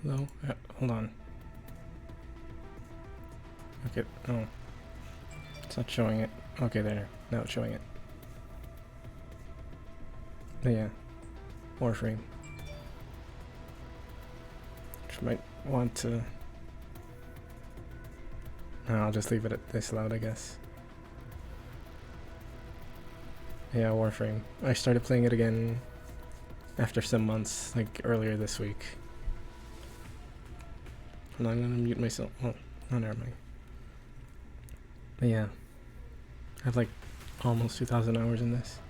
Hello? Hold on. Okay, oh. It's not showing it. Okay, there. Now it's showing it. But yeah. Warframe. Which might want to... No, I'll just leave it at this loud, I guess. Yeah, Warframe. I started playing it again after some months, like earlier this week. Hold on, I'm gonna mute myself. Oh, never mind. But yeah. I have like almost 2,000 hours in this.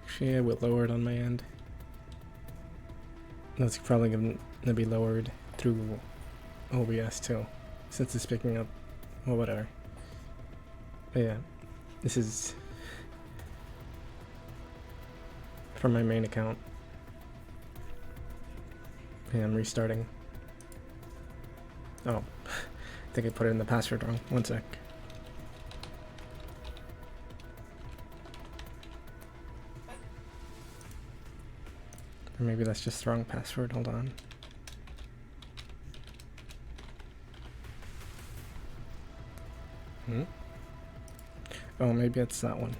Actually, I will lower it on my end. That's probably gonna be lowered through OBS too, since it's picking up, well, whatever. But yeah, this is from my main account. Yeah, I'm restarting. Oh, I think I put it in the password wrong. One sec. Or maybe that's just the wrong password. Hold on. Oh, maybe it's that one.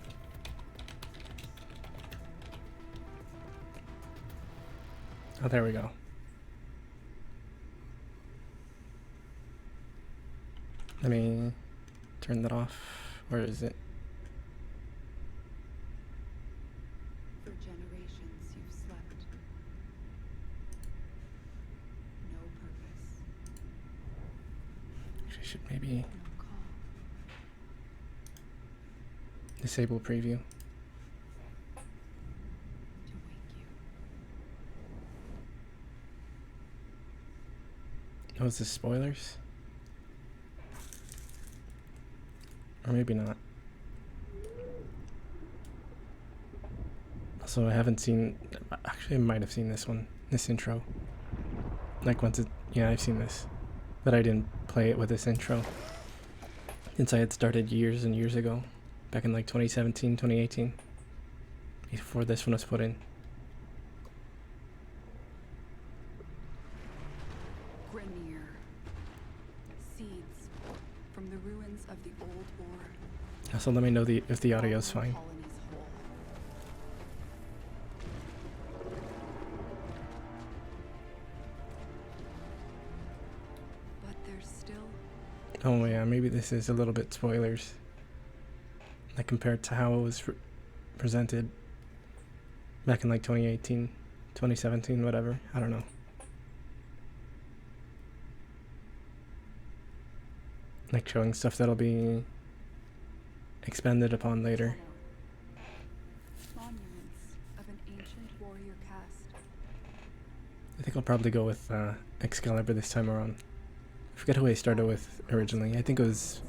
Oh, there we go. Let me turn that off. Where is it? For generations you've slept. No purpose. I should maybe No call. disable preview. To wake you. Oh, is this spoilers? Or maybe not. Also, I haven't seen... Actually, I might have seen this one. This intro. Like once it... Yeah, I've seen this. But I didn't play it with this intro. Since I had started years and years ago. Back in like 2017, 2018. Before this one was put in. Grenier. Seeds from the ruins of the old war. Also, let me know if the audio is fine. Colony's whole. But there's still Oh yeah, maybe this is a little bit spoilers. Like compared to how it was presented back in like 2018, 2017, whatever. I don't know. Like showing stuff that'll be expanded upon later. monuments of an ancient warrior caste. I think I'll probably go with Excalibur this time around. I forget who I started with originally. I think it was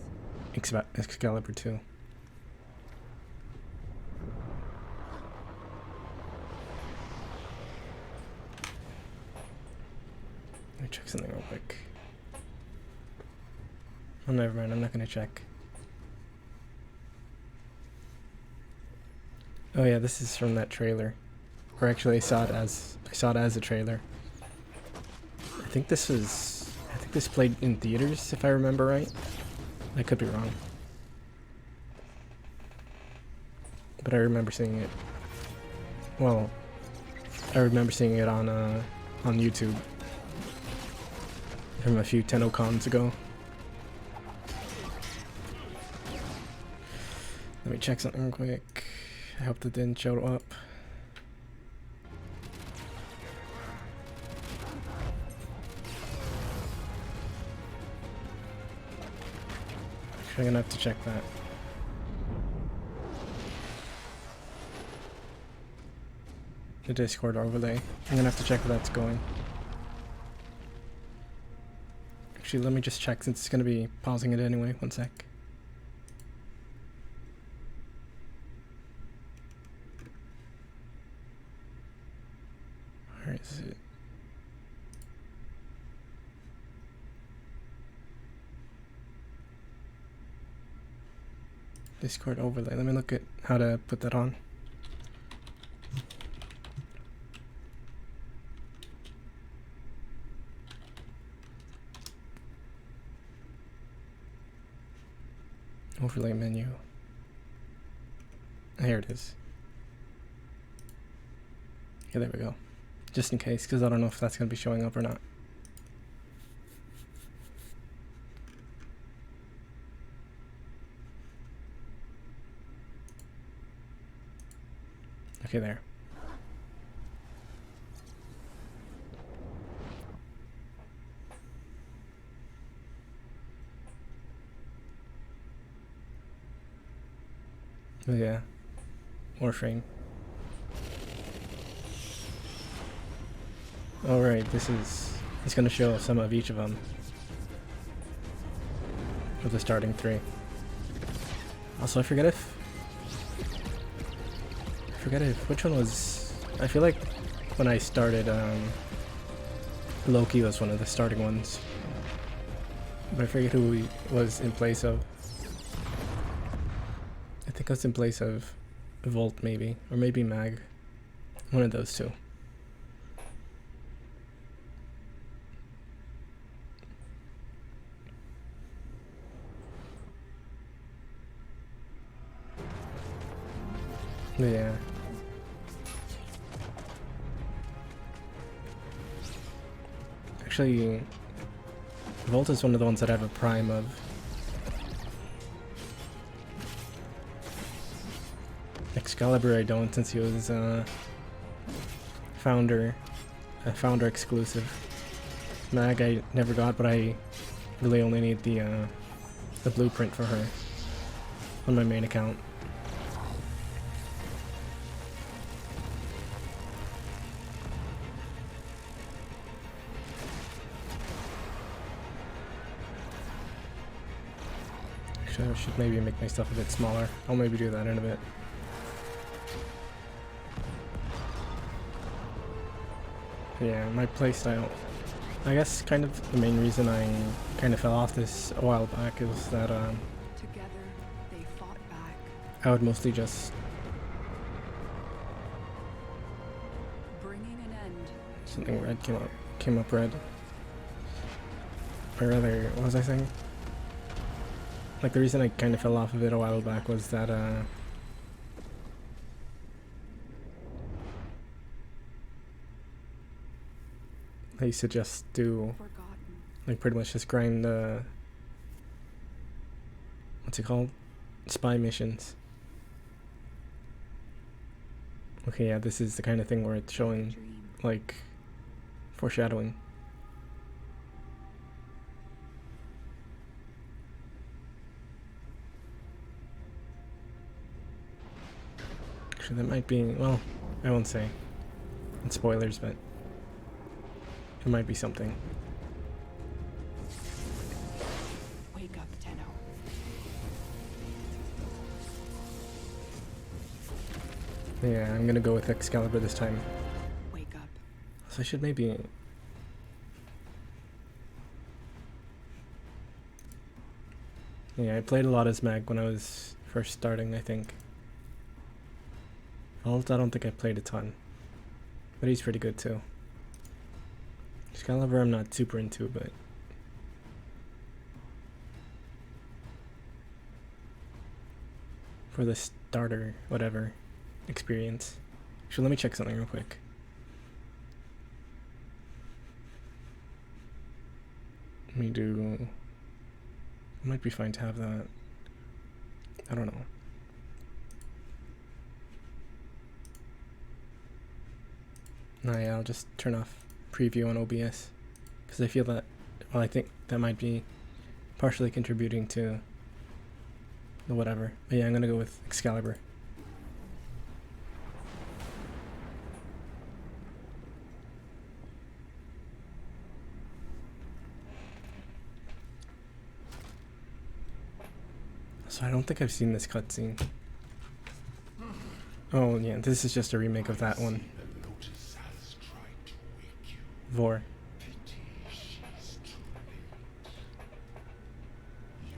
Excalibur 2. Let me check something real quick. Oh, never mind. I'm not gonna check. Oh yeah, this is from that trailer. Or actually, I saw it as a trailer. I think this played in theaters, if I remember right. I could be wrong. But I remember seeing it. Well, I remember seeing it on YouTube. From a few TennoCons ago. Let me check something real quick. I hope that didn't show up. Actually, I'm gonna have to check that. The Discord overlay. I'm gonna have to check where that's going. Actually, let me just check since it's gonna be pausing it anyway. One sec. Where is it? Discord overlay. Let me look at how to put that on. Overlay menu. Here it is. Yeah, there we go. Just in case, because I don't know if that's going to be showing up or not. Okay, there. Oh yeah, Warframe. Alright, it's gonna show some of each of them. Of the starting 3. Also, I forget if which one was, I feel like when I started, Loki was one of the starting ones. But I forget who he was in place of. I think I was in place of Volt maybe, or maybe Mag. One of those two. Yeah. Actually, Volt is one of the ones that I have a prime of. Excalibur I don't, since he was founder exclusive. Mag I never got, but I really only need the blueprint for her on my main account. Actually, I should maybe make my stuff a bit smaller. I'll maybe do that in a bit. Yeah, my playstyle. I guess kind of the main reason I kind of fell off this a while back is that Together, they fought back. I would mostly just Bringing an end. something red came up red. Or rather, what was I saying? Like the reason I kind of fell off of it a while back was that I used to just do Forgotten. like pretty much just grind what's it called? Spy missions. Okay, yeah, this is the kind of thing where it's showing Dream. like foreshadowing. Actually, that might be, well, I won't say. It's spoilers, but it might be something. Wake up, Tenno. Yeah, I'm gonna go with Excalibur this time. Wake up. So I should maybe... Yeah, I played a lot as Mag when I was first starting, I think. Alt, I don't think I played a ton. But he's pretty good too. Excalibur I'm not super into, but... for the starter, whatever, experience. Actually, let me check something real quick. Let me do... It might be fine to have that. I don't know. No, yeah, I'll just turn off preview on OBS. Because I feel that, well, I think that might be partially contributing to the whatever. But yeah, I'm gonna go with Excalibur. So I don't think I've seen this cutscene. Oh yeah, this is just a remake of that one. Vor.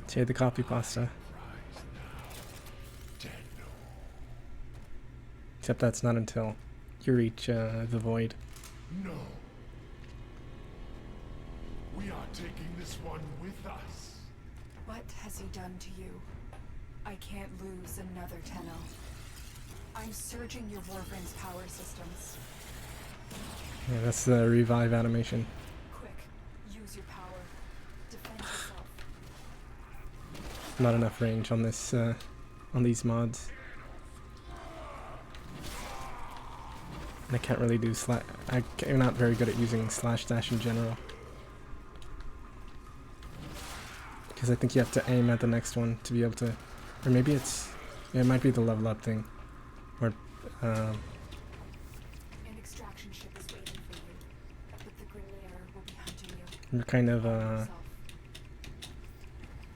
Say the copy pasta. Except that's not until you reach the void. No. We are taking this one with us. What has he done to you? I can't lose another Tenno. I'm surging your Warframe's power systems. Yeah, that's the revive animation. Quick, use your power. Defend yourself. Not enough range on this, on these mods. And I can't really do I'm not very good at using slash dash in general. Because I think you have to aim at the next one to be able to, or maybe yeah, it might be the level up thing. Or, An extraction ship is waiting for you, but the Gray Lair will be hunting you. you're kind of, Yourself.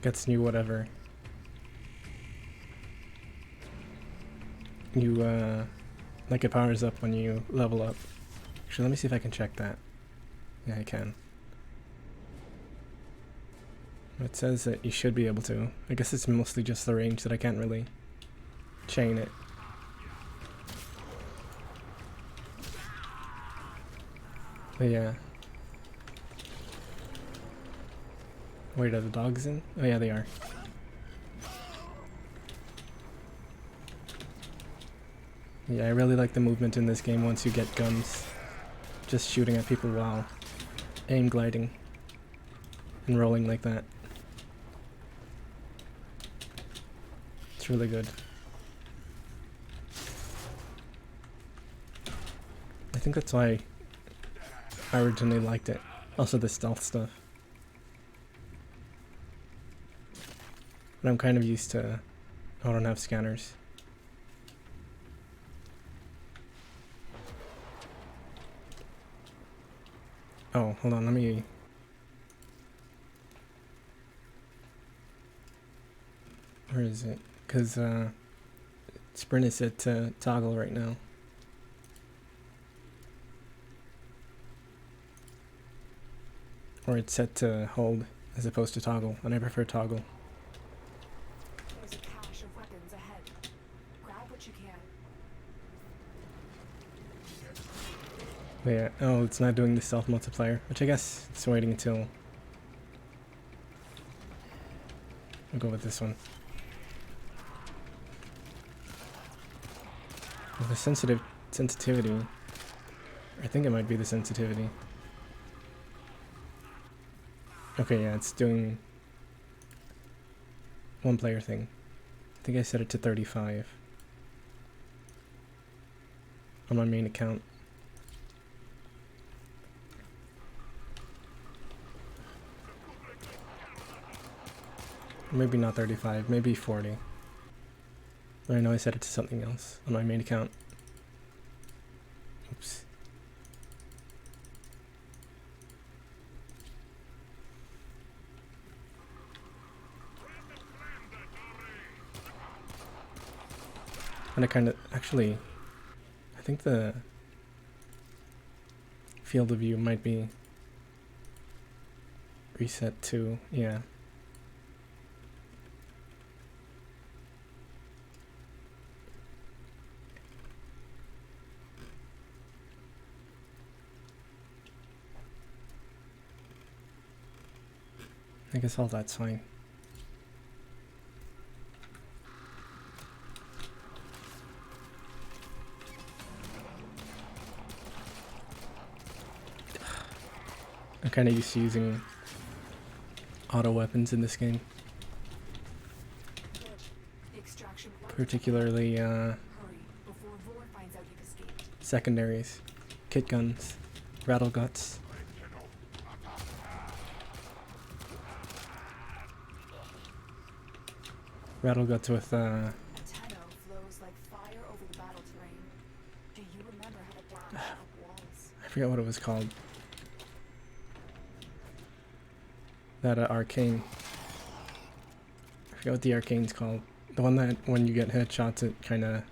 gets new whatever. You, like it powers up when you level up. Actually, let me see if I can check that. Yeah, I can. It says that you should be able to. I guess it's mostly just the range that I can't really chain it. But yeah. Wait, are the dogs in? Oh yeah, they are. Yeah, I really like the movement in this game once you get guns. Just shooting at people while aim gliding and rolling like that. It's really good. I think that's why I originally liked it. Also the stealth stuff. But I'm kind of used to... I don't have scanners. Oh, hold on, let me... Where is it? Because sprint is set to toggle right now. Or it's set to hold as opposed to toggle, and I prefer toggle. There's a cache of weapons ahead. Grab what you can. But yeah, oh, it's not doing the stealth multiplier, which I guess it's waiting until... I'll go with this one. Well, the sensitivity, I think it might be the sensitivity. Okay, yeah, it's doing one player thing. I think I set it to 35 on my main account. Maybe not 35, maybe 40. But I know I set it to something else on my main account. Oops. And I kind of, actually, I think the field of view might be reset to, yeah. I guess all that's fine. I'm kind of used to using auto weapons in this game. The extraction Particularly hurry before Vor finds out you've escaped. secondaries, kit guns, rattle guts. Rattle guts with Tenno flows like fire over the battle terrain. Do you remember how to dash up walls? I forget what it was called. That arcane. I forget what the arcane's called. The one that when you get headshots it kinda...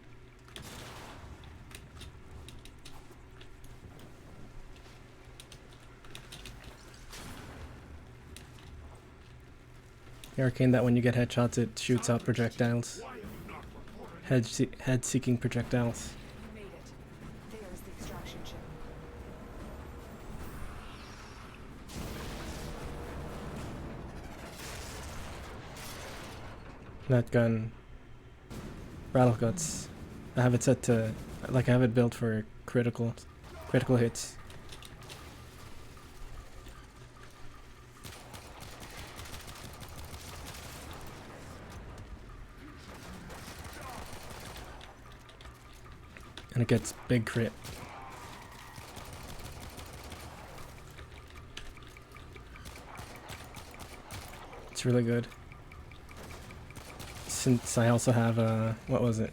The arcane that when you get headshots it shoots out projectiles. Head-seeking projectiles. You made it. There's the extraction chip. That gun Rattle Guts. I have it set to, like, I have it built for critical hits. And it gets big crit. It's really good. Since I also have what was it?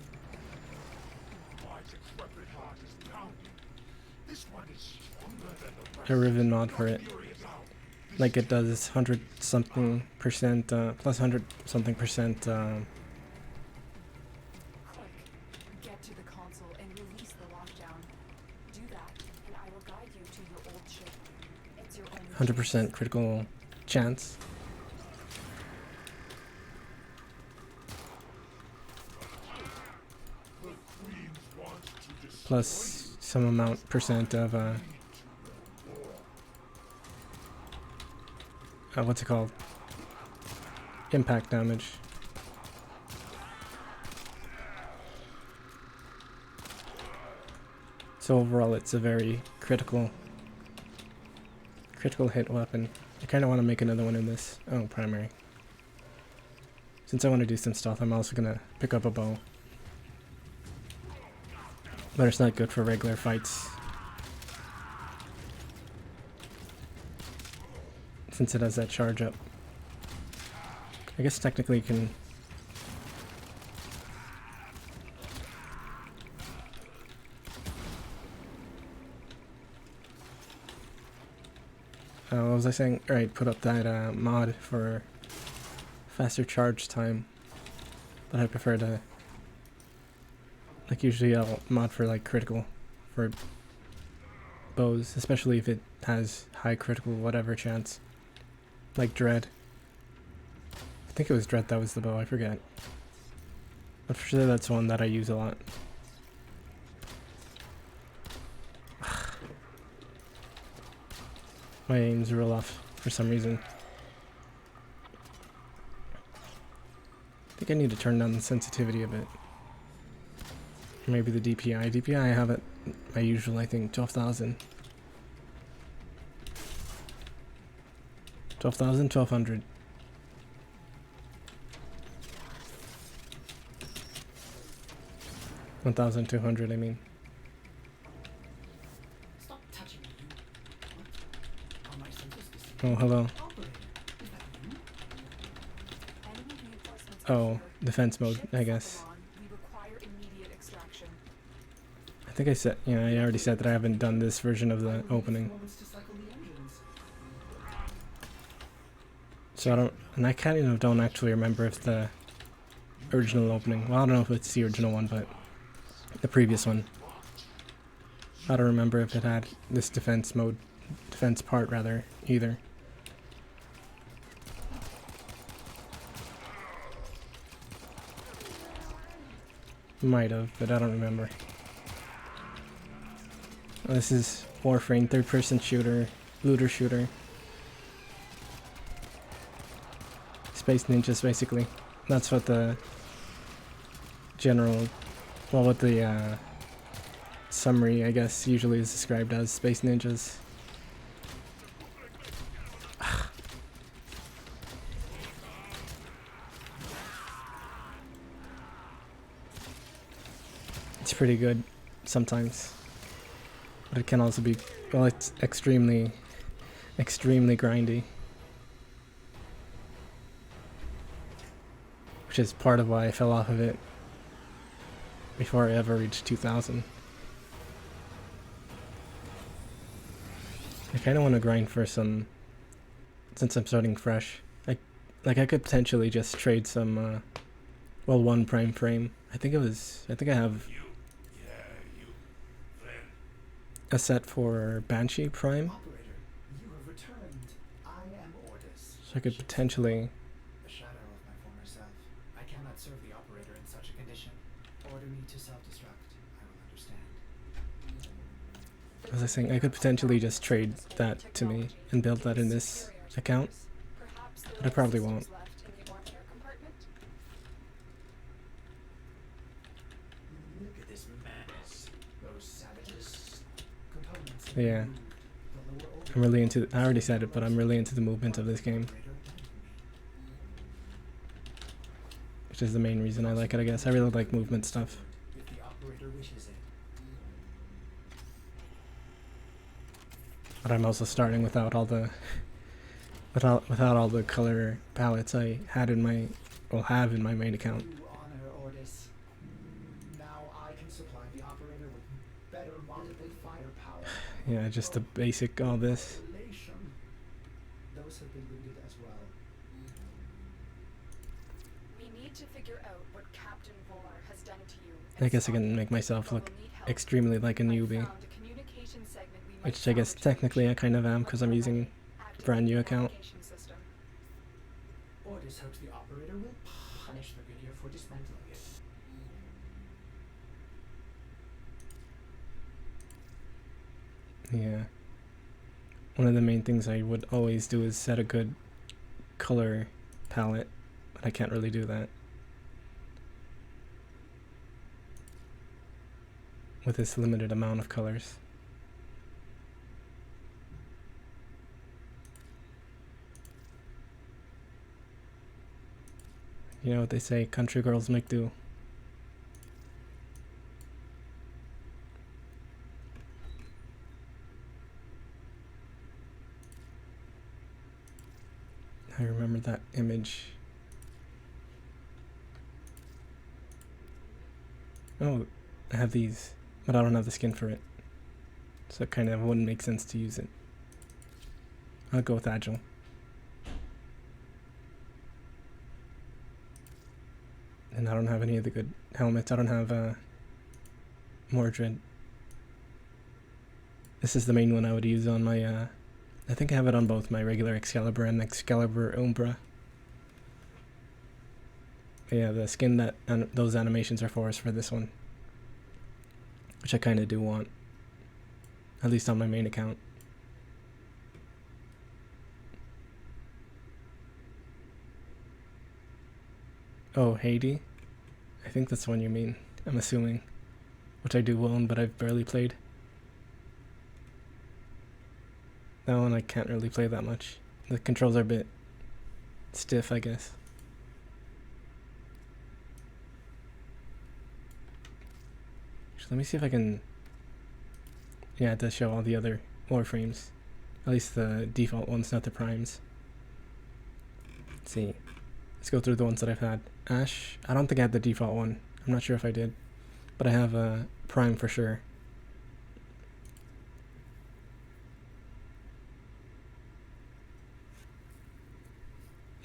A Riven mod for it. Like it does 100 something percent, plus 100 something percent, Quick, get to the console and release the lockdown. Do that, and I will guide you to your old ship. It's your only 100% critical chance. Plus some amount percent of what's it called? Impact damage. So overall it's a very critical hit weapon. I kinda wanna make another one in this. Oh, primary. Since I wanna do some stealth, I'm also gonna pick up a bow. But it's not good for regular fights. Since it has that charge up. I guess technically you can... what was I saying? Alright, put up that mod for faster charge time. But I prefer to... Like usually I'll mod for like critical for bows, especially if it has high critical whatever chance. Like Dread. I think it was Dread that was the bow, I forget. But for sure that's one that I use a lot. My aim's real off for some reason. I think I need to turn down the sensitivity a bit. Or maybe the DPI. DPI I have it my usual, I think, 12,000. 12,000, 1,200. $1,200, I mean. Stop touching me. What? Are my sensors disabled? Oh, hello. Operator, is that you? enemy reinforcements Oh, are here. defense mode, Ship I is guess. Oberon. We require immediate extraction. I think I said, yeah, I already said that I haven't done this version of the opening. Moments to cycle the engines. So I don't, and I kind of don't actually remember if the original opening, well I don't know if it's the original one, but the previous one. I don't remember if it had this defense part rather, either. Might have, but I don't remember. This is Warframe, third-person shooter, looter shooter. Space ninjas, basically. That's what the general, well, what the summary, I guess, usually is described as space ninjas. It's pretty good sometimes, but it can also be, well, it's extremely grindy. Which is part of why I fell off of it before I ever reached 2,000. I kind of want to grind for some, since I'm starting fresh. I could potentially just trade some, well, one prime frame. I think I have a set for Banshee Prime, Operator, you have returned. I am Ordis. so I could potentially, The shadow of my former self. I cannot serve the operator in such a condition. Order me to self-destruct. I will understand. as I was saying, I could potentially just trade that to me and build that in this account. Perhaps But I probably won't. left in the warfare compartment. those savages. Components Yeah. removed. The lower order I'm really into, I already said it, but I'm really into the movement of this game, operator abandoned me. which is the main reason I like it, I guess. I really like movement stuff. If the operator wishes it. But I'm also starting without all the without all the color palettes I had in my have in my main account. You honor Ordis. Now I can supply the operator with better multiple firepower. Yeah, just the basic all this. Population. Those have been looted as well. We need to figure out what Captain Volar has done to you. I guess I can make myself look extremely like a newbie, which I guess technically I kind of am because I'm using a brand new account. Ordis hopes the operator will punish the video for dismantling it. Yeah. One of the main things I would always do is set a good color palette, but I can't really do that with this limited amount of colors. You know what they say, country girls make do. I remember that image. Oh, I have these, but I don't have the skin for it. So it kind of wouldn't make sense to use it. I'll go with Agile. And I don't have any of the good helmets. I don't have Mordred. This is the main one I would use on my, I think I have it on both my regular Excalibur and Excalibur Umbra. Yeah, the skin that those animations are for is for this one. Which I kind of do want. At least on my main account. Oh, Haiti? I think that's the one you mean, I'm assuming. Which I do own, but I've barely played. That one I can't really play that much. The controls are a bit stiff, I guess. Let me see if I can... Yeah, it does show all the other Warframes. At least the default ones, not the primes. Let's see. Let's go through the ones that I've had. Ash, I don't think I had the default one. I'm not sure if I did. But I have a prime for sure.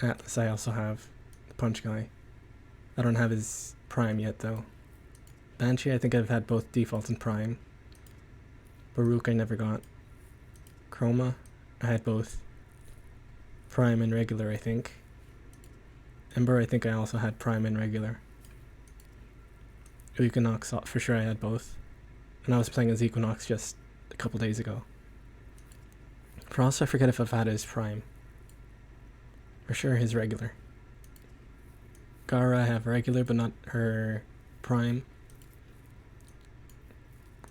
Atlas I also have. The punch guy. I don't have his prime yet though. Banshee, I think I've had both default and prime. Baruch, I never got. Chroma, I had both prime and regular, I think. Ember, I think I also had prime and regular. Equinox, for sure I had both. And I was playing as Equinox just a couple days ago. Frost, I forget if I've had his prime. For sure his regular. Gara, I have regular, but not her prime.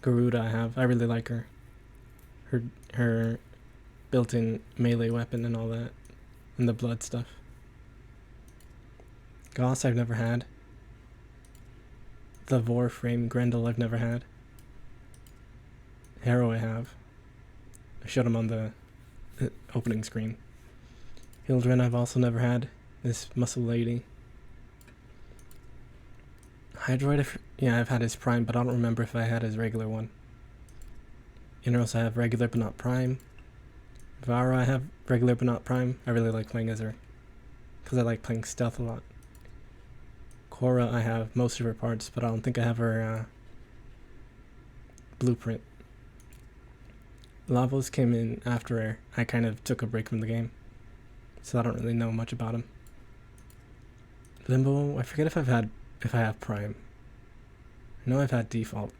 Garuda I have. I really like her. Her built-in melee weapon and all that. And the blood stuff. Goss I've never had. The Warframe Grendel I've never had. Harrow I have. I showed him on the opening screen. Hildren I've also never had. This muscle lady. Hydroid, yeah, I've had his prime, but I don't remember if I had his regular one. Inros I have regular but not prime. Vara I have regular but not prime. I really like playing as her, because I like playing stealth a lot. Korra I have most of her parts, but I don't think I have her blueprint. Lavos came in after I kind of took a break from the game, so I don't really know much about him. Limbo, I forget if I have prime. I know I've had default.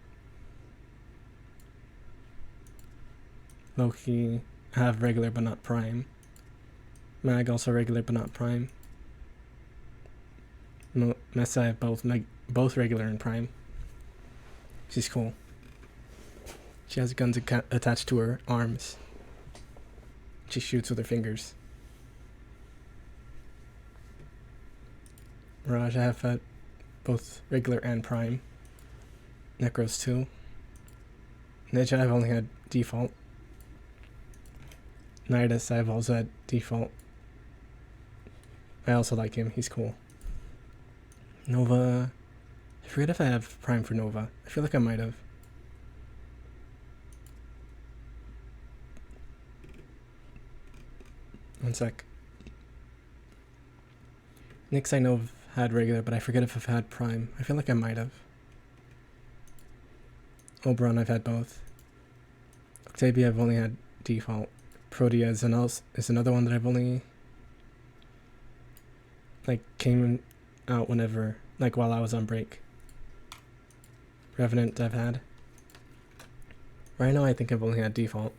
Loki, I have regular but not prime. Mag also regular but not prime. Mesa I have both regular and prime. She's cool. She has guns attached to her arms. She shoots with her fingers. Mirage, I have both regular and prime. Necros too. Ninja, I've only had default. Nidus, I've also had default. I also like him, he's cool. Nova, I forget if I have prime for Nova. I feel like I might have. One sec. Nyx I know I've had regular, but I forget if I've had prime. I feel like I might have. Oberon I've had both. Octavia I've only had default. Protea is another one that I've only like came out whenever, like while I was on break. Revenant I've had. Right now I think I've only had default.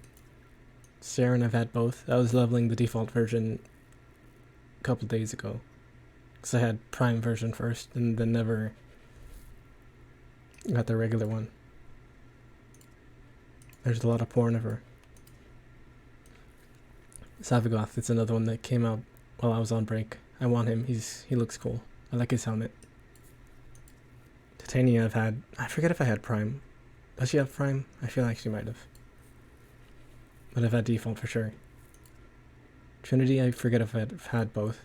Saren I've had both. I was leveling the default version a couple days ago. Because I had prime version first and then never got the regular one. There's a lot of porn of her. Savagoth, it's another one that came out while I was on break. I want him. He looks cool. I like his helmet. Titania I've had. I forget if I had prime. Does she have prime? I feel like she might have. But I've had default for sure. Trinity, I forget if I've had both.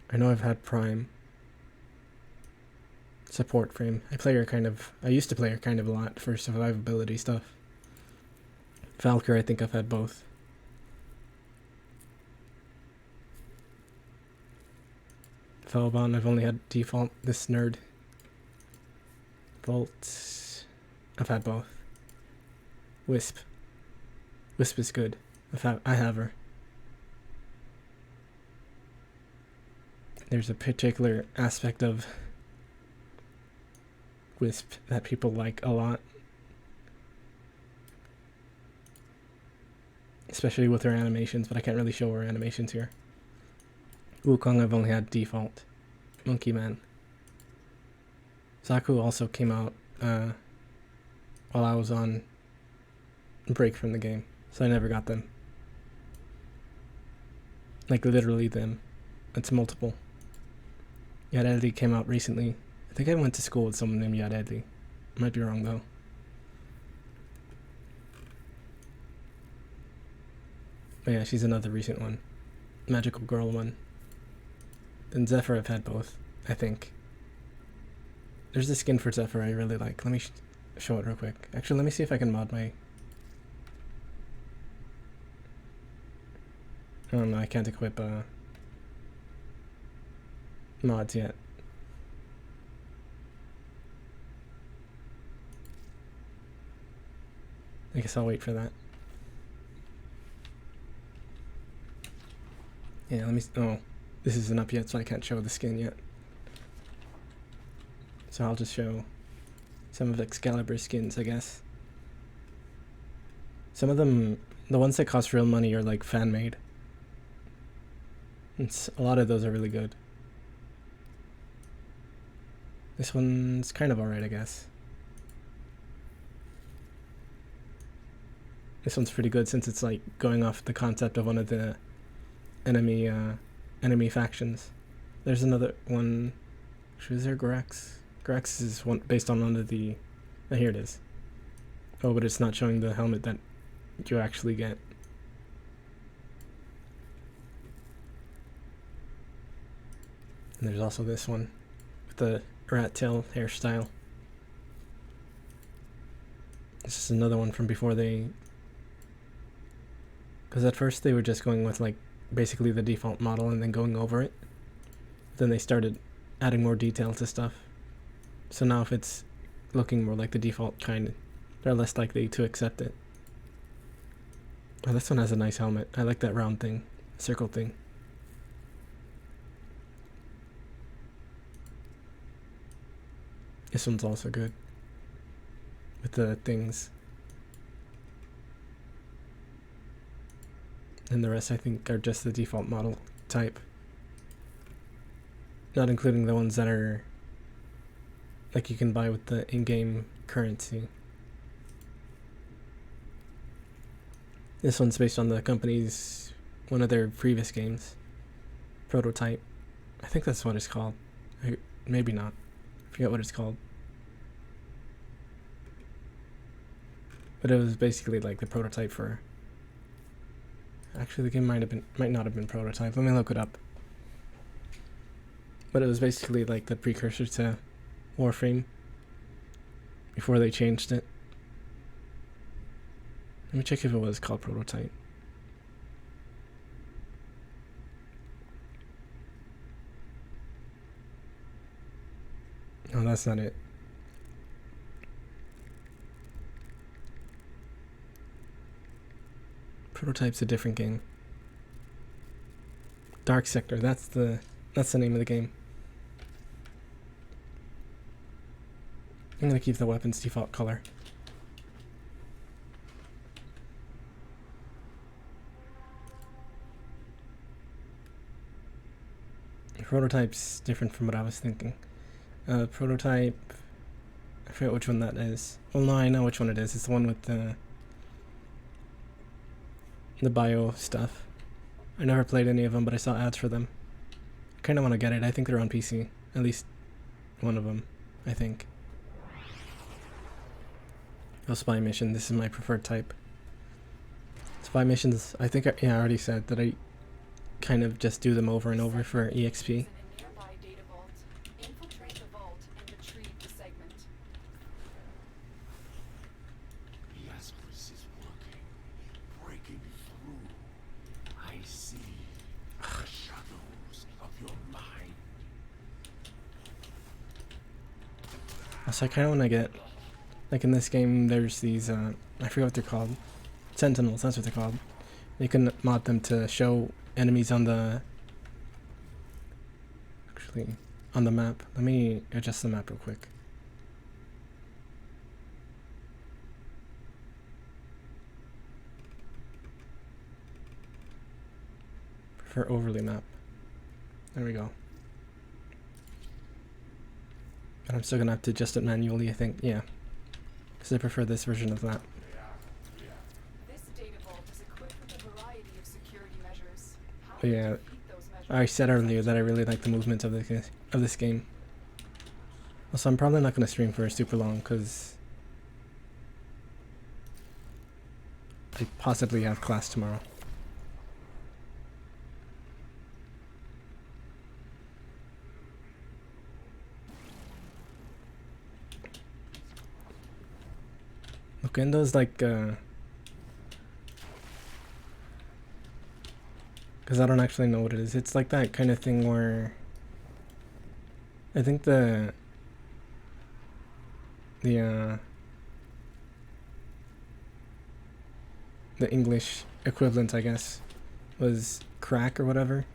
I know I've had prime. Support frame. I used to play her kind of a lot for survivability stuff. Valkyr, I think I've had both. Felbon, I've only had default. This nerd. Volt, I've had both. Wisp. Wisp is good. I have her. There's a particular aspect of Wisp that people like a lot. Especially with her animations, but I can't really show her animations here. Wukong I've only had default. Monkey Man. Zaku also came out while I was on break from the game, so I never got them. Like literally them. It's multiple. Yadedli came out recently. I think I went to school with someone named Yadedli. Might be wrong though. But yeah, she's another recent one. Magical girl one. And Zephyr I've had both, I think. There's a skin for Zephyr I really like. Let me show it real quick. Actually, let me see if I can mod my... Oh no, I can't equip mods yet. I guess I'll wait for that. Yeah, let me... Oh, this isn't up yet, so I can't show the skin yet. So I'll just show some of Excalibur skins, I guess. Some of them, the ones that cost real money are like fan-made. A lot of those are really good. This one's kind of alright, I guess. This one's pretty good since it's like going off the concept of one of the enemy factions. There's another one. Is there Grex? Grex is one based on one of the... Oh, here it is. Oh, but it's not showing the helmet that you actually get. And there's also this one with the rat tail hairstyle. This is another one from before they... Because at first they were just going with like basically the default model and then going over it. Then they started adding more detail to stuff. So now if it's looking more like the default kind, they're less likely to accept it. Oh, this one has a nice helmet. I like that round thing, circle thing. This one's also good with the things. And the rest I think are just the default model type. Not including the ones that are like you can buy with the in-game currency. This one's based on the company's one of their previous games, Prototype. I think that's what it's called. Maybe not. I forget what it's called. But it was basically like the prototype for. Actually, the game might not have been Prototype. Let me look it up. But it was basically like the precursor to Warframe before they changed it. Let me check if it was called Prototype. No, that's not it. Prototype's a different game. Dark Sector, that's the name of the game. I'm gonna keep the weapon's default color. Prototype's different from what I was thinking. Prototype, I forget which one that is. Well, no, I know which one it is. It's the one with the bio stuff. I never played any of them, but I saw ads for them. I kind of want to get it. I think they're on PC. At least one of them, I think. Oh, spy mission. This is my preferred type. Spy missions, I think, I already said that I kind of just do them over and over for EXP. So I kind of want to get, like in this game, there's these, I forget what they're called, Sentinels, that's what they're called. You can mod them to show enemies on the, actually, on the map. Let me adjust the map real quick. Prefer overlay map. There we go. But I'm still gonna have to adjust it manually, I think. Yeah, because I prefer this version of that. This data vault is equipped with a variety of security measures. How But yeah, I said earlier that I really like the movement of this game. Also, I'm probably not gonna stream for super long because I possibly have class tomorrow. Loquendo's like, because I don't actually know what it is. It's like that kind of thing where I think the English equivalent, I guess, was crack or whatever.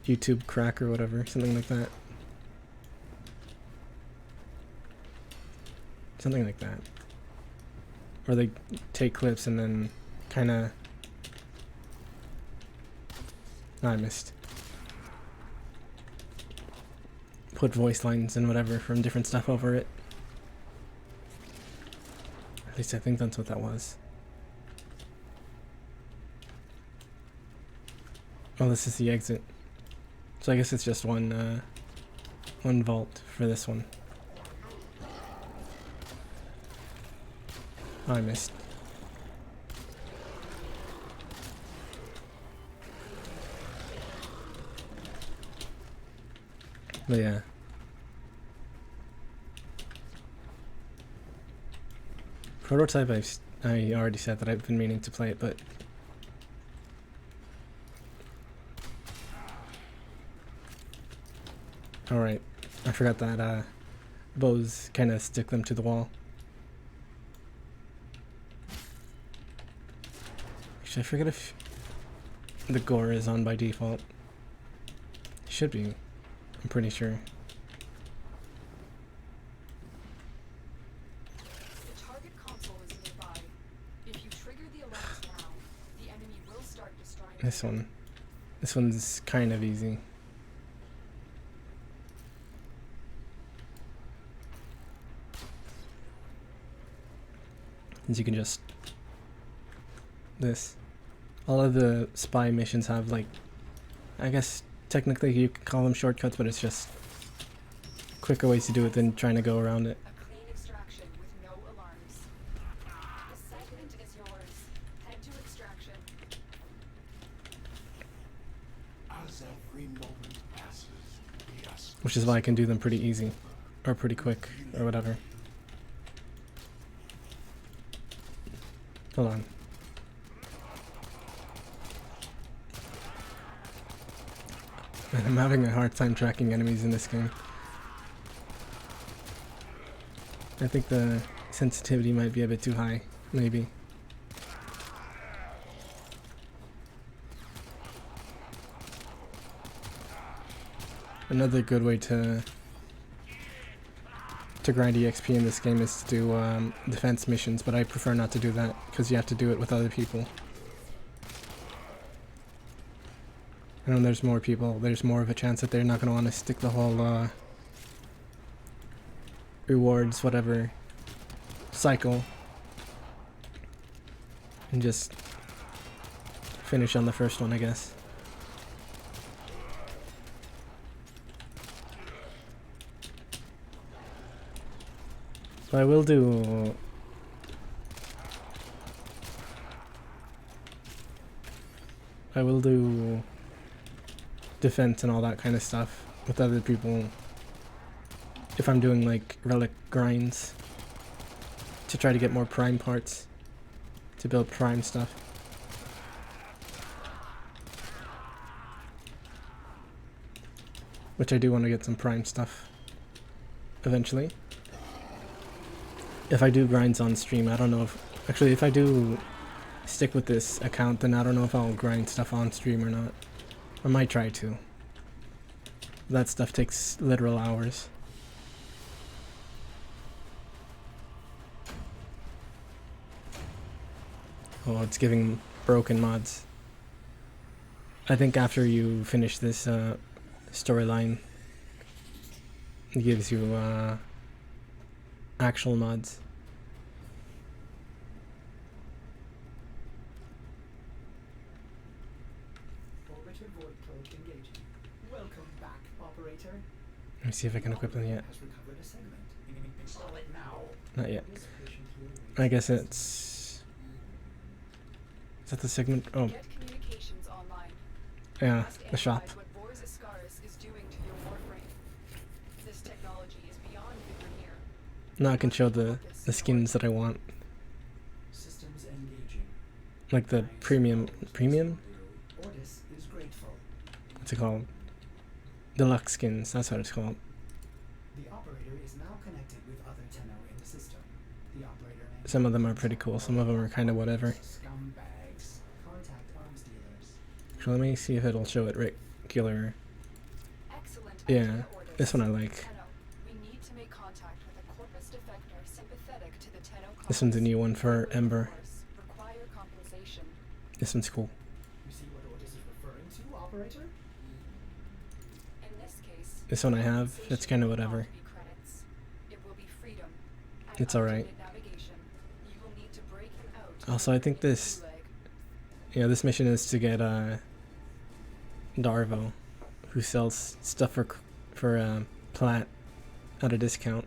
YouTube crack or whatever, something like that. Something like that. Where they take clips and then kind of... I missed. Put voice lines and whatever from different stuff over it. At least I think that's what that was. Oh, this is the exit. So I guess it's just one vault for this one. Oh, I missed. But yeah. Prototype, I already said that I've been meaning to play it, but alright. I forgot that bows kind of stick them to the wall. Actually, I forget if the gore is on by default. It should be. I'm pretty sure. The target console is nearby. If you trigger the alert now, the enemy will start destroying. This one. This one's kind of easy. As you can just this. All of the spy missions have, like, I guess technically you could call them shortcuts, but it's just quicker ways to do it than trying to go around it. A clean extraction with no alarms. The segment is yours. Head to extraction. As every moment passes, yes. Which is why I can do them pretty easy. Or pretty quick, or whatever. Hold on. I'm having a hard time tracking enemies in this game. I think the sensitivity might be a bit too high, maybe. Another good way to grind EXP in this game is to do defense missions, but I prefer not to do that because you have to do it with other people. And when there's more people, there's more of a chance that they're not going to want to stick the whole rewards, whatever, cycle and just finish on the first one, I guess. But I will do defense and all that kind of stuff with other people if I'm doing like relic grinds to try to get more prime parts to build prime stuff. Which I do want to get some prime stuff eventually. If I do grinds on stream, I don't know if... Actually, if I do stick with this account, then I don't know if I'll grind stuff on stream or not. I might try to. That stuff takes literal hours. Oh, it's giving broken mods. I think after you finish this storyline, it gives you actual mods. Orbiter void cloak engaging. Welcome back, operator. Let me see if I can equip them yet. Has recovered a segment. Install it now. Not yet. This patient will wait. I guess it's... Is that the segment? Oh, Get communications online. yeah, Must the shop. analyze what Vor's Ascaris is doing to your Warframe. This technology is beyond Veneer. Now I can show the skins that I want. Systems engaging. Like the premium... Ordis is grateful. What's it called? Deluxe skins, that's what it's called. The operator is now connected with other Tenno in the system. The operator name. Some of them are pretty cool, some of them are kind of whatever. Scumbags. Contact arms dealers. Actually, let me see if it'll show it regular. Excellent Yeah, idea, Ordis. this one I like. Tenno, we need to make contact with a corpus defector sympathetic to the Tenno cause. This one's a new one for Ember. Require compensation. This one's cool. You see what Ordis is referring to, operator? In this case, This one I have, it's kind of whatever. credits. It will be freedom. And It's alright. updated navigation. You will need to break him out. Also, I think this... Yeah, this mission is to get Darvo, who sells stuff for plat at a discount.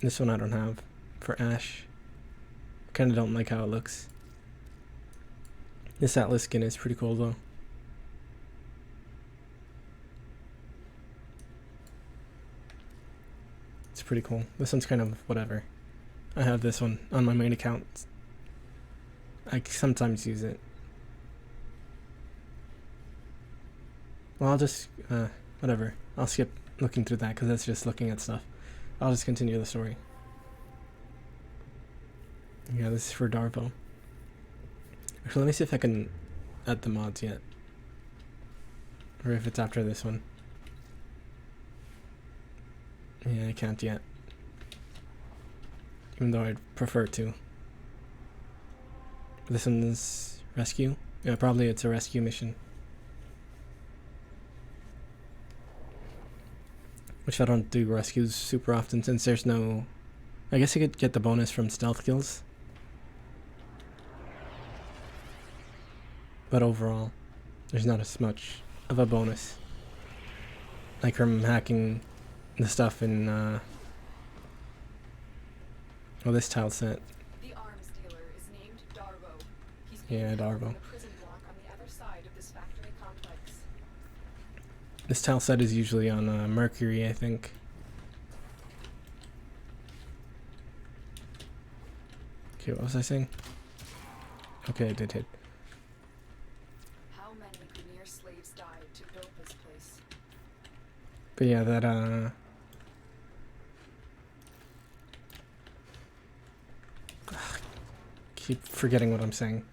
This one I don't have. For Ash. Kind of don't like how it looks. This Atlas skin is pretty cool though. It's pretty cool. This one's kind of whatever. I have this one on my main account. I sometimes use it. Well, I'll just, whatever. I'll skip looking through that because that's just looking at stuff. I'll just continue the story. Yeah, this is for Darvo. Actually, let me see if I can add the mods yet. Or if it's after this one. Yeah, I can't yet. Even though I'd prefer to. This one's rescue? Yeah, probably it's a rescue mission. Which I don't do rescues super often since there's no... I guess you could get the bonus from stealth kills. but overall, there's not as much of a bonus. Like from hacking the stuff in, this tile set. The arms dealer is named Darvo. He's Yeah, being held Darvo. in the prison block on the other side of this factory complex. This tile set is usually on Mercury, I think. Okay, what was I saying? Okay, I did hit. How many Grineer slaves died to build this place? But yeah, that keep forgetting what I'm saying.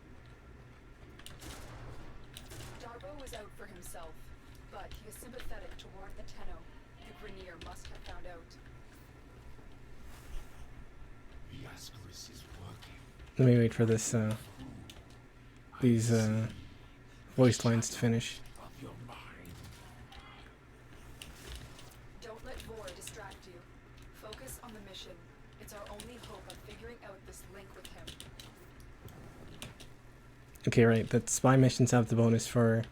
Darvo was out for himself, but he is sympathetic toward the Tenno. The Grineer must have found out. The Ascaris is working. Let me wait for this these voice lines to finish. Of your mind. Don't let Vor distract you. Focus on the mission. It's our only hope of figuring out this link with him. Okay, right, that spy missions have the bonus for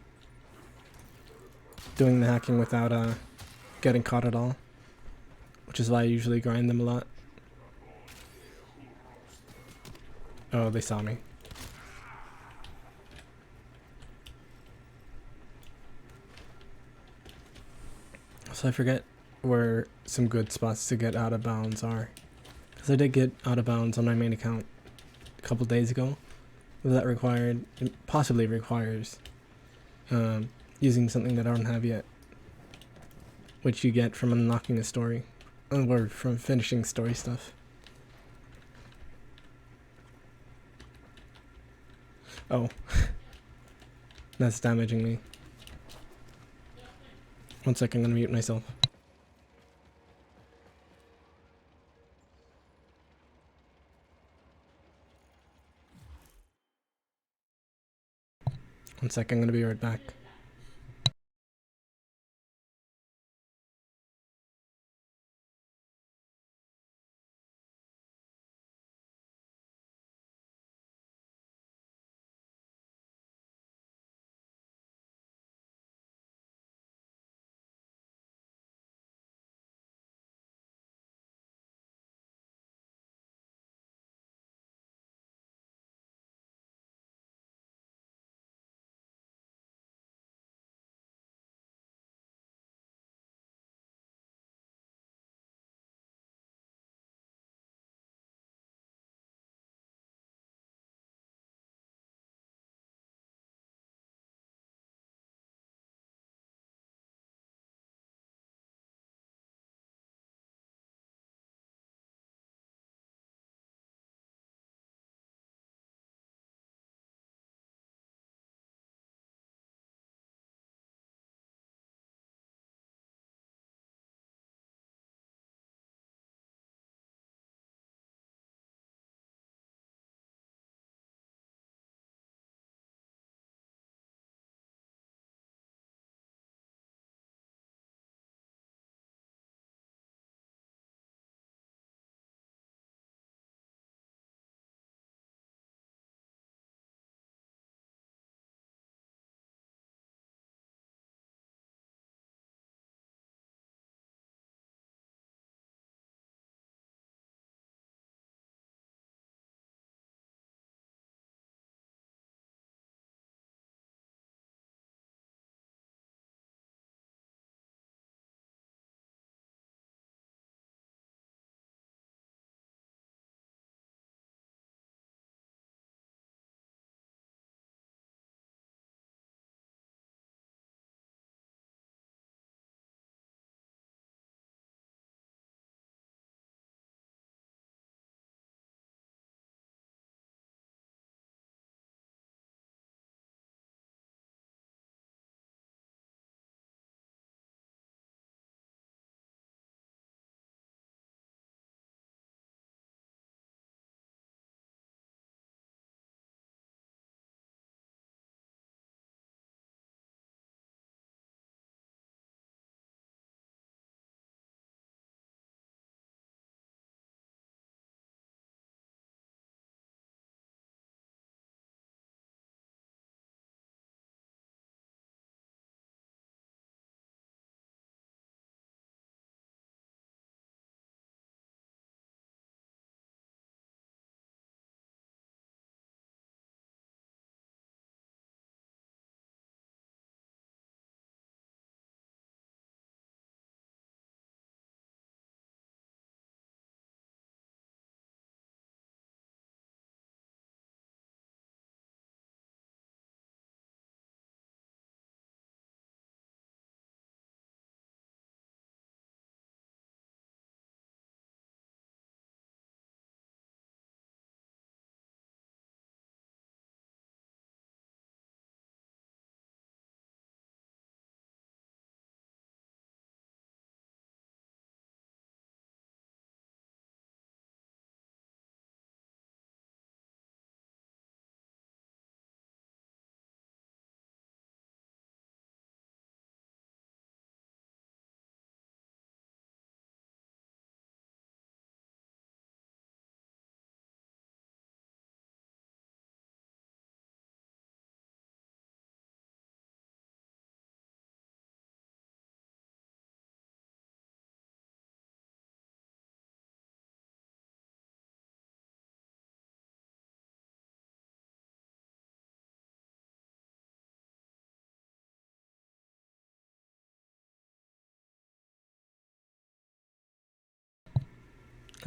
doing the hacking without getting caught at all, which is why I usually grind them a lot. Oh, they saw me. So I forget where some good spots to get out of bounds are, because I did get out of bounds on my main account a couple days ago. But that required, it possibly requires, using something that I don't have yet, which you get from unlocking a story, or from finishing story stuff. Oh, that's damaging me. 1 second, I'm gonna mute myself. One second, I'm gonna be right back.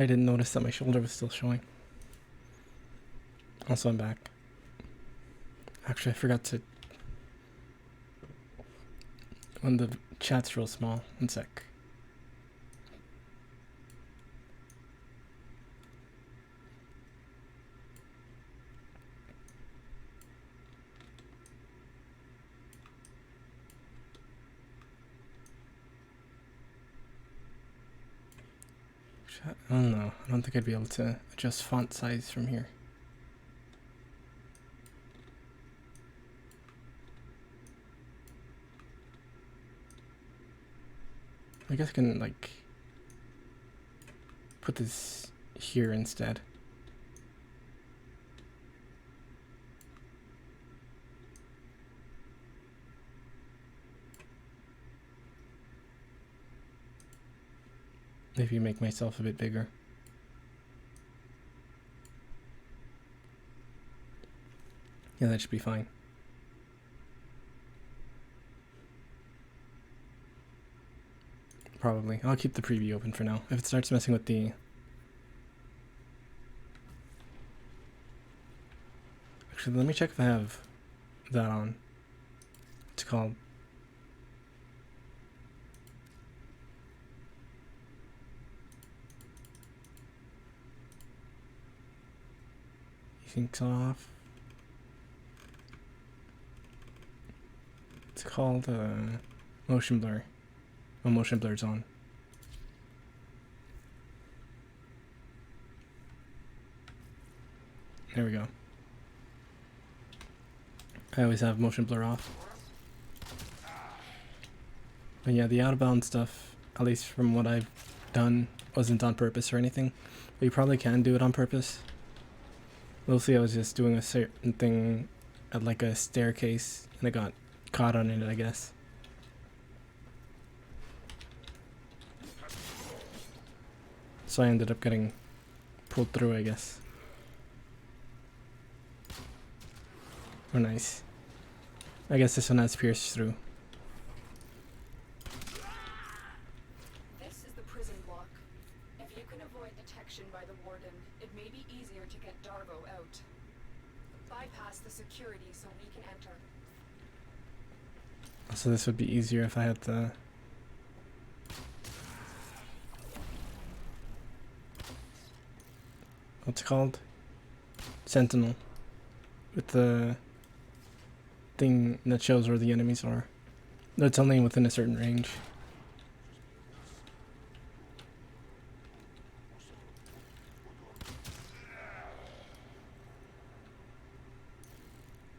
I didn't notice that my shoulder was still showing. Also, I'm back. Actually, I forgot to... When the chat's real small. 1 sec. I don't know. I don't think I'd be able to adjust font size from here. I guess I can, like, put this here instead. Maybe make myself a bit bigger. Yeah, that should be fine. Probably. I'll keep the preview open for now. If it starts messing with the... Actually, let me check if I have that on. It's called... Sync's off. It's called motion blur. Oh, motion blur's on. There we go. I always have motion blur off. But yeah, the out of bounds stuff, at least from what I've done, wasn't on purpose or anything. But you probably can do it on purpose. Mostly I was just doing a certain thing at like a staircase and I got caught on it, I guess. So I ended up getting pulled through, I guess. Oh, nice. I guess this one has pierced through. This is the prison block. If you can avoid detection by the warden, it may be easier to get Darvo out. Bypass the security so we can enter. So this would be easier if I had the... What's it called? Sentinel. With the thing that shows where the enemies are. That's only within a certain range.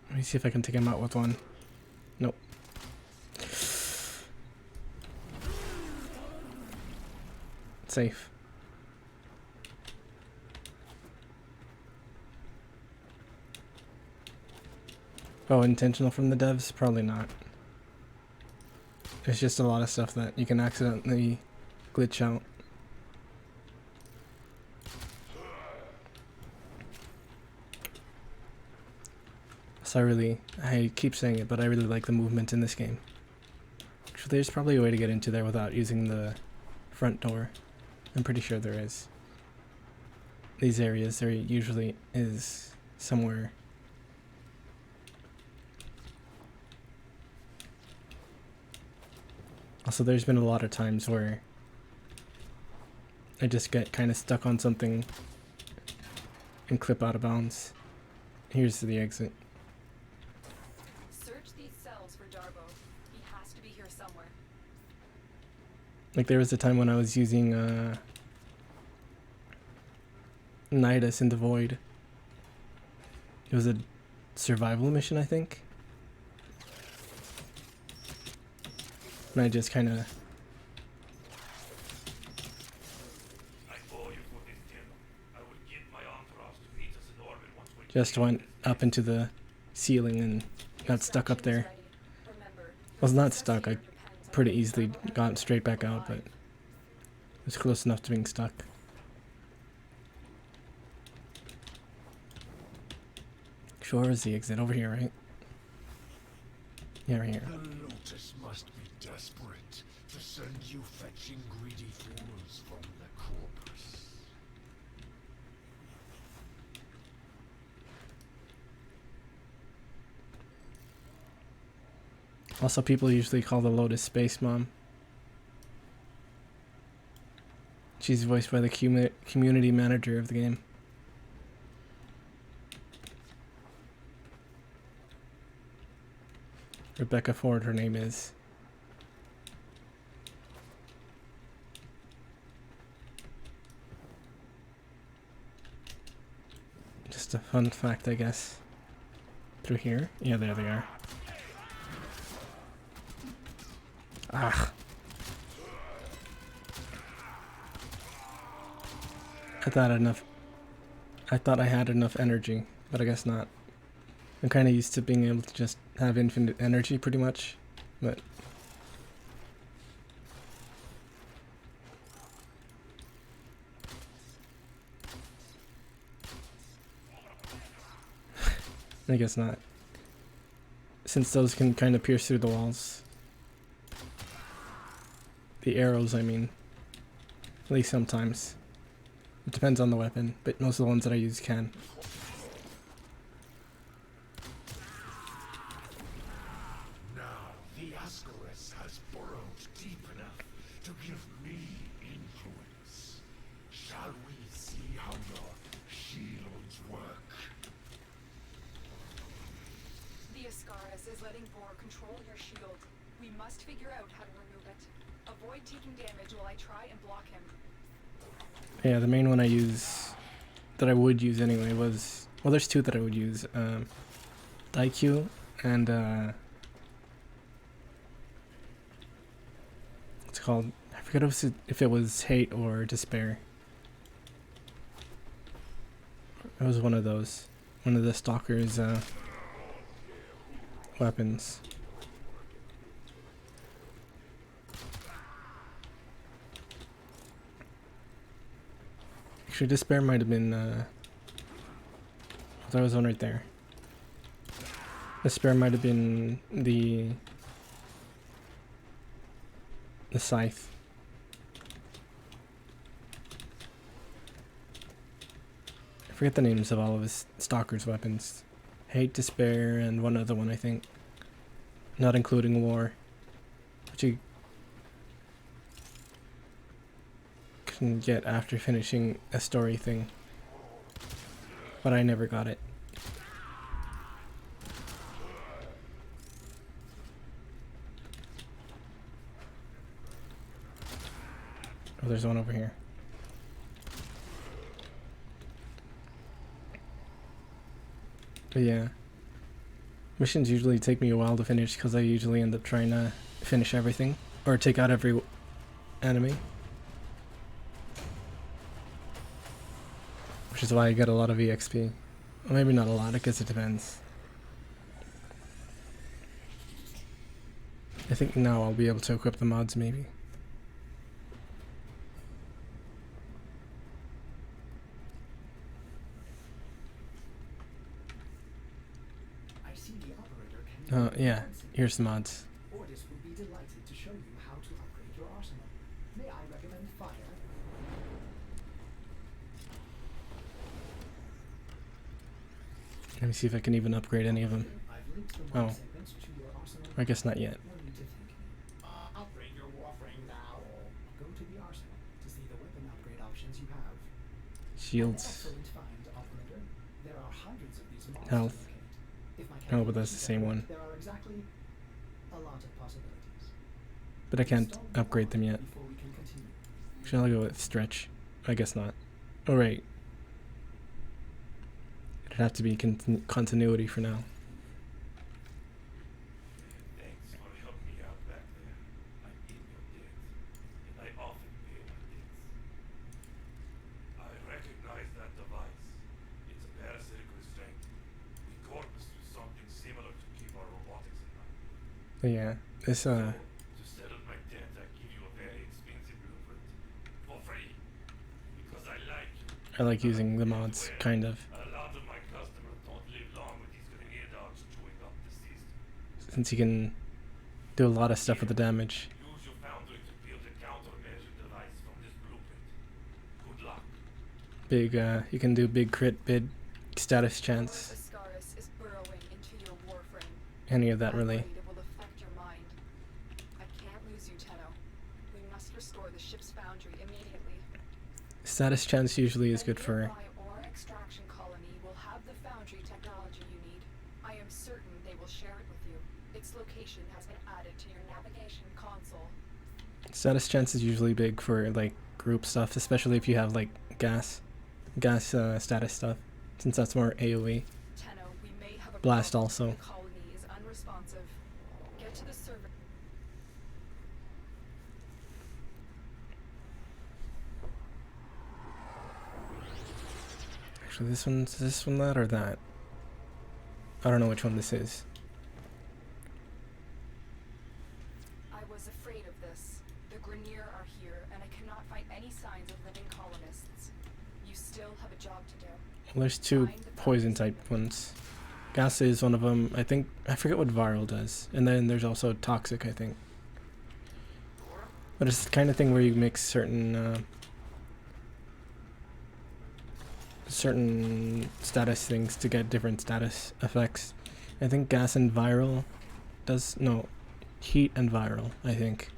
Let me see if I can take him out with one. Nope. Safe. Oh, intentional from the devs? Probably not. There's just a lot of stuff that you can accidentally glitch out. So I keep saying it, but I really like the movement in this game. Actually, there's probably a way to get into there without using the front door. I'm pretty sure there is. These areas, there usually is somewhere. Also, there's been a lot of times where I just get kind of stuck on something and clip out of bounds. Here's the exit. Search these cells for Darvo. He has to be here somewhere. Like there was a time when I was using Nidus in the Void. It was a survival mission, I think. And I just kind of just went up into the ceiling and got stuck up there. I was not stuck, I pretty easily got straight back out, but it was close enough to being stuck. Sure is the exit over here, right? Yeah, right here. The Lotus must be desperate to send you fetching greedy fools from the corpus. Also, people usually call the Lotus Space Mom. She's voiced by the community manager of the game. Rebecca Ford, her name is. Just a fun fact, I guess. Through here? Yeah, there they are. Ah. I thought I had enough energy, but I guess not. I'm kind of used to being able to just have infinite energy pretty much, but I guess not. Since those can kind of pierce through the walls. The arrows, I mean. At least sometimes. It depends on the weapon, but most of the ones that I use can. Now the Ascaris has burrowed deep enough to give me influence. Shall we see how your shields work? The Ascaris is letting Vor control your shield. We must figure out how to remove it. Avoid taking damage while I try and block him. Yeah, the main one I use, that I would use anyway, was, well, there's two that I would use. Daikyu and, what's it called? I forget if it was Hate or Despair. It was one of those. One of the Stalker's, weapons. Actually, Despair might have been, there was one right there. Despair might have been the Scythe. I forget the names of all of his Stalker's weapons. Hate, Despair, and one other one, I think. Not including War. Which you can get after finishing a story thing. But I never got it. Oh, there's one over here. But yeah. Missions usually take me a while to finish because I usually end up trying to finish everything. Or take out every enemy. Which is why I get a lot of EXP. Well, maybe not a lot, I guess it depends. I think now I'll be able to equip the mods maybe. I see the operator can Yeah, here's the mods. Ordis would be delighted to show you how to upgrade your arsenal. May I recommend fire? Let me see if I can even upgrade any of them. I've linked the Oh. mod segments to your arsenal. I guess not yet. No need to thank me. Upgrade your Warframe now. Go to the arsenal to see the weapon upgrade options you have. Shields. Excellent find, operator. There are hundreds of these mods Health. to locate. If my Oh, but that's the calculations same are one. correct, there are exactly a lot of possibilities. But I can't Install the upgrade them mod yet. before we can continue. Shall I go with Stretch? I guess not. Oh, right. It'd have to be continuity for now. Thanks for helping me out back there. I'm in your debt, and I often pay my debts. I recognize that device. It's a parasitic restraint. We corpus do something similar to keep our robotics in line. But yeah, this To settle my debt, I give you a very expensive blueprint for free because I like you. I like using the mods, kind of. A lot of my customers don't live long with these grenade dogs chewing up the system. Since you can do a lot of stuff with the damage. Use your foundry to build a countermeasure device from this blueprint. Good luck. Big, you can do big crit, big status chance. Ascaris is burrowing into your Warframe. Any of that really. It will affect your mind. Tenno. We must restore the ship's foundry immediately. Status chance usually is A good for... nearby ore extraction colony will have the foundry technology you need. I am certain they will share it with you. Its location has been added to your navigation console. Status chance is usually big for like group stuff, especially if you have like gas status stuff, since that's more AoE. Tenno, we may have a Blast problem. also. The colony is unresponsive. Get to the server. Actually, is this one that or that? I don't know which one this is. I was afraid of this. The Grineer are here, and I cannot find any signs of living colonists. You still have a job to do. Well, there's two poison type ones. Gas is one of them. I think I forget what viral does, and then there's also toxic, I think. But it's the kind of thing where you mix certain status things to get different status effects. I think gas and viral does heat and viral. I think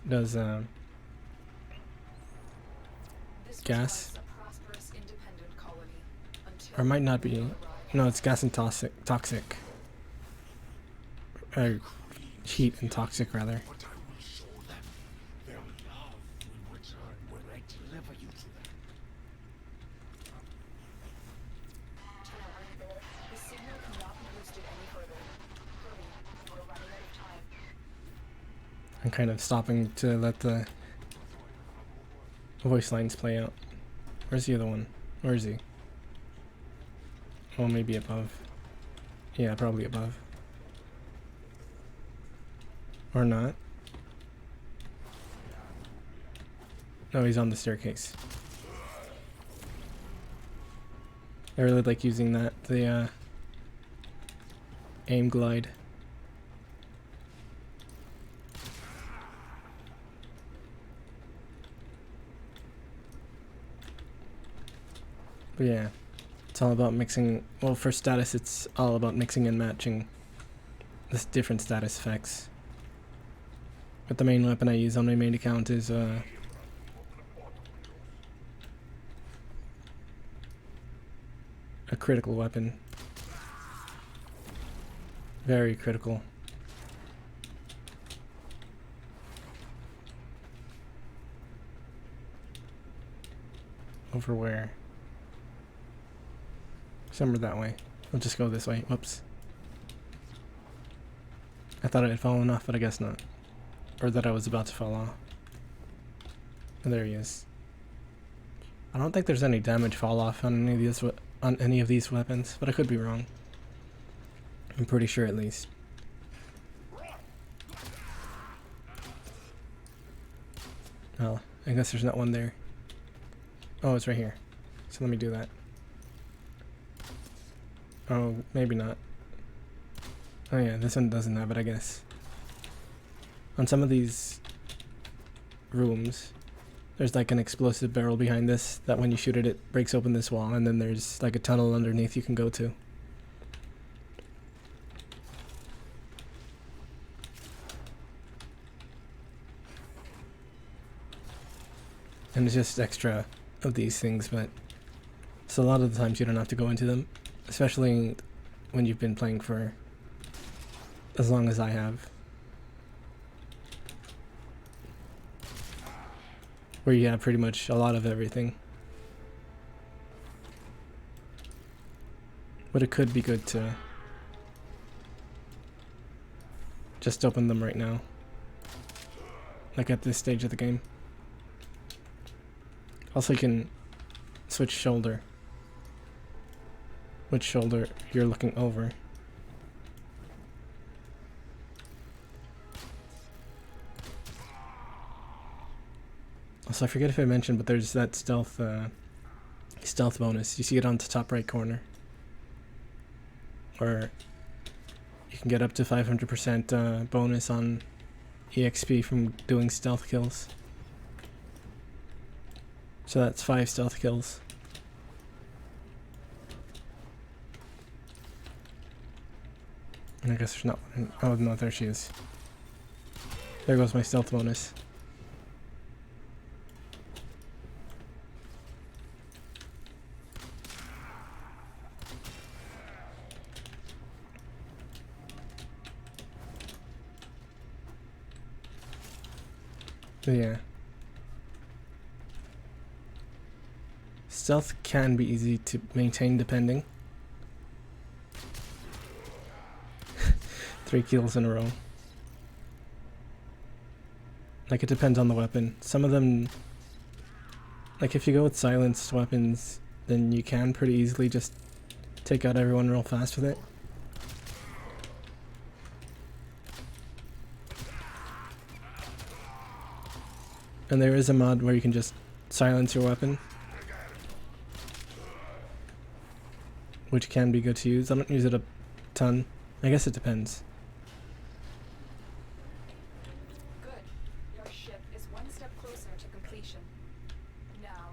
does This was gas, once a prosperous independent colony until or it might not be. Nidus No, it's gas and toxic. Heat and toxic rather. But I will show them their love in return when I deliver you to them. Tenno, are you there? The signal cannot be boosted any further. Hurry, we're running out of time. I'm kind of stopping to let the voice lines play out. Where's the other one? Where is he? Oh, maybe above. Yeah, probably above. Or not. No, he's on the staircase. I really like using that, the aim glide. But yeah, it's all about mixing. Well, for status, it's all about mixing and matching the different status effects. But the main weapon I use on my main account is a critical weapon. Very critical. Over where? Somewhere that way. We'll just go this way. Whoops. I thought I had fallen off, but I guess not. Or that I was about to fall off. And there he is. I don't think there's any damage fall off on any of these weapons, but I could be wrong. I'm pretty sure at least. Oh, I guess there's not one there. Oh, it's right here. So let me do that. Oh, maybe not. Oh yeah, this one doesn't have it, I guess. On some of these rooms, there's like an explosive barrel behind this that when you shoot it, it breaks open this wall, and then there's like a tunnel underneath you can go to. And it's just extra of these things, but so a lot of the times you don't have to go into them, especially when you've been playing for as long as I have. Where you have pretty much a lot of everything. But it could be good to just open them right now. Like at this stage of the game. Also you can switch shoulder. Which shoulder you're looking over. Also, I forget if I mentioned, but there's that stealth bonus. You see it on the top right corner. Where you can get up to 500% bonus on EXP from doing stealth kills. So that's 5 stealth kills. And I guess there's not one. Oh no, there she is. There goes my stealth bonus. But yeah. Stealth can be easy to maintain depending. 3 kills in a row. Like, it depends on the weapon. Some of them, like if you go with silenced weapons, then you can pretty easily just take out everyone real fast with it. And there is a mod where you can just silence your weapon, which can be good to use. I don't use it a ton. I guess it depends. Good. Your ship is one step closer to completion. Now,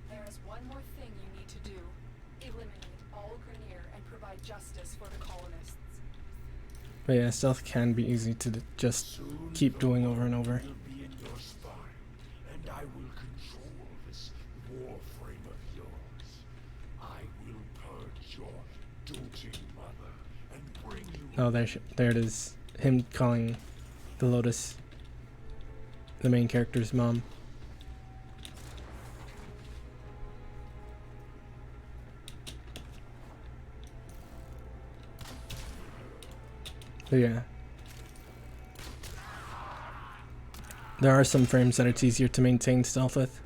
there is one more thing you need to do. Eliminate all Grenier and provide justice for the colonists. But yeah, stealth can be easy to just Soon keep the doing over and warp over. will be in your spine, and I will control this warframe of yours. I will purge your doting mother and bring you. Oh, there it is. Him calling the Lotus the main character's mom. But yeah. There are some frames that it's easier to maintain stealth with.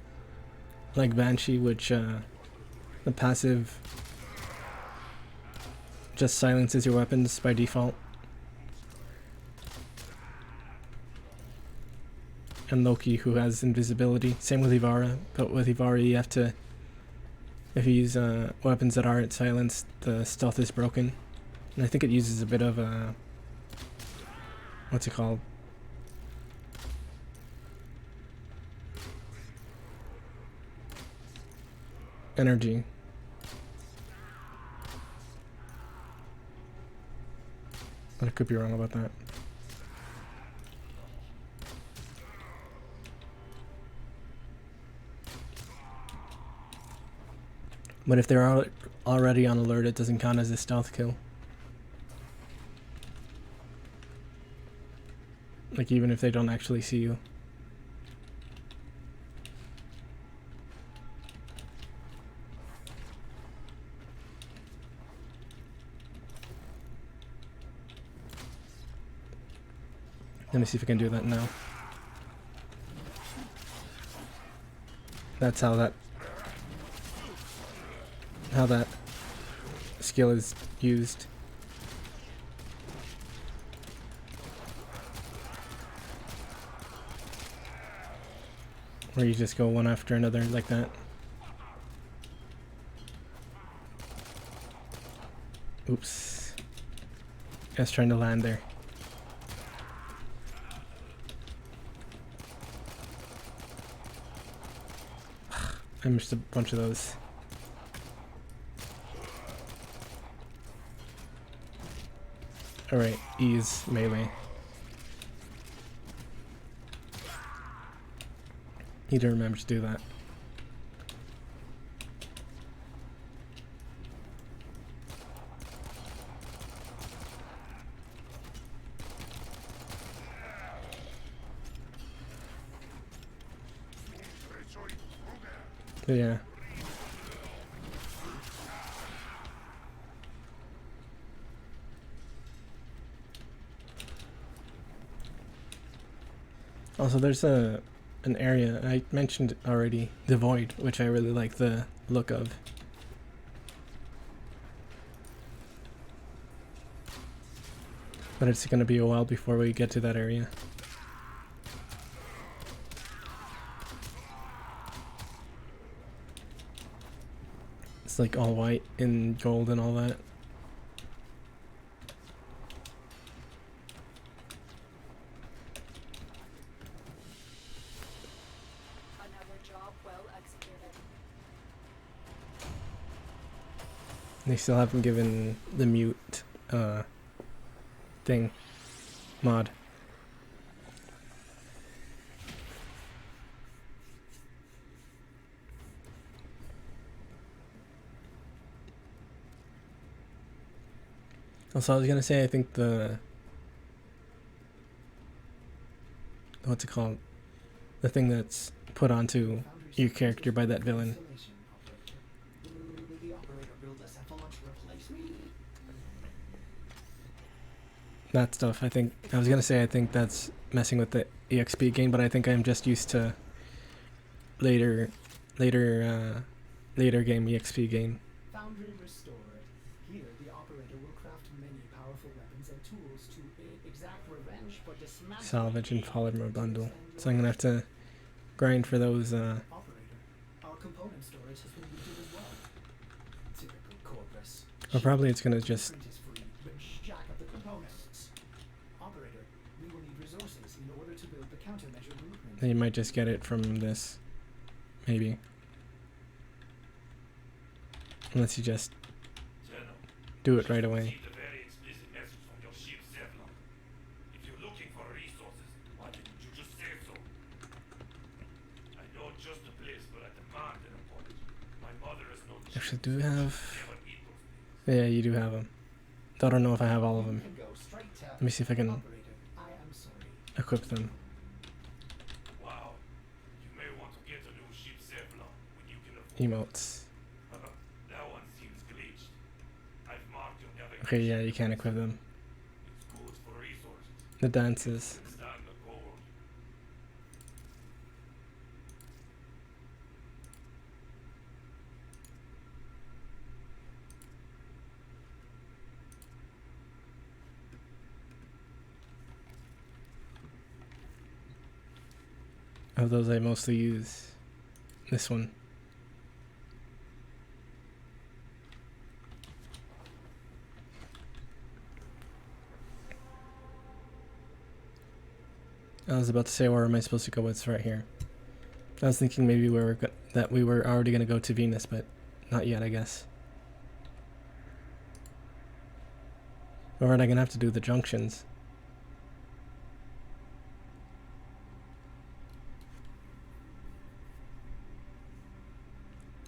Like Banshee, which the passive just silences your weapons by default. And Loki, who has invisibility. Same with Ivara, but with Ivara you have to, if you use weapons that aren't silenced, the stealth is broken. And I think it uses a bit of what's it called? Energy. But I could be wrong about that. But if they're already on alert, it doesn't count as a stealth kill. Like, even if they don't actually see you. Let me see if I can do that now. That's how that skill is used. Where you just go one after another like that. Oops. I was trying to land there. I missed a bunch of those. Alright, ease melee. Need to remember to do that. But yeah. Also, there's an area I mentioned already, the Void, which I really like the look of. But it's gonna be a while before we get to that area. It's like all white and gold and all that. Another job well executed. They still haven't given the mute thing mod. Also, I was gonna say, I think the... What's it called? The thing that's put onto your character by that villain. Installation operator. Will the operator build a cephalon to replace me? That stuff, I think... I was gonna say, I think that's messing with the EXP game, but I think I'm just used to later game EXP game. Foundry restored. Here, the operator will craft many powerful weapons and tools to exact revenge for dismantling. Salvage and polymer bundle. So I'm gonna have to grind for those. Operator, our component storage has been looted as well. Typical corpus. Or probably it's gonna just. Print is free, but jack up the components. Operator, we will need resources in order to build the countermeasure blueprint. You might just get it from this, maybe. Unless you just General, do it right away. received a very explicit message from your ship, Zevlon. If you're looking for resources, why didn't you just say so? I know just the place, but I demand an apology. My mother has no children. Actually, do we have? Never eat those things. Yeah, you do have them. I don't know if I have all of them. You can go straight to Let me see if I can operator. I am sorry. equip them. Wow. You may want to get a new ship, Zevlon, when you can afford Emotes. That one seems glitched. I've marked your navigation. Okay, yeah, you can equip them. It's good for resources. The dances. Stand the gold. Of those, I mostly use this one. I was about to say, where am I supposed to go? It's right here. I was thinking maybe that we were already gonna go to Venus, but not yet, I guess. Or am I gonna have to do the junctions?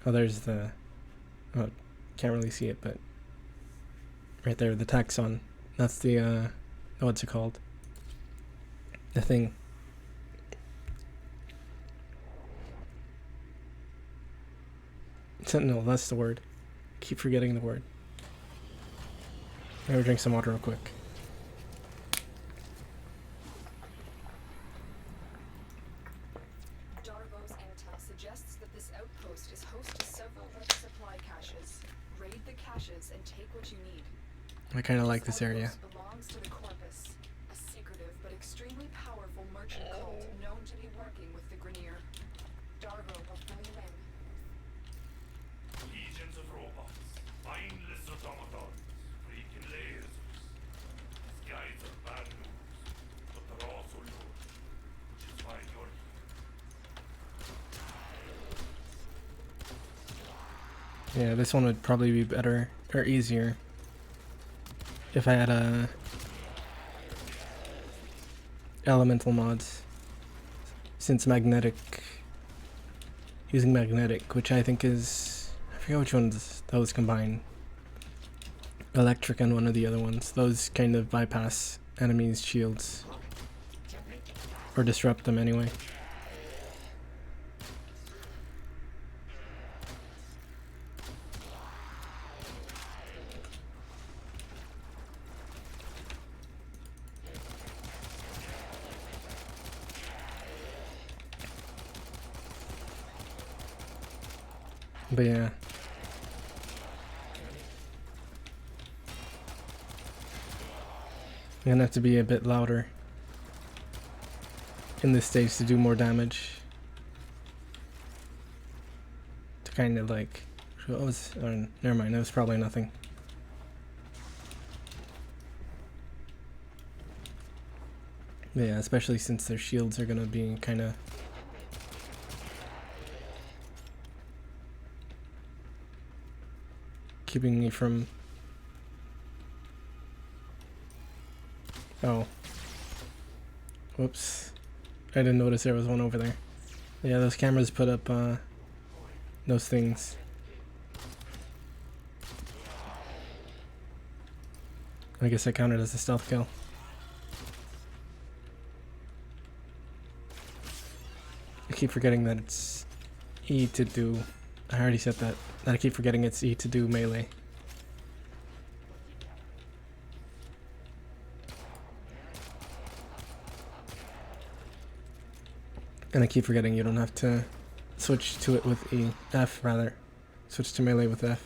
Oh, there's the... Oh, can't really see it, but... Right there, the taxon. That's the, what's it called? The thing. Sentinel, that's the word. Keep forgetting the word. I'm gonna drink some water real quick. Darvo's intel suggests that this outpost is host to several rich supply caches. Raid the caches and take what you need. I kind of like this area. outpost belongs to the Corpus, a secretive but extremely powerful merchant cult known to be working with the Grineer. Darvo will fill you in. Legions of robots, mindless automatons, freaking lasers. These guys are bad news, but they're also loyal, which is why you're here. Yeah, this one would probably be better, or easier, if I had elemental mods. Since using magnetic, which I think is, I forget which ones those combine. Electric and one of the other ones. Those kind of bypass enemies' shields. Or disrupt them anyway. But yeah. I'm gonna have to be a bit louder in this stage to do more damage. To kind of like, what was, oh, never mind, it was probably nothing. But yeah, especially since their shields are gonna be kind of keeping me from... Oh. Whoops. I didn't notice there was one over there. Yeah, those cameras put up those things. I guess that counted as a stealth kill. I keep forgetting that it's E to do... I already said that. I keep forgetting it's E to do melee. And I keep forgetting you don't have to switch to it with E. F, rather. Switch to melee with F.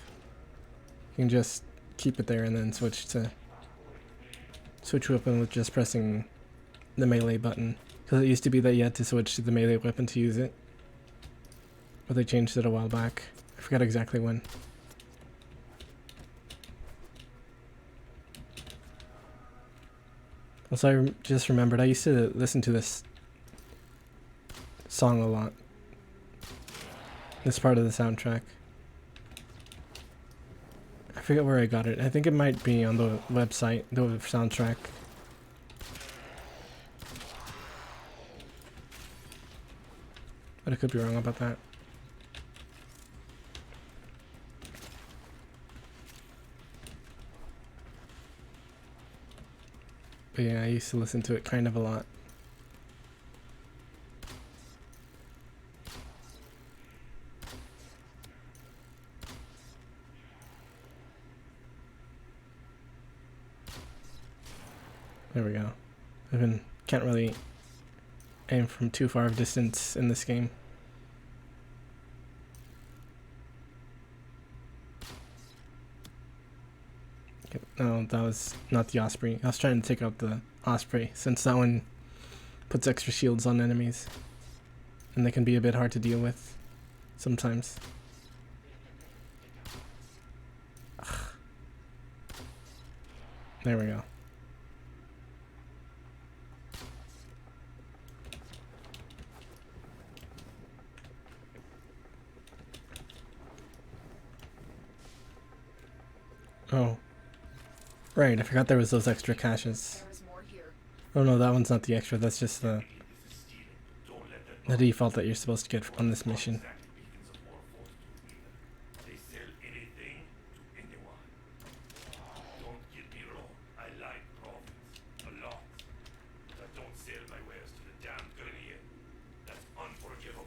You can just keep it there and then switch weapon with just pressing the melee button. Because it used to be that you had to switch to the melee weapon to use it. But they changed it a while back. I forgot exactly when. Also, I just remembered I used to listen to this song a lot. This part of the soundtrack. I forget where I got it. I think it might be on the website, the soundtrack. But I could be wrong about that. But yeah, I used to listen to it kind of a lot. There we go. Can't really aim from too far of distance in this game. Okay, no, that was not the Osprey. I was trying to take out the Osprey since that one puts extra shields on enemies. And they can be a bit hard to deal with sometimes. Ugh. There we go. Oh. Right, I forgot there was those extra caches. There is more here. Oh no, that one's not the extra, that's just the default that you're supposed to get on this mission. They sell anything to anyone. Don't get me wrong, I like profits a lot. But I don't sell my wares to the damn Trinity. That's unforgivable.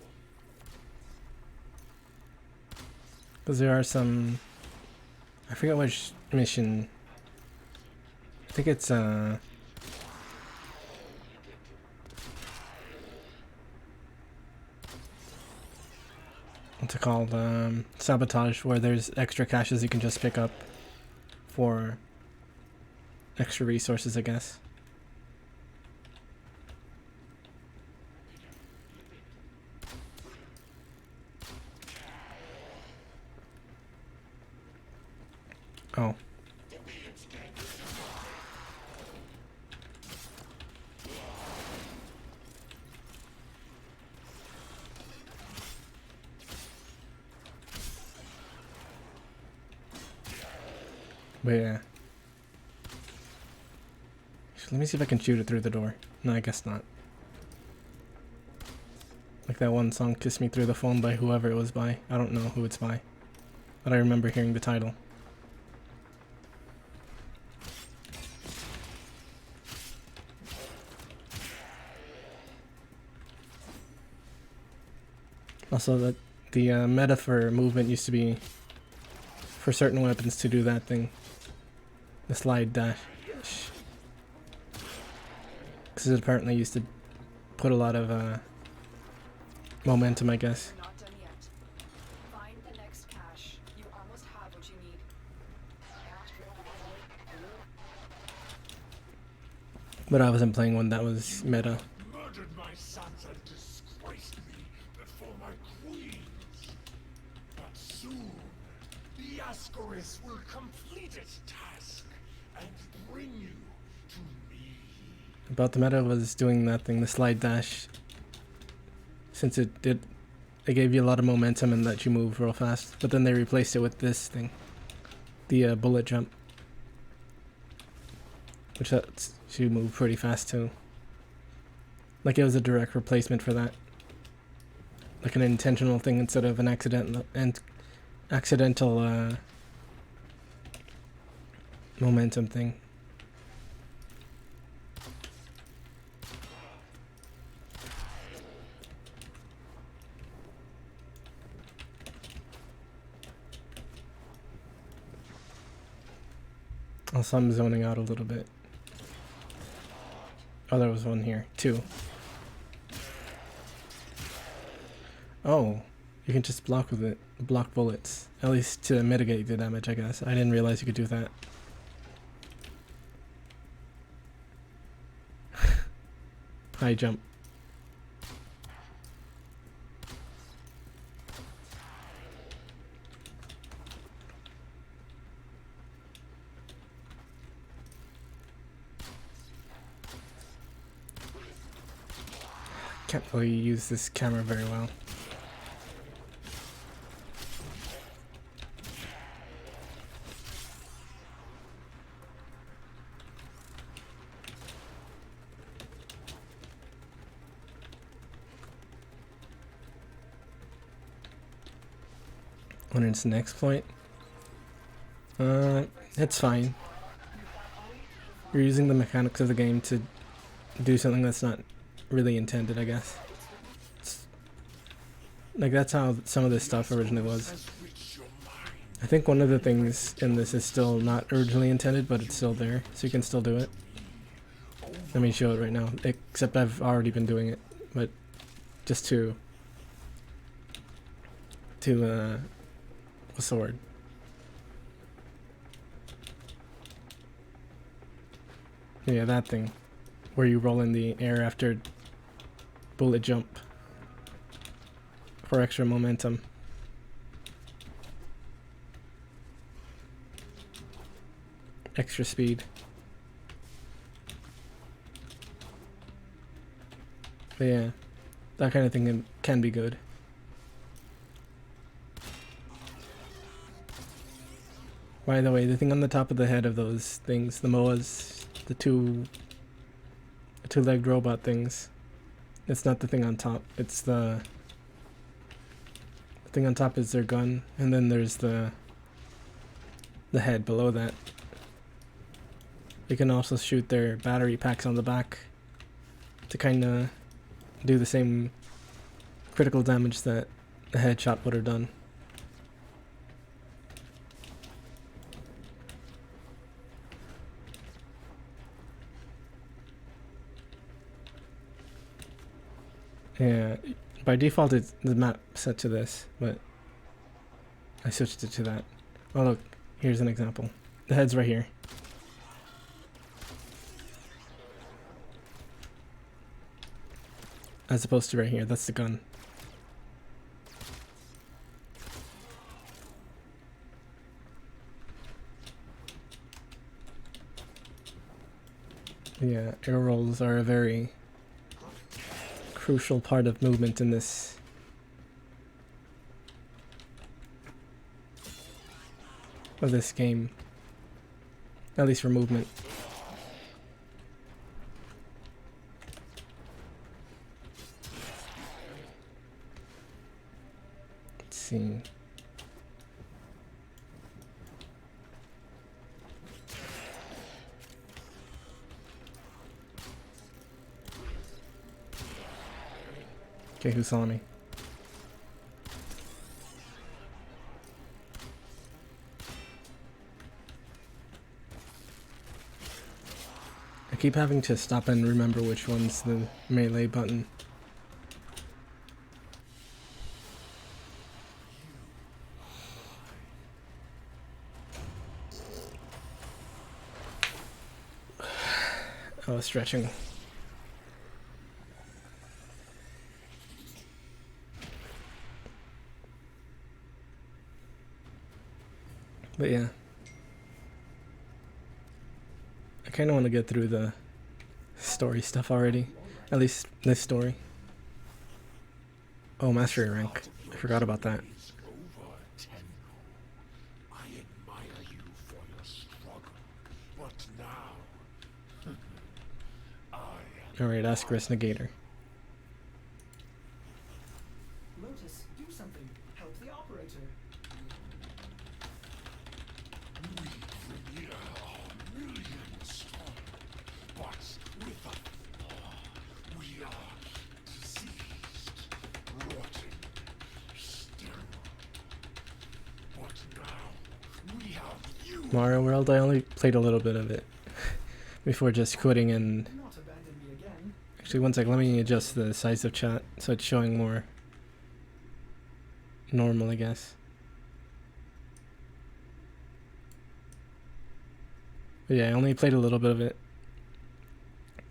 Because there are some... I forget which mission. I think it's what's it called? Sabotage, where there's extra caches you can just pick up for extra resources, I guess. Oh. But yeah. Let me see if I can shoot it through the door. No, I guess not. Like that one song, Kiss Me Through the Phone, by whoever it was by. I don't know who it's by. But I remember hearing the title. Also, the meta for movement used to be for certain weapons to do that thing. The slide dash. Because it apparently used to put a lot of momentum, I guess. We're not done yet. Find the next cache. You almost have what you need. But I wasn't playing one that was meta. Murdered my sons and disgraced me before my queens. But soon, the Ascaris will complete its task and bring you to me. About the meta was doing that thing, the slide dash. Since it gave you a lot of momentum and let you move real fast. But then they replaced it with this thing. The bullet jump. Which lets you move pretty fast too. Like it was a direct replacement for that. Like an intentional thing instead of an accidental momentum thing. Also, I'm zoning out a little bit. Oh, there was one here. 2. Oh, you can just block with it. Block bullets. At least to mitigate the damage, I guess. I didn't realize you could do that. High jump. Can't really use this camera very well. When it's an exploit, it's fine. You're using the mechanics of the game to do something that's not really intended, I guess. Like, that's how some of this stuff originally was. I think one of the things in this is still not originally intended, but it's still there, so you can still do it. Let me show it right now, except I've already been doing it, but just to what's the word? Yeah, that thing. Where you roll in the air after bullet jump for extra momentum. Extra speed. But yeah, that kind of thing can be good. By the way, the thing on the top of the head of those things, the MOAs, the two-legged robot things, it's not the thing on top, it's the thing on top is their gun, and then there's the head below that. You can also shoot their battery packs on the back to kind of do the same critical damage that the headshot would have done. Yeah, by default the map set to this, but I switched it to that. Oh look, here's an example. The head's right here. As opposed to right here, that's the gun. Yeah, air rolls are a very crucial part of movement in this. Of this game. At least for movement. Let's see. Okay, who saw me? I keep having to stop and remember which one's the melee button. I was stretching. But yeah, I kind of want to get through the story stuff already, at least this story. Oh, mastery rank, I forgot about that. I admire you for your struggle, but now Alright, Ascaris Negator. Lotus, do something. Help the operator. we veneer our millions strong, but with a we are diseased, rotting, sterile. But now we have you Mario World, I only played a little bit of it before just quitting. And Do not abandon me again. actually, one sec, let me adjust the size of chat so it's showing more normal, I guess. But yeah, I only played a little bit of it.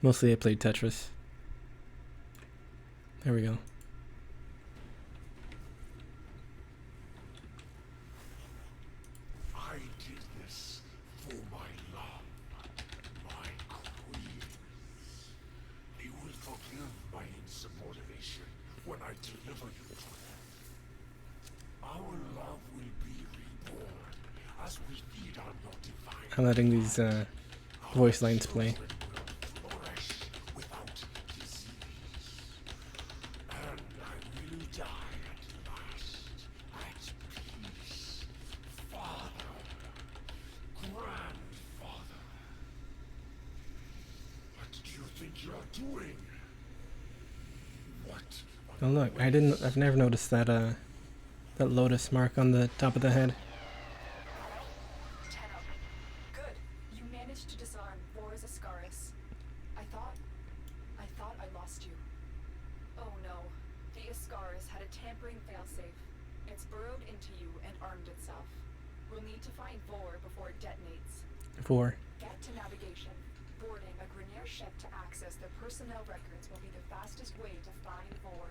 Mostly I played Tetris. There we go. I did this for my love, my queens. They will forgive my insubordination when I deliver you to them. Our love will be reborn as we feed on your divine. I'm letting these voice lines play. Flourish without disease. And I will die at last, at peace. Father, grandfather. What do you think you're doing? What? Oh look, I've never noticed that that lotus mark on the top of the head. Tenno. Good. You managed to disarm Boris Ascaris. I thought I lost you. Oh no. The Ascaris had a tampering failsafe. It's burrowed into you and armed itself. We'll need to find Vor before it detonates. 4. Get to navigation. Boarding a Grineer ship to access their personnel records will be the fastest way to find Vor.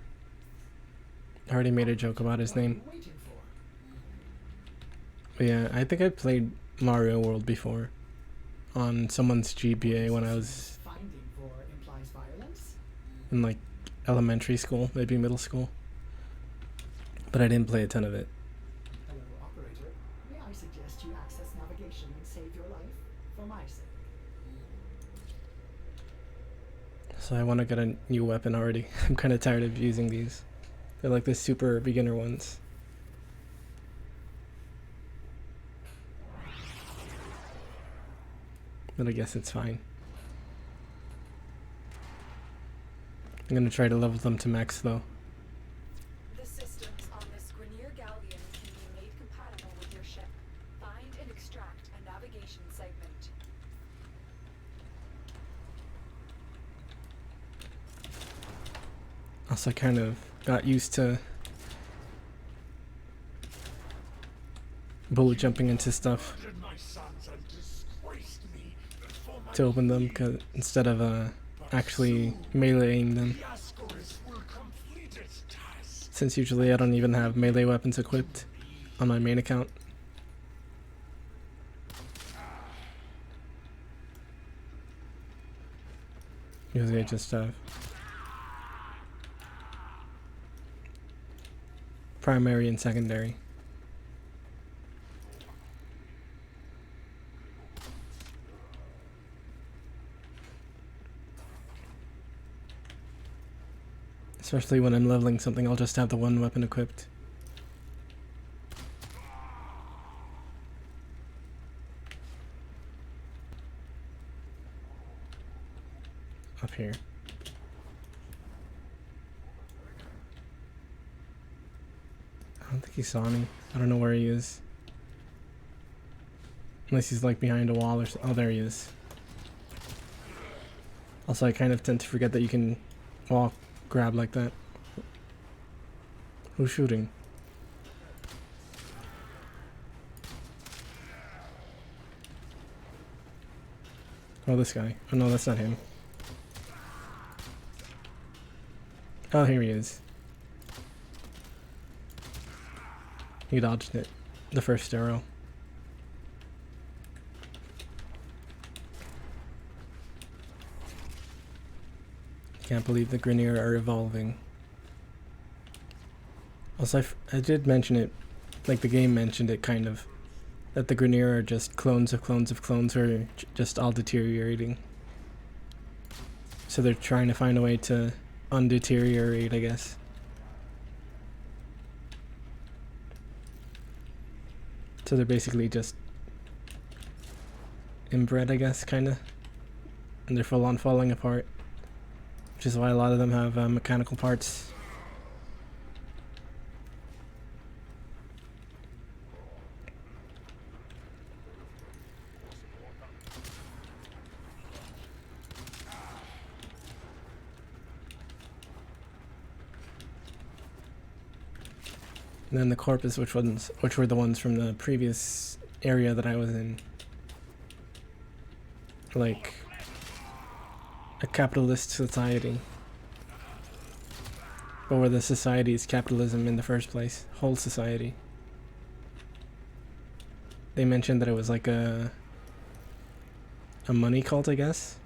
I already made a joke about his What are name. you waiting for? But yeah, I think I played Mario World before on someone's GBA when I was Finding for implies violence? in like elementary school, maybe middle school. But I didn't play a ton of it. Hello, operator. May I suggest you access navigation and save your life? For my sake. So I want to get a new weapon already. I'm kind of tired of using these. They're like the super beginner ones. But I guess it's fine. I'm gonna try to level them to max though. The systems on this Grineer galleon can be made compatible with your ship. Find and extract a navigation segment. Also, I kind of got used to bullet jumping into stuff Murdered my sons and disgraced me before my to open them instead of actually meleeing them. The Ascaris will complete its task. Since usually I don't even have melee weapons equipped on my main account. Usually I just have primary and secondary. Especially when I'm leveling something, I'll just have the one weapon equipped. Up here. I don't think he saw me. I don't know where he is. Unless he's like behind a wall or so. Oh, there he is. Also, I kind of tend to forget that you can walk, grab like that. Who's shooting? Oh, this guy. Oh no, that's not him. Oh, here he is. He dodged it. The first arrow. Can't believe the Grineer are evolving. Also, I did mention it, like the game mentioned it kind of, that the Grineer are just clones of clones of clones who are just all deteriorating. So they're trying to find a way to undeteriorate, I guess. So they're basically just inbred, I guess, kinda. And they're full on falling apart. Which is why a lot of them have mechanical parts. And then the corpus, which were the ones from the previous area that I was in. Like a capitalist society. But where the society is capitalism in the first place. Whole society. They mentioned that it was like a money cult, I guess.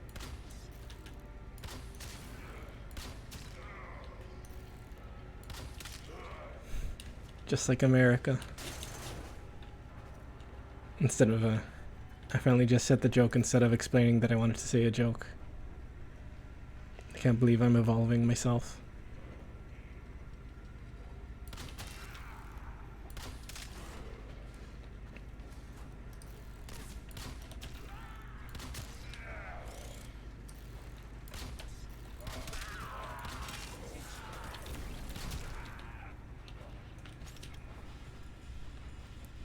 Just like America. Instead of I finally just said the joke instead of explaining that I wanted to say a joke. I can't believe I'm evolving myself.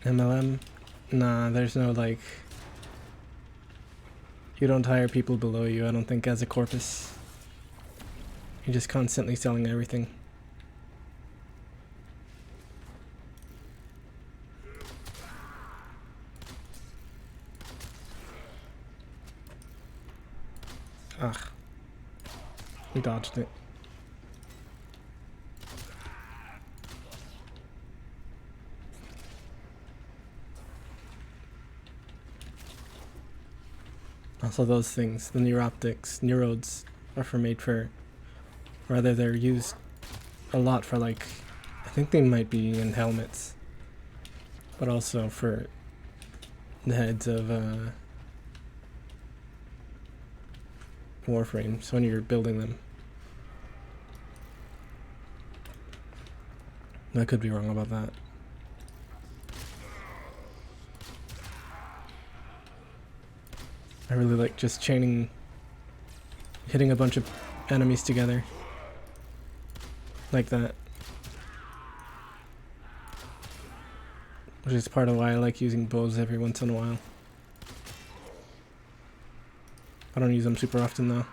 MLM? Nah, there's no like... You don't hire people below you, I don't think, as a corpus. You're just constantly selling everything. Ugh. We dodged it. Also those things, the neurodes are made for, rather they're used a lot for like, I think they might be in helmets, but also for the heads of Warframes when you're building them. I could be wrong about that. I really like just hitting a bunch of enemies together. Like that. Which is part of why I like using bows every once in a while. I don't use them super often though.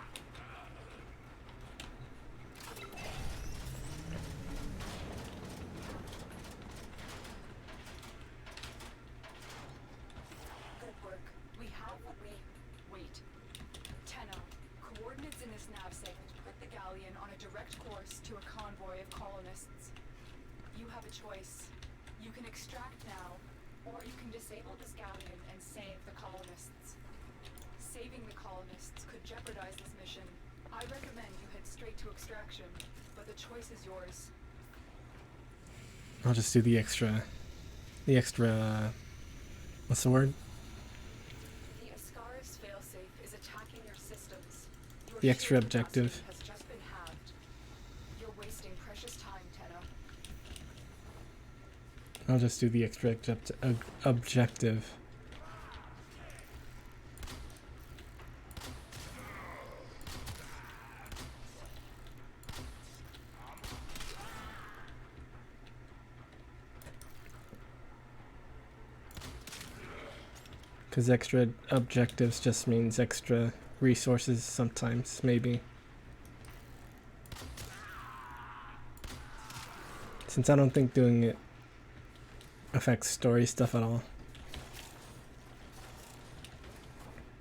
I'll just do the extra, what's the word? The Ascaris failsafe is attacking your systems. Your The extra shield objective. capacity has just been halved. You're wasting precious time, Tenno. I'll just do the extra objective. Because extra objectives just means extra resources sometimes, maybe. Since I don't think doing it affects story stuff at all.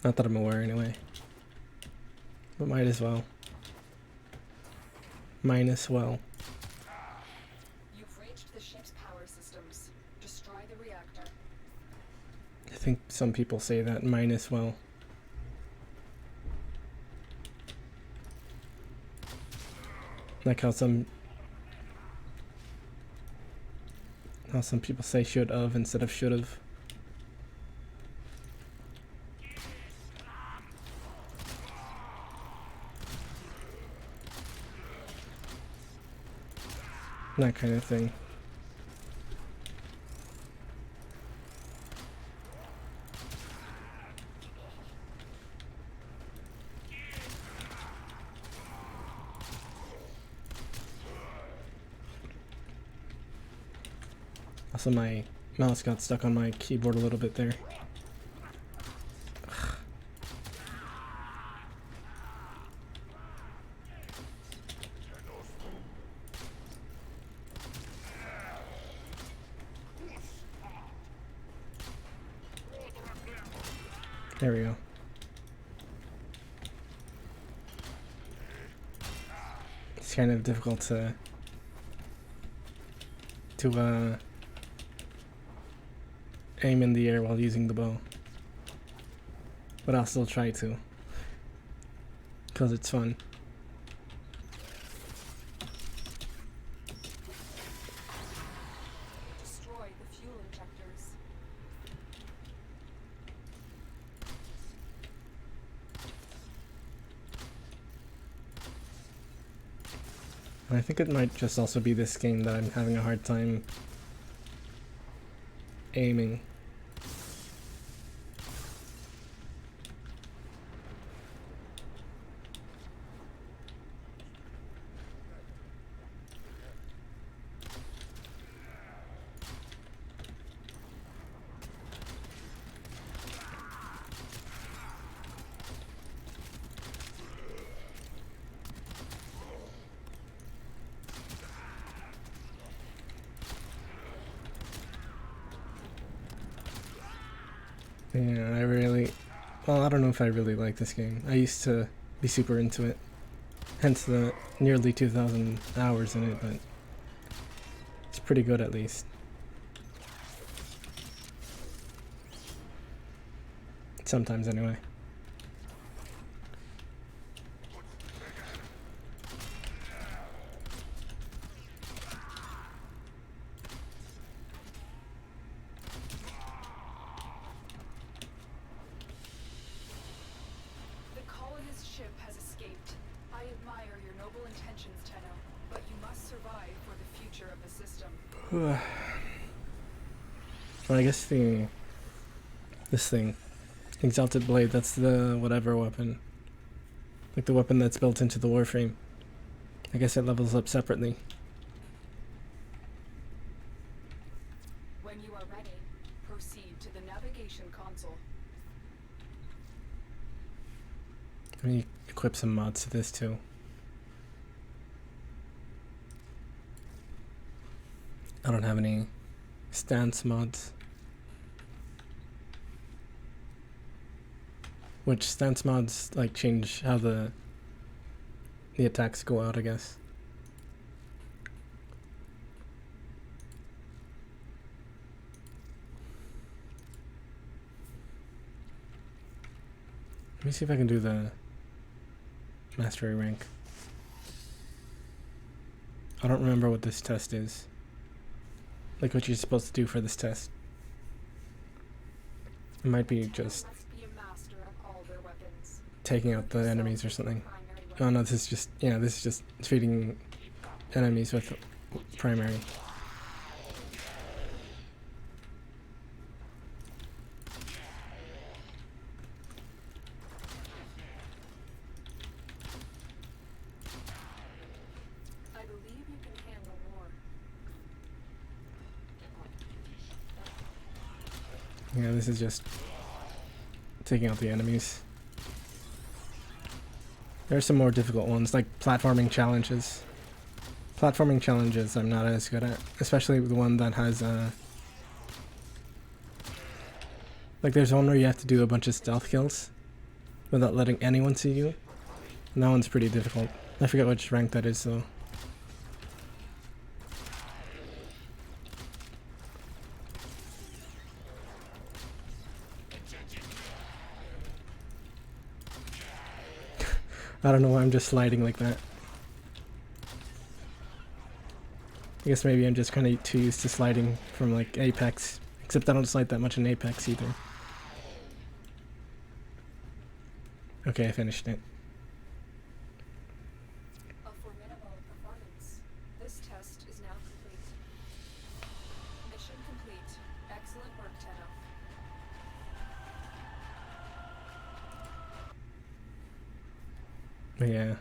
Not that I'm aware anyway. But might as well. Might as well. You've reached the ship's power systems. Destroy the reactor. I think some people say that might as well. Like how some people say should have instead of should have. That kind of thing. Also, my mouse got stuck on my keyboard a little bit there. There we go. It's kind of difficult to aim in the air while using the bow. But I'll still try to. Because it's fun. Destroy the fuel injectors. I think it might just also be this game that I'm having a hard time aiming. Yeah, well, I don't know if I really like this game. I used to be super into it, hence the nearly 2,000 hours in it, but it's pretty good at least. Sometimes anyway. The colonist ship has escaped. I admire your noble intentions, Tenno, but you must survive for the future of the system. Well, I guess this thing, Exalted Blade, that's the whatever weapon. Like the weapon that's built into the Warframe. I guess it levels up separately. When you are ready, proceed to the navigation console. Let me equip some mods to this too. I don't have any stance mods. Which stance mods like change how the attacks go out, I guess. Let me see if I can do the mastery rank. I don't remember what this test is. Like what you're supposed to do for this test. It might be just Must be a master of all their weapons. taking out the enemies or something. Oh no, this is just, yeah, this is just defeating enemies with primary. I believe you can handle more. Yeah, this is just taking out the enemies. There are some more difficult ones, like platforming challenges. Platforming challenges I'm not as good at, especially the one that has like there's one where you have to do a bunch of stealth kills without letting anyone see you. And that one's pretty difficult. I forget which rank that is though. I don't know why I'm just sliding like that. I guess maybe I'm just kind of too used to sliding from like Apex. Except I don't slide that much in Apex either. Okay, I finished it. A formidable performance. This test is now complete. Mission complete. Excellent work, Tenno. But yeah.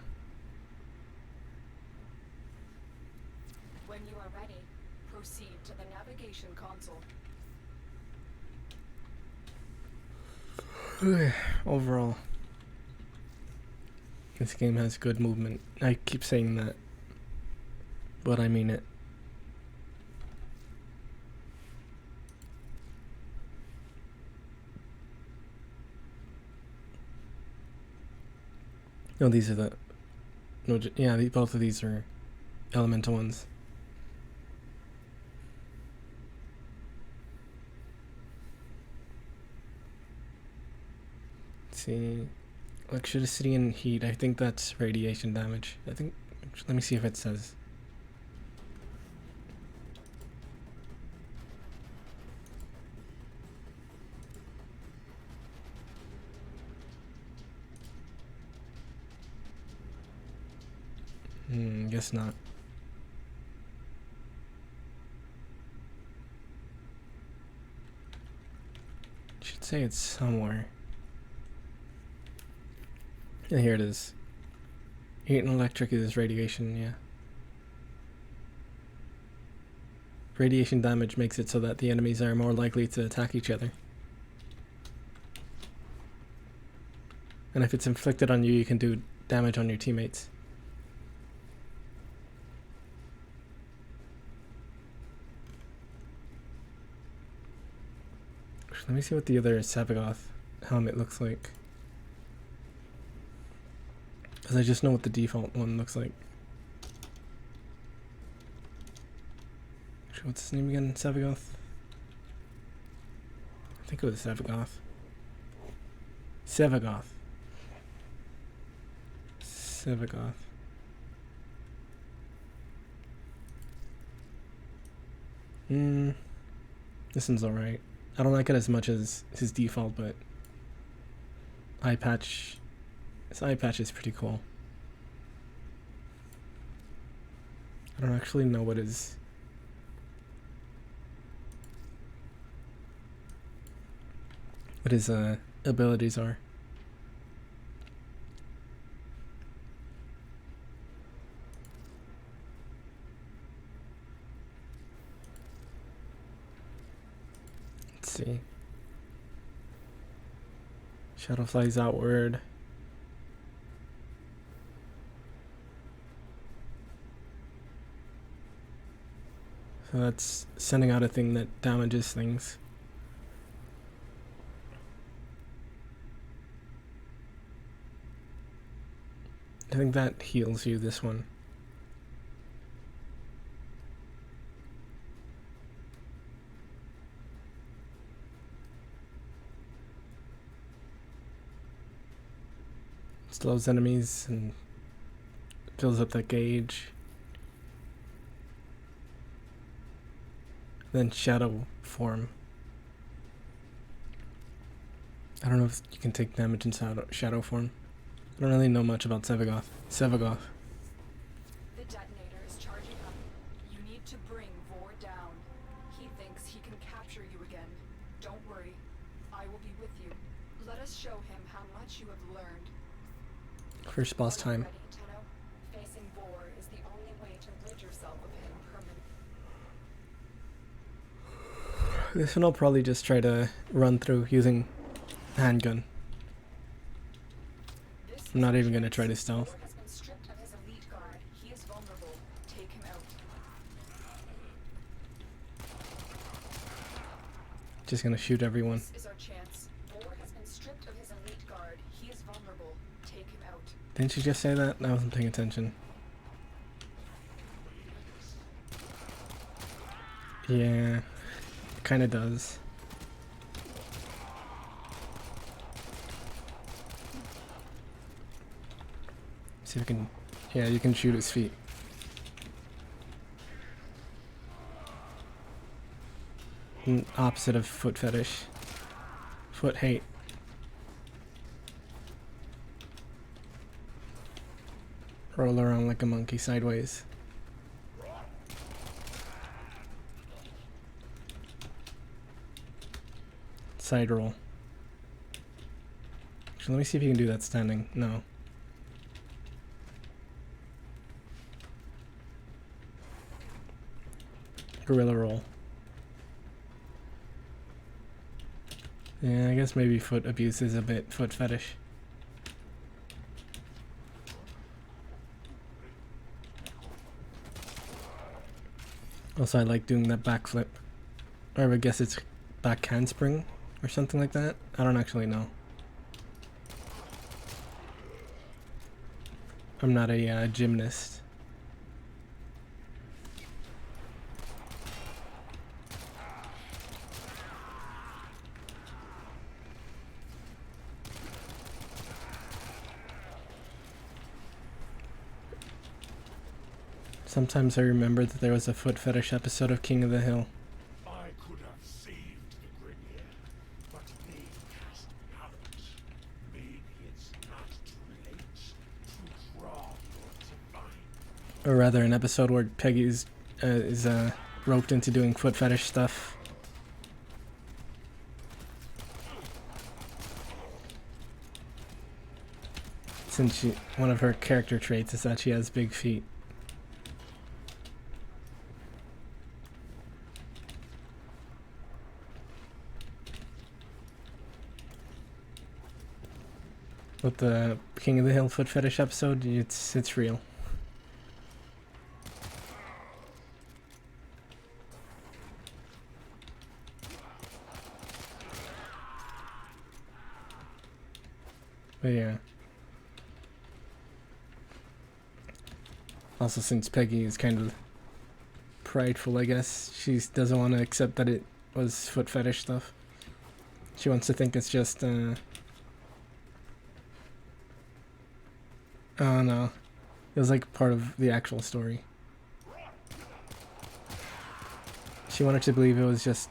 When you are ready, proceed to the navigation console. Overall, this game has good movement. I keep saying that, but I mean it. No, these are the... No, yeah, both of these are elemental ones. Let's see... Electricity and heat, I think that's radiation damage. I think... Let me see if it says. Guess not. Should say it's somewhere. Yeah, here it is. Heat and electric is radiation, yeah. Radiation damage makes it so that the enemies are more likely to attack each other. And if it's inflicted on you, you can do damage on your teammates. Let me see what the other Sabagoth helmet looks like. Because I just know what the default one looks like. Actually, what's his name again? Sabagoth? I think it was Sabagoth. Sevagoth. Sevagoth. This one's alright. I don't like it as much as his default, but eye patch. His eye patch is pretty cool. I don't actually know what his abilities are. Let's see. Shadow flies outward. So that's sending out a thing that damages things. I think that heals you, this one. Slows enemies and fills up that gauge. Then shadow form. I don't know if you can take damage in shadow form. I don't really know much about Sevagoth. Sevagoth. The detonator is charging up. You need to bring Vor down. He thinks he can capture you again. Don't worry. I will be with you. Let us show him how much you have learned. First boss time. Ready, Tenno? Facing Vor is the only way to rid yourself of him permanently. This one I'll probably just try to run through using handgun. I'm not even gonna try to stealth. Vor has been stripped of his elite guard. He is vulnerable. Take him out. Just gonna shoot everyone. This is our chance. Vor has been stripped of his elite guard. He is vulnerable. Take him out. Didn't you just say that? I wasn't paying attention. Yeah, kinda does. See if I can... Yeah, you can shoot his feet. Opposite of foot fetish. Foot hate. Roll around like a monkey sideways. Side roll. Actually, let me see if you can do that standing. No. Gorilla roll. Yeah, I guess maybe foot abuse is a bit foot fetish. Also, I like doing that backflip. Or I guess it's back handspring or something like that. I don't actually know. I'm not a gymnast. Sometimes I remember that there was a foot fetish episode of King of the Hill. I could have saved the Grenier, but they cast me out. Maybe it's not too late to draw your divine. Or rather, an episode where Peggy is roped into doing foot fetish stuff. Since one of her character traits is that she has big feet. With the King of the Hill foot fetish episode, it's real. But yeah. Also, since Peggy is kind of prideful, I guess, she doesn't want to accept that it was foot fetish stuff. She wants to think it's just, oh no. It was like part of the actual story. She wanted to believe it was just...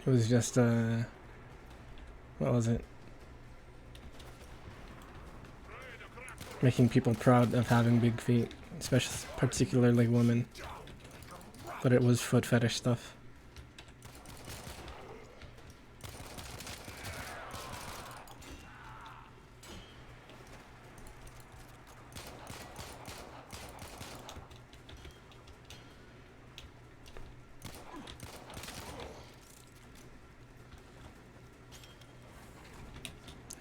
It was just, what was it? Making people proud of having big feet, especially particularly women. But it was foot fetish stuff.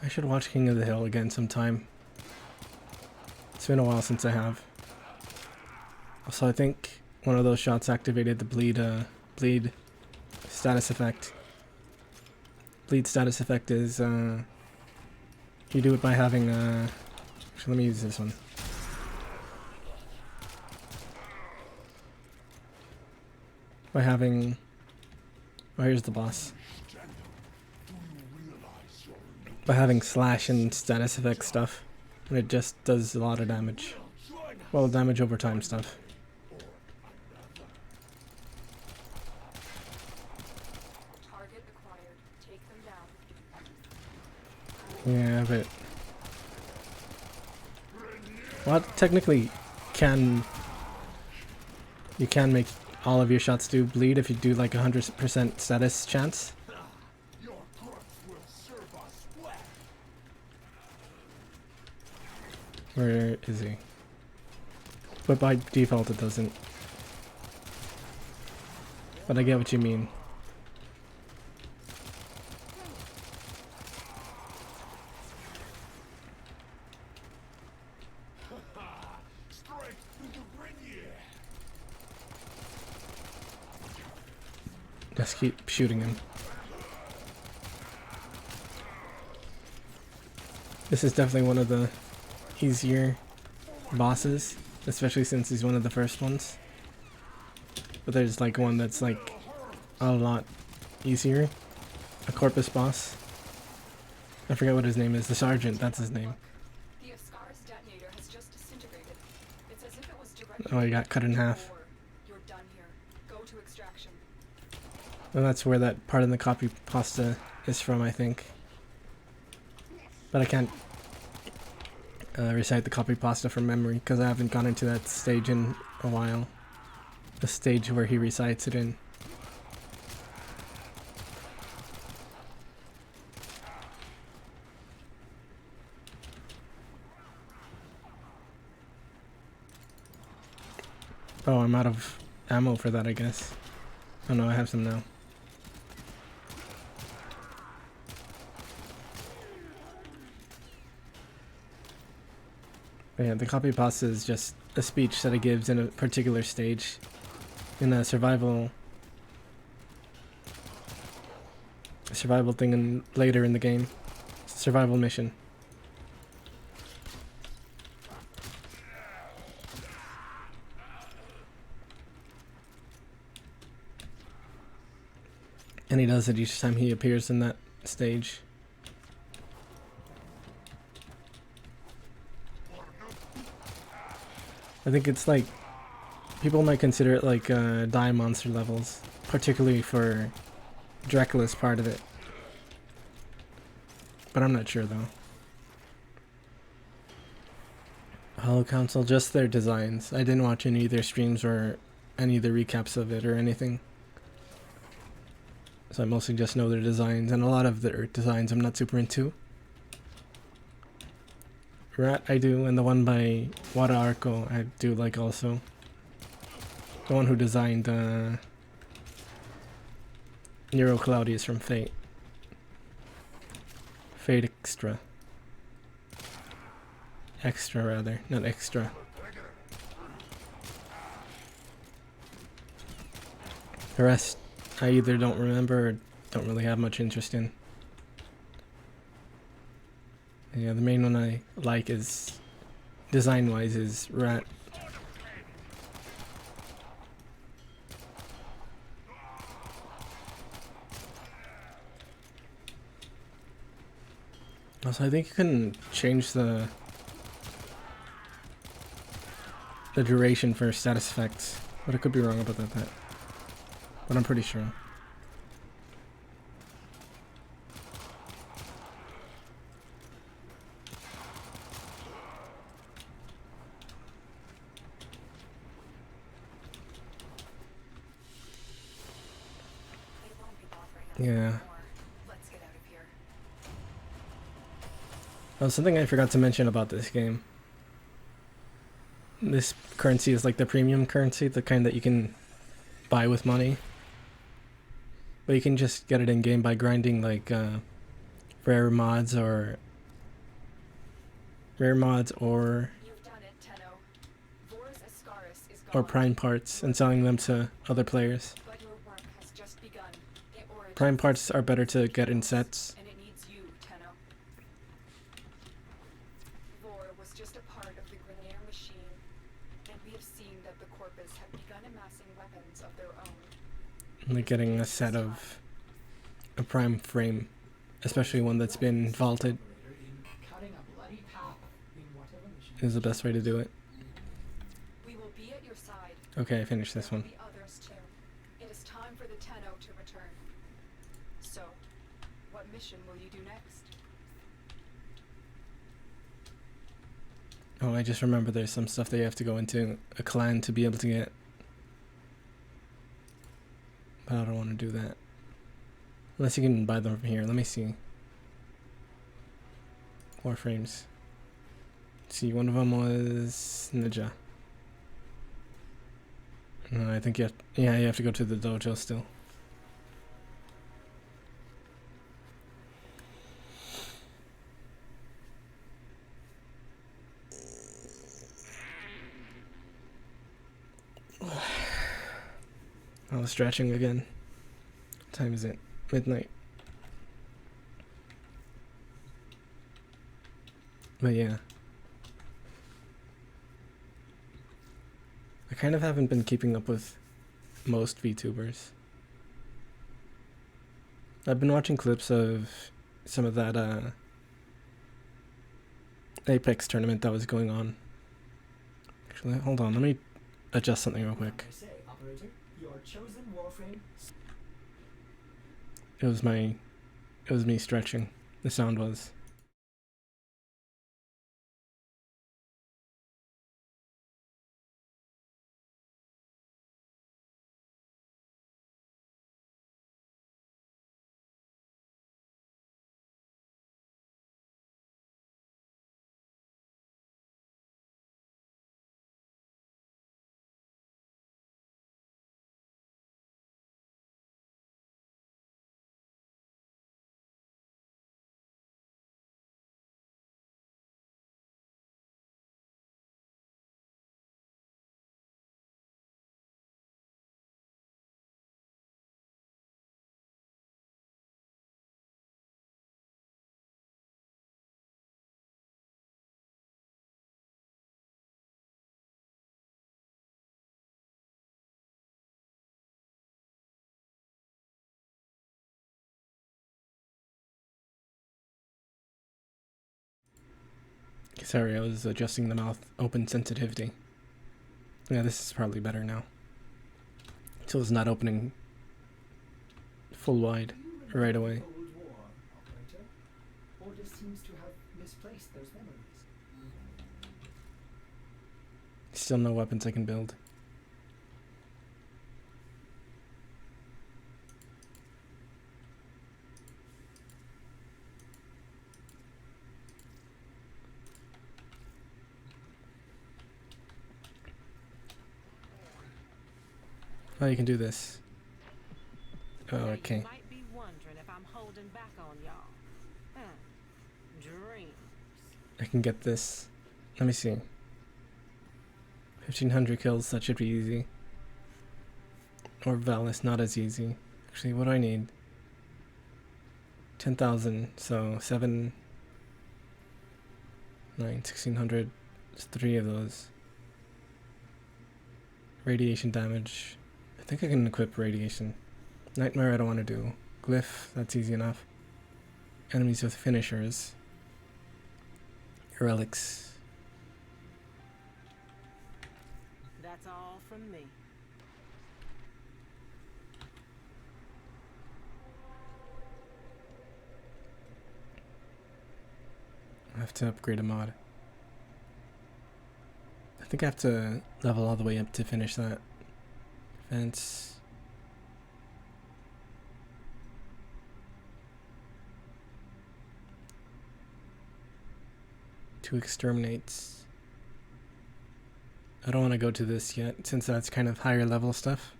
I should watch King of the Hill again sometime. It's been a while since I have. Also, I think one of those shots activated the bleed status effect. Bleed status effect is, you do it by having, actually let me use this one. By having, oh here's the boss. By having slash and status effect stuff, and it just does a lot of damage. Well, damage over time stuff. Target acquired. Take them down. Yeah, but... Well, technically, you can make all of your shots do bleed if you do like 100% status chance. Where is he? But by default it doesn't. But I get what you mean. Just keep shooting him. This is definitely one of the easier bosses, especially since he's one of the first ones. But there's like one that's like a lot easier. A corpus boss. I forget what his name is. The sergeant, that's his name. The Ascaris detonator has just disintegrated. It's as if it was directly. Oh, he got cut in half. You're done here. Go to extraction. And that's where that part in the copy pasta is from, I think. But I can't recite the copy pasta from memory because I haven't gone into that stage in a while. The stage where he recites it in. Oh, I'm out of ammo for that, I guess. Oh no, I have some now. But yeah, the copy pasta is just a speech that it gives in a particular stage in a survival survival thing later in the game. Survival mission. And he does it each time he appears in that stage. I think it's like, people might consider it like die monster levels, particularly for Dracula's part of it. But I'm not sure though. Hollow Council, just their designs. I didn't watch any of their streams or any of the recaps of it or anything. So I mostly just know their designs, and a lot of their designs I'm not super into. Rat I do, and the one by Wada Arco I do like also. The one who designed Nero Claudius from Fate. Fate Extra. Extra rather, not extra. The rest I either don't remember or don't really have much interest in. Yeah, the main one I like is, design-wise, is Rat. Also, I think you can change the duration for status effects, but I could be wrong about that. But I'm pretty sure. Yeah. Let's get out of here. Oh, something I forgot to mention about this game. This currency is like the premium currency, the kind that you can buy with money. But you can just get it in game by grinding like rare mods or You've done it, Tenno. Vor's Ascaris is or gone. prime parts and selling them to other players. But your work has just begun. It originates Prime parts are better to get in sets. and it needs you, Tenno. Vor was just a part of the Grenier machine, and we have seen that the Corpus have begun amassing weapons of their own. Like getting a set of a prime frame, especially one that's been vaulted, Cutting a bloody path in whatever mission. is the best way to do it. We will be at your side. Okay, I finished this one. The others too. It is time for the Tenno to return. So, what mission will you do next? Oh, I just remember there's some stuff that you have to go into a clan to be able to get. But I don't want to do that. Unless you can buy them from here. Let me see. Warframes. See, one of them was Ninja. No, I think you have, yeah, you have to go to the dojo still. I was stretching again. What time is it? Midnight. But yeah. I kind of haven't been keeping up with most VTubers. I've been watching clips of some of that Apex tournament that was going on. Actually, hold on, let me adjust something real quick. I say, operator, your chosen Warframe. It was me stretching. The sound was. Sorry, I was adjusting the mouth open sensitivity. Yeah, this is probably better now. So it's not opening full wide right away. Old war, operator? Order seems to have misplaced those memories. Still no weapons I can build. Oh, you can do this. Oh, okay. You might be wondering if I'm holding back on y'all. Dreams. I can get this. Let me see. 1500 kills, that should be easy. Or Valis, not as easy. Actually, what do I need? 10,000, so 7, 9, 1600. It's 3 of those. Radiation damage. I think I can equip radiation. Nightmare I don't want to do. Glyph, that's easy enough. Enemies with finishers. Relics. That's all from me. I have to upgrade a mod. I think I have to level all the way up to finish that. Fence. To exterminates. I don't want to go to this yet, since that's kind of higher level stuff.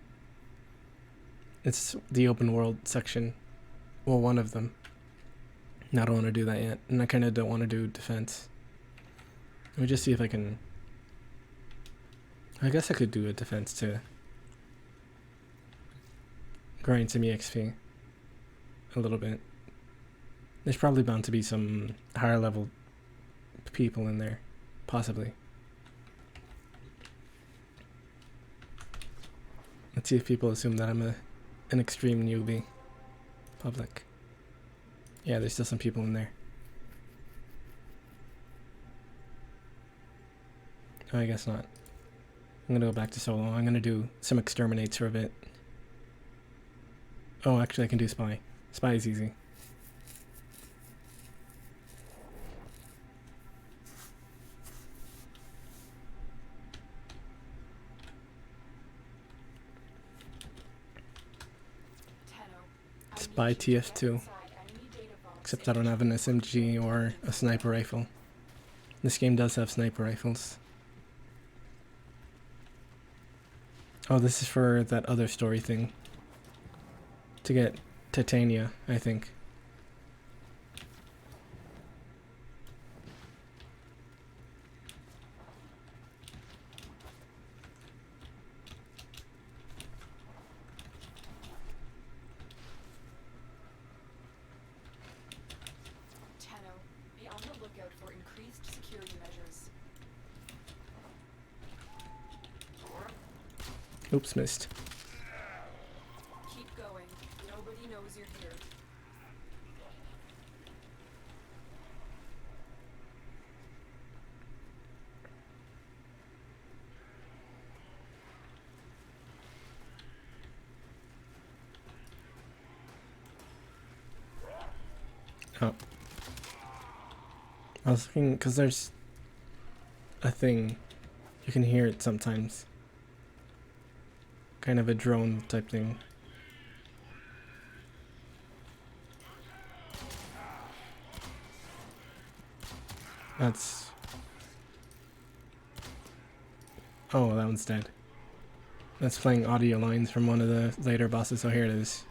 It's the open world section. Well, one of them. And I don't want to do that yet. And I kind of don't want to do defense. Let me just see if I can... I guess I could do a defense to grind some EXP. A little bit. There's probably bound to be some higher level people in there. Possibly. Let's see if people assume that I'm an extreme newbie. Public. Yeah, there's still some people in there. Oh, I guess not. I'm gonna go back to solo. I'm gonna do some exterminates for a bit. Oh, actually I can do spy. Spy is easy. Spy TF2. Except I don't have an SMG or a sniper rifle. This game does have sniper rifles. Oh, this is for that other story thing. To get Titania, I think. Be on the lookout for increased security measures. Oops, missed. Keep going. Nobody knows you're here. Oh. I was thinking, because there's a thing. You can hear it sometimes. Kind of a drone type thing. That's... Oh, that one's dead. That's playing audio lines from one of the later bosses, so here it is.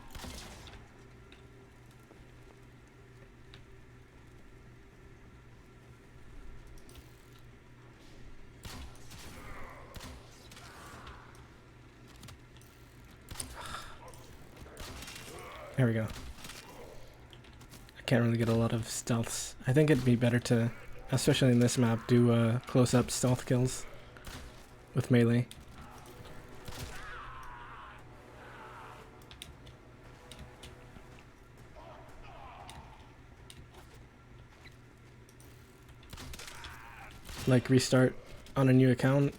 There we go. I can't really get a lot of stealths. I think it'd be better to, especially in this map, do close-up stealth kills with melee. like restart on a new account.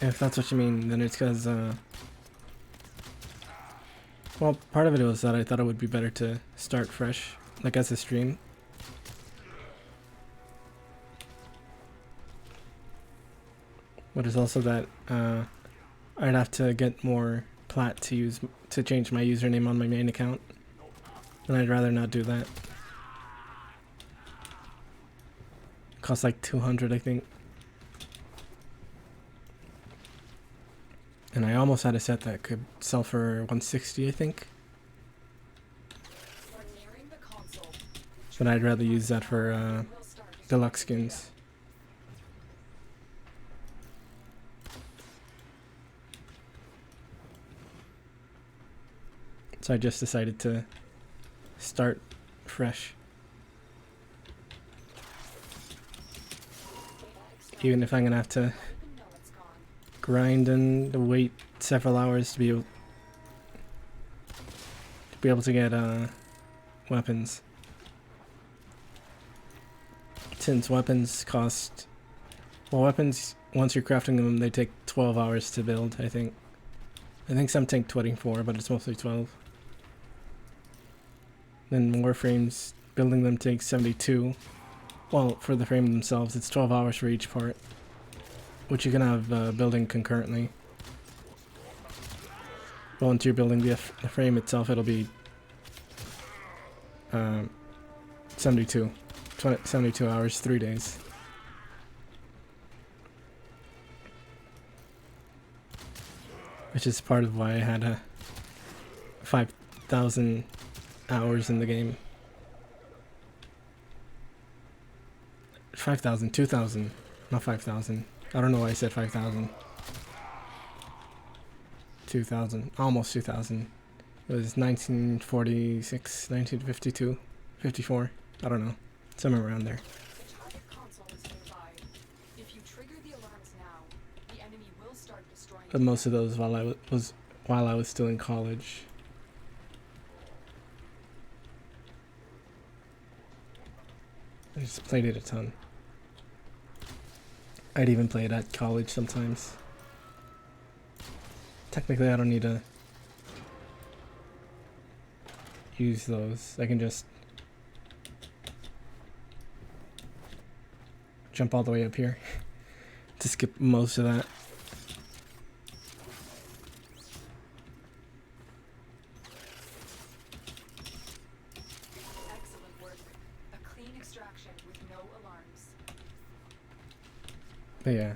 If that's what you mean, then it's because well, part of it was that I thought it would be better to start fresh, like as a stream. But it's also that I'd have to get more plat to change my username on my main account, and I'd rather not do that. It costs like 200, I think. And I almost had a set that could sell for 160, I think. We're nearing the console. But I'd rather use that for deluxe skins. So I just decided to start fresh. Even if I'm gonna have to Even though it's gone. grind and wait several hours to be able to get weapons. Since weapons cost, well, weapons once you're crafting them, they take 12 hours to build. I think some take 24, but it's mostly 12. Then Warframes, building them takes 72. Well, for the frame themselves, it's 12 hours for each part, which you can have building concurrently. But once you're building the frame itself, it'll be 72. 72 hours, 3 days. Which is part of why I had 5,000 hours in the game. 5,000, 2,000, not 5,000. I don't know why I said 5,000. 2,000, almost 2,000. It was 1946, 1952, 54. I don't know, somewhere around there. The target console is nearby. If you trigger the alarms now, the enemy will start destroying. But most of those while I was still in college. I just played it a ton. I'd even play it at college sometimes. Technically, I don't need to use those. I can just jump all the way up here to skip most of that. Excellent work. A clean extraction with no alarms. But yeah.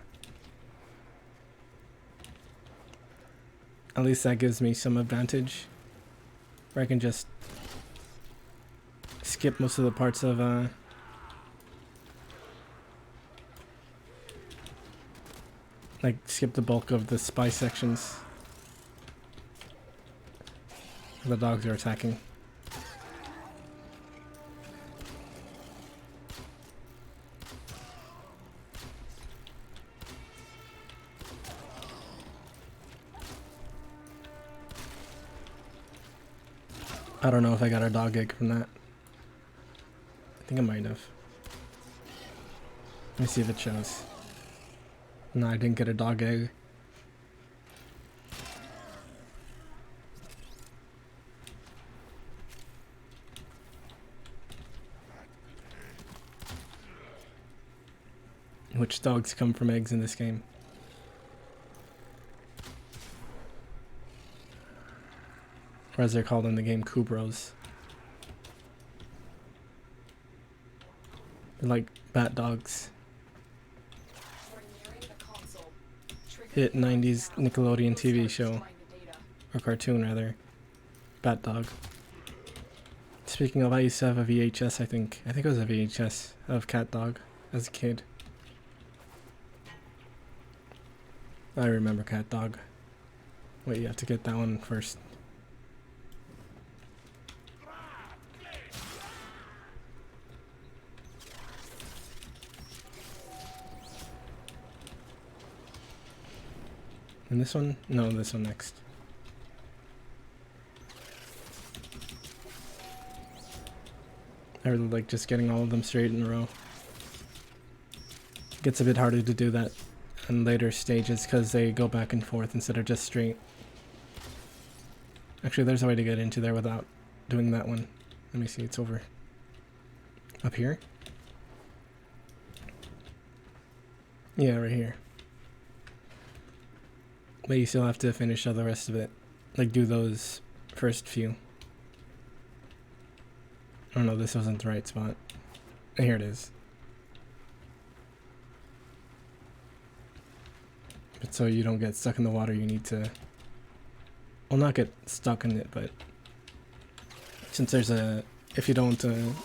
At least that gives me some advantage. Where I can just skip most of the parts of like skip the bulk of the spy sections. The dogs are attacking. I don't know if I got a dog egg from that. I think I might have. Let me see if it shows. No, I didn't get a dog egg. Which dogs come from eggs in this game? Or as they're called in the game, Kubros. They're like bat dogs. We're nearing the console. Trigger Hit the alarms 90s now. Nickelodeon We'll TV start show. destroying the data. Or cartoon rather. Bat dog. Speaking of, I used to have a VHS, I think it was a VHS of Cat Dog as a kid. I remember Cat Dog. Wait, you have to get that one first. And this one? No, this one next. I really like just getting all of them straight in a row. gets a bit harder to do that in later stages because they go back and forth instead of just straight. Actually, there's a way to get into there without doing that one. Let me see, it's over up here. Yeah, right here. But you still have to finish all the rest of it. Like, do those first few. Oh no, this wasn't the right spot. Here it is. But so you don't get stuck in the water, you need to... Well, not get stuck in it, but... Since there's a... If you don't Excellent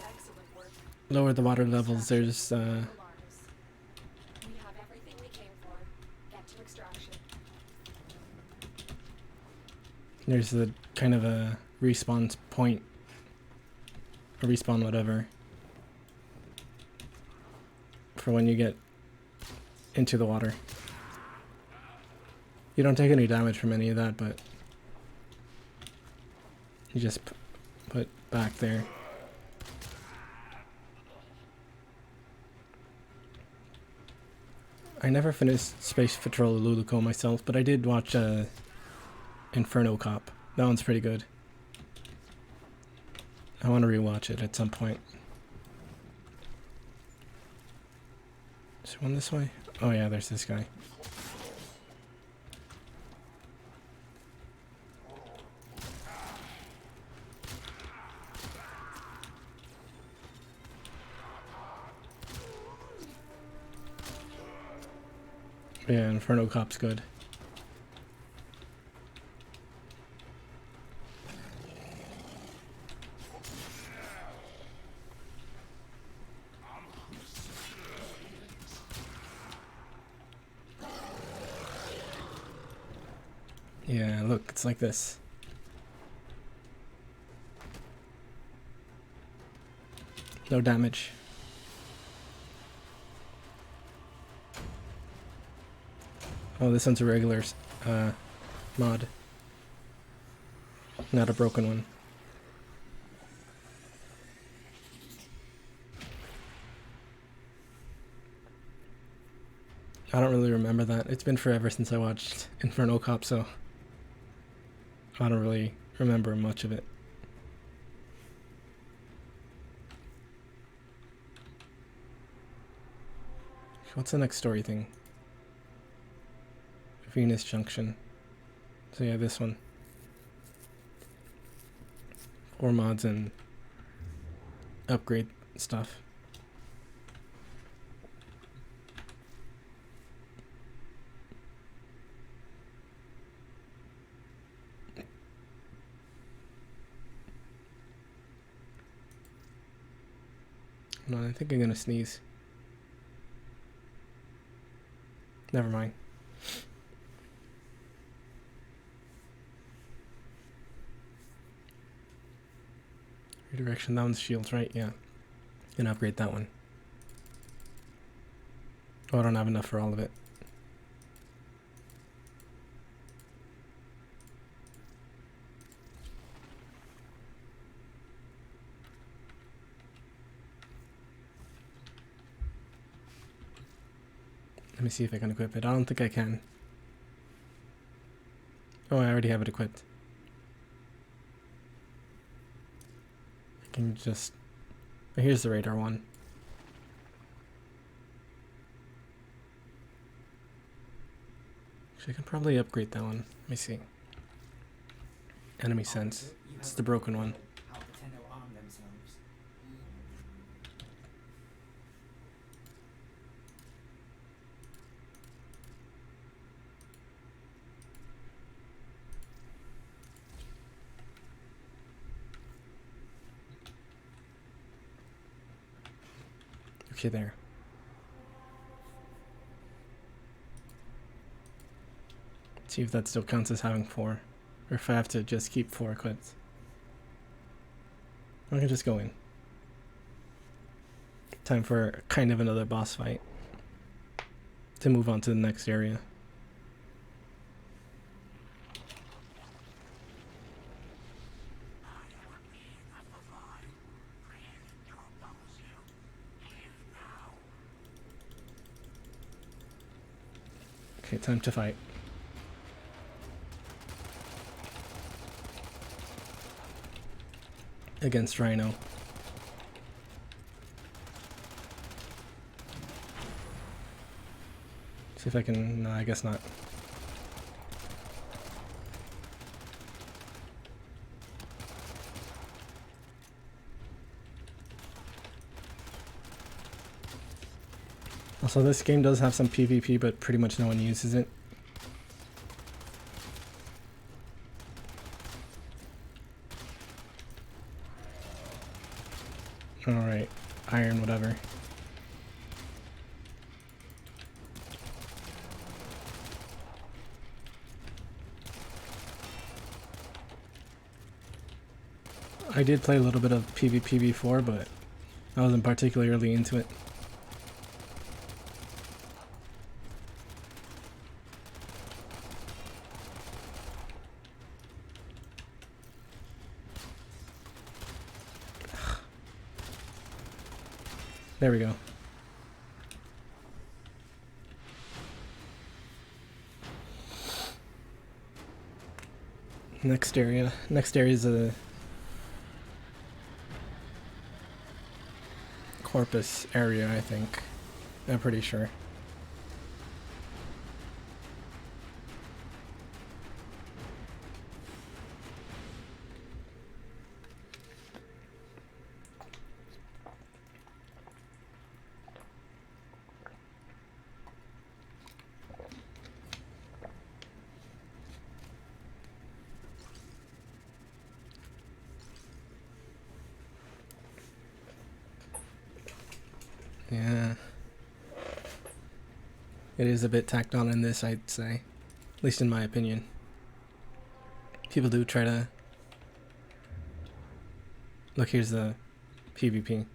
work. lower the water levels, there's... Alarms. We have everything we came for. Get to extraction. There's a kind of a respawn point. A respawn whatever. For when you get into the water. You don't take any damage from any of that, but you just put back there. I never finished Space Patrol Luluco myself, but I did watch Inferno Cop. That one's pretty good. I want to rewatch it at some point. Is there one this way? Oh yeah, there's this guy. Yeah, Inferno Cop's good. Yeah, look, it's like this. No damage. Oh, this one's a regular mod. Not a broken one. I don't really remember that. It's been forever since I watched Inferno Cop, so I don't really remember much of it. What's the next story thing? Venus Junction. So yeah, this one. 4 mods and upgrade stuff. No, I think I'm gonna sneeze. Never mind. Redirection, that one's shields, right? Yeah. Gonna upgrade that one. Oh, I don't have enough for all of it. Let me see if I can equip it. I don't think I can. Oh, I already have it equipped. I can just... Oh, here's the radar one. Actually, I can probably upgrade that one. Let me see. Enemy sense. It's the broken one. How Nintendo arm themselves. Okay, there. See if that still counts as having 4. Or if I have to just keep 4 equipped. I can just go in. Time for kind of another boss fight. To move on to the next area. Okay, time to fight. Against Rhino. See if I can... No, I guess not. Also, this game does have some PvP, but pretty much no one uses it. Alright, iron whatever. I did play a little bit of PvP before, but I wasn't particularly into it. There we go. Next area. Next area is a Corpus area, I think. I'm pretty sure. Yeah. It is a bit tacked on in this, I'd say. At least in my opinion. People do try to... Look, here's the PvP.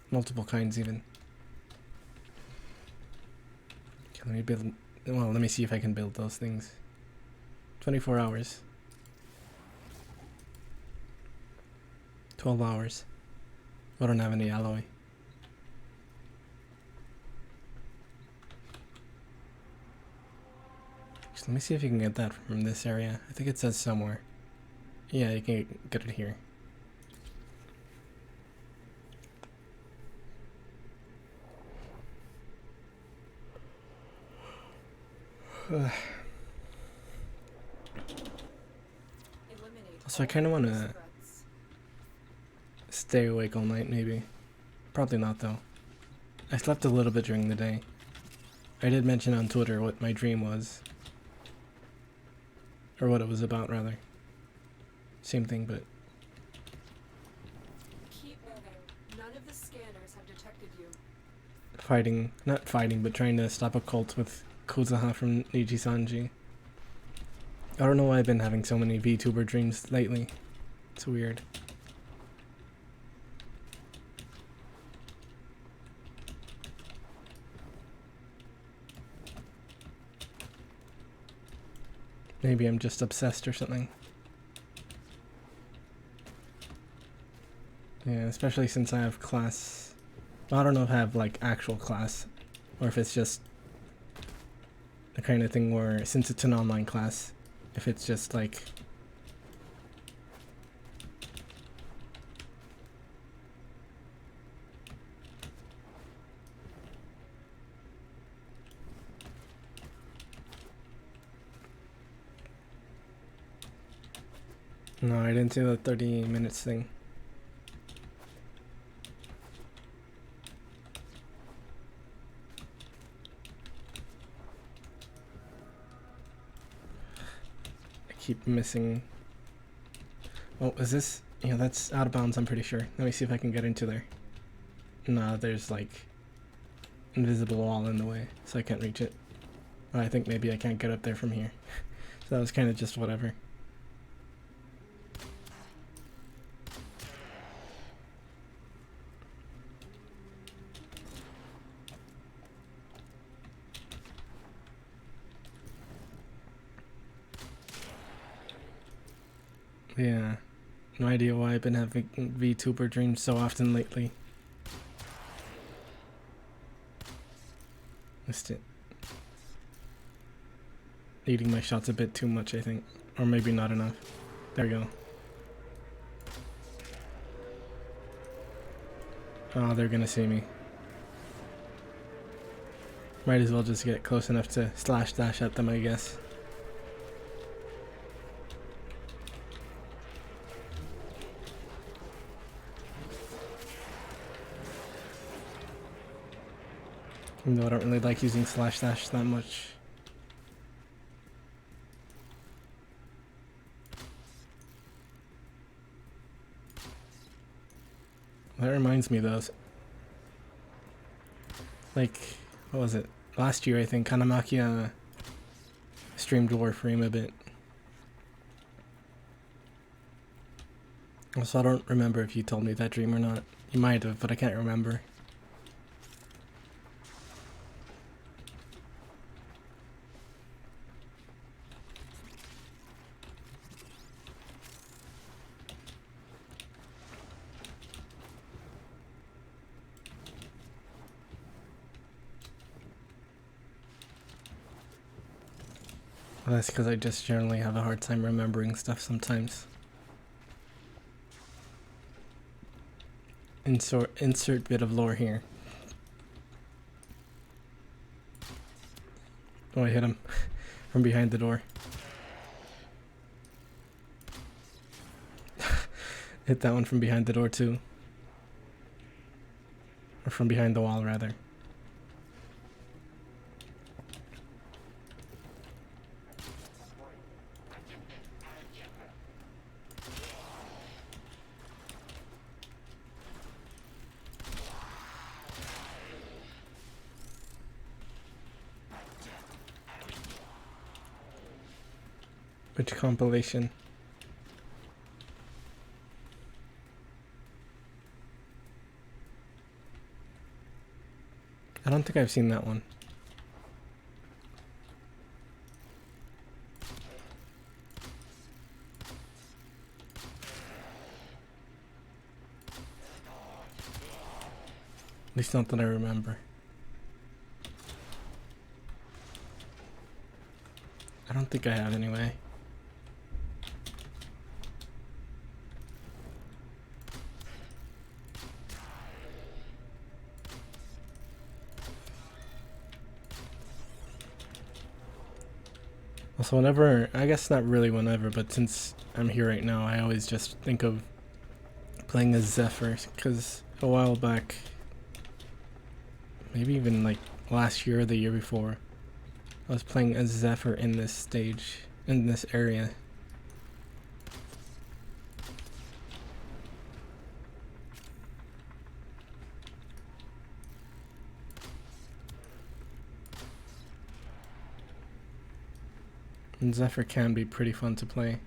Multiple kinds even. Okay, let me build... Well, let me see if I can build those things. 24 hours. 12 hours. I don't have any alloy. So let me see if you can get that from this area. I think it says somewhere. Yeah, you can get it here. So I kind of want to stay awake all night, maybe. Probably not, though. I slept a little bit during the day. I did mention on Twitter what my dream was. Or what it was about, rather. Same thing, but... Keep moving. None of the scanners have detected you. Fighting, not fighting, but trying to stop a cult with Kuzaha from Nijisanji. I don't know why I've been having so many VTuber dreams lately. It's weird. Maybe I'm just obsessed or something. Yeah, especially since I have class. Well, I don't know if I have like actual class, or if it's just the kind of thing where, since it's an online class, if it's just like no, I didn't see the 30 minutes thing. I keep missing. Oh, is this? Yeah, that's out of bounds, I'm pretty sure. Let me see if I can get into there. No, there's like invisible wall in the way, so I can't reach it. Or I think maybe I can't get up there from here. So that was kind of just whatever. Yeah, no idea why I've been having VTuber dreams so often lately. Missed it. Leading my shots a bit too much, I think. Or maybe not enough. There we go. Oh, they're gonna see me. Might as well just get close enough to slash dash at them, I guess. Even though I don't really like using slash dash that much. That reminds me though. Like, what was it? Last year I think Kanamakia streamed Warframe a bit. Also, I don't remember if you told me that dream or not. You might have, but I can't remember. Well, that's because I just generally have a hard time remembering stuff sometimes. Insert bit of lore here. Oh, I hit him from behind the door. Hit that one from behind the door too. Or from behind the wall, rather. Which compilation? I don't think I've seen that one. At least not that I remember. I don't think I have anyway. Also, whenever, I guess not really whenever, but since I'm here right now, I always just think of playing as Zephyr, because a while back, maybe even like last year or the year before, I was playing as Zephyr in this stage, in this area. And Zephyr can be pretty fun to play,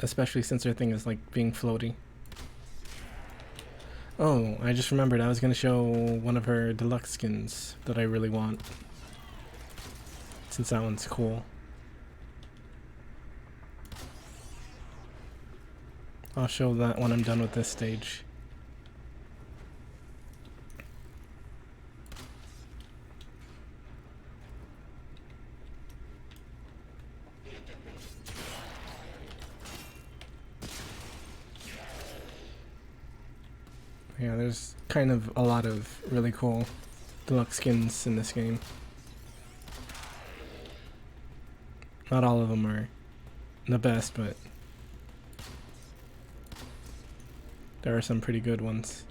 especially since their thing is like being floaty. Oh, I just remembered I was going to show one of her deluxe skins that I really want, since that one's cool. I'll show that when I'm done with this stage. Yeah, there's kind of a lot of really cool deluxe skins in this game. Not all of them are the best, but there are some pretty good ones.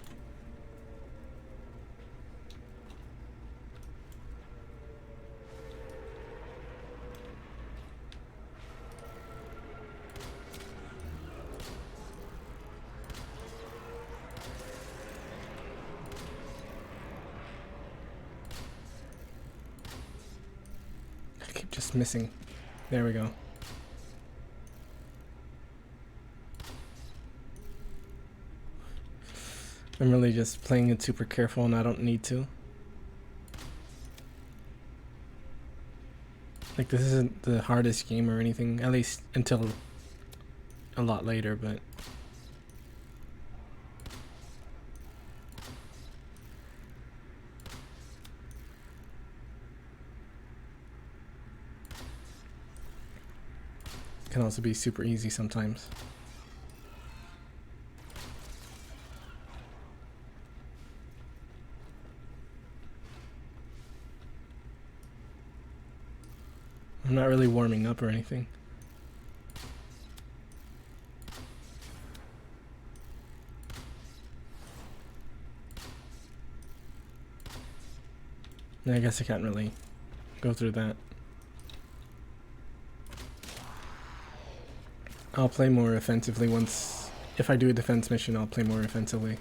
I keep just missing. There we go. I'm really just playing it super careful and I don't need to. Like, this isn't the hardest game or anything, at least until a lot later, but can also be super easy sometimes. I'm not really warming up or anything. I guess I can't really go through that. I'll play more offensively once... If I do a defense mission, I'll play more offensively.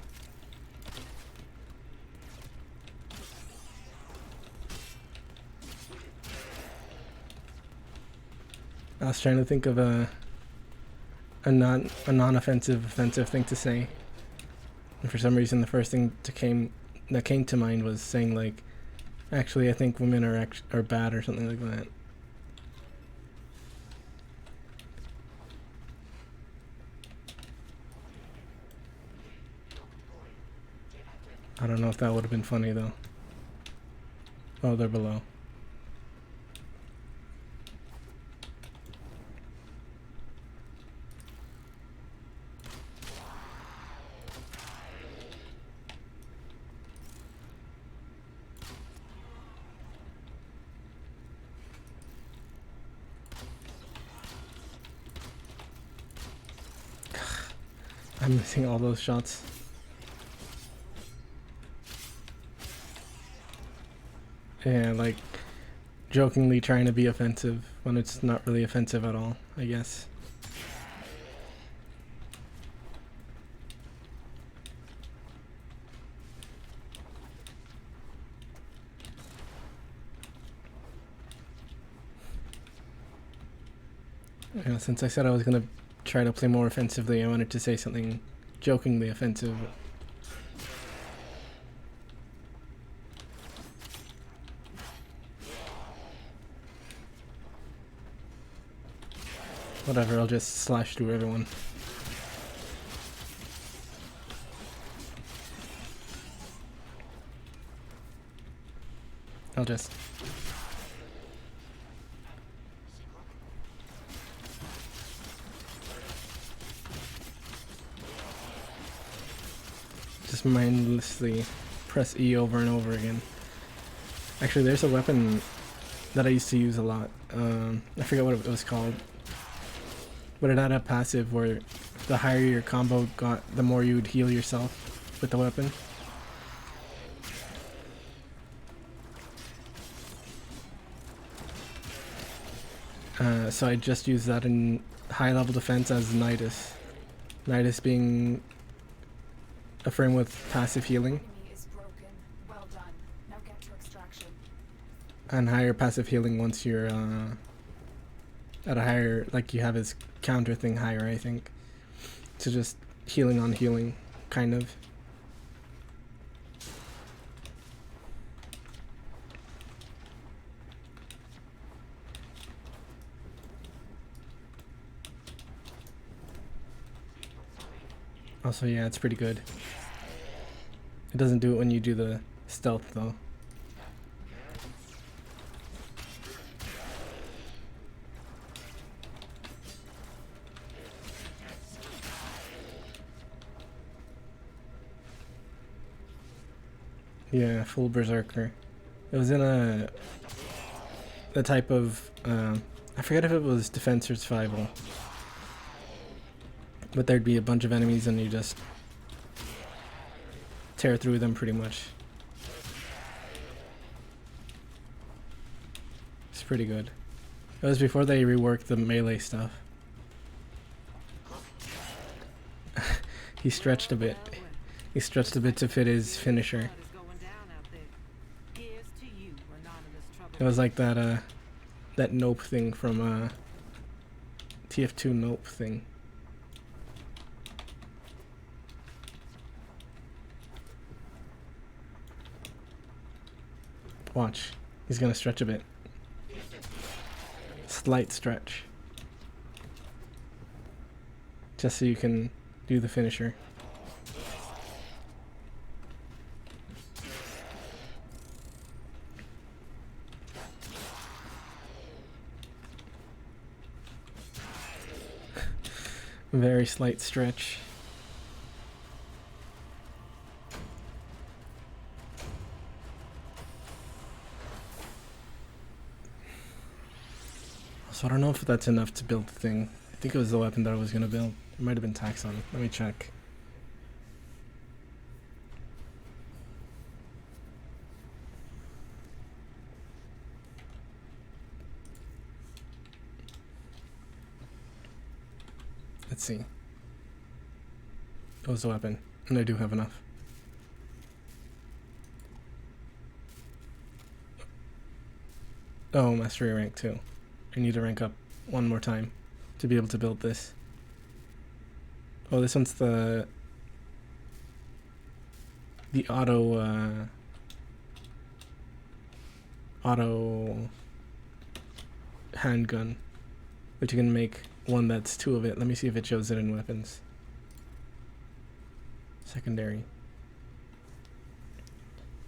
I was trying to think of a non-offensive offensive thing to say, and for some reason the first thing that came to mind was saying like, actually I think women are bad or something like that. I don't know if that would have been funny though. Oh, they're below. I'm missing all those shots. Yeah, like jokingly trying to be offensive when it's not really offensive at all, I guess. Yeah, since I said I was gonna try to play more offensively, I wanted to say something jokingly offensive. Whatever, I'll just slash through everyone. I'll just... just mindlessly press E over and over again. Actually, there's a weapon that I used to use a lot. I forget what it was called. But it had a passive where the higher your combo got, the more you would heal yourself with the weapon. So I just use that in high level defense as Nidus. Nidus being a frame with passive healing. Is broken. Well done. Now get to extraction. And higher passive healing once you're at a higher, like you have his counter thing higher, I think. So just healing on healing, kind of. Also, yeah, it's pretty good. It doesn't do it when you do the stealth, though. Yeah, full berserker. It was in the type of I forget if it was defense or survival, but there'd be a bunch of enemies and you just tear through them pretty much. It's pretty good. It was before they reworked the melee stuff. He stretched a bit. He stretched a bit to fit his finisher. It was like that that nope thing from TF2 nope thing. Watch. He's gonna stretch a bit. Slight stretch. Just so you can do the finisher. Very slight stretch. So I don't know if that's enough to build the thing. I think it was the weapon that I was going to build. It might have been Taxon. Let me check. Let's see. It was the weapon, and I do have enough. Oh, mastery rank 2. I need to rank up one more time to be able to build this. Oh, this one's the auto handgun, which you can make one that's 2 of it. Let me see if it shows it in weapons. Secondary.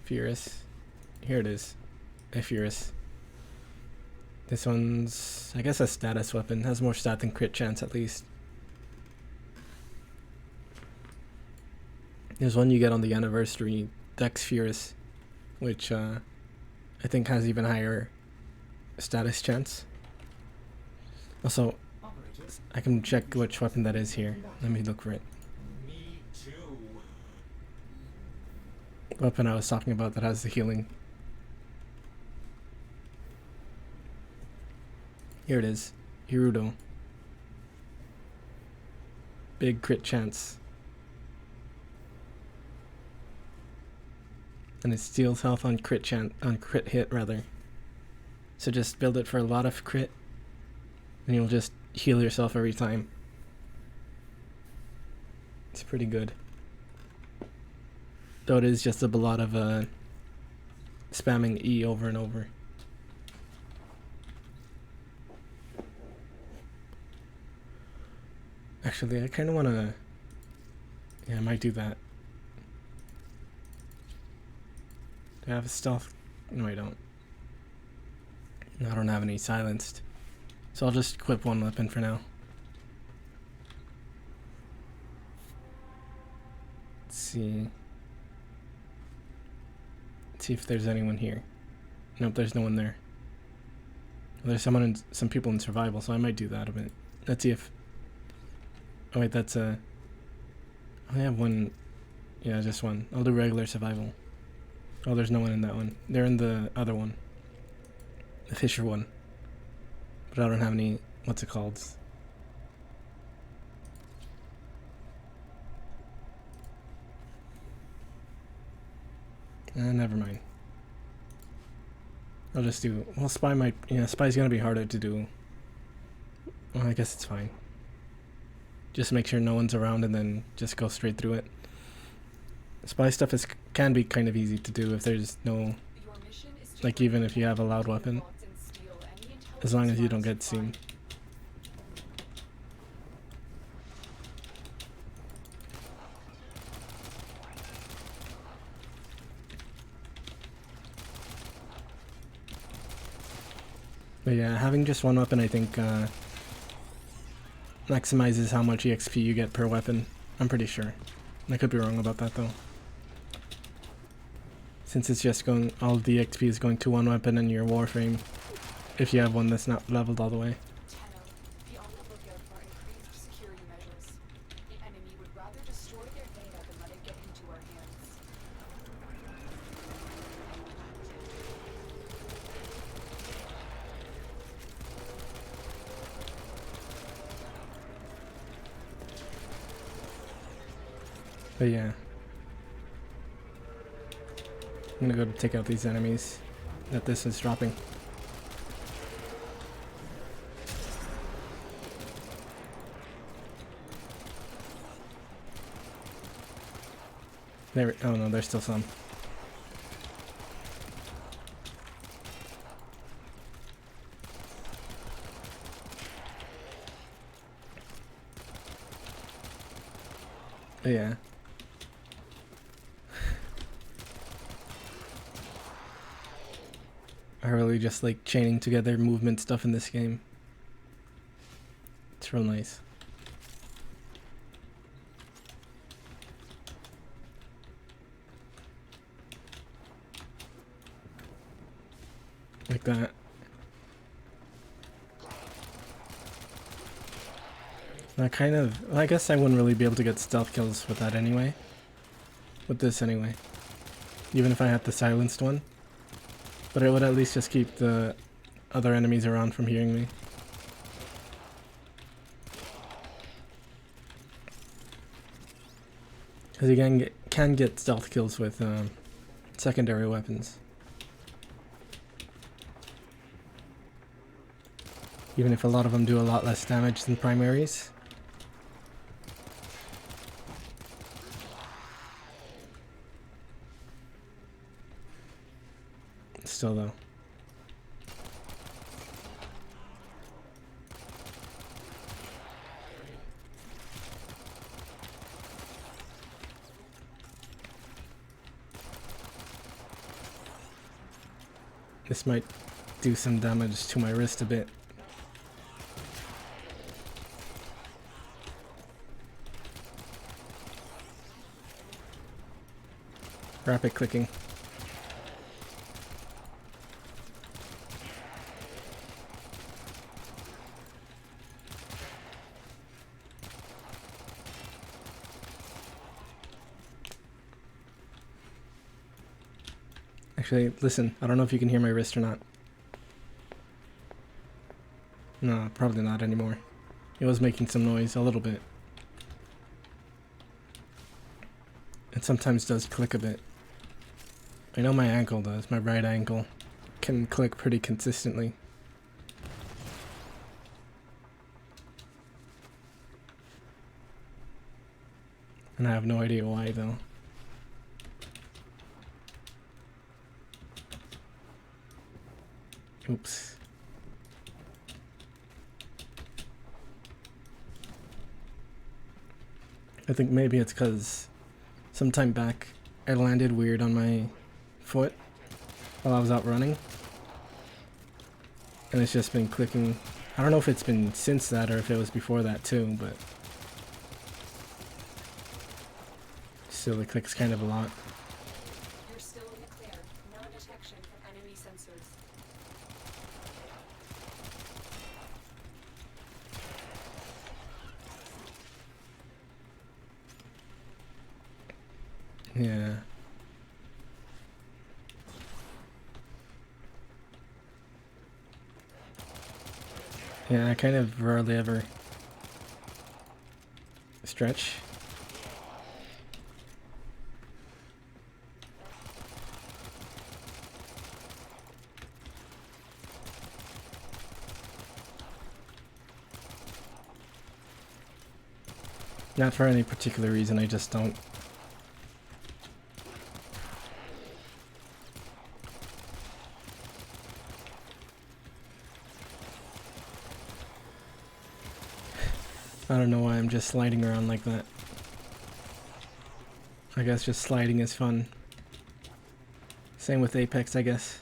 Furious. Here it is. A Furious. This one's, I guess, a status weapon. Has more stat than crit chance, at least. There's one you get on the anniversary, Dex Furious, which I think has even higher status chance. Also, I can check which weapon that is here. Let me look for it. Me too. The weapon I was talking about that has the healing. Here it is. Hirudo. Big crit chance. And it steals health on crit hit rather. So just build it for a lot of crit, and you'll just heal yourself every time. It's pretty good. Though it is just a lot of spamming E over and over. Actually, I kind of want to... Yeah, I might do that. Do I have a stealth? No, I don't. No, I don't have any silenced. So I'll just equip one weapon for now. Let's see. Let's see if there's anyone here. Nope, there's no one there. There's some people in survival, so I might do that a bit. Let's see if... Oh wait, that's a... I have one... Yeah, just one. I'll do regular survival. Oh, there's no one in that one. They're in the other one. The Fisher one. But I don't have any... What's it called? Never mind. I'll just do... Well, Spy might... Yeah, Spy's gonna be harder to do. Well, I guess it's fine. Just make sure no one's around and then just go straight through it. Spy stuff can be kind of easy to do if there's no... Like, even if you have a loud weapon. As long as you don't get seen. But yeah, having just one weapon, I think, maximizes how much EXP you get per weapon. I'm pretty sure. I could be wrong about that, though. Since it's just going... All the XP is going to one weapon and your Warframe. If you have one that's not leveled all the way. Be on the lookout for increased security measures. The enemy would rather destroy their data than let it get into our hands. But yeah. I'm gonna go take out these enemies that this is dropping. There, oh no, there's still some. But yeah. I really just like chaining together movement stuff in this game. It's real nice. Like that. That kind of... Well, I guess I wouldn't really be able to get stealth kills with that anyway. With this anyway. Even if I had the silenced one. But it would at least just keep the other enemies around from hearing me. Because you can get stealth kills with secondary weapons. Even if a lot of them do a lot less damage than primaries. Still though. This might do some damage to my wrist a bit. Rapid clicking. Actually, listen, I don't know if you can hear my wrist or not. No, probably not anymore. It was making some noise, a little bit. It sometimes does click a bit. I know my ankle does, my right ankle can click pretty consistently. And I have no idea why though. Oops. I think maybe it's because sometime back I landed weird on my foot while I was out running. And it's just been clicking. I don't know if it's been since that or if it was before that too, but still it clicks kind of a lot. You're still in the clear. No detection from enemy sensors. Yeah. Yeah, I kind of rarely ever stretch. Not for any particular reason, I just don't. I don't know why I'm just sliding around like that. I guess just sliding is fun. Same with Apex, I guess.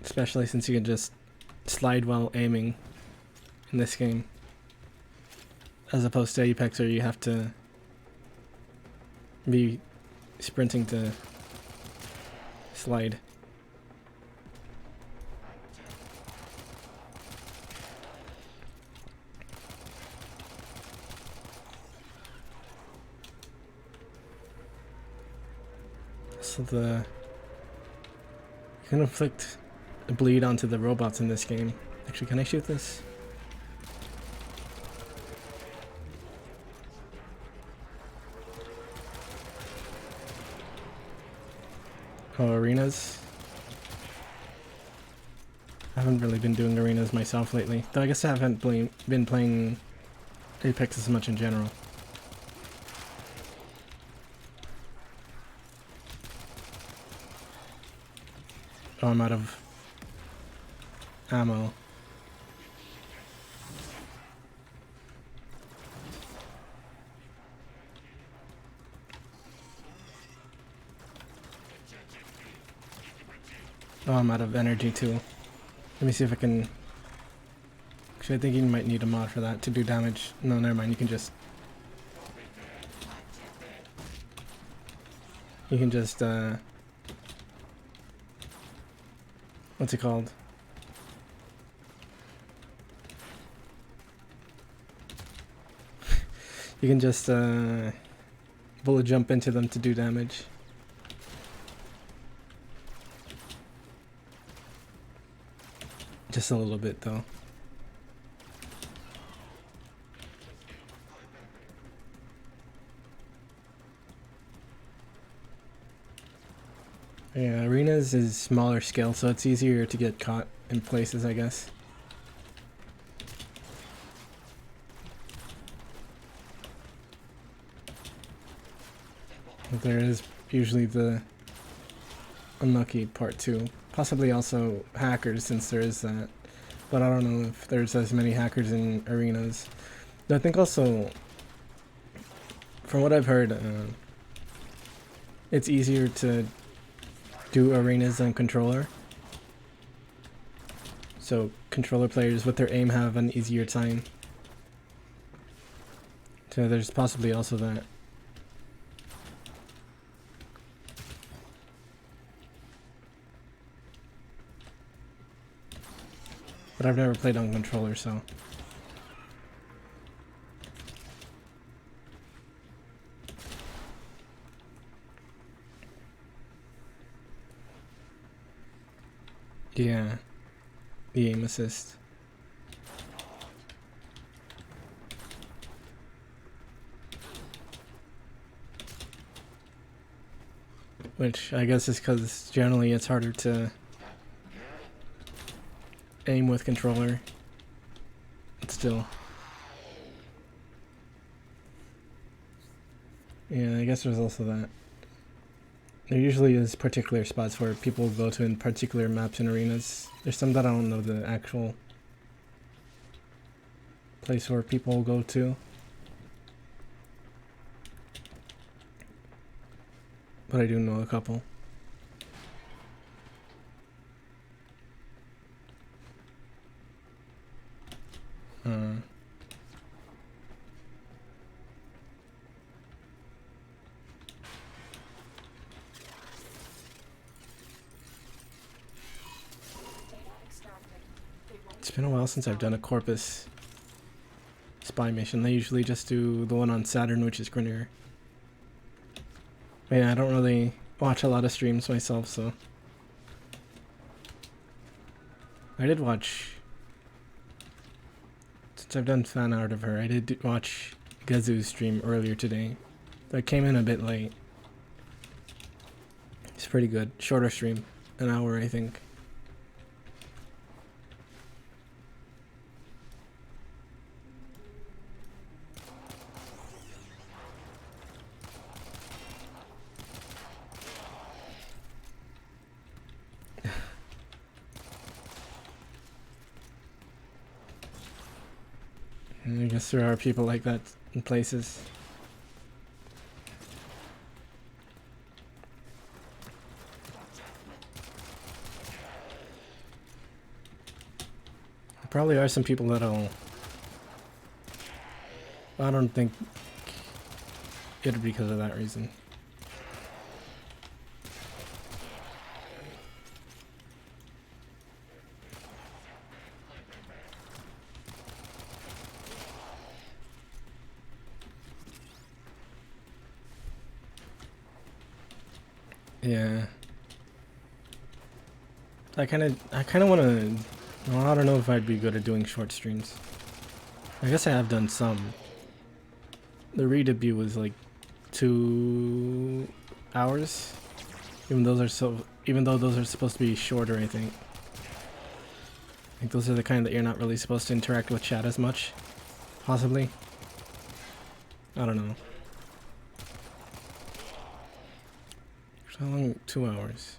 Especially since you can just slide while aiming in this game. As opposed to Apex where you have to be sprinting to slide. So you can inflict a bleed onto the robots in this game. Actually, can I shoot this? Oh, arenas. I haven't really been doing arenas myself lately. Though I guess I haven't been playing Apex as much in general. Oh, I'm out of ammo. Oh, I'm out of energy too. Let me see if I can... Actually, I think you might need a mod for that to do damage. No, never mind. You can just what's it called? You can just bullet jump into them to do damage. Just a little bit though. Yeah, arenas is smaller scale, so it's easier to get caught in places, I guess. But there is usually the unlucky part too. Possibly also hackers, since there is that. But I don't know if there's as many hackers in arenas. I think also, from what I've heard, it's easier to do arenas than controller. So controller players with their aim have an easier time. So there's possibly also that. But I've never played on controller, so. Yeah. The aim assist. Which I guess is because generally it's harder to aim with controller. But still. Yeah, I guess there's also that. There usually is particular spots where people go to in particular maps and arenas. There's some that I don't know the actual place where people go to. But I do know a couple. It's been a while since I've done a Corpus spy mission. They usually just do the one on Saturn, which is Grenier. But yeah, I don't really watch a lot of streams myself, so. I did watch, since I've done fan art of her, I did watch Gazu's stream earlier today. I came in a bit late. It's pretty good. Shorter stream. An hour, I think. I guess there are people like that in places. There probably are some people that'll... I don't think it'd be because of that reason. Yeah. I kind of want to... Well, I don't know if I'd be good at doing short streams. I guess I have done some. The re-debut was like 2 hours. Even though those are supposed to be shorter, I think. I think those are the kind that you're not really supposed to interact with chat as much. Possibly. I don't know. How long? 2 hours.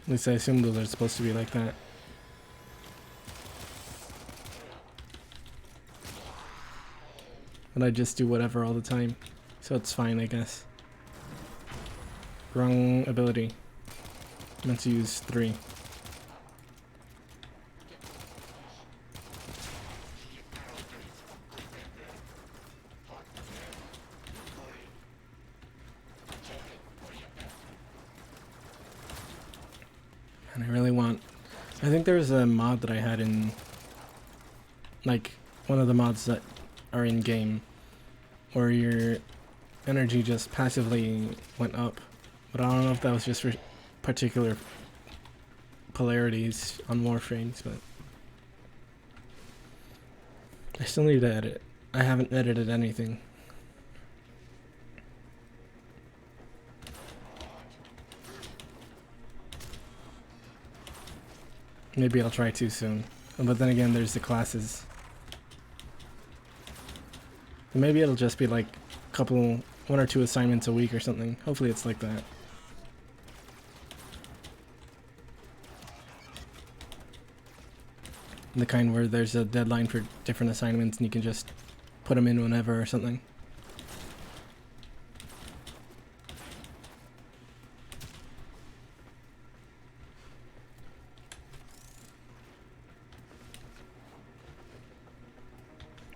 At least I assume those are supposed to be like that. But I just do whatever all the time. So it's fine, I guess. Wrong ability. Meant to use 3. I really want... I think there's a mod that I had in... Like, one of the mods that are in-game, where your energy just passively went up. But I don't know if that was just for particular polarities on Warframes, but... I still need to edit. I haven't edited anything. Maybe I'll try too soon. But then again, there's the classes. Maybe it'll just be like one or two assignments a week or something. Hopefully it's like that. The kind where there's a deadline for different assignments and you can just put them in whenever or something.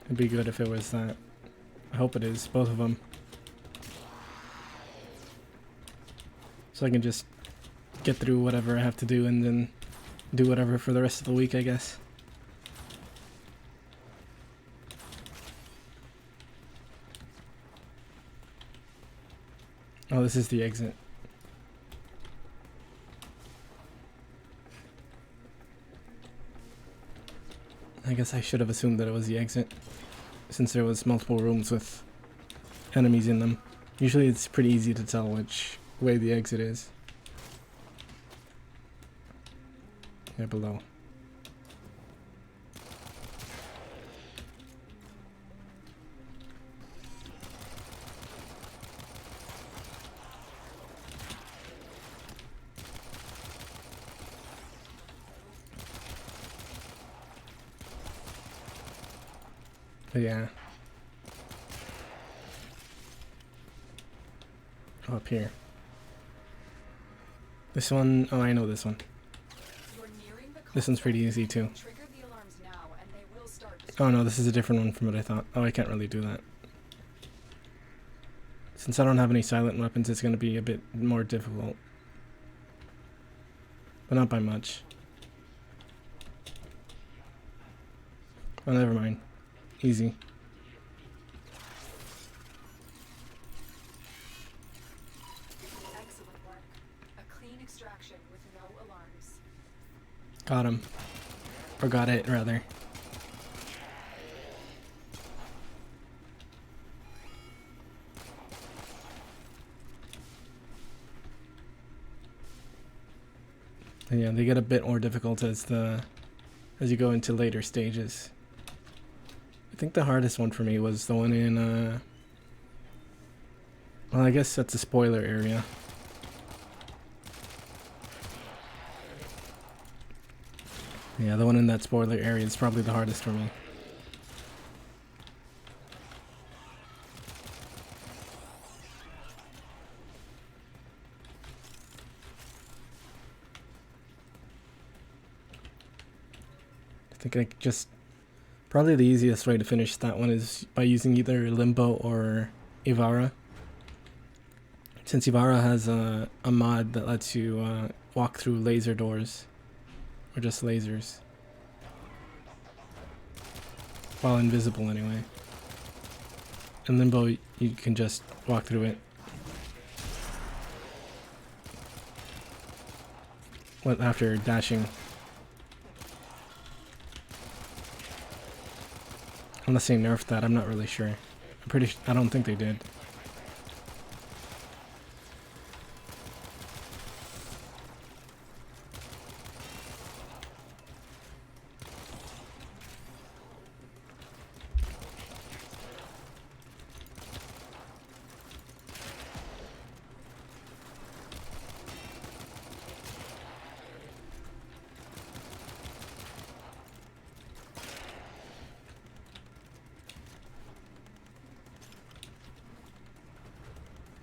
It'd be good if it was that. I hope it is, both of them. So I can just get through whatever I have to do and then do whatever for the rest of the week, I guess. Oh, this is the exit. I guess I should have assumed that it was the exit, since there was multiple rooms with enemies in them. Usually it's pretty easy to tell which way the exit is. They're below. But yeah. Up here. This one, oh, I know this one. This one's pretty easy too. Oh no, this is a different one from what I thought. Oh, I can't really do that. Since I don't have any silent weapons, it's going to be a bit more difficult. But not by much. Oh, never mind. Easy. Excellent work. A clean extraction with no alarms. Got him. Or got it, rather. And yeah, they get a bit more difficult as you go into later stages. I think the hardest one for me was the one in, well, I guess that's a spoiler area. Yeah, the one in that spoiler area is probably the hardest for me. I think I just... Probably the easiest way to finish that one is by using either Limbo or Ivara. Since Ivara has a mod that lets you walk through laser doors. Or just lasers. While invisible anyway. In Limbo you can just walk through it. After dashing. Unless they nerfed that, I'm not really sure. I don't think they did.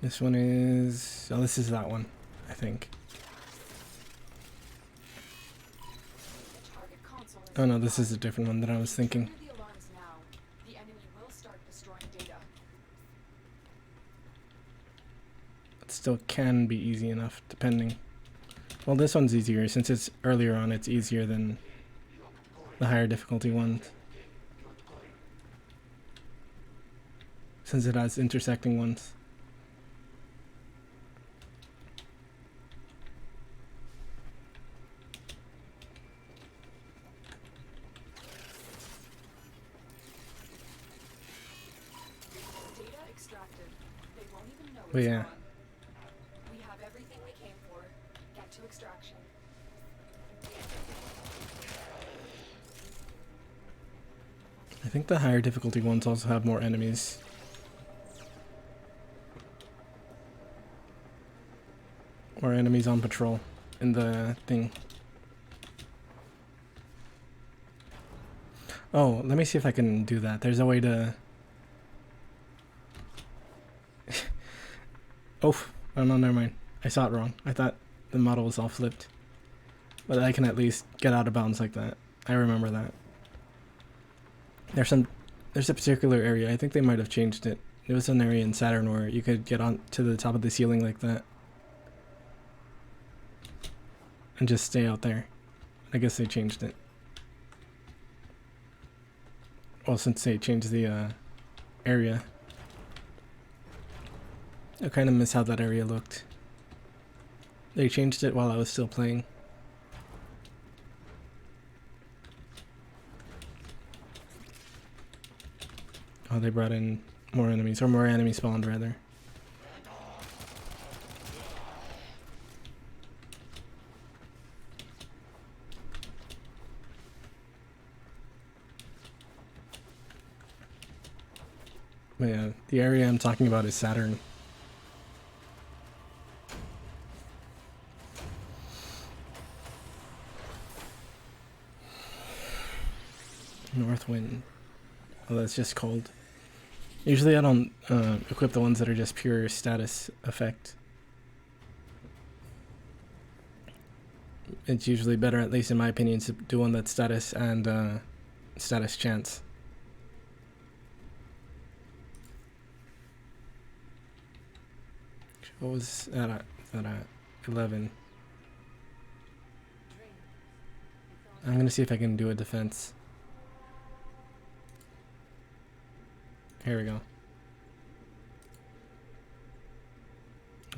This one is... Oh, this is that one, I think. Oh no, this is a different one that I was thinking. It still can be easy enough, depending. Well, this one's easier. Since it's earlier on, it's easier than the higher difficulty ones. Since it has intersecting ones. Data extracted. They won't even know But it's yeah. gone. We have everything we came for. Get to extraction. I think the higher difficulty ones also have more enemies. Or enemies on patrol in the thing. Oh, let me see if I can do that. There's a way to... Oh no, never mind. I saw it wrong. I thought the model was all flipped. But I can at least get out of bounds like that. I remember that. There's a particular area, I think they might have changed it. There was an area in Saturn where you could get on to the top of the ceiling like that. And just stay out there. I guess they changed it. Well, since they changed the area. I kind of miss how that area looked. They changed it while I was still playing. Oh, they brought in more enemies, or more enemies spawned rather. But yeah, the area I'm talking about is Saturn. North wind. Oh, that's just cold. Usually I don't equip the ones that are just pure status effect. It's usually better, at least in my opinion, to do one that's status and status chance. What was that at 11? I'm gonna see if I can do a defense. Here we go.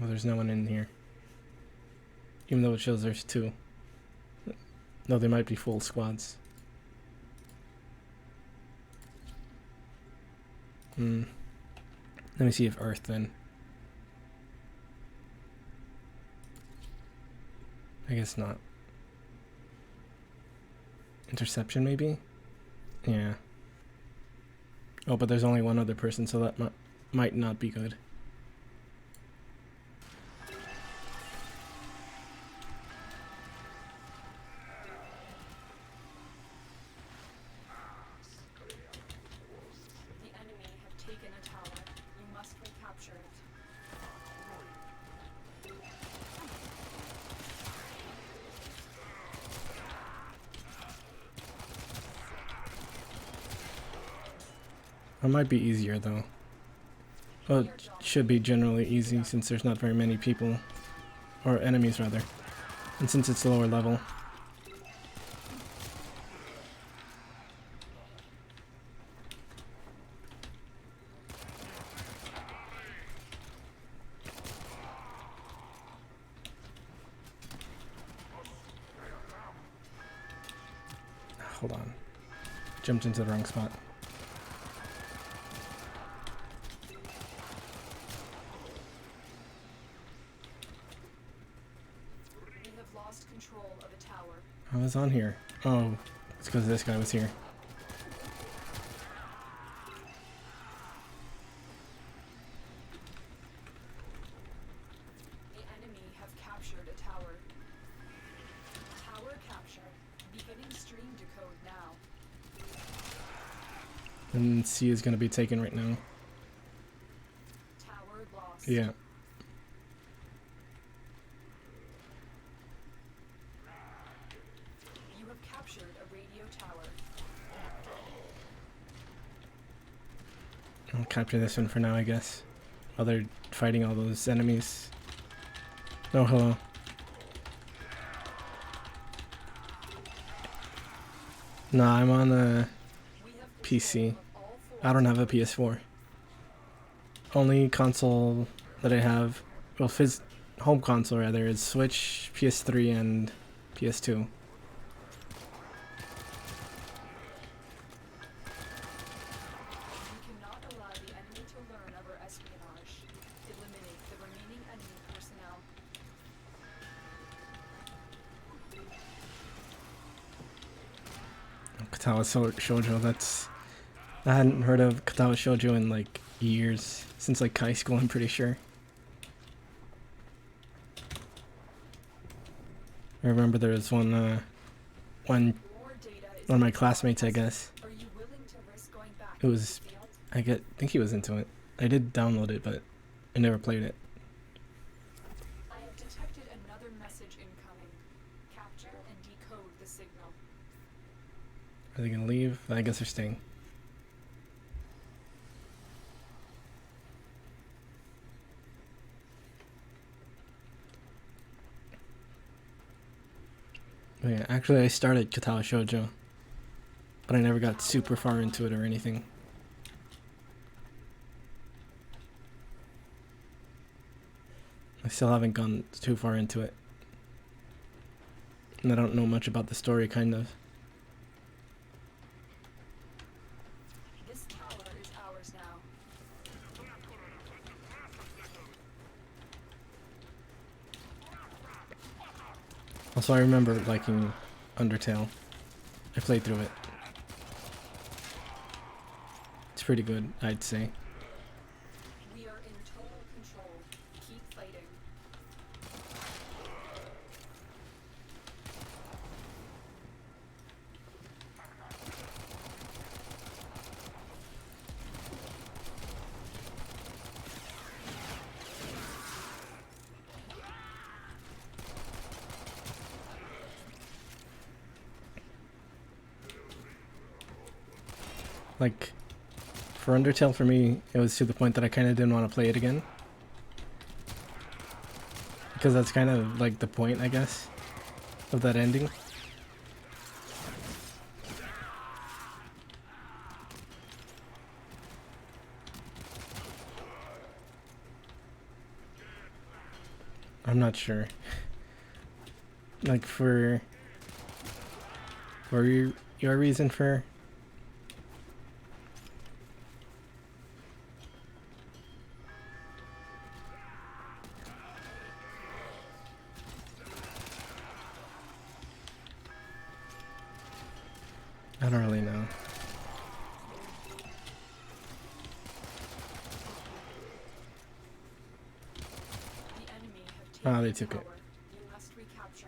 Oh, there's no one in here. Even though it shows there's two. No, they might be full squads. Let me see if Earth then. I guess not. Interception maybe? Yeah. Oh, but there's only one other person, so that might not be good. The enemy have taken a tower. You must recapture it. It might be easier though. Well, it should be generally easy since there's not very many people. Or enemies rather. And since it's lower level. Hold on. Jumped into the wrong spot. We have lost control of a tower. I was on here. Oh, it's because this guy was here. The enemy have captured a tower. Tower capture. Beginning stream decode now. And C is going to be taken right now. Tower lost. Yeah. You have captured a radio tower. I'll capture this one for now, I guess. While they're fighting all those enemies. Oh, hello. No, I'm on a We have PC. control of all four I don't have a PS4. Only console that I have, well, home console rather, is Switch, PS3, and PS2. We cannot allow the enemy to learn of our espionage. Eliminate the remaining enemy personnel. Katawa Shoujo, that's... I hadn't heard of Katawa Shoujo in like years. Since like high school, I'm pretty sure. I remember there was one More data is of my being classmates, I processed. guess. Are you willing to risk going back It into was, the field? I think he was into it. I did download it, but I never played it. I have detected another message incoming. Capture and decode the signal. Are they gonna leave? I guess they're staying. Oh yeah, actually I started Katawa Shoujo, but I never got super far into it or anything. I still haven't gone too far into it. And I don't know much about the story, kind of. This tower is ours now. Also, I remember liking Undertale. I played through it. It's pretty good, I'd say. We are in total control. Keep fighting. Like, for Undertale, for me, it was to the point that I kind of didn't want to play it again. Because that's kind of like the point, I guess, of that ending. I'm not sure. Like, for your reason for... I don't really know. The enemy have taken Ah, they the took it. tower. You must recapture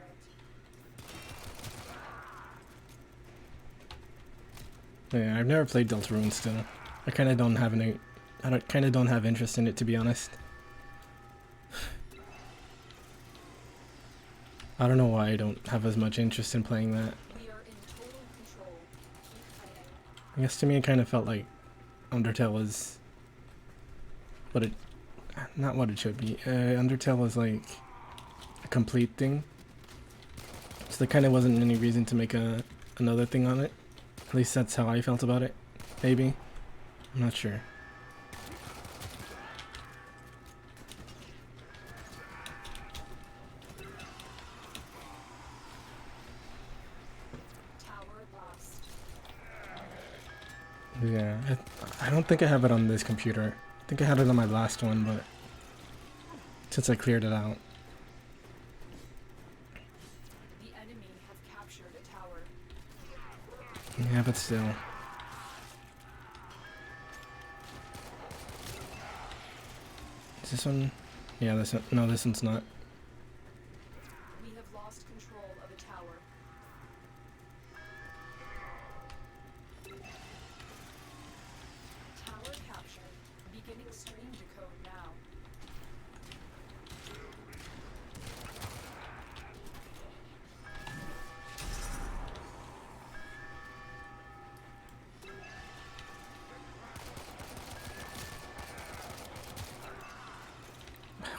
it. Yeah, I've never played Deltarune still. I kind of don't have any... kind of don't have interest in it, to be honest. I don't know why I don't have as much interest in playing that. We are in total control. Keep fighting. I guess to me it kind of felt like Undertale was what it... not what it should be. Undertale was like a complete thing. So there kind of wasn't any reason to make another thing on it. At least that's how I felt about it. Maybe. I'm not sure. Tower lost. Yeah, I don't think I have it on this computer. I think I had it on my last one, but since I cleared it out. The enemy have captured a tower. Yeah, but still. Is this one? Yeah, this one. No, this one's not. We have lost control of a tower. Tower captured. Beginning stream decode now.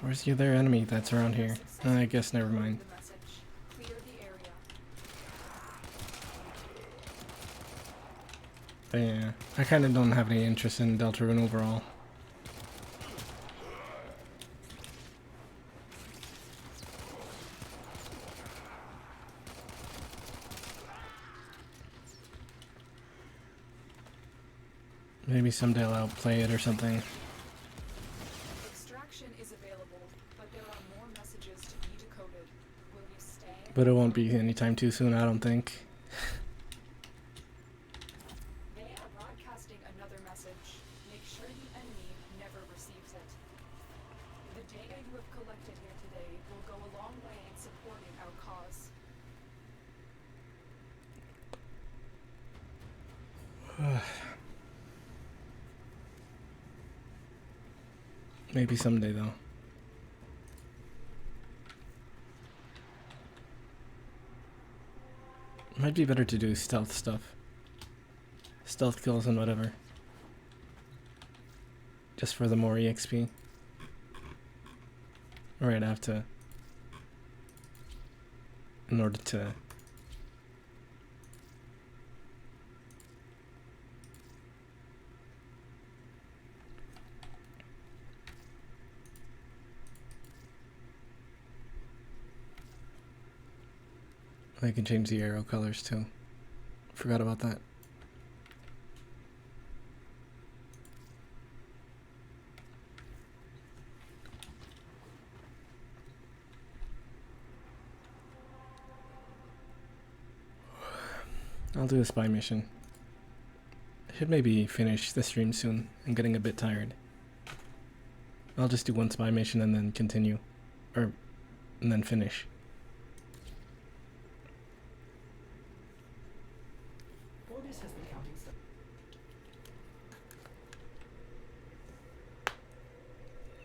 Where's the other enemy that's around here? I guess never mind. The message. Clear the area. But yeah, I kind of don't have any interest in Deltarune overall. Maybe someday I'll outplay it or something. Extraction is available, but there are more messages to be decoded. Will you stay? But it won't be anytime too soon, I don't think. They are broadcasting another message. Make sure the enemy never receives it. The data you have collected here today will go a long way in supporting our cause. Maybe someday though. Might be better to do stealth stuff. Stealth kills and whatever. Just for the more EXP. Right, I have to... In order to... I can change the arrow colors too. Forgot about that. I'll do a spy mission. I should maybe finish the stream soon. I'm getting a bit tired. I'll just do one spy mission and then continue. And then finish. Borges has been counting stuff.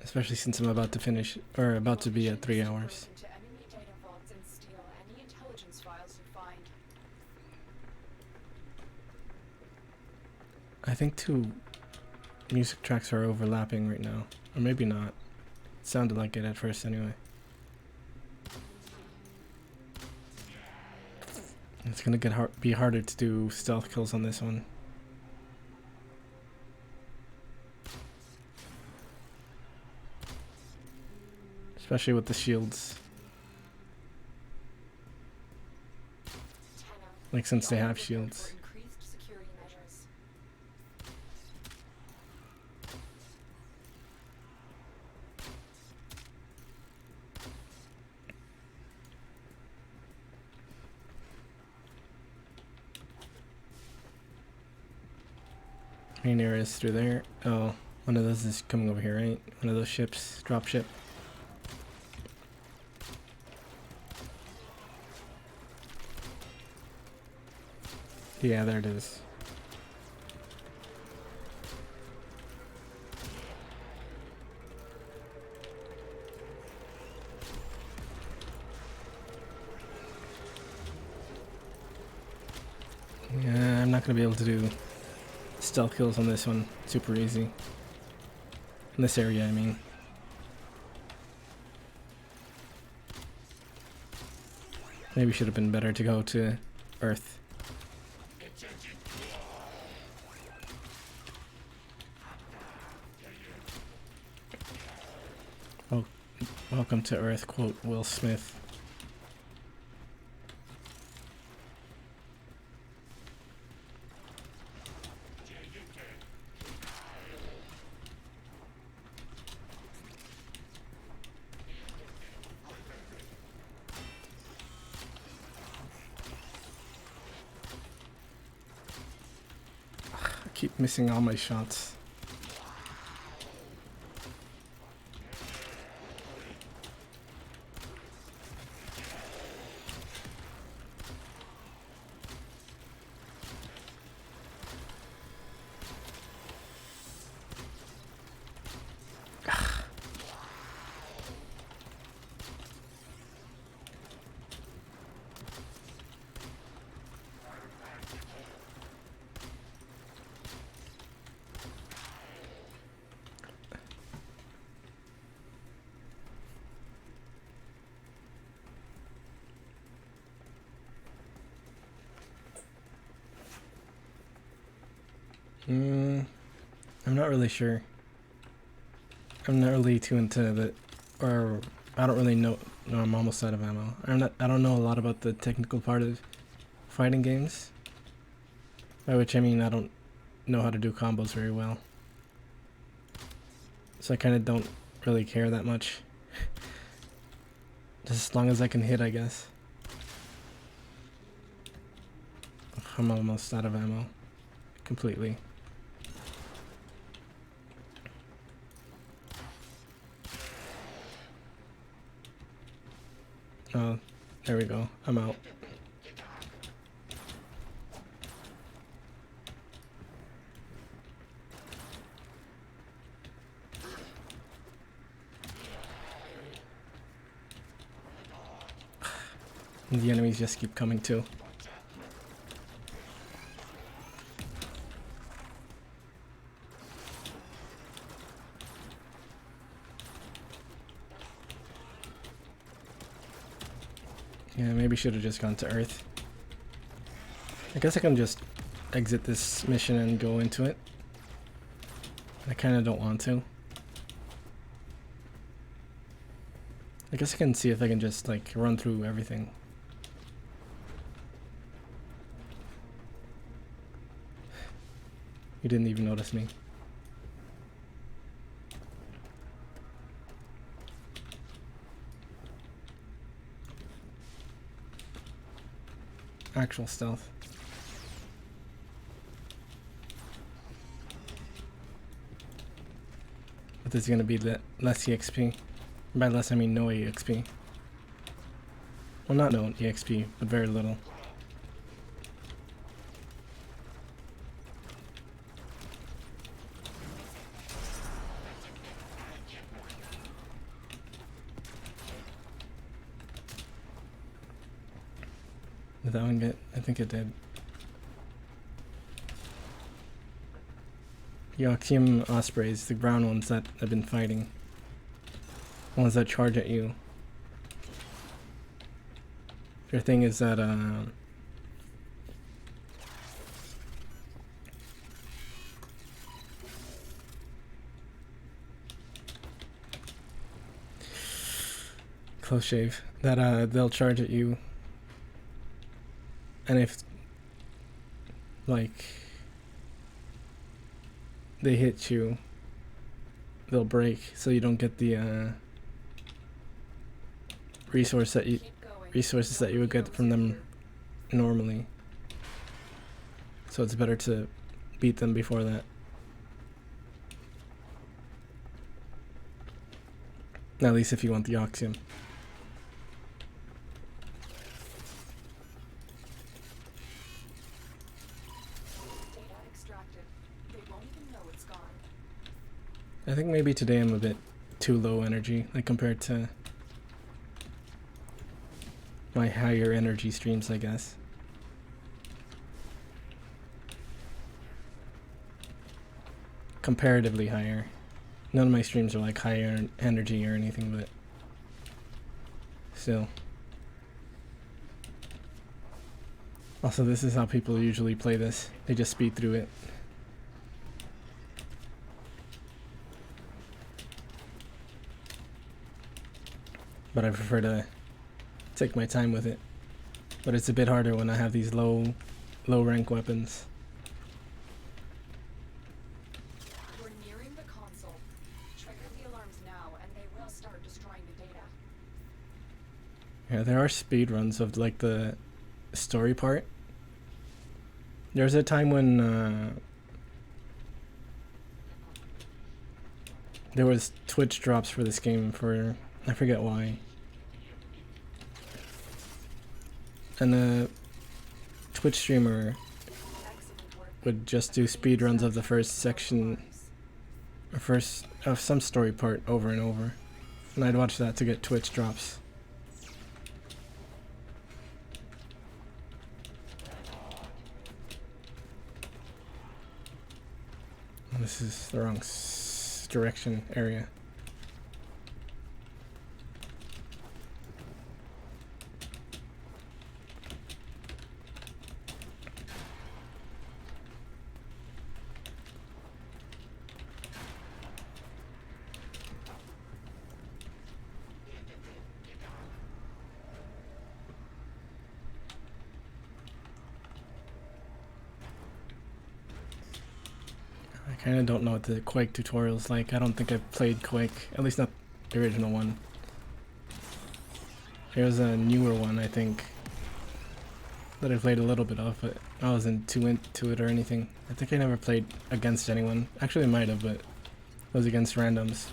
Especially since I'm about to finish, or about to be at 3 hours. To enemy data vaults and steal any intelligence files you find. I think 2 music tracks are overlapping right now. Or maybe not. It sounded like it at first anyway. It's gonna be harder to do stealth kills on this one. Especially with the shields. Like since they have shields. Increased security measures. Main area is through there. Oh, one of those is coming over here, right? One of those ships, drop ship. Yeah, there it is. Yeah, I'm not gonna be able to do stealth kills on this one. Super easy. In this area, I mean. Maybe should have been better to go to Earth. Oh, welcome to Earth, quote Will Smith. Keep missing all my shots. I'm not really sure. I'm not really too into the, or I don't really know. No, I'm almost out of ammo. I don't know a lot about the technical part of fighting games. By which I mean I don't know how to do combos very well. So I kind of don't really care that much. Just as long as I can hit, I guess. I'm almost out of ammo. Completely. Oh, there we go. I'm out. And the enemies just keep coming too. Yeah, maybe should have just gone to Earth. I guess I can just exit this mission and go into it. I kind of don't want to. I guess I can see if I can just like run through everything. You didn't even notice me. Actual stealth. But this is gonna be less EXP. By less I mean no EXP. Well, not no EXP, but very little. Did that one get? I think it did. The Oxium Ospreys, the brown ones that I've been fighting. Ones that charge at you. Their thing is that, close shave. That, they'll charge at you. And if, like, they hit you, they'll break, so you don't get the, resources that you would get from them normally. So it's better to beat them before that. At least if you want the Oxium. Data extracted. They won't even know it's gone. I think maybe today I'm a bit too low energy, like compared to my higher energy streams, I guess. Comparatively higher. None of my streams are like higher energy or anything, but still. Also, this is how people usually play this. They just speed through it. But I prefer to take my time with it. But it's a bit harder when I have these low rank weapons. We're nearing the console. Trigger the alarms now and they will start destroying the data. Yeah, there are speed runs of like the story part. There's a time when there was Twitch drops for this game for, I forget why. And the Twitch streamer would just do speed runs of the first section, or first of some story part over and over. And I'd watch that to get Twitch drops. This is the wrong direction area. I kind of don't know what the Quake tutorial's like. I don't think I've played Quake, at least not the original one. There's a newer one, I think, that I played a little bit of, but I wasn't too into it or anything. I think I never played against anyone. Actually, I might have, but it was against randoms.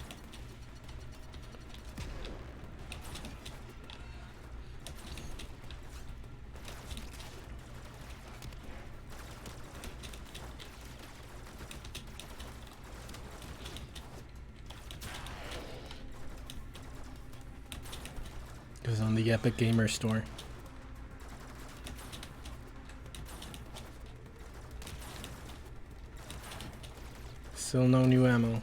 It was on the Epic Gamer store. Still no new ammo.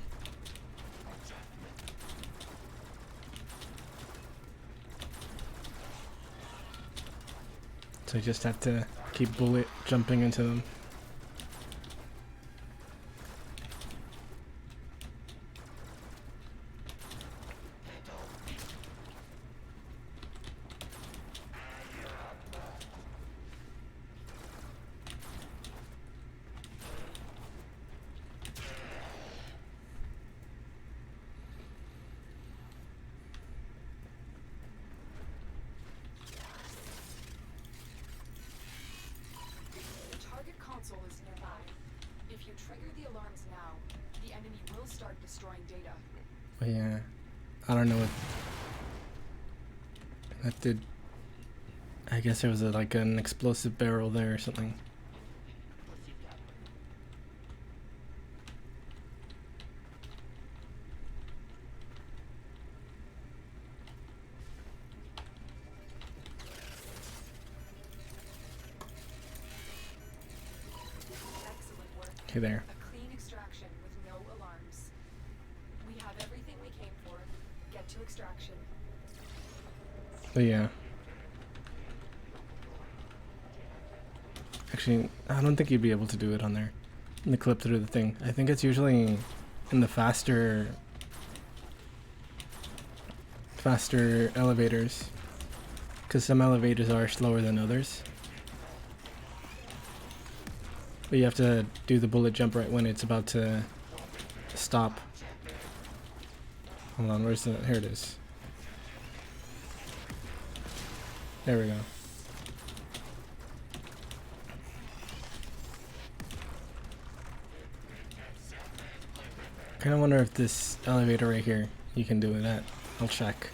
So I just have to keep bullet jumping into them. Console is nearby. If you trigger the alarms now, the enemy will start destroying data. But yeah, I don't know what that did. I guess there was like an explosive barrel there or something. Okay, there. A clean extraction with no alarms. We have everything we came for. Get to extraction. But yeah. Actually, I don't think you'd be able to do it on there. In the clip through the thing. I think it's usually in the faster elevators. Because some elevators are slower than others. But you have to do the bullet jump right when it's about to stop. Hold on, where's the... Here it is. There we go. Kinda wonder if this elevator right here, you can do it at. I'll check.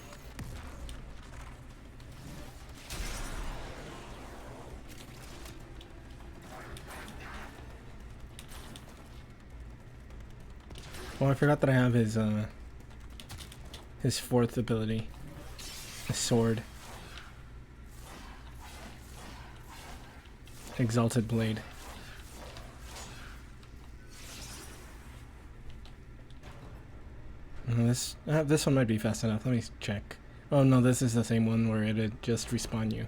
Oh, I forgot that I have his fourth ability. His sword. Exalted Blade. This one might be fast enough. Let me check. Oh no, this is the same one where it'd just respawn you.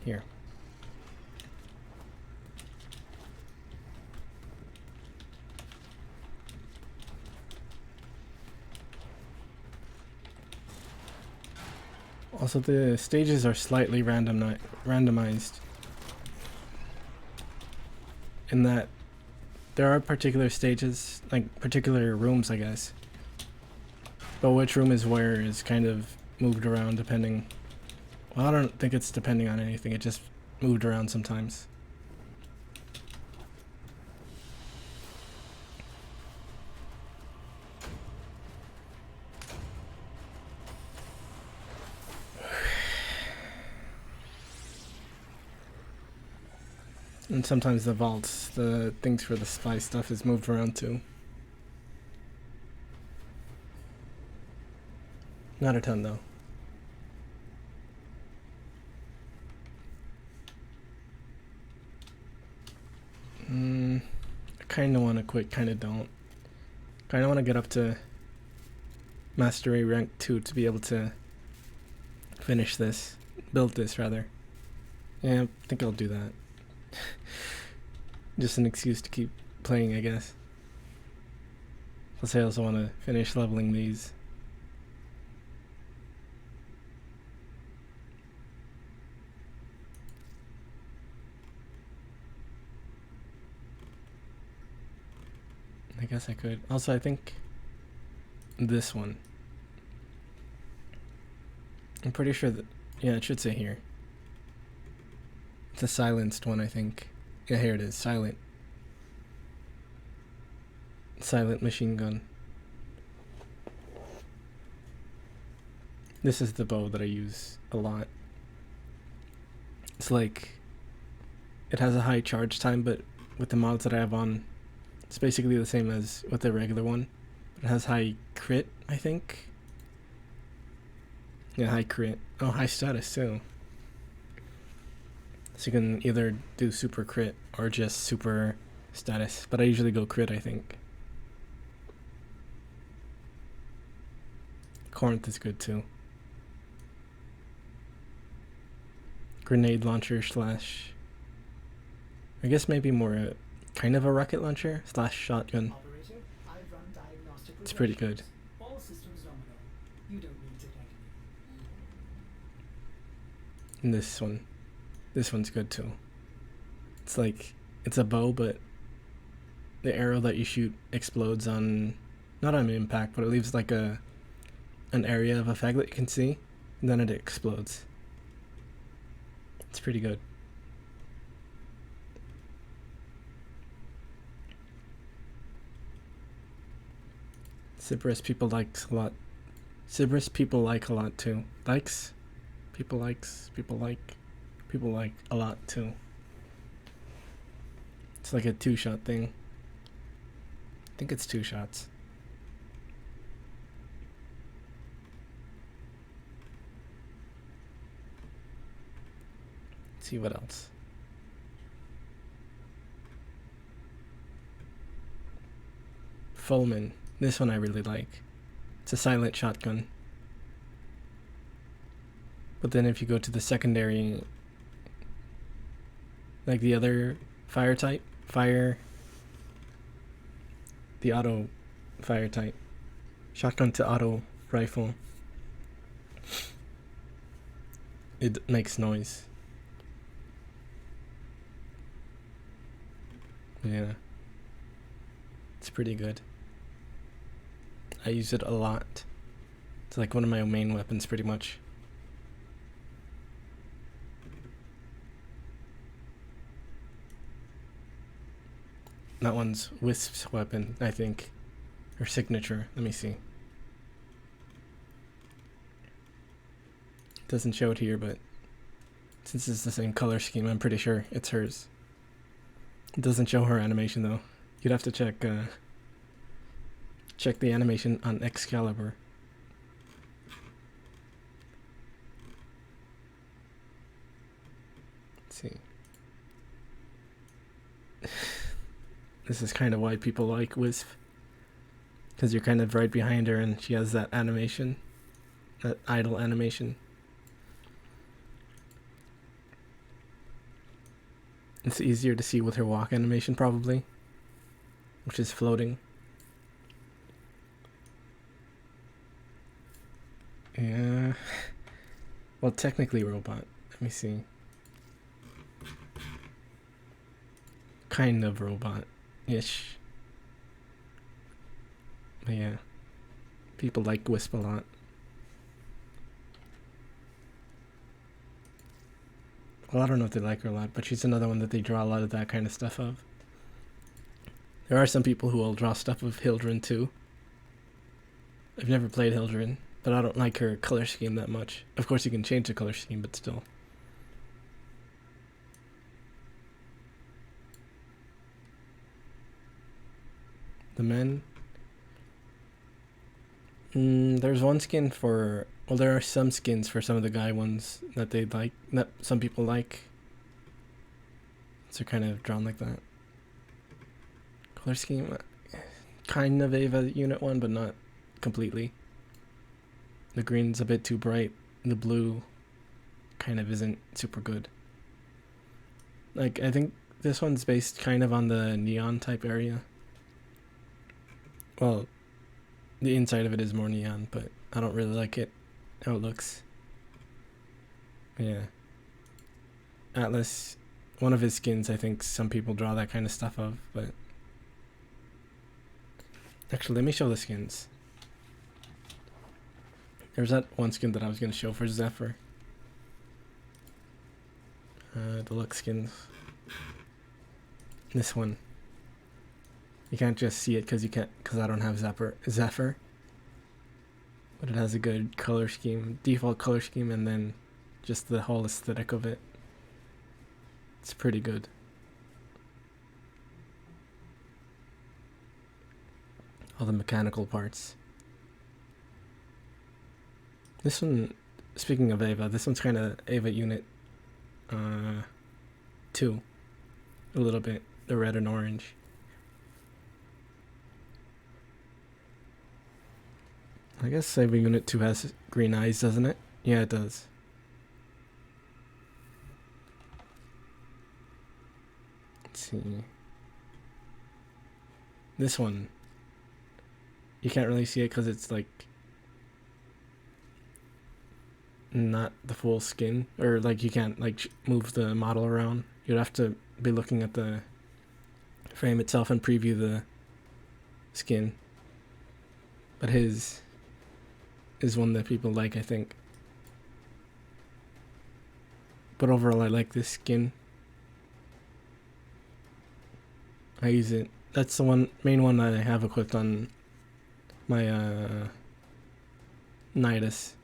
Here. Also, the stages are slightly randomized. In that there are particular stages, like particular rooms, I guess. But which room is where is kind of moved around depending. Well, I don't think it's depending on anything, it just moved around sometimes. And sometimes the vaults, the things for the spy stuff is moved around too. Not a ton though. I kinda wanna quit, kinda don't. Kinda wanna get up to Mastery rank 2 to be able to finish this. Build this rather. Yeah, I think I'll do that. Just an excuse to keep playing, I guess. Plus I also want to finish leveling these. I guess I could. Also, I think this one. I'm pretty sure that, yeah, it should say here. It's a silenced one, I think. Yeah, here it is. Silent. Silent machine gun. This is the bow that I use a lot. It's like, it has a high charge time, but with the mods that I have on, it's basically the same as with the regular one. It has high crit, I think. Yeah, high crit. Oh, high status too. So you can either do super crit or just super status, but I usually go crit, I think. Corinth is good too. Grenade launcher slash, I guess maybe more a kind of a rocket launcher slash shotgun. Operator, I've run diagnostic It's pretty good. regressions. All systems nominal. You don't need to thank me. And this one's good too. It's like, it's a bow, but the arrow that you shoot explodes on, not on impact, but it leaves like an area of effect that you can see, and then it explodes. It's pretty good. Cerberus people likes a lot. Cerberus people like a lot too. Likes? People likes, people like a lot too. It's like a 2-shot thing. I think it's 2 shots. Let's see what else. Fulman. This one I really like. It's a silent shotgun. But then if you go to the secondary, like the other fire type, the auto fire type, shotgun to auto rifle, it makes noise. Yeah. It's pretty good. I use it a lot. It's like one of my main weapons pretty much. That one's Wisp's weapon, I think. Or signature. Let me see. It doesn't show it here, but since it's the same color scheme, I'm pretty sure it's hers. It doesn't show her animation though. You'd have to check check the animation on Excalibur. Let's see. This is kind of why people like Wisp, because you're kind of right behind her and she has that animation, that idle animation. It's easier to see with her walk animation probably, which is floating. Yeah. Well, technically robot. Let me see. Kind of robot-ish. But yeah. People like Wisp a lot. Well, I don't know if they like her a lot, but she's another one that they draw a lot of that kind of stuff of. There are some people who will draw stuff of Hildren too. I've never played Hildren, but I don't like her color scheme that much. Of course you can change the color scheme, but still. The men. There's one skin for... Well, there are some skins for some of the guy ones that they like, that some people like. So kind of drawn like that. Color scheme, kind of Ava unit one, but not completely. The green's a bit too bright. The blue kind of isn't super good. Like, I think this one's based kind of on the neon type area. Well, the inside of it is more neon, but I don't really like it, how it looks. Yeah. Atlas, one of his skins, I think some people draw that kind of stuff of, but Actually, let me show the skins. There's that one skin that I was going to show for Zephyr. Deluxe skins. This one. You can't just see it because I don't have Zephyr. But it has a good color scheme, default color scheme, and then just the whole aesthetic of it. It's pretty good. All the mechanical parts. This one, speaking of Ava, this one's kind of Ava Unit 2. A little bit, the red and orange. I guess Ava Unit 2 has green eyes, doesn't it? Yeah, it does. Let's see. This one, you can't really see it because it's like not the full skin, or like you can't like move the model around. You'd have to be looking at the frame itself and preview the skin. But his is one that people like, I think. But overall, I like this skin. I use it. That's the main one I have equipped on my Nidus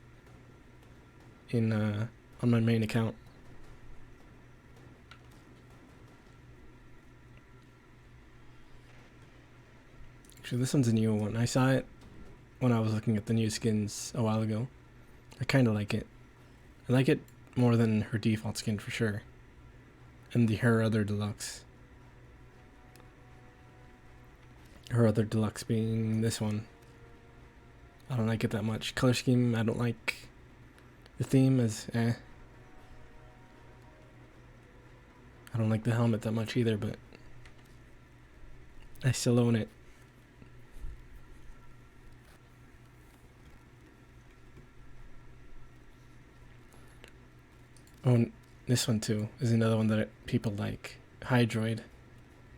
on my main account. Actually, this one's a new one. I saw it when I was looking at the new skins a while ago. I kind of like it. I like it more than her default skin for sure. And her other deluxe. Her other deluxe being this one. I don't like it that much. Color scheme, I don't like. The theme is I don't like the helmet that much either, but I still own it. Oh, and this one too is another one that people like. Hydroid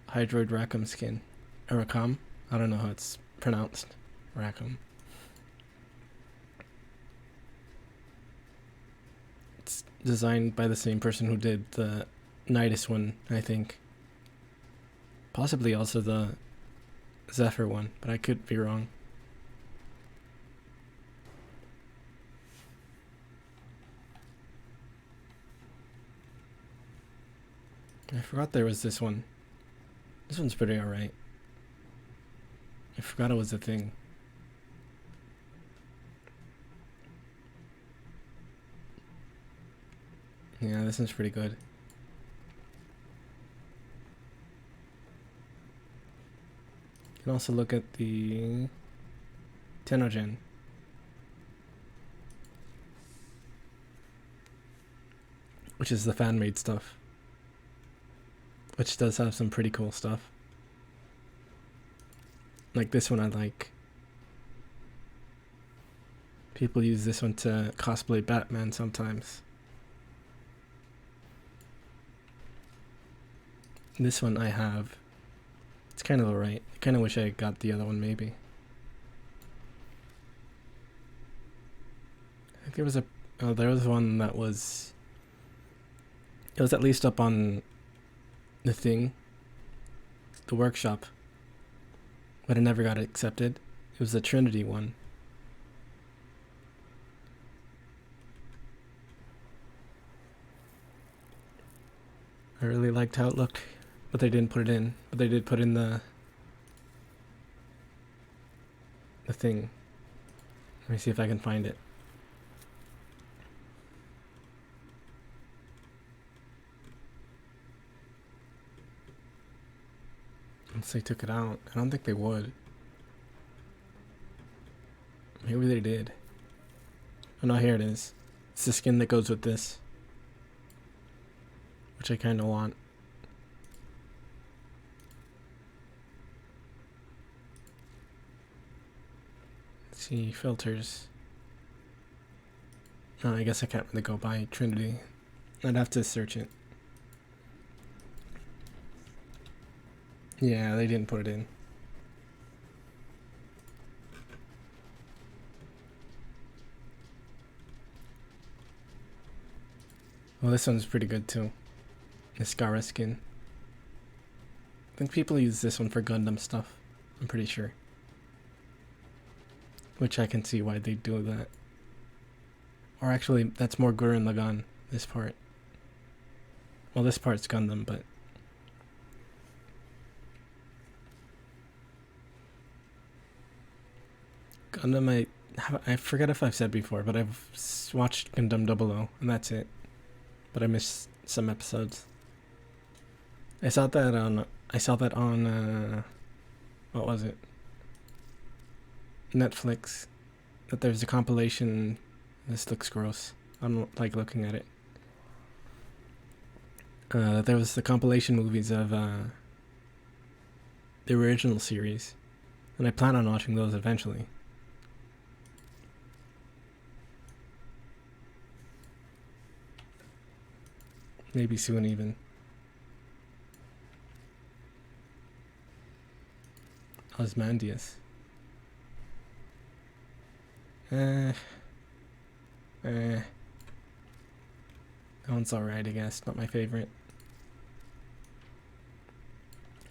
Rackham skin. Rackham? I don't know how it's pronounced. Rackham. It's designed by the same person who did the Nidus one, I think. Possibly also the Zephyr one, but I could be wrong. I forgot there was this one. This one's pretty alright. I forgot it was a thing. Yeah, this one's pretty good. You can also look at the Tenogen. Which is the fan-made stuff. Which does have some pretty cool stuff. Like this one I like. People use this one to cosplay Batman sometimes. This one I have. It's kind of alright. I kind of wish I got the other one maybe. I think there was one that was... It was at least up on the thing. The workshop. But it never got accepted. It was the Trinity one. I really liked how it looked, but they didn't put it in. But they did put in the thing. Let me see if I can find it. Once they took it out, I don't think they would. Maybe they did. Oh no, here it is. It's the skin that goes with this. Which I kind of want. Let's see, filters. Oh, I guess I can't really go by Trinity. I'd have to search it. Yeah, they didn't put it in. Well, this one's pretty good too. The Skara skin. I think people use this one for Gundam stuff. I'm pretty sure. Which I can see why they do that. Or actually, that's more Gurren Lagann, this part. Well, this part's Gundam, but... Gundam, I forget if I've said before, but I've watched Gundam 00, and that's it. But I missed some episodes. I saw that on, what was it? Netflix. That there's a compilation. This looks gross. I don't like looking at it. There was the compilation movies of the original series, and I plan on watching those eventually. Maybe soon even. Osmandius. That one's alright, I guess. Not my favorite.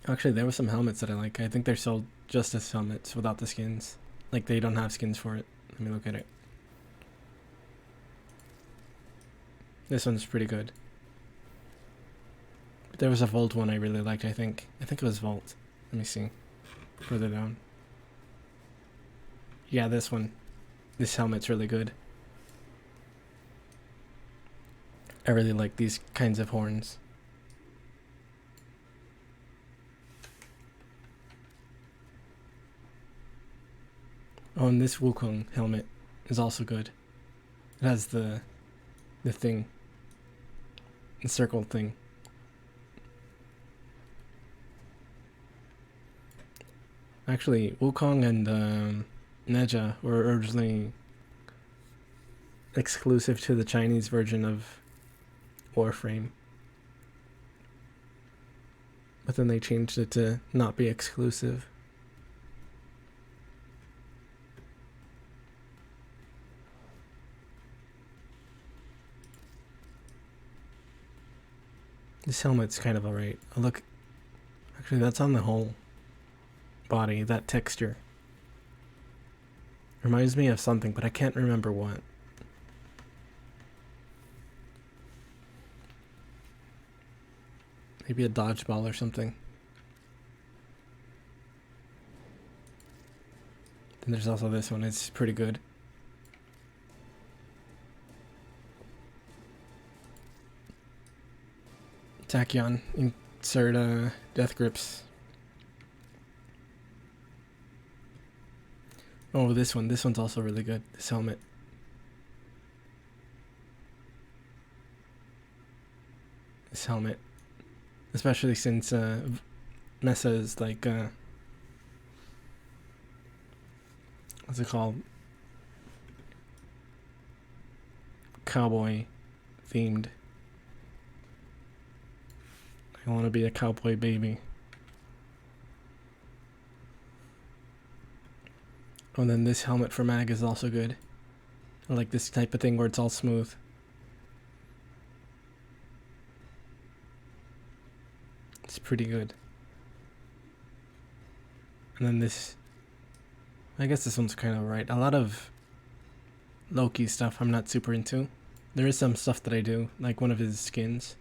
Actually, there were some helmets that I like. I think they're sold just as helmets without the skins. Like, they don't have skins for it. Let me look at it. This one's pretty good. But there was a Volt one I really liked, I think. I think it was Volt. Let me see. Further down. Yeah, this one. This helmet's really good. I really like these kinds of horns. Oh, and this Wukong helmet is also good. It has the thing. The circle thing. Actually, Wukong and Neja were originally exclusive to the Chinese version of Warframe. But then they changed it to not be exclusive. This helmet's kind of alright. Oh, look. Actually, that's on the whole body, that texture. Reminds me of something, but I can't remember what. Maybe a dodgeball or something. Then there's also this one, it's pretty good. Tachyon, insert death grips. Oh, this one's also really good, this helmet. This helmet. Especially since Mesa is like, what's it called? Cowboy themed. I want to be a cowboy baby. Oh, and then this helmet for Mag is also good. I like this type of thing where it's all smooth. It's pretty good. And then this, I guess this one's kind of right. A lot of Loki stuff I'm not super into. There is some stuff that I do, like one of his skins.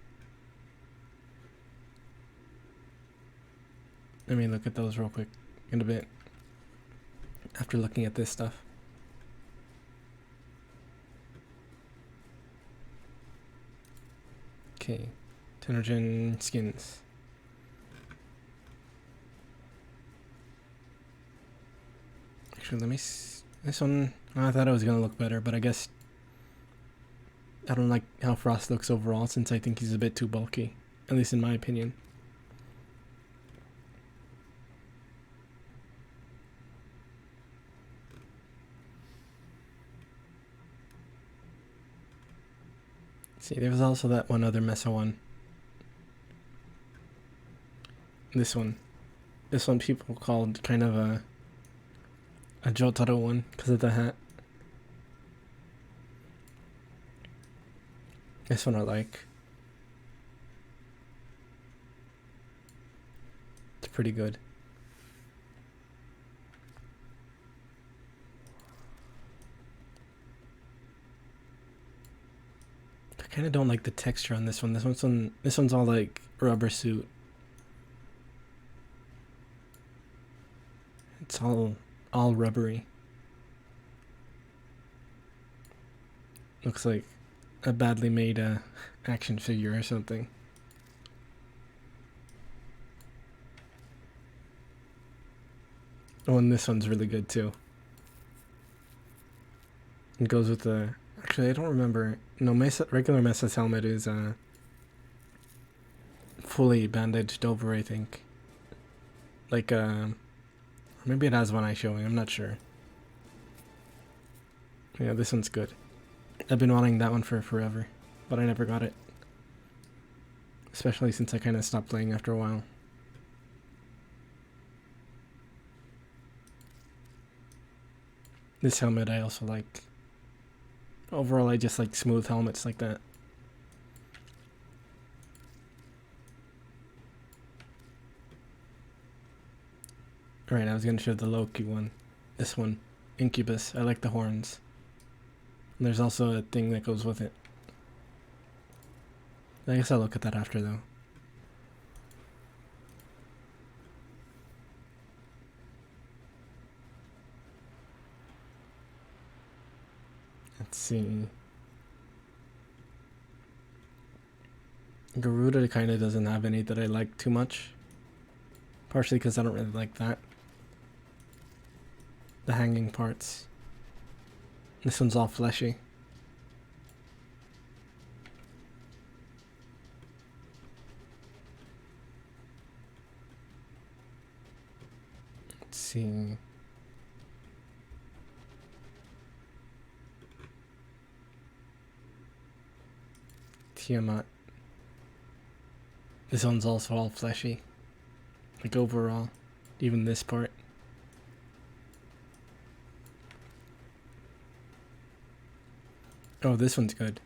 Let me look at those real quick in a bit. After looking at this stuff. Okay, Tenor skins. Actually, let me this one, I thought it was gonna look better, but I guess I don't like how Frost looks overall since I think he's a bit too bulky, at least in my opinion. See, there was also that one other Mesa one. This one people called kind of a Jotaro one because of the hat. This one I like. It's pretty good. I kind of don't like the texture on this one. This one's all like rubber suit. It's all rubbery. Looks like a badly made action figure or something. Oh, and this one's really good too. It goes with the... Actually, I don't remember. No, regular Mesa's helmet is fully bandaged over, I think. Like, maybe it has one eye showing, I'm not sure. Yeah, this one's good. I've been wanting that one for forever, but I never got it. Especially since I kind of stopped playing after a while. This helmet I also like. Overall, I just like smooth helmets like that. Alright, I was gonna show the Loki one. This one. Incubus. I like the horns. And there's also a thing that goes with it. I guess I'll look at that after though. Let's see. Garuda kind of doesn't have any that I like too much. Partially because I don't really like that. The hanging parts. This one's all fleshy. Let's see. Tiamat. This one's also all fleshy. Like overall. Even this part. Oh, this one's good.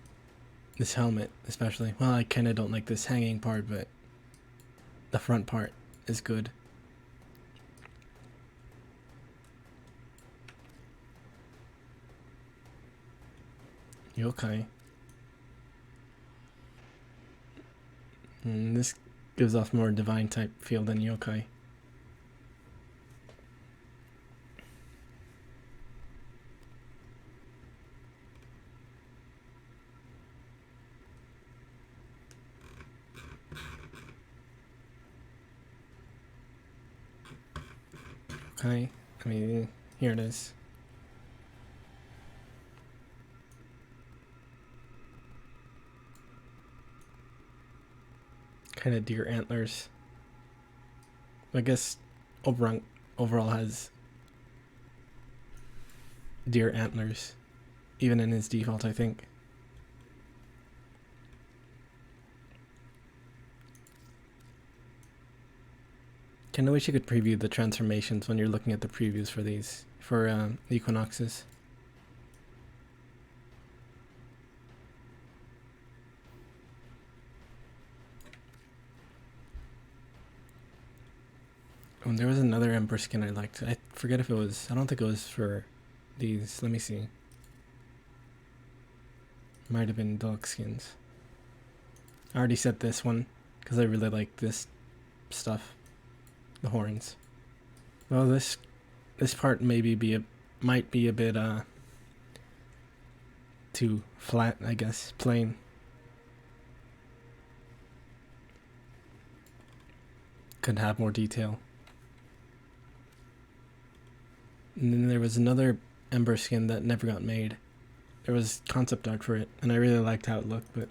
This helmet, especially. Well, I kind of don't like this hanging part, but the front part is good. Yokai. This gives off more divine type feel than yokai. Okay, I mean, here it is. Kind of deer antlers. I guess Oberon overall has deer antlers, even in his default, I think. Kinda wish you could preview the transformations when you're looking at the previews for these, for Equinoxes. Oh, and there was another Ember skin I liked. I forget if it was, I don't think it was for these. Let me see. Might have been dog skins. I already said this one, because I really like this stuff. The horns. Well, this part might be a bit too flat, I guess, plain. Could have more detail. And then there was another Ember skin that never got made. There was concept art for it, and I really liked how it looked, but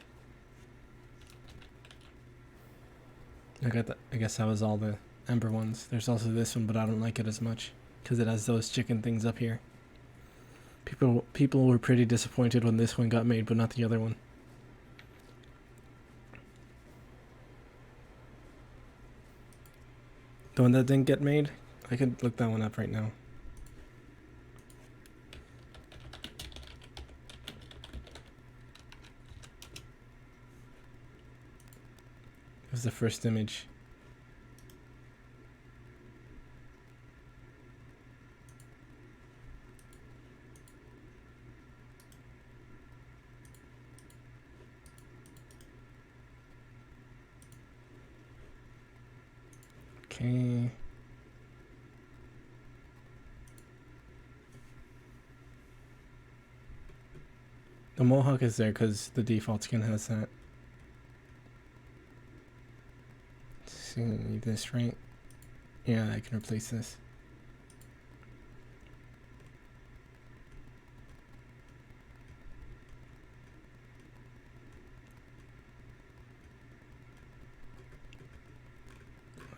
I guess that was all the Ember ones. There's also this one, but I don't like it as much because it has those chicken things up here. People were pretty disappointed when this one got made, but not the other one. The one that didn't get made, I could look that one up right now. is the first image. Okay. The mohawk is there because the default skin has that. Let's see this, right? Yeah, I can replace this.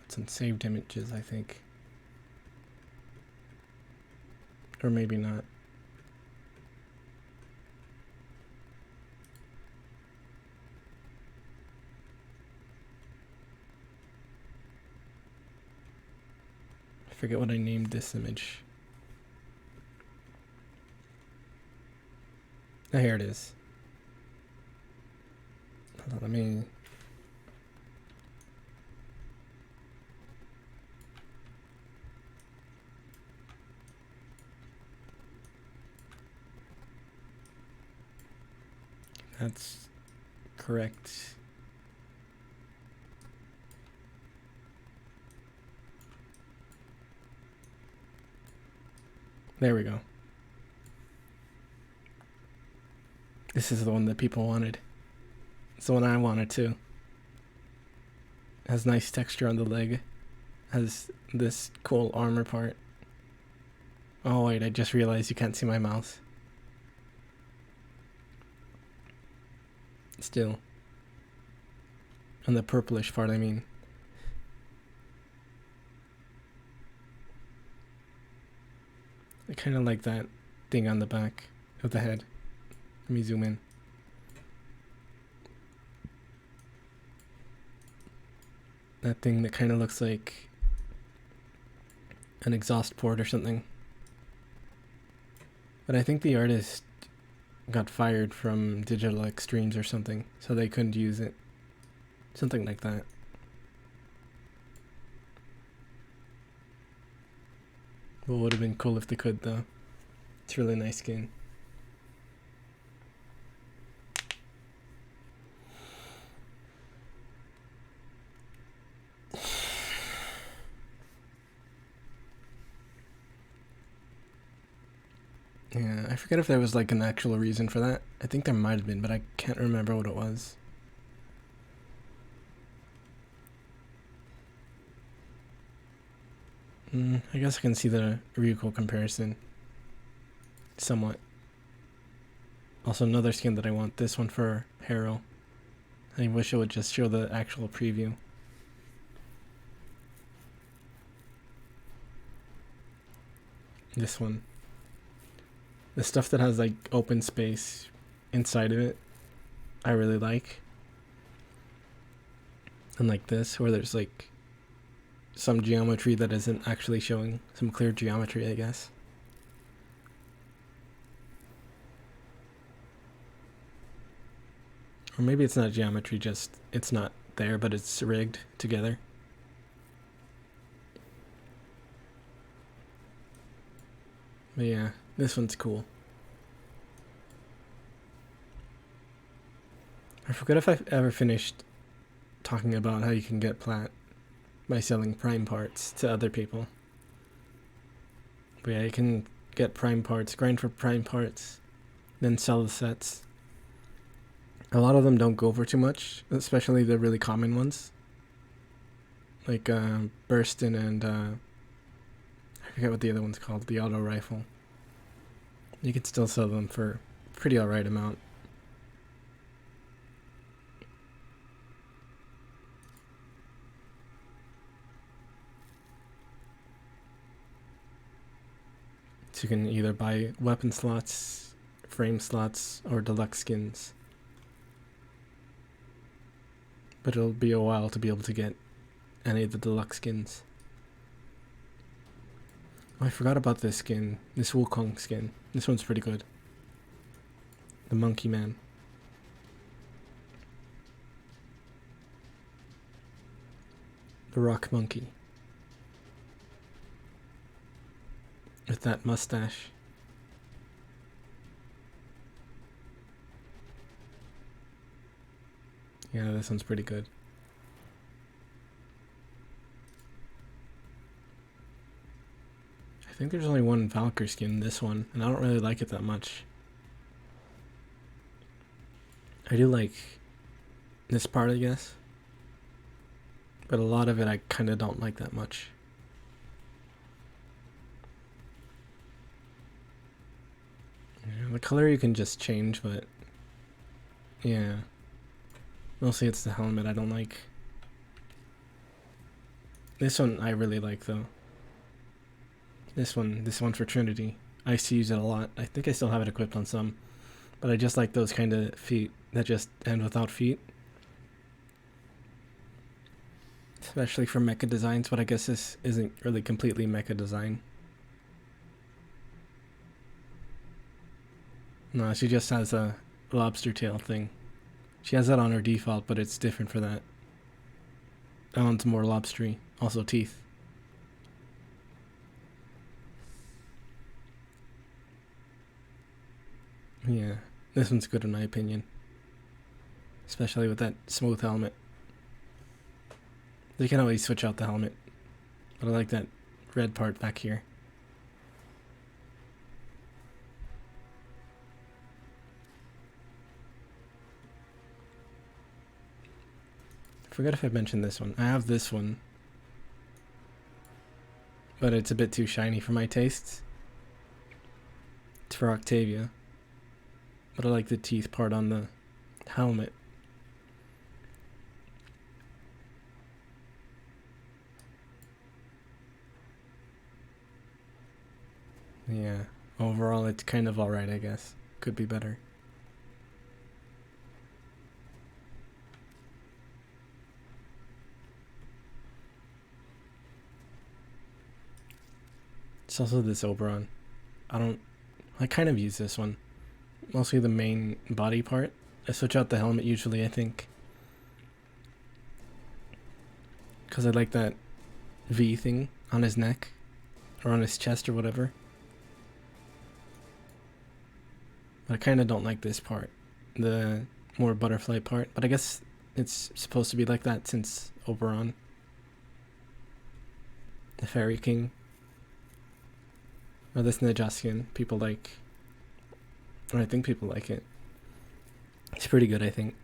It's in saved images, I think. Or maybe not. I forget what I named this image. Oh, here it is. Hold on, let me... That's correct. There we go. This is the one that people wanted. It's the one I wanted too. Has nice texture on the leg. Has this cool armor part. Oh wait, I just realized you can't see my mouse. Still. And the purplish part, I mean. I kind of like that thing on the back of the head. Let me zoom in. That thing that kind of looks like an exhaust port or something. But I think the artist got fired from Digital Extremes or something, so they couldn't use it. Something like that. Well, would have been cool if they could, though. It's a really nice skin. Yeah, I forget if there was like an actual reason for that. I think there might have been, but I can't remember what it was. I guess I can see the recoil comparison. Somewhat. Also another skin that I want, this one for Harrow. I wish it would just show the actual preview. This one. The stuff that has like open space inside of it, I really like. And like this, where there's like some geometry that isn't actually showing, some clear geometry, I guess. Or maybe it's not geometry, just it's not there, but it's rigged together. But yeah, this one's cool. I forget if I've ever finished talking about how you can get plat by selling prime parts to other people. But yeah, you can get prime parts, grind for prime parts, then sell the sets. A lot of them don't go for too much, especially the really common ones. Like Burstin and I forget what the other one's called, the auto rifle. You could still sell them for a pretty alright amount. So you can either buy weapon slots, frame slots, or deluxe skins. But it'll be a while to be able to get any of the deluxe skins. Oh, I forgot about this skin, this Wukong skin. This one's pretty good. The Monkey Man. The rock monkey. With that mustache. Yeah, this one's pretty good. I think there's only one Valkyr skin in this one, and I don't really like it that much. I do like this part, I guess. But a lot of it I kind of don't like that much. Yeah, the color you can just change, but yeah. Mostly it's the helmet I don't like. This one I really like though. This one for Trinity. I used to use it a lot. I think I still have it equipped on some. But I just like those kind of feet that just end without feet. Especially for mecha designs, but I guess this isn't really completely mecha design. No, she just has a lobster tail thing. She has that on her default, but it's different for that. That one's more lobstery. Also teeth. Yeah, this one's good in my opinion. Especially with that smooth helmet. You can always switch out the helmet. But I like that red part back here. I forgot if I mentioned this one. I have this one. But it's a bit too shiny for my tastes. It's for Octavia. But I like the teeth part on the helmet. Yeah, overall it's kind of alright, I guess. Could be better. It's also this Oberon. I kind of use this one. Mostly the main body part. I switch out the helmet usually, I think. Because I like that V thing on his neck. Or on his chest or whatever. But I kind of don't like this part. The more butterfly part. But I guess it's supposed to be like that since Oberon. The Fairy King. Or this Ninja skin. People like. Or I think people like it. It's pretty good, I think.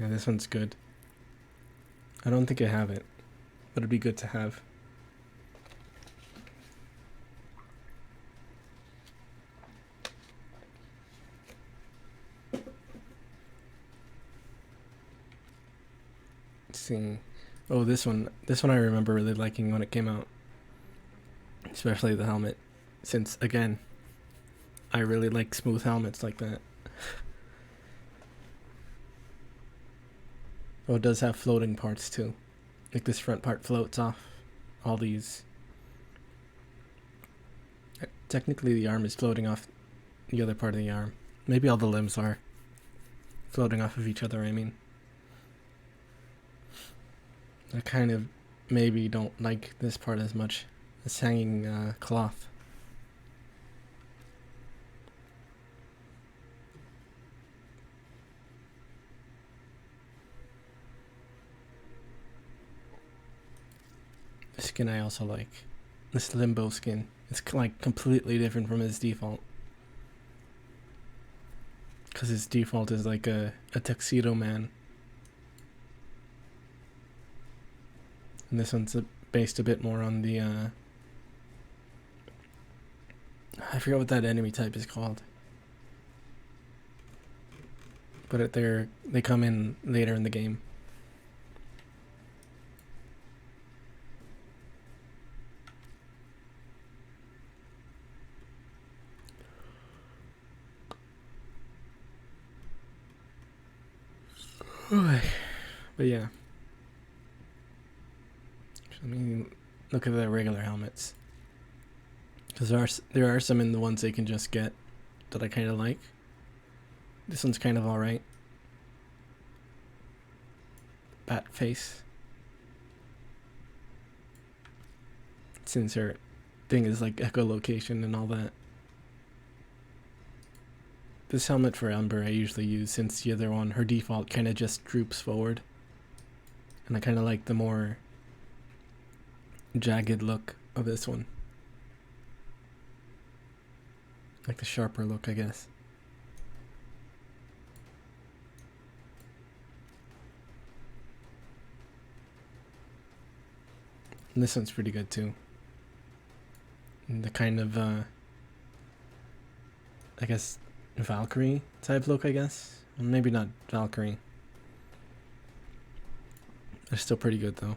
Yeah, this one's good. I don't think I have it. But it'd be good to have. Let's see. Oh, this one I remember really liking when it came out. Especially the helmet. Since, again, I really like smooth helmets like that. Oh, it does have floating parts too. Like this front part floats off all these. Technically the arm is floating off the other part of the arm. Maybe all the limbs are floating off of each other, I mean. I kind of maybe don't like this part as much. This hanging cloth. The skin I also like. This limbo skin. It's like completely different from his default. Because his default is like a tuxedo man. And this one's based a bit more on the I forget what that enemy type is called. But they come in later in the game. But yeah. Let me look at the regular helmets. Because there are some in the ones they can just get that I kind of like. This one's kind of alright. Bat face. Since her thing is like echolocation and all that. This helmet for Ember I usually use, since the other one, her default kind of just droops forward. And I kind of like the more jagged look of this one. Like the sharper look, I guess. And this one's pretty good too. And the kind of, I guess, Valkyrie type look, I guess. Well, maybe not Valkyrie. They're still pretty good though.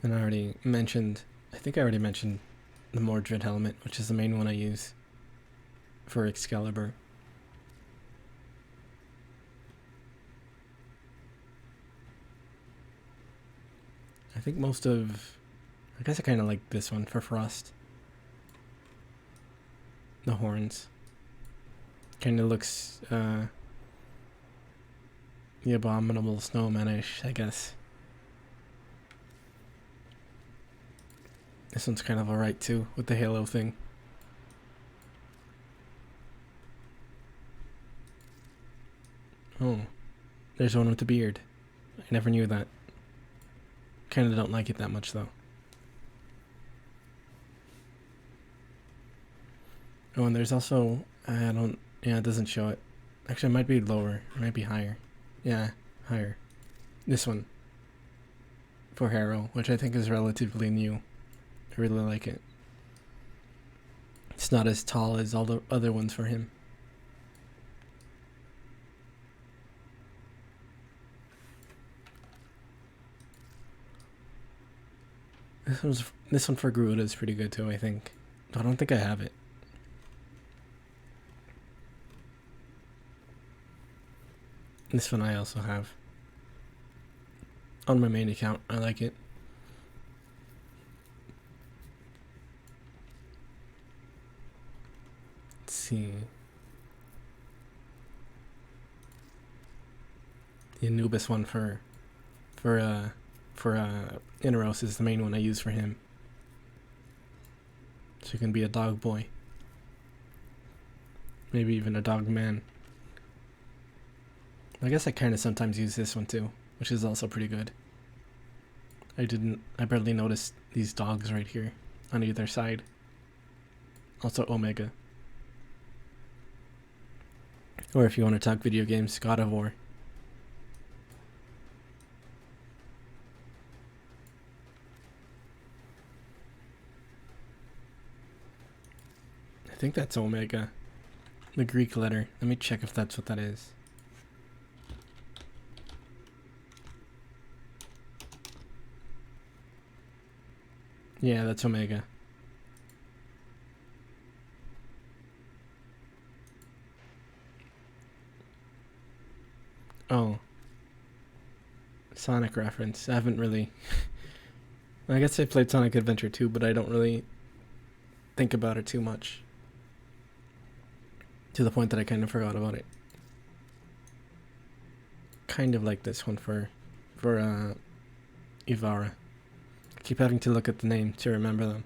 And I already mentioned, I think I already mentioned the Mordred helmet, which is the main one I use for Excalibur. I think most of, I guess I kind of like this one for Frost. The horns. Kind of looks, the abominable snowman-ish, I guess. This one's kind of alright too, with the halo thing. Oh, there's one with the beard. I never knew that. Kinda don't like it that much though. Oh, and there's also, it doesn't show it. Actually, it might be lower, it might be higher. Yeah, higher. This one. For Harrow, which I think is relatively new. I really like it. It's not as tall as all the other ones for him. This one for Garuda is pretty good too, I think. I don't think I have it. This one I also have. On my main account, I like it. Let's see. The Anubis one for Inaros is the main one I use for him. So he can be a dog boy. Maybe even a dog man. I guess I kind of sometimes use this one too, which is also pretty good. I barely noticed these dogs right here on either side. Also Omega. Or if you want to talk video games, God of War. I think that's Omega. The Greek letter. Let me check if that's what that is. Yeah, that's Omega. Oh. Sonic reference. I haven't really... I guess I played Sonic Adventure 2, but I don't really think about it too much. To the point that I kind of forgot about it. Kind of like this one for Ivara. I keep having to look at the name to remember them.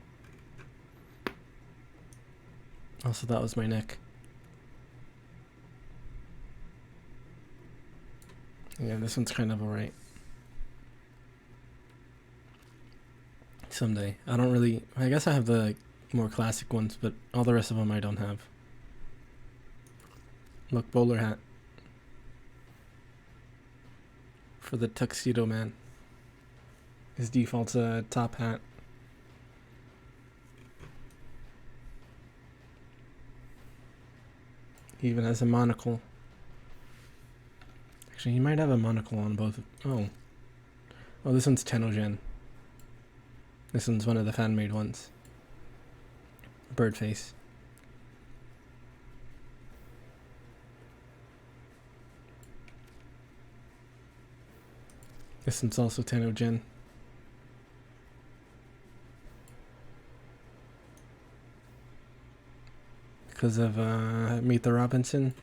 Also, that was my neck. Yeah, this one's kind of alright. Someday. I don't really... I guess I have the more classic ones, but all the rest of them I don't have. Look, bowler hat. For the tuxedo man. His default's a top hat. He even has a monocle. Actually, he might have a monocle on both. Oh, this one's Tenogen. This one's one of the fan-made ones. Bird face. This one's also Tenogen. because of Meet the Robinson.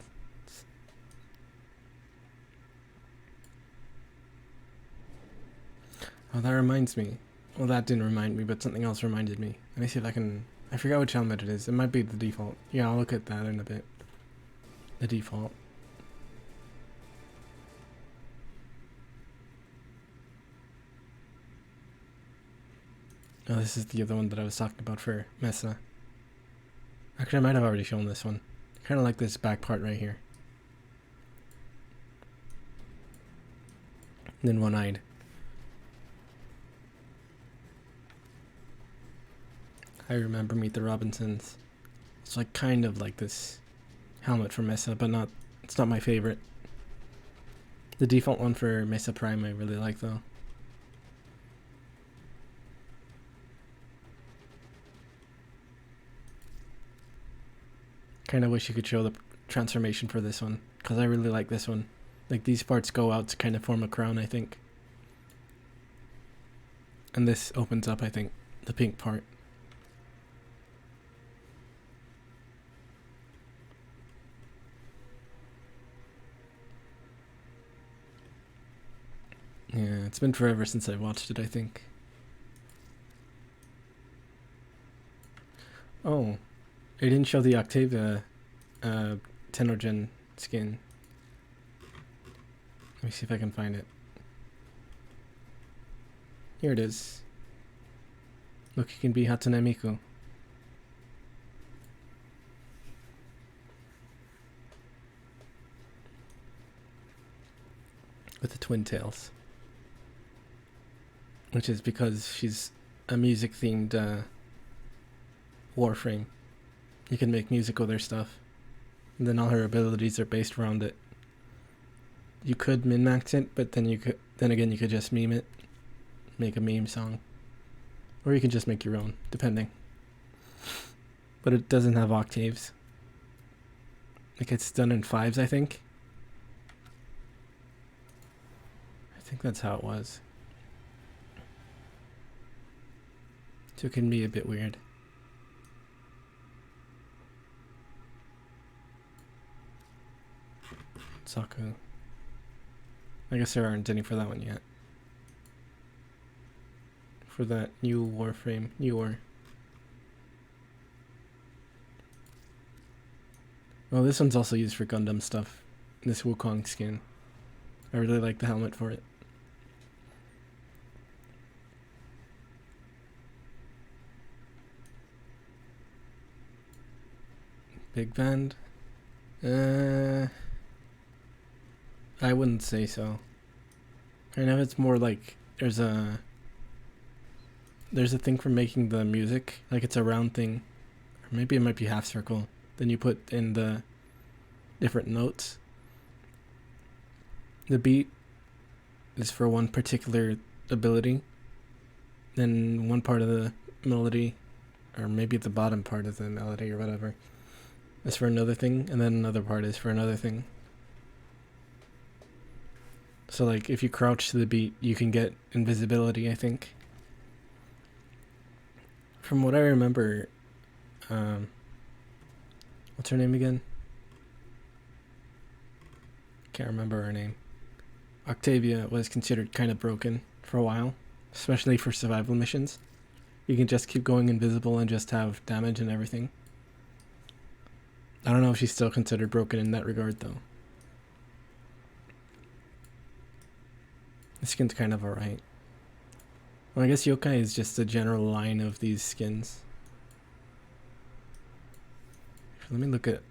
Oh, that reminds me. Well, that didn't remind me, but something else reminded me. Let me see if I can... I forgot which helmet it is. It might be the default. Yeah, I'll look at that in a bit. The default. Oh, this is the other one that I was talking about for Mesa. Actually, I might have already shown this one. I kind of like this back part right here. And then one-eyed. I remember Meet the Robinsons. It's like kind of like this helmet for Mesa, but not. It's not my favorite. The default one for Mesa Prime I really like though. Kind of wish you could show the transformation for this one, because I really like this one. Like these parts go out to kind of form a crown, I think. And this opens up, I think, the pink part. Yeah, it's been forever since I watched it, I think. Oh, it didn't show the Octavia Tenogen skin. Let me see if I can find it. Here it is. Look, you can be Hatsune Miku. With the twin tails. Which is because she's a music-themed Warframe. You can make music with her stuff. And then all her abilities are based around it. You could min-max it, but then again you could just meme it. Make a meme song. Or you can just make your own, depending. But it doesn't have octaves. Like it's done in 5s, I think. I think that's how it was. So it can be a bit weird. Saku. I guess there aren't any for that one yet. For that new Warframe, newer. Well, this one's also used for Gundam stuff. This Wukong skin. I really like the helmet for it. Big band? I wouldn't say so. Kind of, it's more like there's a thing for making the music, like it's a round thing, or maybe it might be half circle. Then you put in the different notes. The beat is for one particular ability. Then one part of the melody, or maybe the bottom part of the melody or whatever, is for another thing, and then another part is for another thing. So like if you crouch to the beat, you can get invisibility, I think. From what I remember, what's her name again? Can't remember her name. Octavia was considered kind of broken for a while, especially for survival missions. You can just keep going invisible and just have damage and everything. I don't know if she's still considered broken in that regard though. The skin's kind of alright. Well, I guess yokai is just a general line of these skins. Let me look at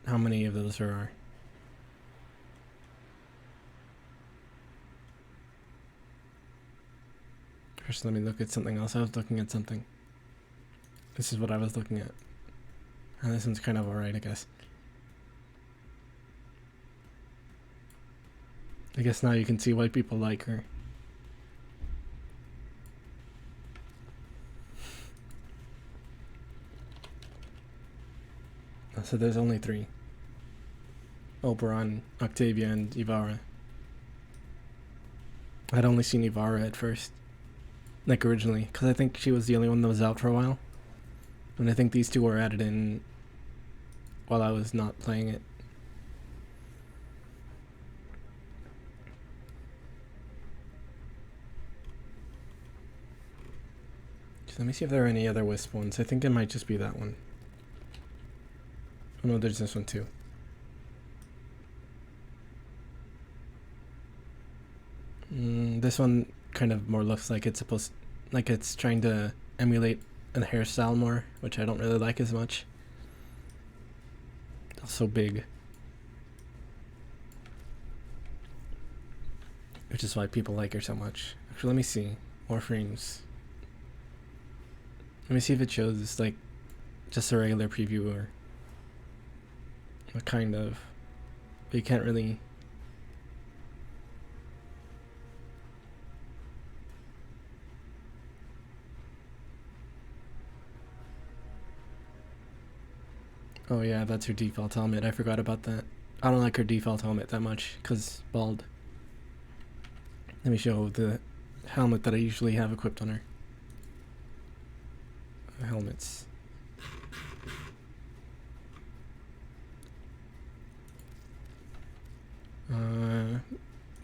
how many of those there are. First, let me look at something else. I was looking at something. This is what I was looking at. And this one's kind of alright, I guess. I guess now you can see why people like her. So there's only 3. Oberon, Octavia, and Ivara. I'd only seen Ivara at first. Like originally, because I think she was the only one that was out for a while. And I think these two were added in while I was not playing it. So let me see if there are any other Wisp ones. I think it might just be that one. Oh no, there's this one too. This one kind of more looks like it's supposed, like it's trying to emulate a hairstyle more, which I don't really like as much. It's so big, which is why people like her so much. Actually, let me see Warframes. Let me see if it shows like just a regular preview or what kind of. But you can't really. Oh yeah, that's her default helmet. I forgot about that. I don't like her default helmet that much because bald. Let me show the helmet that I usually have equipped on her. Helmets.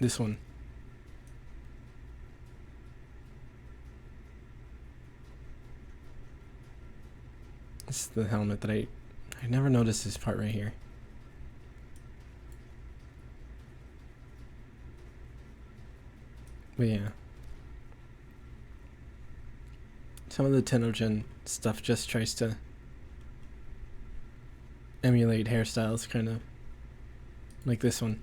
This one. This is the helmet that I never noticed this part right here. But yeah. Some of the Tenogen stuff just tries to emulate hairstyles, kind of. Like this one.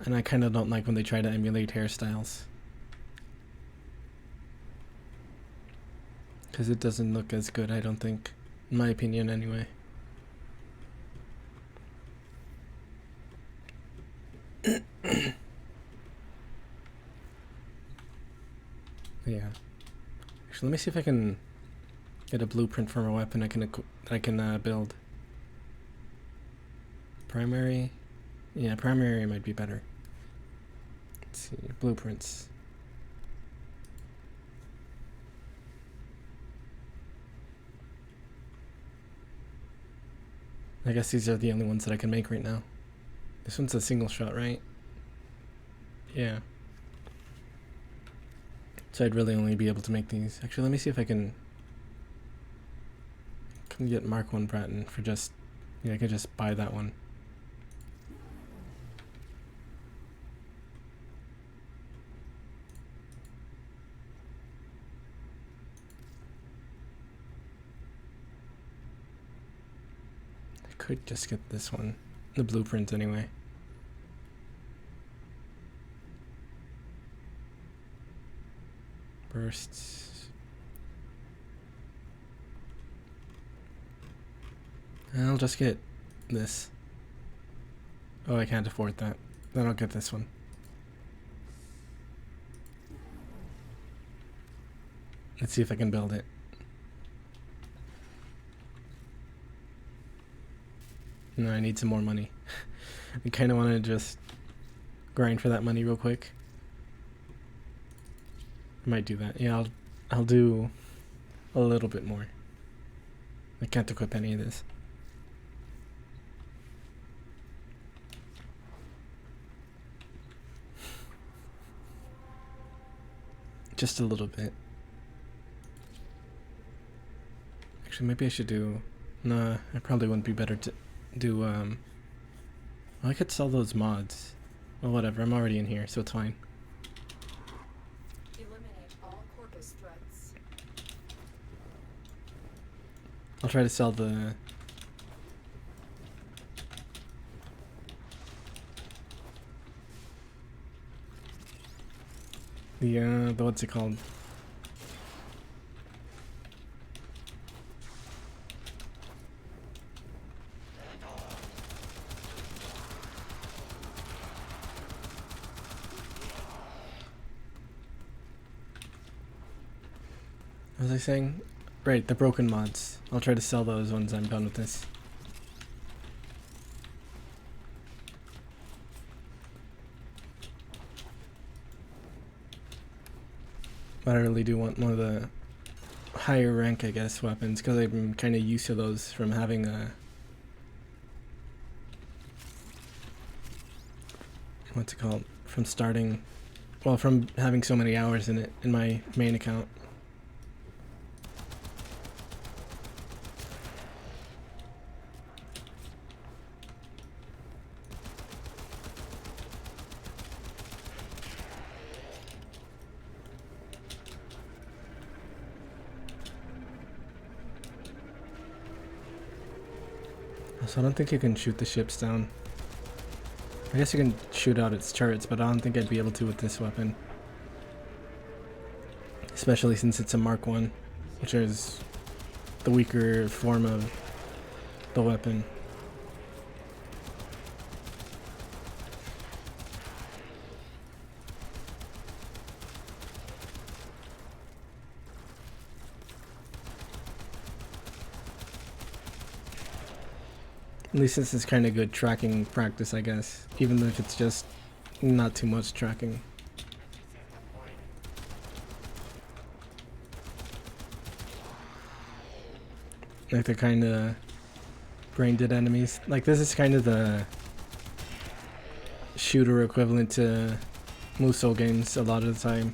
And I kind of don't like when they try to emulate hairstyles. Because it doesn't look as good, I don't think. In my opinion, anyway. Yeah. Actually, let me see if I can get a blueprint from a weapon I can build. Primary? Yeah, primary might be better. Let's see, blueprints. I guess these are the only ones that I can make right now. This one's a single shot, right? Yeah. So I'd really only be able to make these. Actually, let me see if I can get Mark 1 Bratton for just, yeah, I could just buy that one. I could just get this one, the blueprint anyway. Bursts. I'll just get this. Oh, I can't afford that. Then I'll get this one. Let's see if I can build it. No, I need some more money. I kind of want to just grind for that money real quick. I might do that. Yeah, I'll do a little bit more. I can't equip any of this. Just a little bit. Actually, maybe I should do... Nah, it probably wouldn't be better to do, well, I could sell those mods. Well, whatever, I'm already in here, so it's fine. Eliminate all corpus threats. I'll try to sell the... the what's it called? What was I saying? Right, the broken mods. I'll try to sell those once I'm done with this. But I really do want one of the higher rank, I guess, weapons, because I'm kind of used to those from having what's it called? From starting, well, from having so many hours in it in my main account. So I don't think you can shoot the ships down. I guess you can shoot out its turrets, but I don't think I'd be able to with this weapon. Especially since it's a Mark 1, which is the weaker form of the weapon. At least this is kind of good tracking practice, I guess, even if it's just not too much tracking. Like the kind of brain dead enemies. Like this is kind of the shooter equivalent to Musou games a lot of the time.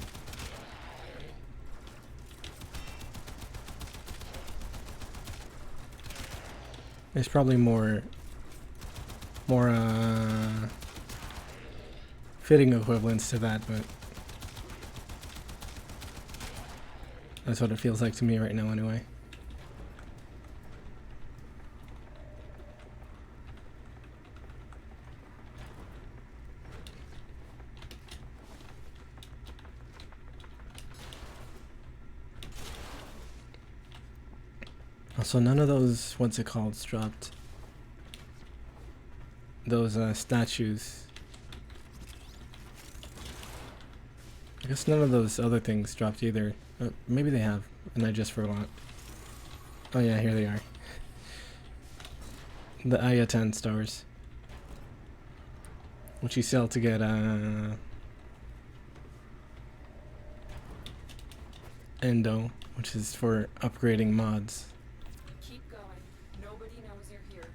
There's probably more fitting equivalents to that, but that's what it feels like to me right now anyway. Also, none of those, what's it called, dropped. Those statues. I guess none of those other things dropped either. Maybe they have, and I just forgot. Oh yeah, here they are. The Ayatan stars. Which you sell to get Endo, which is for upgrading mods. Keep going. Nobody knows you're here.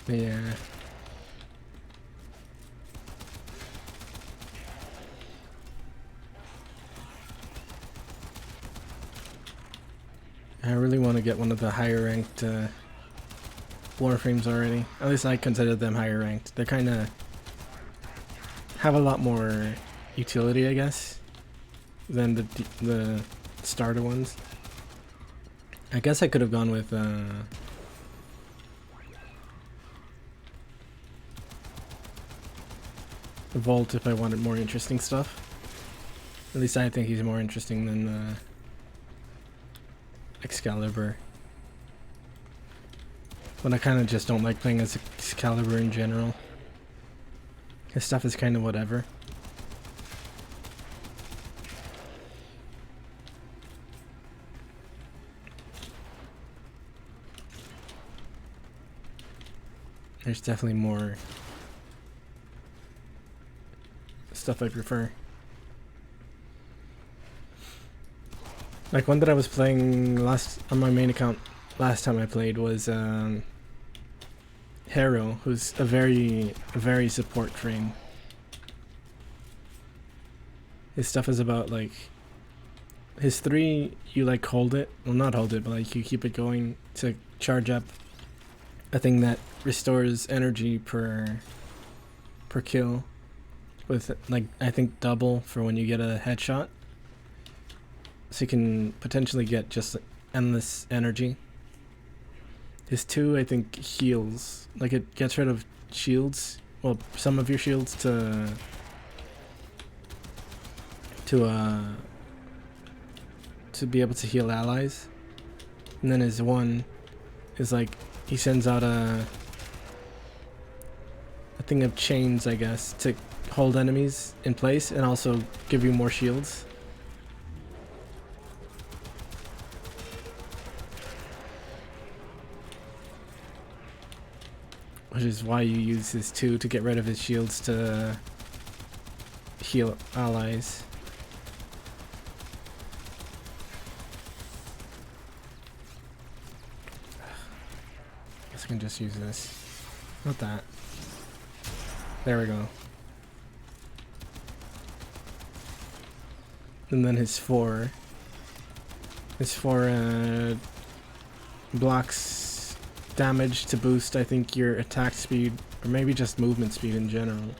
Yeah. I really want to get one of the higher ranked Warframes already. At least I consider them higher ranked. They kind of have a lot more utility, I guess, than the starter ones. I guess I could have gone with Volt if I wanted more interesting stuff. At least I think he's more interesting than Excalibur. But I kind of just don't like playing as Excalibur in general. His stuff is kind of whatever. There's definitely more stuff I prefer. Like one that I was playing last on my main account last time I played was Hero, who's a very support train. His stuff is about like his 3, you like hold it, well not hold it, but like you keep it going to charge up a thing that restores energy per kill. With like I think double for when you get a headshot, so you can potentially get just endless energy. His 2 I think heals, like it gets rid of shields, well some of your shields to be able to heal allies. And then his 1 is like he sends out a thing of chains, I guess, to hold enemies in place and also give you more shields. Which is why you use his 2 to get rid of his shields to heal allies. Guess I can just use this. Not that. There we go. And then his 4. His 4 blocks damage to boost, I think, your attack speed, or maybe just movement speed in general.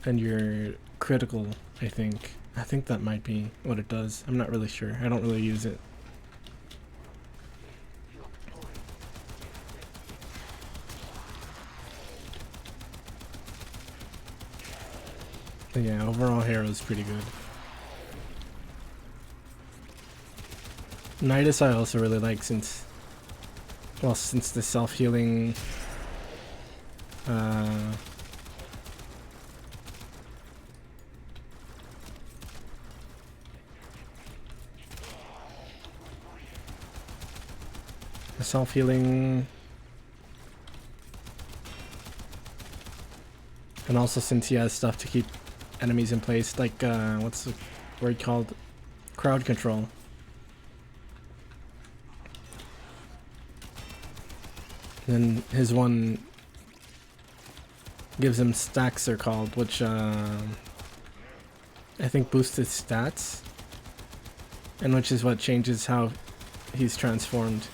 And your critical, I think. I think that might be what it does. I'm not really sure. I don't really use it. But yeah, overall Hero's pretty good. Nidus I also really like since the self-healing the self-healing, and also since he has stuff to keep enemies in place, like what's the word called? Crowd control. Then his 1 gives him stacks, they're called, which I think boosts his stats, and which is what changes how he's transformed,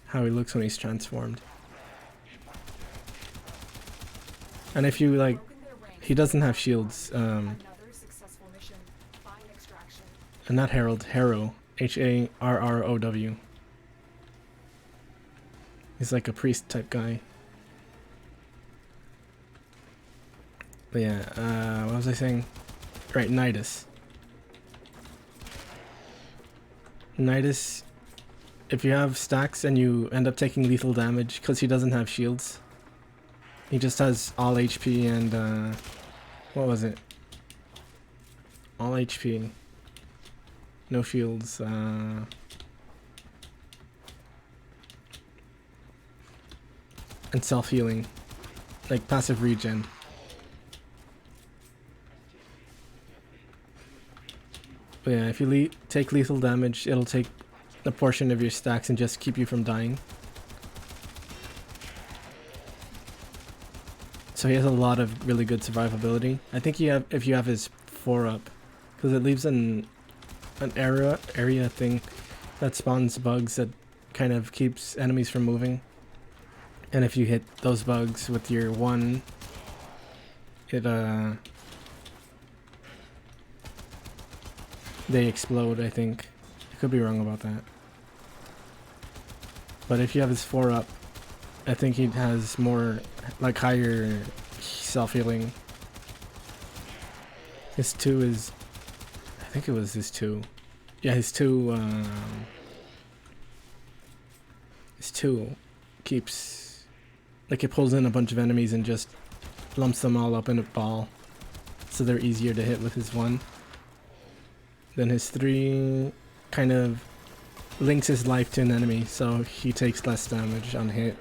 how he looks when he's transformed. And if you like, he doesn't have shields, Another successful mission. Find extraction. and not Herald, Harrow, Harrow. He's like a priest type guy. But yeah, what was I saying? Right, Nidus. Nidus, if you have stacks and you end up taking lethal damage, because he doesn't have shields, he just has all HP and, what was it? All HP. No shields, and self-healing, like passive regen. But yeah, if you take lethal damage, it'll take a portion of your stacks and just keep you from dying. So he has a lot of really good survivability. I think if you have his 4 up, because it leaves an area thing that spawns bugs that kind of keeps enemies from moving. And if you hit those bugs with your 1, they explode, I think. I could be wrong about that. But if you have his 4 up, I think he has more, like, higher self-healing. His 2 is, I think it was his 2. Yeah, his 2 keeps, like, it pulls in a bunch of enemies and just lumps them all up in a ball, so they're easier to hit with his 1. Then his 3 kind of links his life to an enemy, so he takes less damage on hit.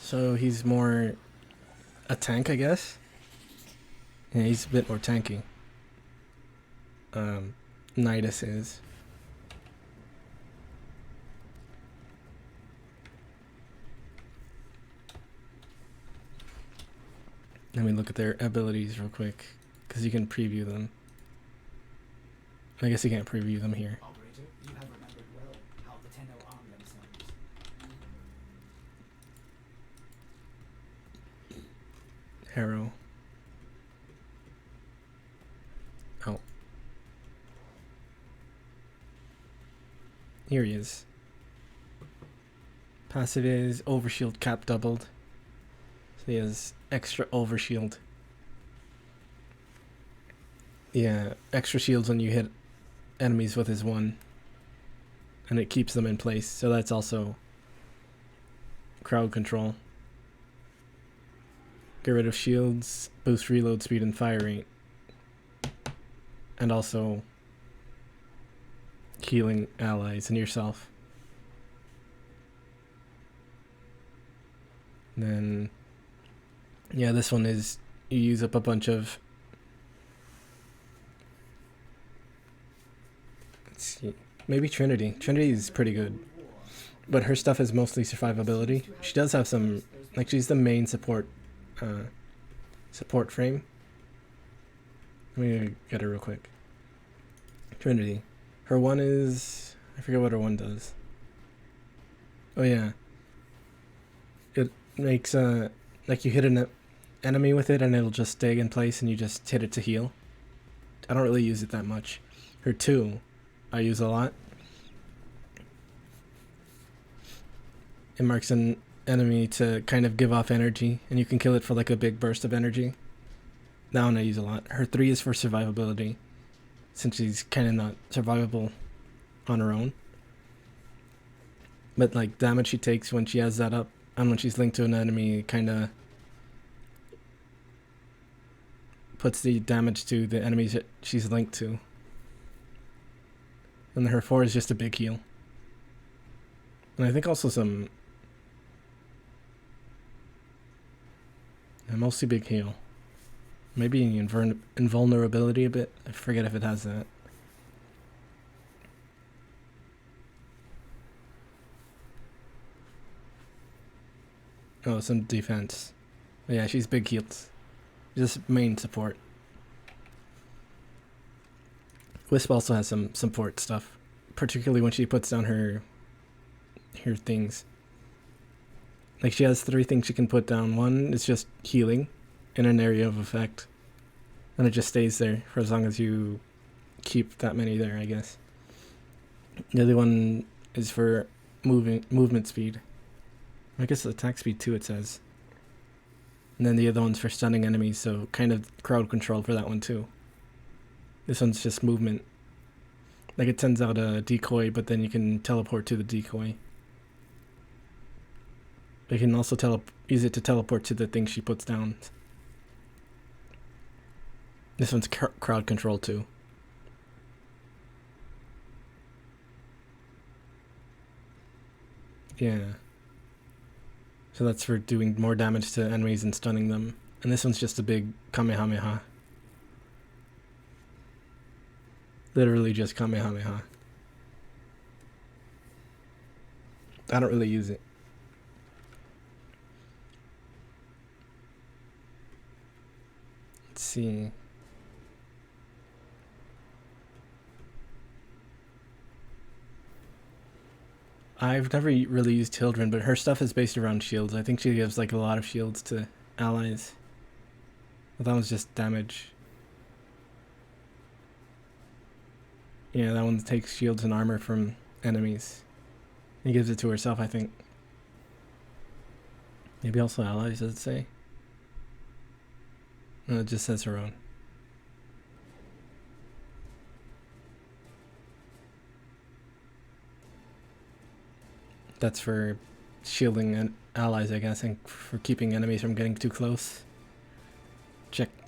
So he's more a tank, I guess. Yeah, he's a bit more tanky. Nidus is. Let me look at their abilities real quick, because you can preview them. I guess you can't preview them here. Operator, you have remembered well how the Tenno arm themselves. Harrow. Oh. Here he is. Passive is overshield cap doubled. So he has extra overshield. yeah, extra shields when you hit enemies with his one. And it keeps them in place, so that's also crowd control. Get rid of shields, boost reload speed and fire rate. And also healing allies and yourself. And then, yeah, this one is you use up a bunch of, let's see, maybe Trinity. Trinity is pretty good, but her stuff is mostly survivability. She does have some, like, she's the main support frame. Let me get her real quick. Trinity. Her one is, I forget what her one does. Oh yeah. It makes like you hit an enemy with it and it'll just stay in place and you just hit it to heal. I don't really use it that much. Her two, I use a lot. It marks an enemy to kind of give off energy and you can kill it for like a big burst of energy. That one I use a lot. Her three is for survivability, since she's kind of not survivable on her own. But like damage she takes when she has that up and when she's linked to an enemy kind of puts the damage to the enemies that she's linked to. And her 4 is just a big heal. And I think also some, mostly big heal. Maybe invulnerability a bit. I forget if it has that. Oh, some defense. But yeah, she's big heals. Just main support. Wisp also has some support stuff, particularly when she puts down her things. Like she has 3 things she can put down. One is just healing in an area of effect, and it just stays there for as long as you keep that many there, I guess. The other one is for movement speed. I guess attack speed too, it says. And then the other one's for stunning enemies, so kind of crowd control for that one too. This one's just movement. Like it sends out a decoy, but then you can teleport to the decoy. You can also use it to teleport to the thing she puts down. This one's crowd control too. Yeah. So that's for doing more damage to enemies and stunning them. And this one's just a big Kamehameha. Literally just Kamehameha. I don't really use it. Let's see. I've never really used Hildren, but her stuff is based around shields. I think she gives like a lot of shields to allies. But that one's just damage. Yeah, that one takes shields and armor from enemies. He gives it to herself, I think. Maybe also allies, does it say? No, it just says her own. That's for shielding allies, I guess, and for keeping enemies from getting too close.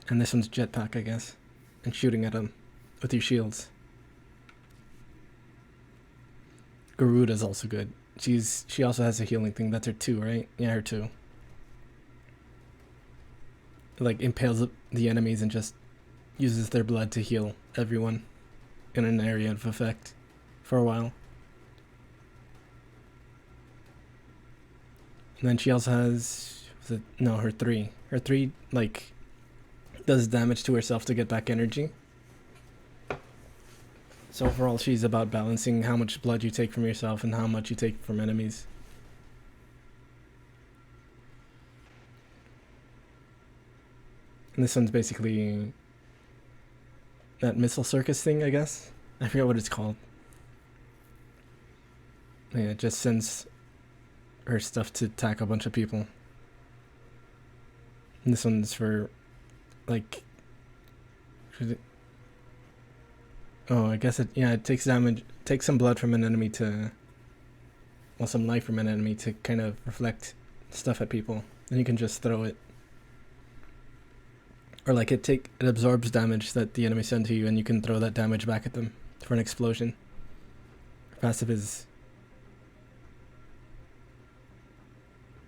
And this one's jetpack, I guess, and shooting at them with your shields. Garuda's also good. She also has a healing thing. That's her 2, right? Yeah, her 2. It, like impales the enemies and just uses their blood to heal everyone in an area of effect for a while. And then she also has, her 3. Her 3, like, does damage to herself to get back energy. So overall, she's about balancing how much blood you take from yourself and how much you take from enemies. And this one's basically that missile circus thing, I guess. I forget what it's called. Yeah, it just sends her stuff to attack a bunch of people. And this one's for, like, Oh, I guess it takes damage, takes some blood from an enemy to, well, some life from an enemy to kind of reflect stuff at people. Then you can just throw it. Or like it absorbs damage that the enemy send to you and you can throw that damage back at them for an explosion. Passive is,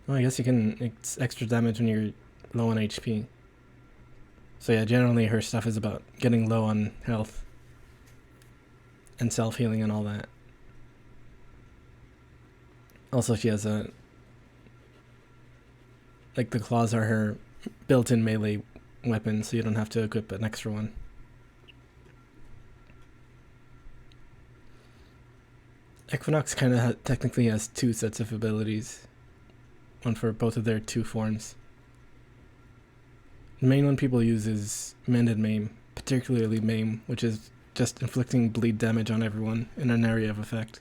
well, I guess you can, it's extra damage when you're low on HP. So yeah, generally her stuff is about getting low on health and self-healing and all that. Also, she has a, like the claws are her built-in melee weapon, so you don't have to equip an extra one. Equinox kind of technically has two sets of abilities. One for both of their two forms. The main one people use is Mend and Maim, particularly Maim, which is just inflicting bleed damage on everyone in an area of effect.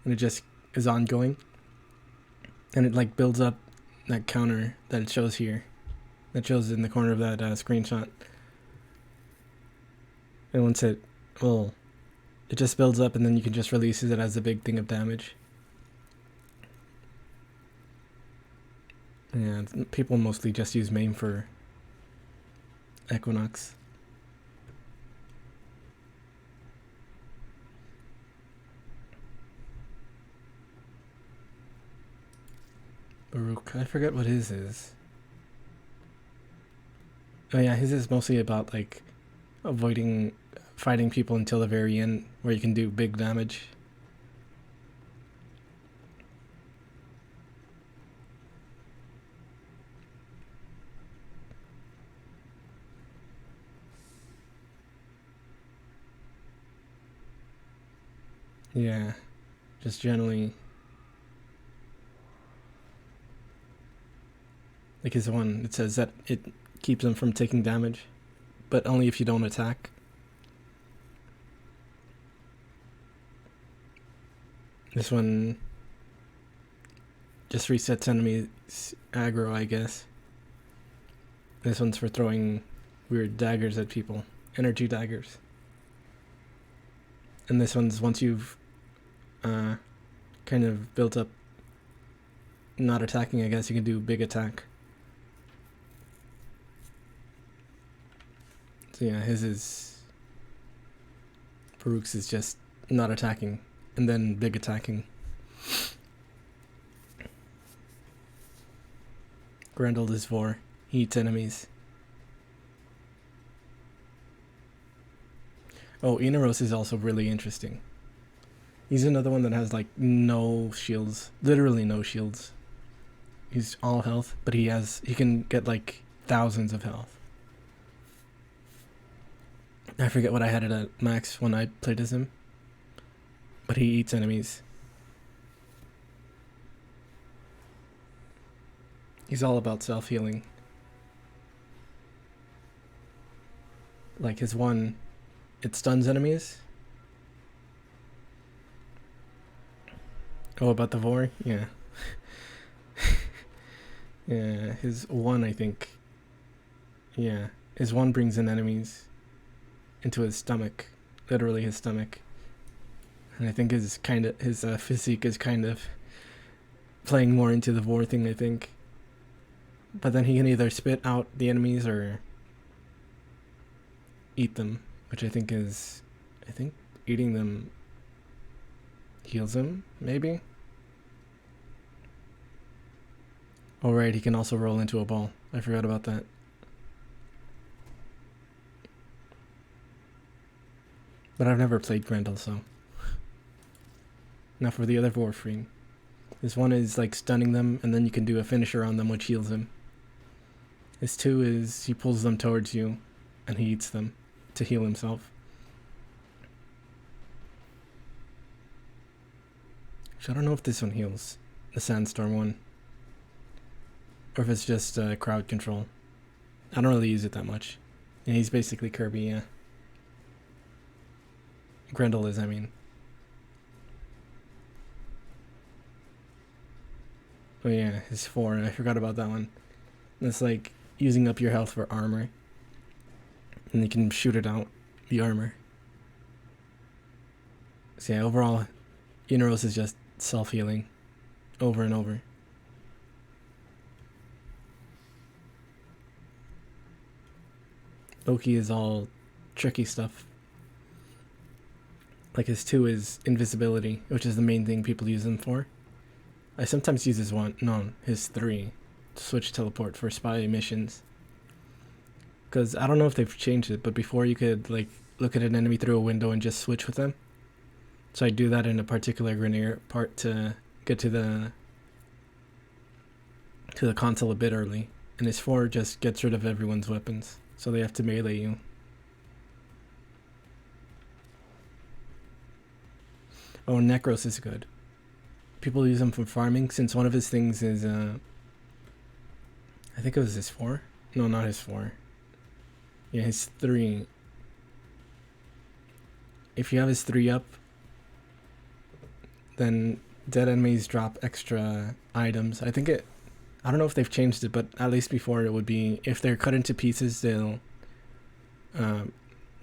And it just is ongoing. And it like builds up that counter that it shows here. That shows in the corner of that screenshot. And once it just builds up and then you can just release it as a big thing of damage. Yeah, people mostly just use Maim for Equinox. Baruch, I forget what his is. Oh yeah, his is mostly about like avoiding fighting people until the very end where you can do big damage. Yeah, just generally like his one, it says that it keeps them from taking damage, but only if you don't attack. This one just resets enemies aggro, I guess. This one's for throwing weird daggers at people, energy daggers. And this one's once you've kind of built up not attacking, I guess you can do big attack. So yeah, his is, Farouk's is just not attacking and then big attacking. Grendel is Vor, he eats enemies. Oh, Inaros is also really interesting. He's another one that has like no shields, literally no shields. He's all health, but he can get like thousands of health. I forget what I had it at max when I played as him, but he eats enemies. He's all about self-healing. Like his one, it stuns enemies. Oh, about the Vor? Yeah. Yeah, his one, I think. Yeah, his one brings in enemies into his stomach, literally his stomach. And I think his physique is kind of playing more into the Vor thing, I think. But then he can either spit out the enemies or eat them, which I think eating them heals him, maybe? Oh right, he can also roll into a ball. I forgot about that. But I've never played Grendel, so. Now for the other Warframe. This one is like stunning them, and then you can do a finisher on them which heals him. His two is he pulls them towards you, and he eats them to heal himself. So I don't know if this one heals, the Sandstorm one. Or if it's just crowd control. I don't really use it that much. And he's basically Kirby, yeah. Grendel is, I mean. Oh yeah, his 4, I forgot about that one. It's like using up your health for armor. And you can shoot it out, the armor. So yeah, overall, Uneros is just self-healing over and over. Loki is all tricky stuff. Like his 2 is Invisibility, which is the main thing people use him for. I sometimes use his 3 to switch teleport for spy missions. Because I don't know if they've changed it, but before you could like look at an enemy through a window and just switch with them. So I do that in a particular Grenier part to get to the console a bit early. And his 4 just gets rid of everyone's weapons, so they have to melee you. Oh, Necros is good. People use him for farming, since one of his things is, I think it was his 4? No, not his 4. Yeah, his 3. If you have his 3 up, then dead enemies drop extra items. I don't know if they've changed it, but at least before it would be, if they're cut into pieces, they'll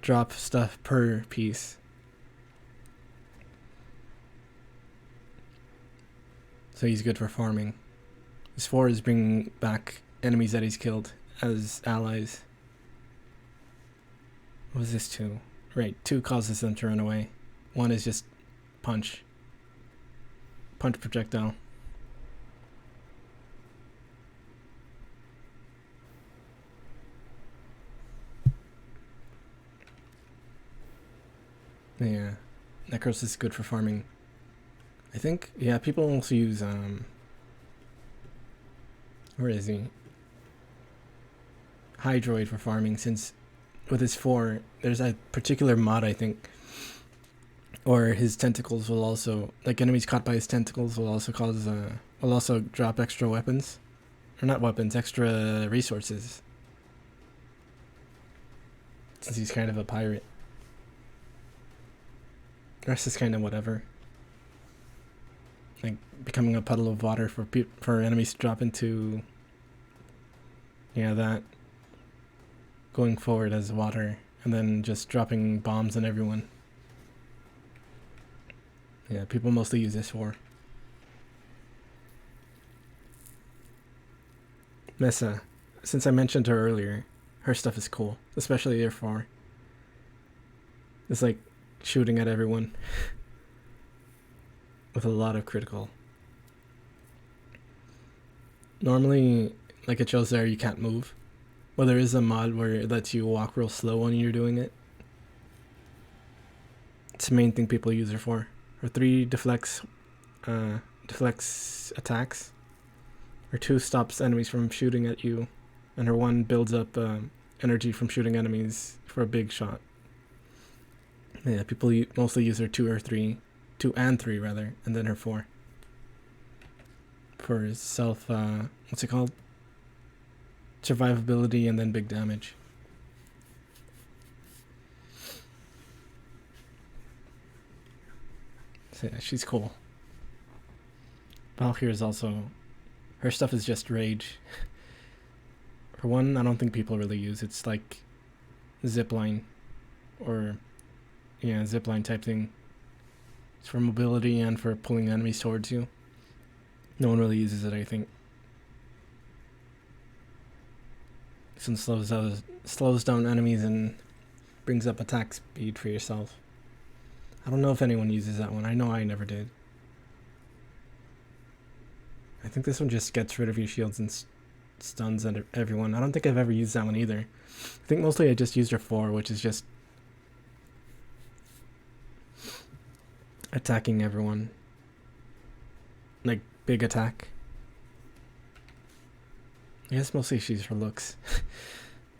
drop stuff per piece. So he's good for farming. His 4 is bringing back enemies that he's killed as allies. What was this 2? Right, 2 causes them to run away. 1 is just punch. Punch projectile. Yeah, Necros is good for farming. I think, yeah, people also use, where is he? Hydroid for farming, since with his 4, there's a particular mod, I think, or his tentacles will also, like enemies caught by his tentacles will also will also drop extra weapons. Or not weapons, extra resources. Since he's kind of a pirate. The rest is kind of whatever. Like becoming a puddle of water for enemies to drop into. Yeah, that. Going forward as water, and then just dropping bombs on everyone. Yeah, people mostly use this for. Mesa, since I mentioned her earlier, her stuff is cool, especially her 4. It's like shooting at everyone with a lot of critical. Normally, like it shows there, you can't move. Well, there is a mod where it lets you walk real slow when you're doing it. It's the main thing people use her for. Her 3 deflects attacks. Her 2 stops enemies from shooting at you, and her 1 builds up energy from shooting enemies for a big shot. Yeah, people mostly use her 2 and 3 rather, and then her 4 for self. What's it called? Survivability and then big damage. So yeah, she's cool. Valkyrie is also, her stuff is just rage. For 1, I don't think people really use. It's like zipline, or yeah, zipline type thing. It's for mobility and for pulling enemies towards you. No one really uses it, I think. This one slows down enemies and brings up attack speed for yourself. I don't know if anyone uses that one. I know I never did. I think this one just gets rid of your shields and stuns everyone. I don't think I've ever used that one either. I think mostly I just used her 4, which is just attacking everyone. Like, big attack. I guess mostly she's for looks.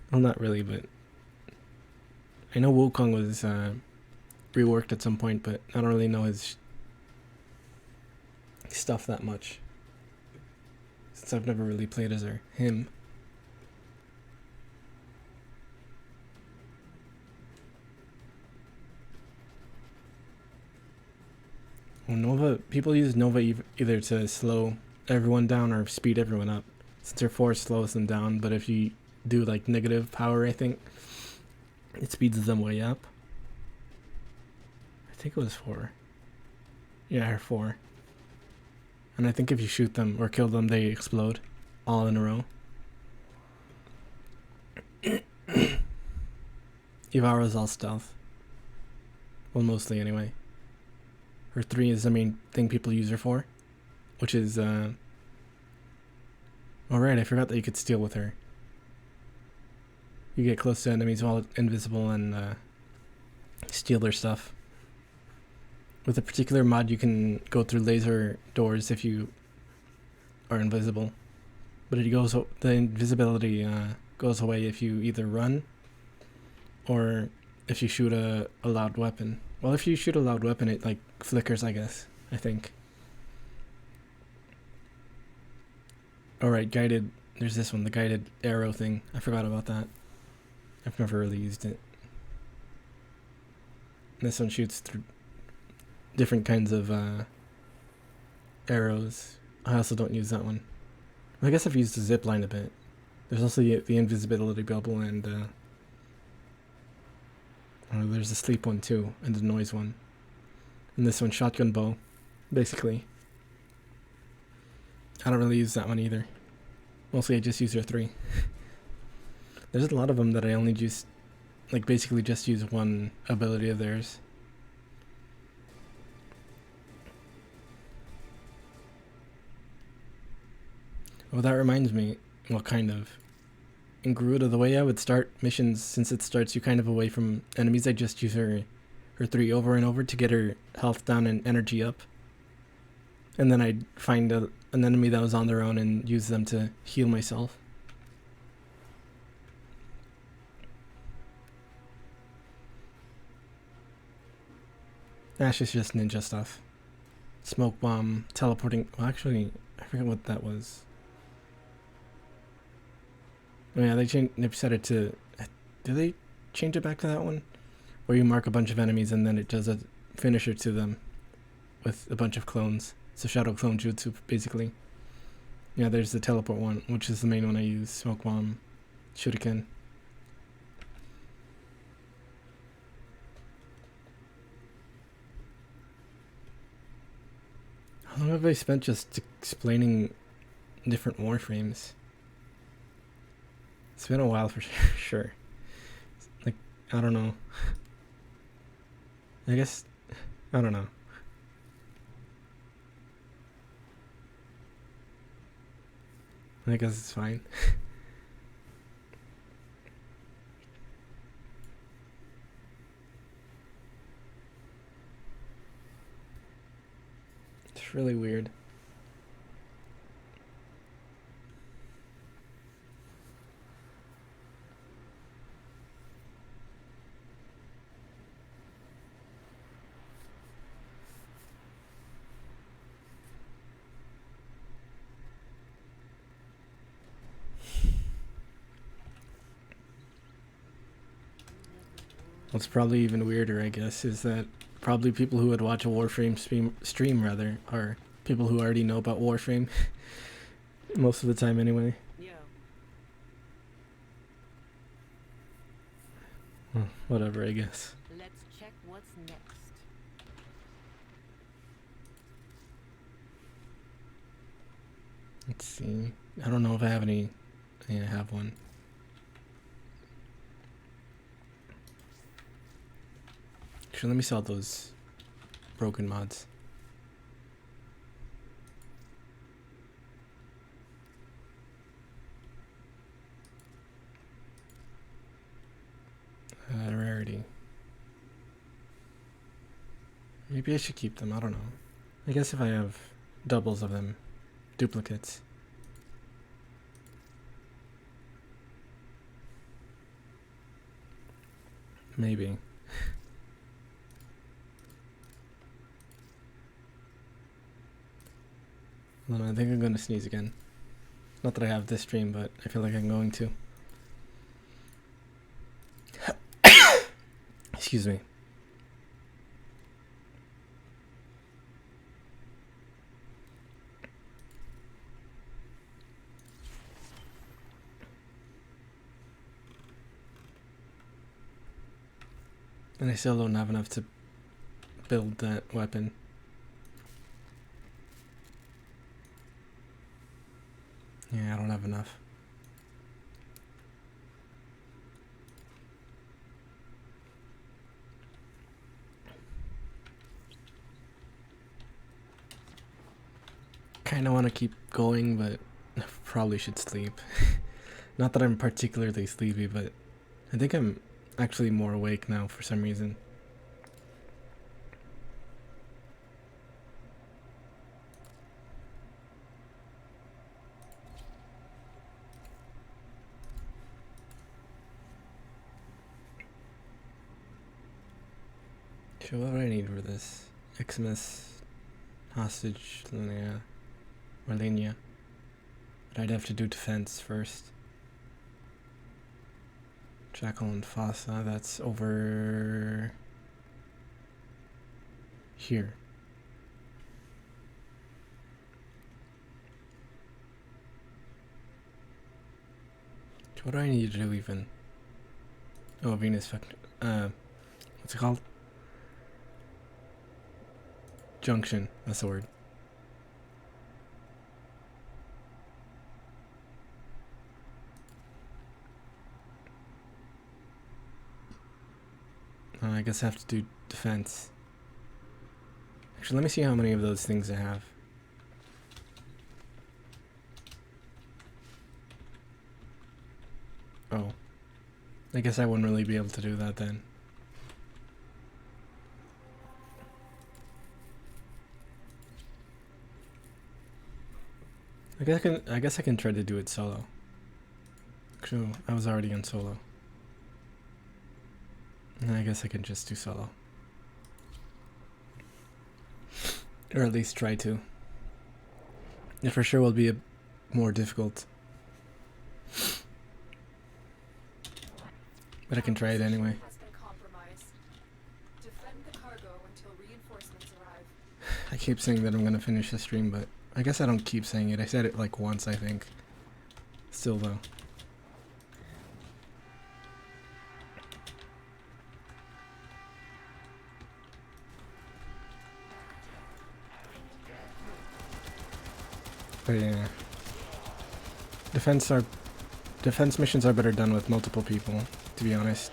Well, not really, but I know Wukong was reworked at some point, but I don't really know his stuff that much, since I've never really played as him. Well, Nova, people use Nova either to slow everyone down or speed everyone up. Since her 4 slows them down, but if you do like negative power, I think it speeds them way up. I think it was 4. Yeah, or 4. And I think if you shoot them or kill them, they explode all in a row. Ivara's all stealth. Well, mostly anyway. Her 3 is the main thing people use her for, which is, alright, I forgot that you could steal with her. You get close to enemies while invisible and steal their stuff. With a particular mod, you can go through laser doors if you are invisible. But it goes, the invisibility goes away if you either run or if you shoot a loud weapon. Well, if you shoot a loud weapon, it like flickers, I guess, I think. Alright, guided, there's this one, the guided arrow thing. I forgot about that. I've never really used it. This one shoots through different kinds of arrows. I also don't use that one. I guess I've used the zip line a bit. There's also the invisibility bubble and there's the sleep one too, and the noise one. And this one, shotgun bow, basically. I don't really use that one either. Mostly I just use her 3. There's a lot of them that I only just, like basically just use one ability of theirs. Oh, that reminds me, well, kind of. In Garuda, the way I would start missions, since it starts you kind of away from enemies, I just use her 3 over and over to get her health down and energy up. And then I'd find an enemy that was on their own and use them to heal myself. Ash is just ninja stuff. Smoke bomb, teleporting, well actually, I forget what that was. Oh yeah, they set it to, do they change it back to that one? Where you mark a bunch of enemies and then it does a finisher to them with a bunch of clones. It's a shadow clone jutsu, basically. Yeah, there's the teleport one, which is the main one I use. Smoke bomb, shuriken. How long have I spent just explaining different Warframes? It's been a while for sure. Like, I don't know. I guess, I don't know. I guess it's fine. It's really weird. What's probably even weirder, I guess, is that probably people who would watch a Warframe stream rather are people who already know about Warframe. Most of the time anyway. Yo. Well, whatever, I guess. Let's check what's next. Let's see. I don't know if I have any. Yeah, I have one. Actually, let me sell those broken mods. Rarity. Maybe I should keep them, I don't know. I guess if I have doubles of them, duplicates. Maybe. Hold on, I think I'm gonna sneeze again. Not that I have this stream, but I feel like I'm going to. Excuse me. And I still don't have enough to build that weapon. Yeah, I don't have enough. Kinda wanna keep going, but I probably should sleep. Not that I'm particularly sleepy, but I think I'm actually more awake now for some reason. So what do I need for this? Xmas, hostage, Linnea, or Linnea. But I'd have to do defense first. Jackal and Fossa, that's over here. What do I need to do even? Oh, Venus, what's it called? Junction, that's the word. I guess I have to do defense. Actually, let me see how many of those things I have. Oh. I guess I wouldn't really be able to do that then. I guess I can try to do it solo. Actually, I was already on solo. I guess I can just do solo. Or at least try to. It for sure will be more difficult. But I can try it anyway. Has been compromised. Defend the cargo until reinforcements arrive. I keep saying that I'm gonna finish the stream, but I guess I don't keep saying it. I said it like once, I think. Still though. But yeah. Defense missions are better done with multiple people, to be honest.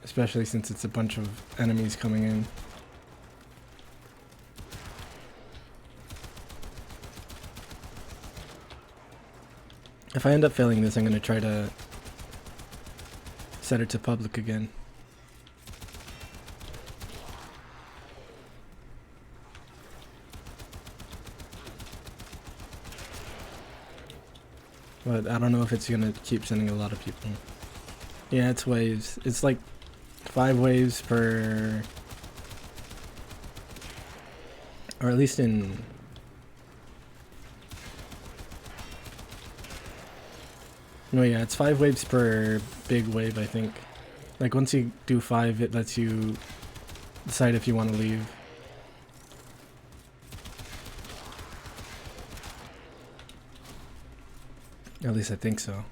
Especially since it's a bunch of enemies coming in. If I end up failing this, I'm gonna try to set it to public again. But I don't know if it's gonna keep sending a lot of people. Yeah, it's waves. It's like 5 waves per... Or at least in... No, yeah, it's 5 waves per big wave, I think. Like, once you do 5, it lets you decide if you want to leave. At least I think so.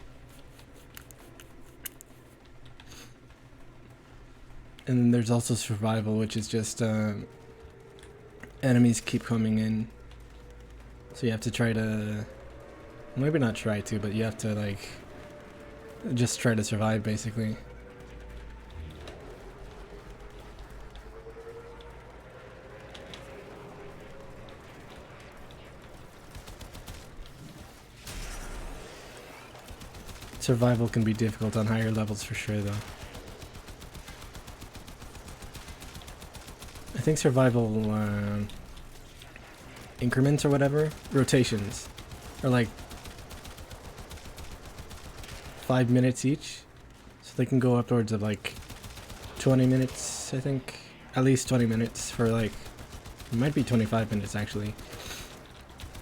And then there's also survival, which is just enemies keep coming in. So you have to try to... Maybe not try to, but you have to, like... Just try to survive, basically. Survival can be difficult on higher levels for sure, though. I think survival increments or whatever, rotations, are like 5 minutes each, so they can go upwards of like 20 minutes, I think. At least 20 minutes for like, it might be 25 minutes actually,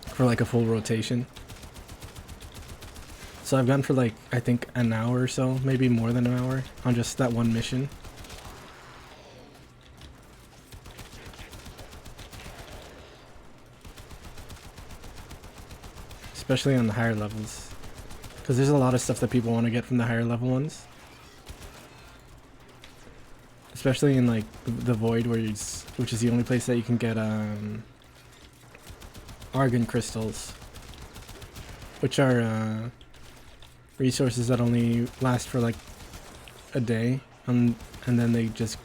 for like a full rotation. So I've gone for like, I think an hour or so, maybe more than an hour, on just that one mission. Especially on the higher levels. Because there's a lot of stuff that people want to get from the higher level ones. Especially in like the Void, where which is the only place that you can get argon crystals, which are resources that only last for like a day, and then they just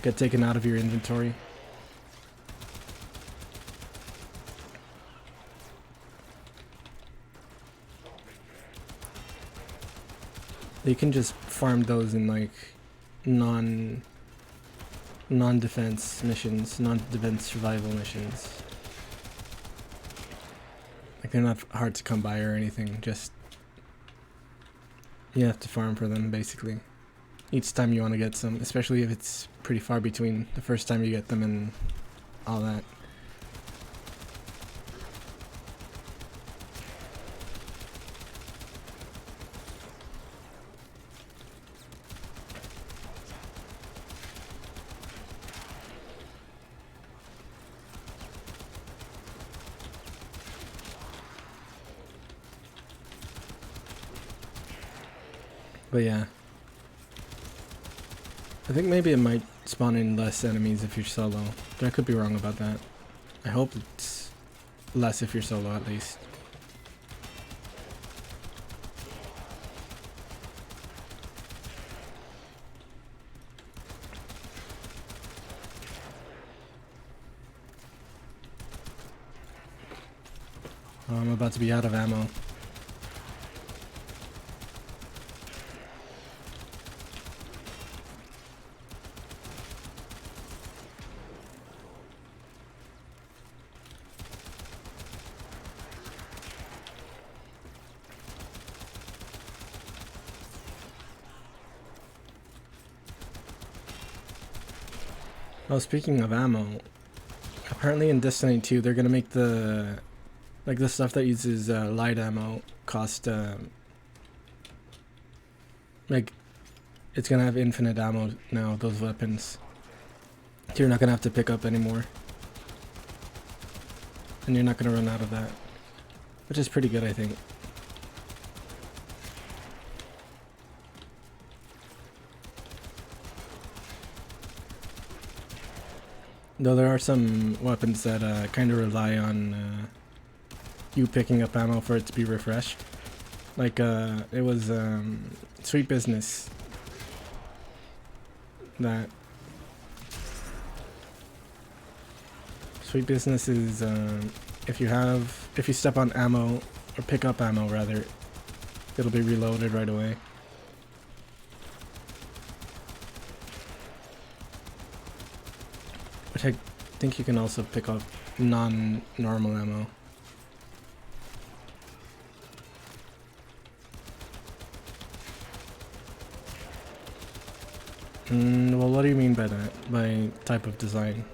get taken out of your inventory. You can just farm those in like non-defense missions, non-defense survival missions. Like they're not hard to come by or anything, just you have to farm for them basically. Each time you want to get some, especially if it's pretty far between the first time you get them and all that. But yeah, I think maybe it might spawn in less enemies if you're solo, but I could be wrong about that. I hope it's less if you're solo at least. Oh, I'm about to be out of ammo. Oh, speaking of ammo, apparently in Destiny 2 they're gonna make the stuff that uses light ammo cost like it's gonna have infinite ammo now, those weapons. So you're not gonna have to pick up anymore. And you're not gonna run out of that. Which is pretty good, I think. Though there are some weapons that kind of rely on you picking up ammo for it to be refreshed. Like it was Sweet Business that Sweet Business is if you step on ammo or pick up ammo rather, it'll be reloaded right away. Which I think you can also pick up non-normal ammo. Well, what do you mean by that? By type of design?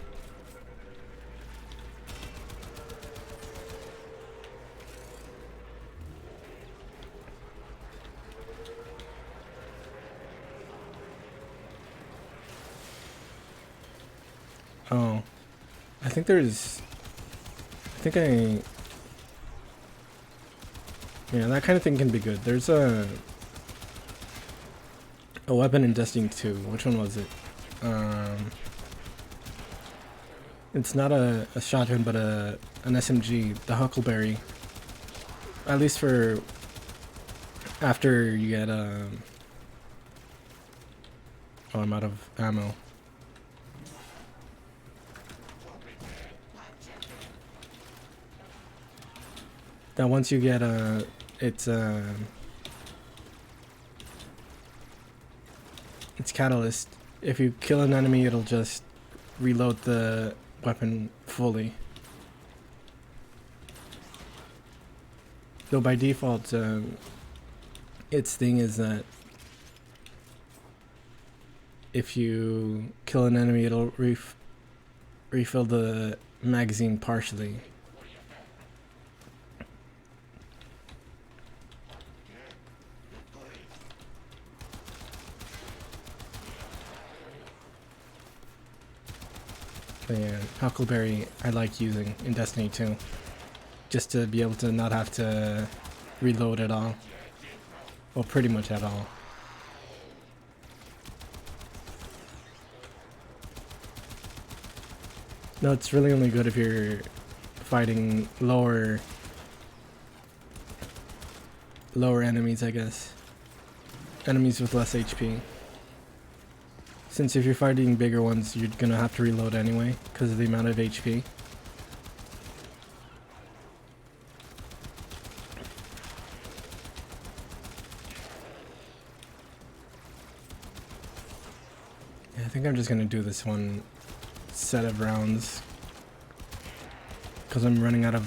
Oh, I think yeah, that kind of thing can be good. There's a weapon in Destiny 2. Which one was it? It's not a shotgun, but an SMG, the Huckleberry. At least for after you get oh, I'm out of ammo. That once you get it's catalyst. If you kill an enemy, it'll just reload the weapon fully. Though by default, its thing is that if you kill an enemy, it'll refill the magazine partially. But yeah, Huckleberry I like using in Destiny 2. Just to be able to not have to reload at all. Well, pretty much at all. No, it's really only good if you're fighting lower enemies, I guess. Enemies with less HP. Since if you're fighting bigger ones, you're gonna have to reload anyway because of the amount of HP. Yeah, I think I'm just gonna do this one set of rounds because I'm running out of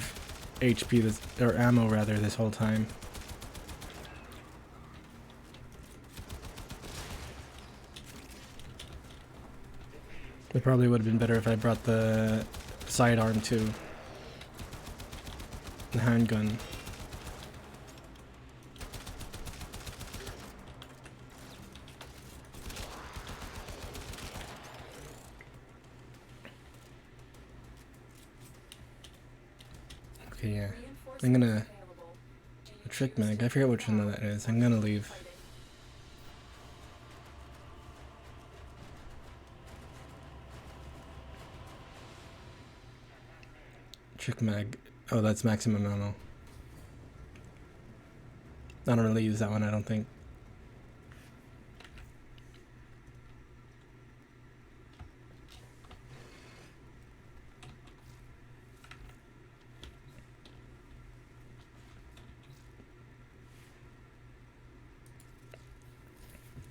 HP or ammo rather this whole time. It probably would have been better if I brought the sidearm too. The handgun. Okay, yeah. I'm gonna... A trick mag, I forget which one that is. I'm gonna leave. Trick mag. Oh, that's maximum ammo. I don't really use that one, I don't think.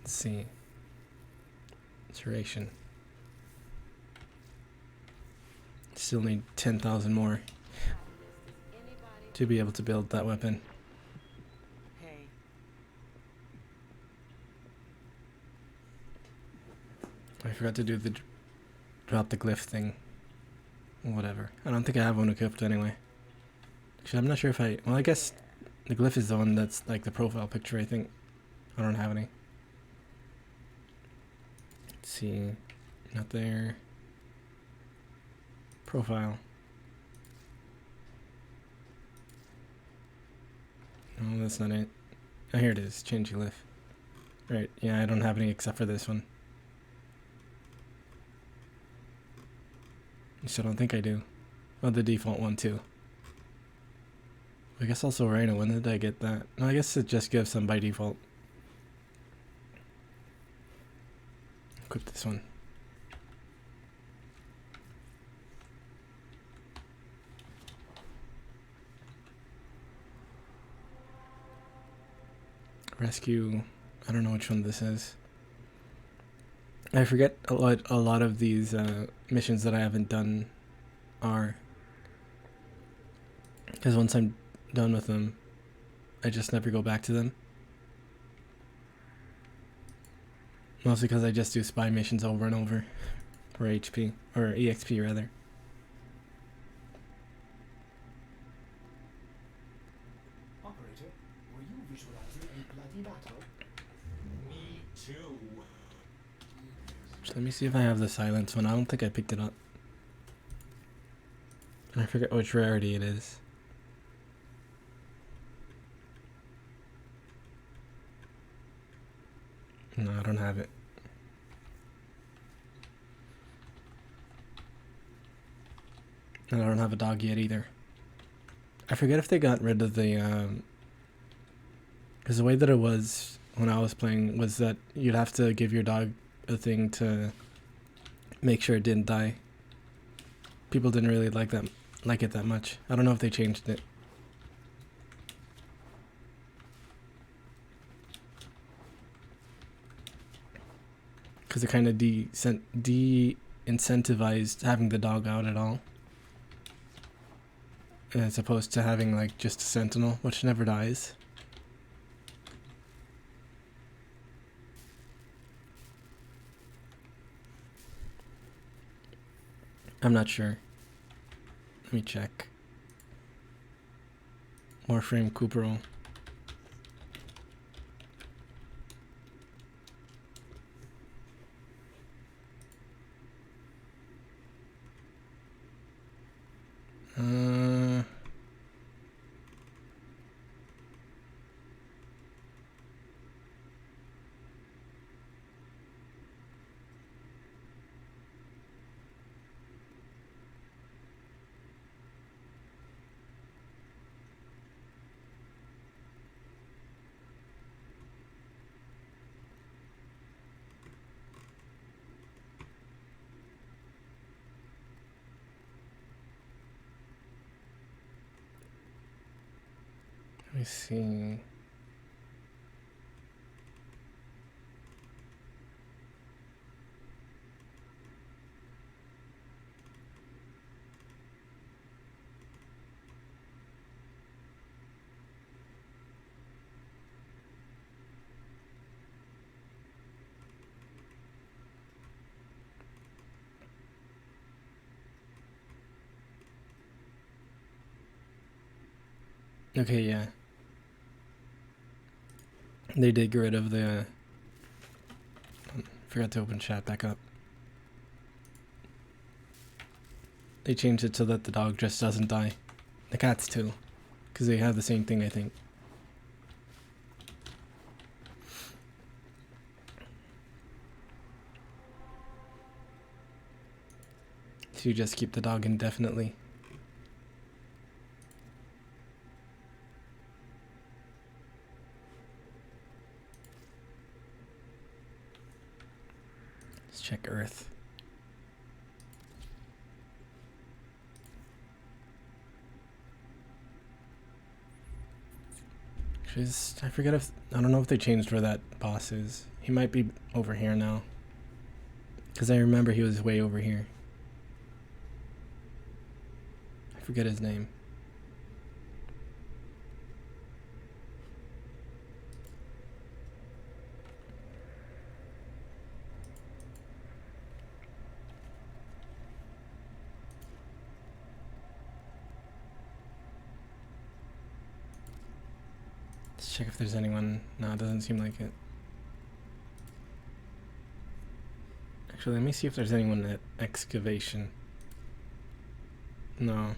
Let's see. Duration. Still need 10,000 more to be able to build that weapon. Hey. I forgot to do the drop the glyph thing. Whatever. I don't think I have one equipped anyway. Actually, I'm not sure if I... Well, I guess the glyph is the one that's like the profile picture, I think. I don't have any. Let's see. Not there. Profile. No, that's not it. Oh, here it is. Change glyph. Right, yeah, I don't have any except for this one. So I don't think I do. Oh, the default one too. I guess also Rhino, when did I get that? No, I guess it just gives them by default. Equip this one. Rescue. I don't know which one this is. I forget a lot of these missions that I haven't done are. Because once I'm done with them, I just never go back to them. Mostly because I just do spy missions over and over. For HP. Or EXP rather. Operator, were you visualizing a bloody battle? Me too. Let me see if I have the silence one. I don't think I picked it up. And I forget which rarity it is. No, I don't have it. And I don't have a dog yet either. I forget if they got rid of the because the way that it was when I was playing was that you'd have to give your dog a thing to make sure it didn't die. People didn't really like it that much. I don't know if they changed it. Because it kind of de-incentivized having the dog out at all. As opposed to having like just a sentinel, which never dies. I'm not sure. Let me check. Warframe Cooperol. me see. Okay, yeah. They did get rid of the... forgot to open chat back up. They changed it so that the dog just doesn't die. The cats too. Because they have the same thing, I think. So you just keep the dog indefinitely. Let's check Earth. I forget if... I don't know if they changed where that boss is. He might be over here now. Because I remember he was way over here. I forget his name. Let's check if there's anyone. No, it doesn't seem like it. Actually, let me see if there's anyone at excavation. No.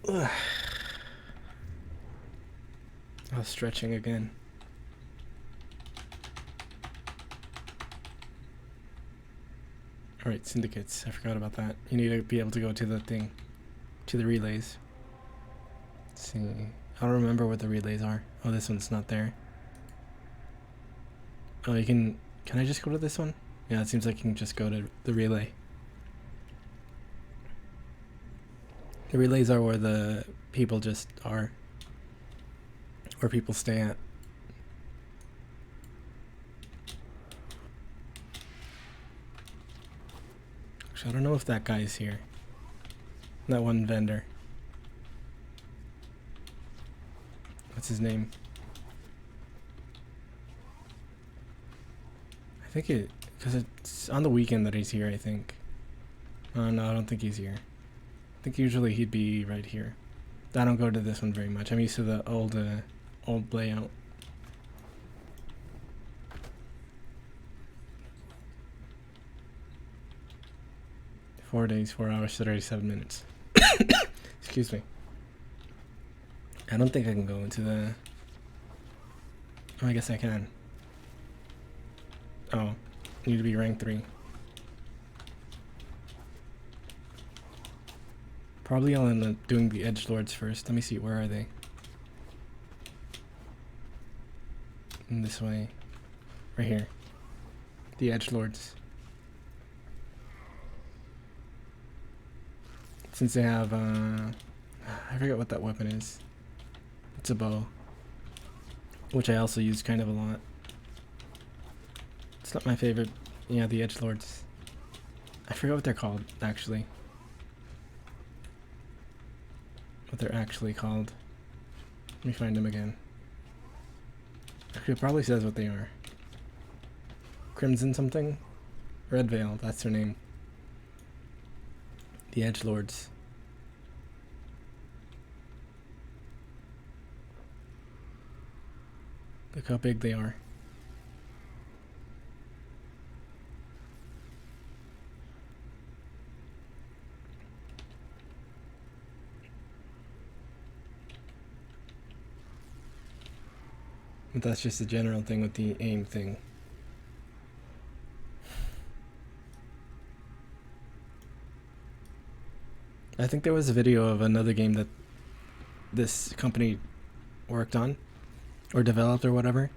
Ugh. I was stretching again. Alright, syndicates. I forgot about that. You need to be able to go to the thing. To the relays. Let's see. I don't remember what the relays are. Oh, this one's not there. Oh, you can... Can I just go to this one? Yeah, it seems like you can just go to the relay. The relays are where the people just are. Where people stay at. Actually, I don't know if that guy's here. That one vendor. What's his name? I think it... Because it's on the weekend that he's here, I think. Oh, no, I don't think he's here. I think usually he'd be right here. I don't go to this one very much. I'm used to the old layout. Four days, 4 hours, 37 minutes. Excuse me. I don't think I can go into the... Oh, I guess I can. Oh, need to be rank 3. Probably I'll end up doing the edgelords first. Let me see, where are they? In this way. Right here. The edgelords. Since they have, I forget what that weapon is. It's a bow. Which I also use kind of a lot. It's not my favorite. Yeah, the edgelords. I forget what they're called, actually. What they're actually called. Let me find them again. Actually, it probably says what they are. Crimson something? Red Veil, that's their name. The edgelords. Look how big they are. But that's just a general thing with the aim thing. I think there was a video of another game that this company worked on or developed or whatever.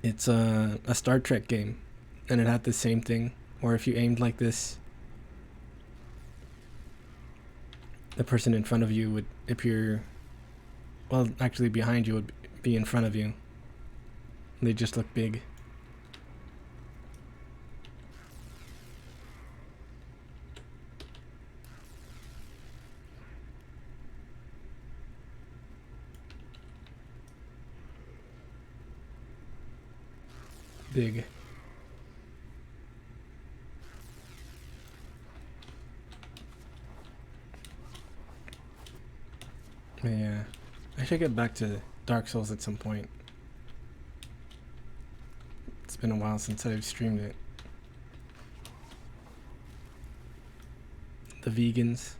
It's a Star Trek game, and it had the same thing where if you aimed like this the person in front of you would appear, well, actually behind you would be in front of you. They just look big. Big. Yeah, I should get back to Dark Souls at some point. It's been a while since I've streamed it. The vegans.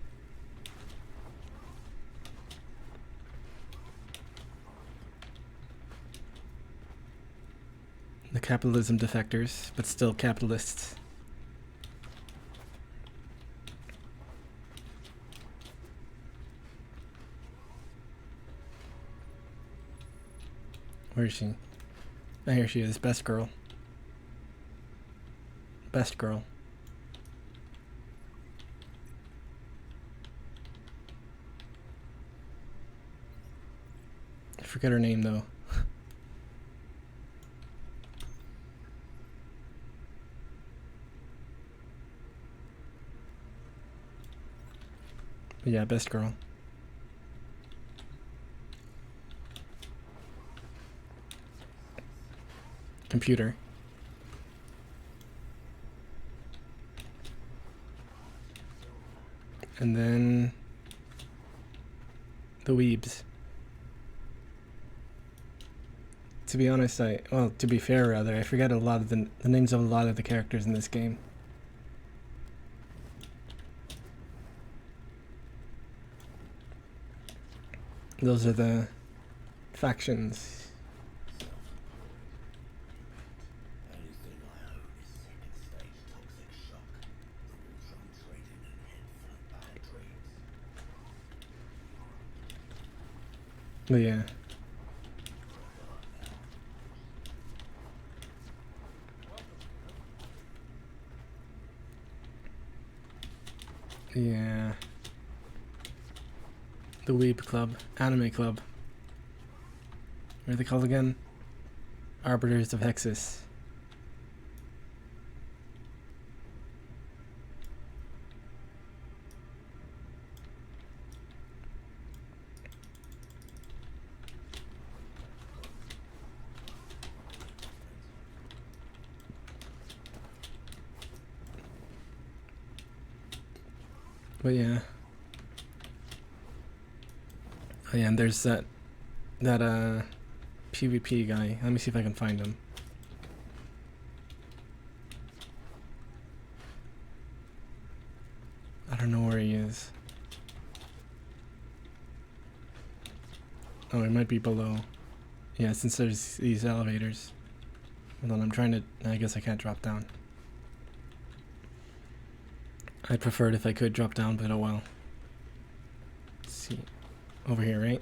The capitalism defectors, but still capitalists. Where is she? Oh, here she is. Best girl. Best girl. I forget her name though. But yeah, best girl. Computer. And then the weebs. To be honest, to be fair rather, I forget a lot of the names of a lot of the characters in this game. Those are the factions. But yeah. Yeah. The Weeb Club. Anime Club. What are they called again? Arbiters of Hexus. But yeah. Oh yeah, and there's that PvP guy. Let me see if I can find him. I don't know where he is. Oh, he might be below. Yeah, since there's these elevators. Hold on, I'm trying to... I guess I can't drop down. I'd prefer it if I could drop down, but oh well. Let's see. Over here, right?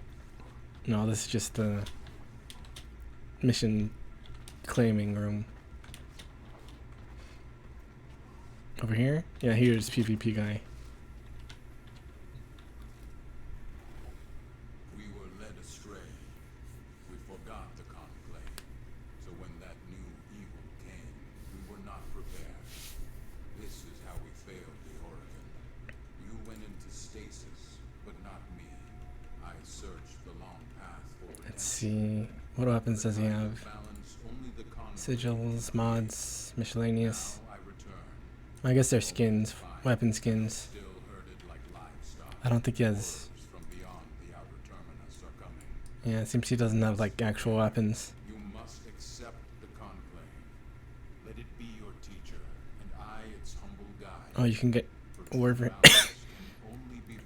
No, this is just the mission claiming room. Over here? Yeah, here's PvP guy. We were led astray. We forgot the conclave. So when that new evil came, we were not prepared. This is how we failed the Oregon. You went into stasis, but not me. I searched the long path for redemption. Let's see. What weapons does he have? Balance only the conclave. Sigils, mods, miscellaneous. Now I return. I guess they're skins, weapon skins. Still herded like livestock. I don't think he has... From beyond the outer terminus are coming. Yeah, it seems he doesn't have like actual weapons. You must accept the conclave. Let it be your teacher, and I its humble guide. Oh, you can get For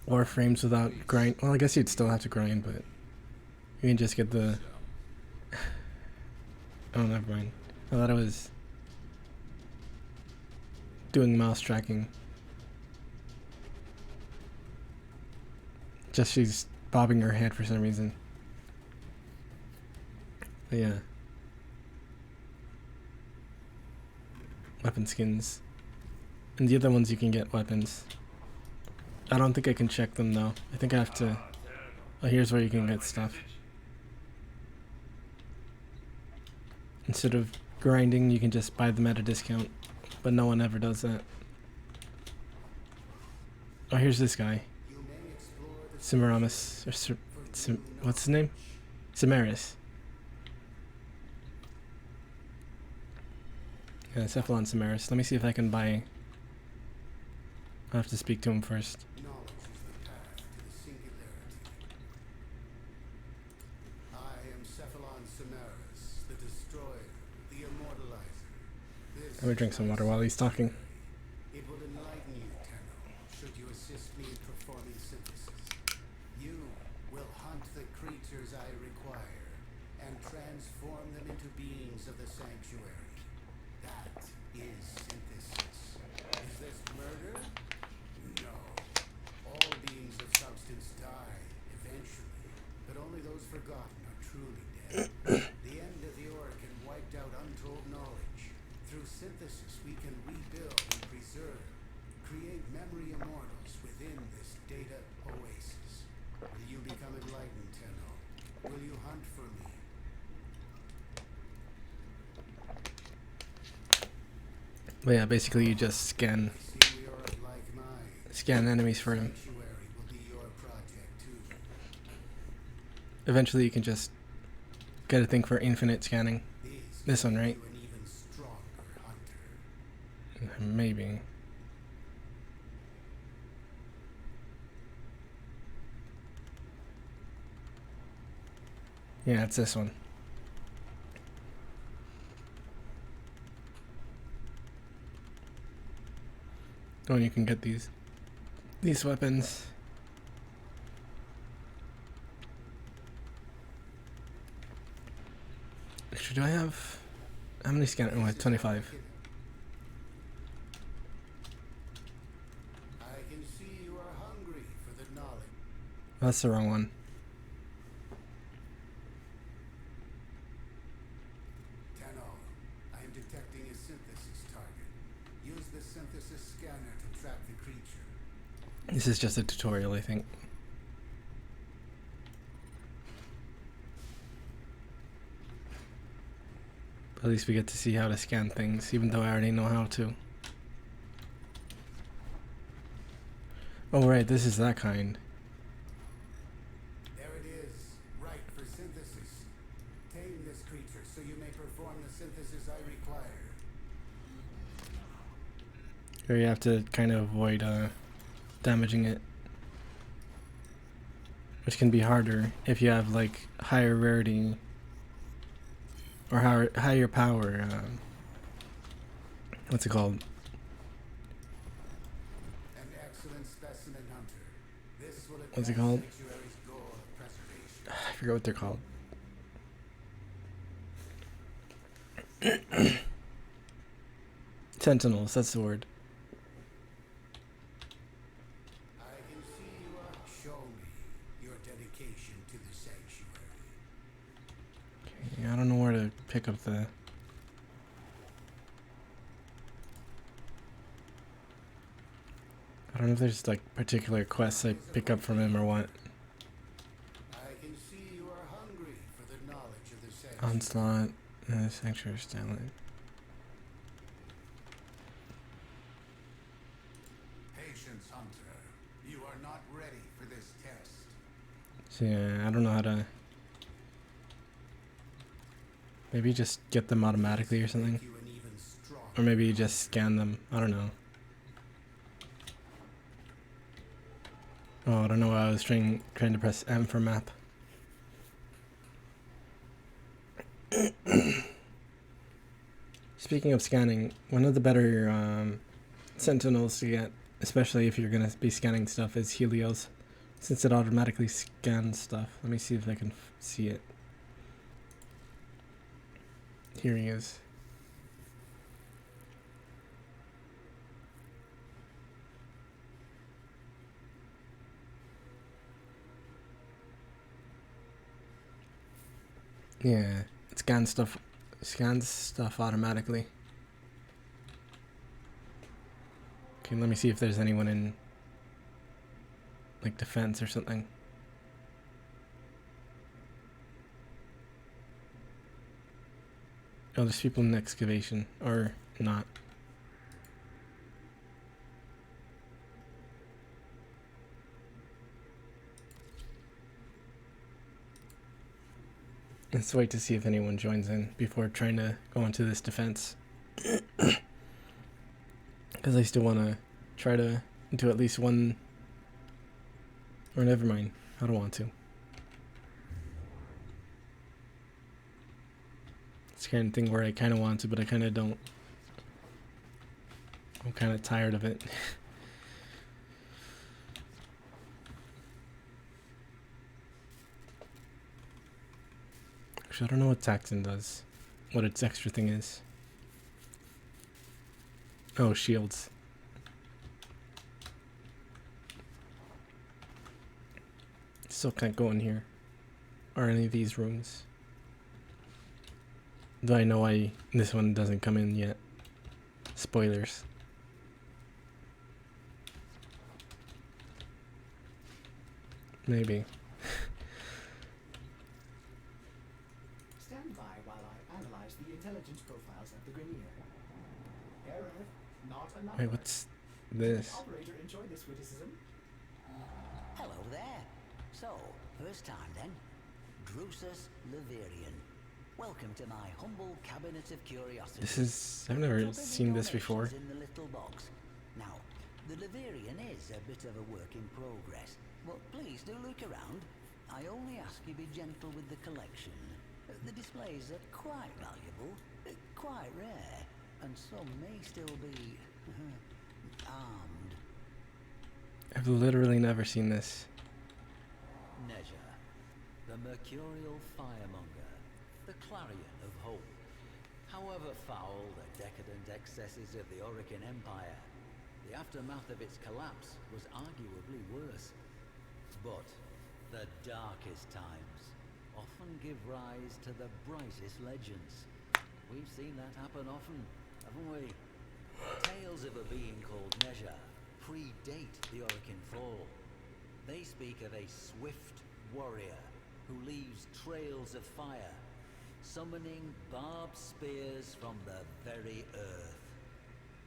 Warframes without grind. Well, I guess you'd still have to grind, but you can just get the... Oh, never mind. I thought it was doing mouse tracking. Just she's bobbing her head for some reason. But yeah. Weapon skins. And the other ones you can get weapons. I don't think I can check them though. I think I have to. Oh, here's where you can get stuff. Instead of grinding, you can just buy them at a discount. But no one ever does that. Oh, here's this guy. Semiramis. Or what's his name? Samaris. Yeah, Cephalon Samaris. Let me see if I can buy. I have to speak to him first. Knowledge is the path to the singularity. I am Cephalon Samaris, the destroyer, the immortalizer. This I'm gonna drink some water while he's talking. It will enlighten you, Tenno, should you assist me in performing synthesis. You will hunt the creatures I require and transform them into beings of the sanctuary. That is synthesis. Is this murder? No. All beings of substance die, eventually, but only those forgotten are truly dead. The end of the Oricon wiped out untold knowledge. Through synthesis, we can rebuild and preserve, create memory immortals within this data oasis. Will you become enlightened, Tenno? Will you hunt for me? But yeah, basically you just scan I see we are of like mind. enemies for him. Sanctuary will be your project too. Eventually you can just get a thing for infinite scanning. These This one, make right? you an even stronger hunter. Maybe. Yeah, it's this one. Oh, and you can get these weapons. Actually, do I have how many scanners? Oh, I have 25. I can see you are hungry for the knowledge. That's the wrong one. Tenno, I am detecting a synthesis target. Use the synthesis scanner to track the creature. This is just a tutorial, I think. But at least we get to see how to scan things, even though I already know how to. Oh right, this is that kind. There it is, right for synthesis. Tame this creature so you may perform the synthesis I require. Here you have to kind of avoid damaging it. Which can be harder if you have like higher rarity or higher power. What's it called? An excellent specimen hunter. This will What's it advance called? Sanctuary's goal of preservation. I forget what they're called. Sentinels, that's the word. I can see you are. Show me your dedication to the sanctuary. Yeah, I don't know where to pick up the... I don't know if there's like particular quests I pick up from him or what. I can see you are hungry for the knowledge of the sanctuary. Onslaught, Sanctuary Stalin. Patience, hunter. You are not ready for this test. So yeah, I don't know how to... Maybe just get them automatically or something. Make you an even stronger. Or maybe you just scan them. I don't know. Oh, I don't know why I was trying to press M for map. Speaking of scanning, one of the better sentinels to get, especially if you're going to be scanning stuff, is Helios, since it automatically scans stuff. Let me see if I can see it. Here he is. Yeah, it scans stuff automatically. Okay, let me see if there's anyone in like defense or something. Oh, there's people in excavation, or not. Let's wait to see if anyone joins in before trying to go into this defense. Because I still want to try to do at least one... Or never mind, I don't want to. It's the kind of thing where I kind of want to, but I kind of don't. I'm kind of tired of it. Actually, I don't know what Taxon does. What its extra thing is. Oh, shields. Still can't go in here. Or any of these rooms. Though I know why this one doesn't come in yet. Spoilers. Maybe. Stand by while I analyze the intelligence profiles of the Grenier. Gareth, not enough. Wait, what's Did this? the operator enjoy this witticism? Hello there. So, first time then. Drusus Leverian. Welcome to my humble cabinet of curiosities. This is... I've never seen this before. In the little box. Now, the Leverian is a bit of a work in progress, but please do look around. I only ask you be gentle with the collection. The displays are quite valuable, quite rare, and some may still be armed. I've literally never seen this. Neja, the mercurial firemonger, the clarion of hope. However foul the decadent excesses of the Orican Empire, the aftermath of its collapse was arguably worse. But the darkest times often give rise to the brightest legends. We've seen that happen often, haven't we? Tales of a being called Neja predate the Orican fall. They speak of a swift warrior who leaves trails of fire, summoning barbed spears from the very earth.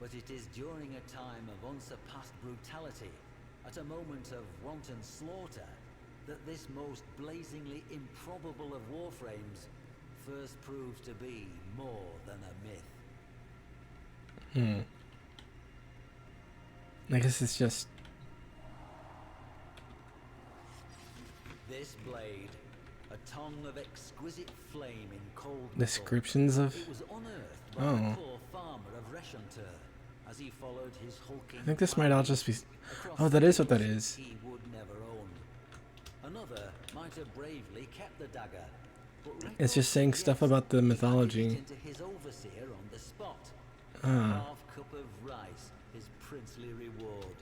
But it is during a time of unsurpassed brutality, at a moment of wanton slaughter, that this most blazingly improbable of warframes first proves to be more than a myth. I guess it's just... This blade, a tongue of exquisite flame in cold descriptions of... It was unearthed by a poor farmer of Reshantur as he followed his hulking... I think this might all just be... Oh, that is what that is. He would never own. Another might have bravely kept the dagger, but It's just saying stuff about the mythology. into his overseer on the spot. Ah. Half cup of rice, his princely reward.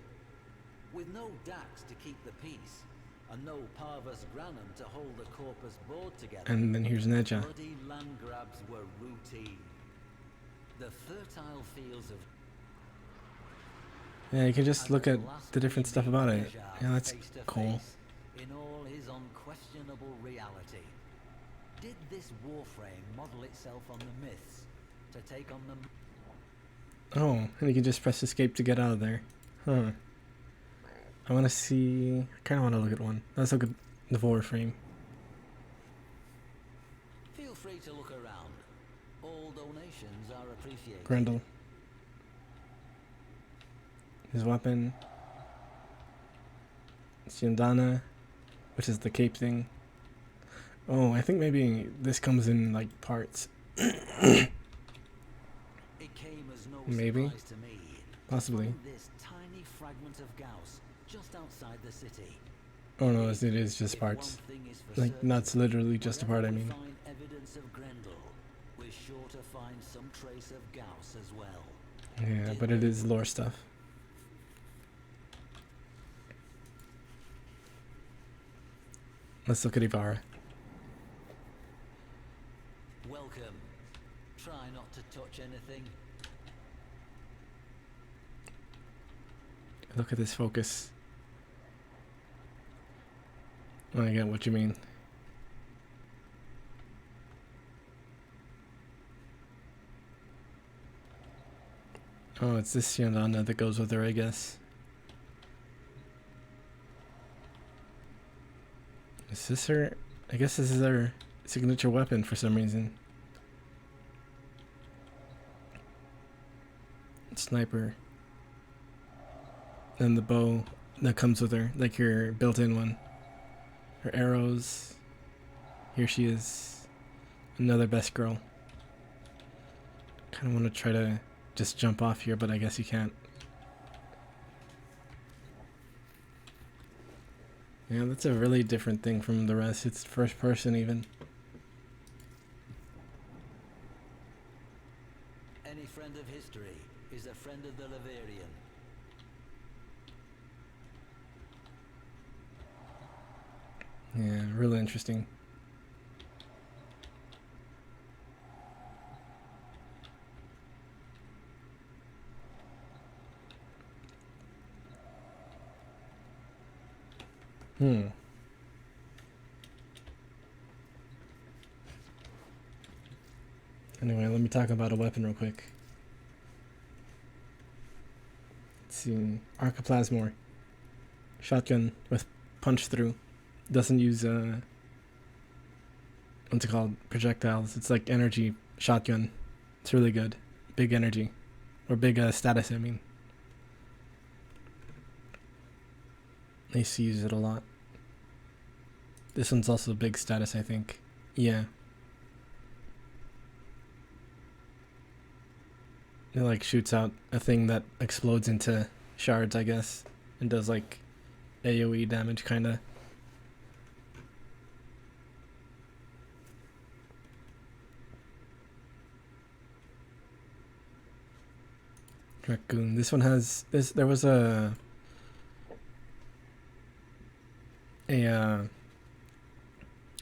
With no dax to keep the peace, and no parvus granum to hold the corpus board together. And then here's Neja. Bloody land grabs were routine. The fertile fields of... Yeah, you can just look at the different stuff about it. Yeah, that's face to cool. face in all his unquestionable reality. Did this warframe model itself on the myths to take on the... Oh, and you can just press escape to get out of there. Huh. I want to see... I kind of want to look at one. Let's look at the Warframe. Feel free to look around. All donations are appreciated. Grendel. His weapon. Siandana, which is the cape thing. Oh, I think maybe this comes in like parts. It came as no Maybe. surprise to me. Possibly. To find this tiny fragment of Gauss just outside the city. Oh no, it is just If one parts. thing is for Like, certain, that's literally just a part, I wherever we mean. find evidence of Grendel, we're sure to find some trace of Gauss as well. Yeah, but it is lore stuff. Let's look at Ivara. Welcome. Try not to touch anything. Look at this focus. I get what you mean. Oh, it's this Yandana that goes with her, I guess. Is this her? I guess this is her signature weapon for some reason. Sniper. And the bow that comes with her, like your built-in one. Her arrows. Here she is. Another best girl. Kind of want to try to just jump off here, but I guess you can't. Yeah, that's a really different thing from the rest. It's first person even. Any friend of history is a friend of the Laverian. Yeah, really interesting. Anyway, let me talk about a weapon real quick. Let's see. Archiplasmor. Shotgun with punch through. Doesn't use what's it called? Projectiles. It's like energy shotgun. It's really good. Big energy. Or big status, I mean. I used to use it a lot. This one's also big status, I think. Yeah. It like shoots out a thing that explodes into shards, I guess. And does like AoE damage, kinda. Raccoon. This one has this. There was a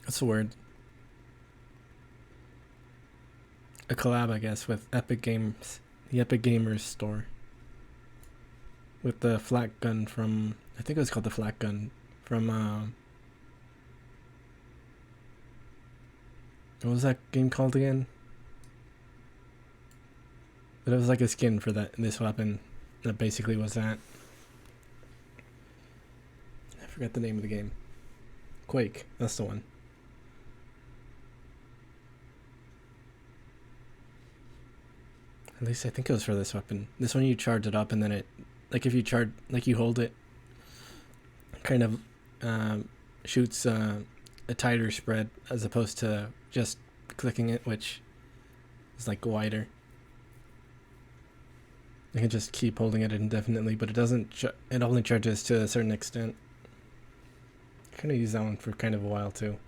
what's the word? A collab, I guess, with Epic Games, the Epic Gamers store, with the flak gun from. I think it was called the flak gun from. What was that game called again? But it was like a skin for this weapon that basically was that. I forgot the name of the game. Quake, that's the one. At least I think it was for this weapon. This one you charge it up and then it, like if you charge, like you hold it, kind of shoots a tighter spread as opposed to just clicking it, which is like wider. You can just keep holding it indefinitely, but it doesn't. It only charges to a certain extent. I kind of used that one for kind of a while too.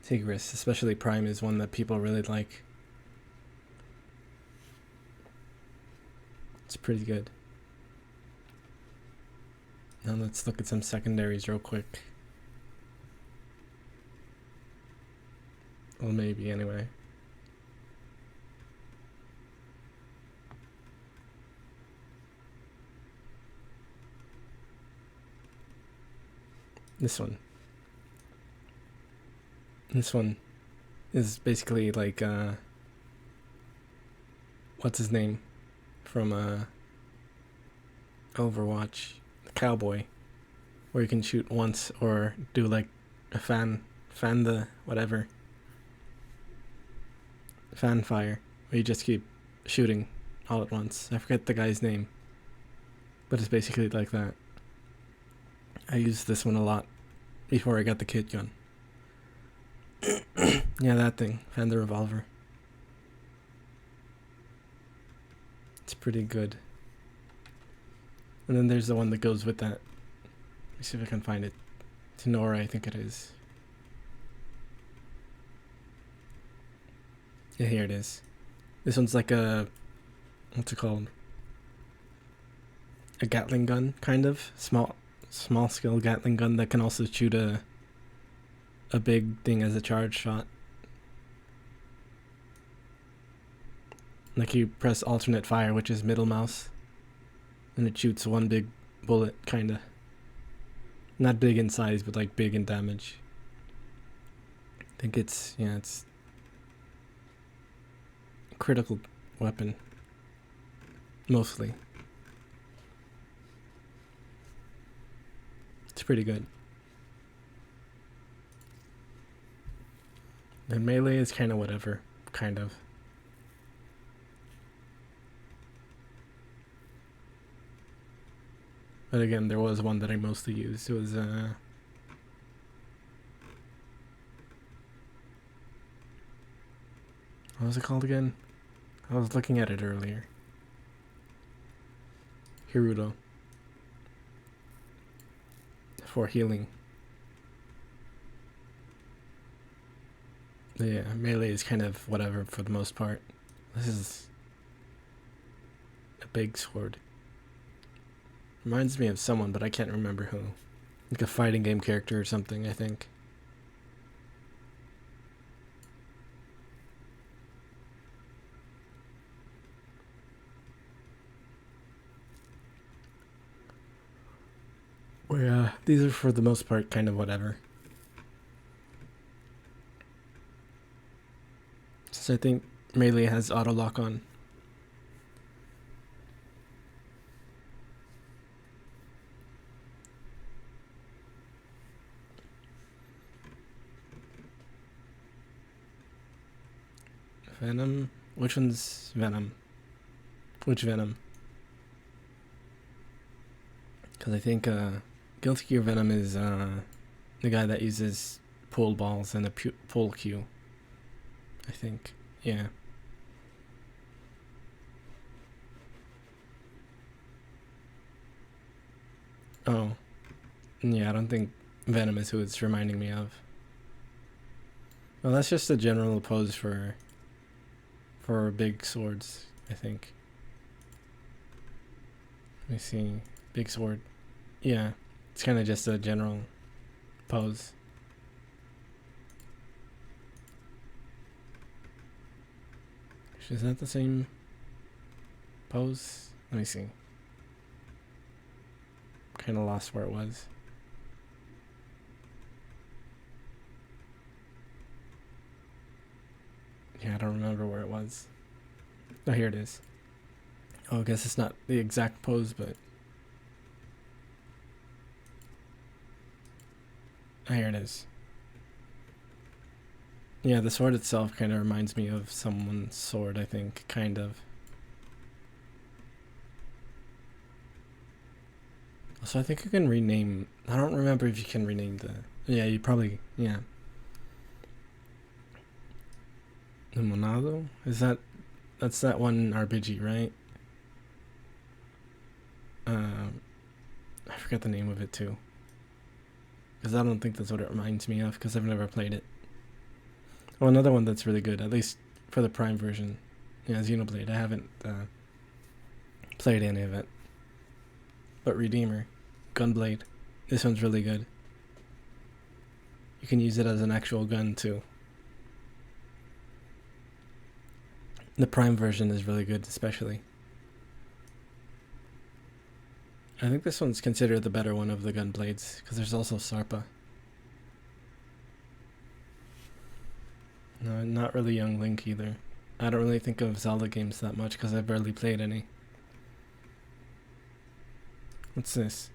Tigris, especially Prime, is one that people really like. It's pretty good. Now let's look at some secondaries real quick. Well, maybe anyway. This one. This one is basically like what's his name from Overwatch, the cowboy, where you can shoot once or do like a fan the whatever fan fire, where you just keep shooting all at once. I forget the guy's name, but it's basically like that. I used this one a lot before I got the kit gun. Yeah, that thing. Fan the revolver. It's pretty good. And then there's the one that goes with that. Let me see if I can find it. Tenora, I think it is. Yeah, here it is. This one's like a... what's it called? A Gatling gun, kind of. Small scale Gatling gun that can also shoot a a big thing as a charge shot. Like you press alternate fire, which is middle mouse, and it shoots one big bullet, kinda. Not big in size, but like big in damage. I think it's, yeah, it's a critical weapon. Mostly. It's pretty good. And melee is kind of whatever, kind of. But again, there was one that I mostly used. It was, what was it called again? I was looking at it earlier. Hirudo. For healing. Yeah, melee is kind of whatever for the most part. This is a big sword. Reminds me of someone, but I can't remember who. Like a fighting game character or something, I think. Well, yeah, these are for the most part kind of whatever. So I think melee has auto lock on. Venom? Which one's Venom? Which Venom? Because I think Guilty Gear Venom is the guy that uses pull balls and a pull Q. I think. Yeah. Oh. Yeah, I don't think Venom is who it's reminding me of. Well, that's just a general pose for big swords, I think. Let me see. Big sword. Yeah. It's kind of just a general pose. Is that the same pose? Let me see. Kind of lost where it was. Yeah, I don't remember where it was. Oh, here it is. Oh, I guess it's not the exact pose, but... Oh, here it is. Yeah, the sword itself kind of reminds me of someone's sword, I think, kind of. So I think you can rename... I don't remember if you can rename the... Yeah, you probably... Yeah. The Monado? Is that... That's that one RPG, right? I forget the name of it, too. Because I don't think that's what it reminds me of, because I've never played it. Oh, another one that's really good, at least for the Prime version. Yeah, Xenoblade. I haven't played any of it. But Redeemer. Gunblade. This one's really good. You can use it as an actual gun, too. The Prime version is really good, especially. I think this one's considered the better one of the Gunblades, because there's also Sarpa. No, not really Young Link either. I don't really think of Zelda games that much because I barely played any. What's this?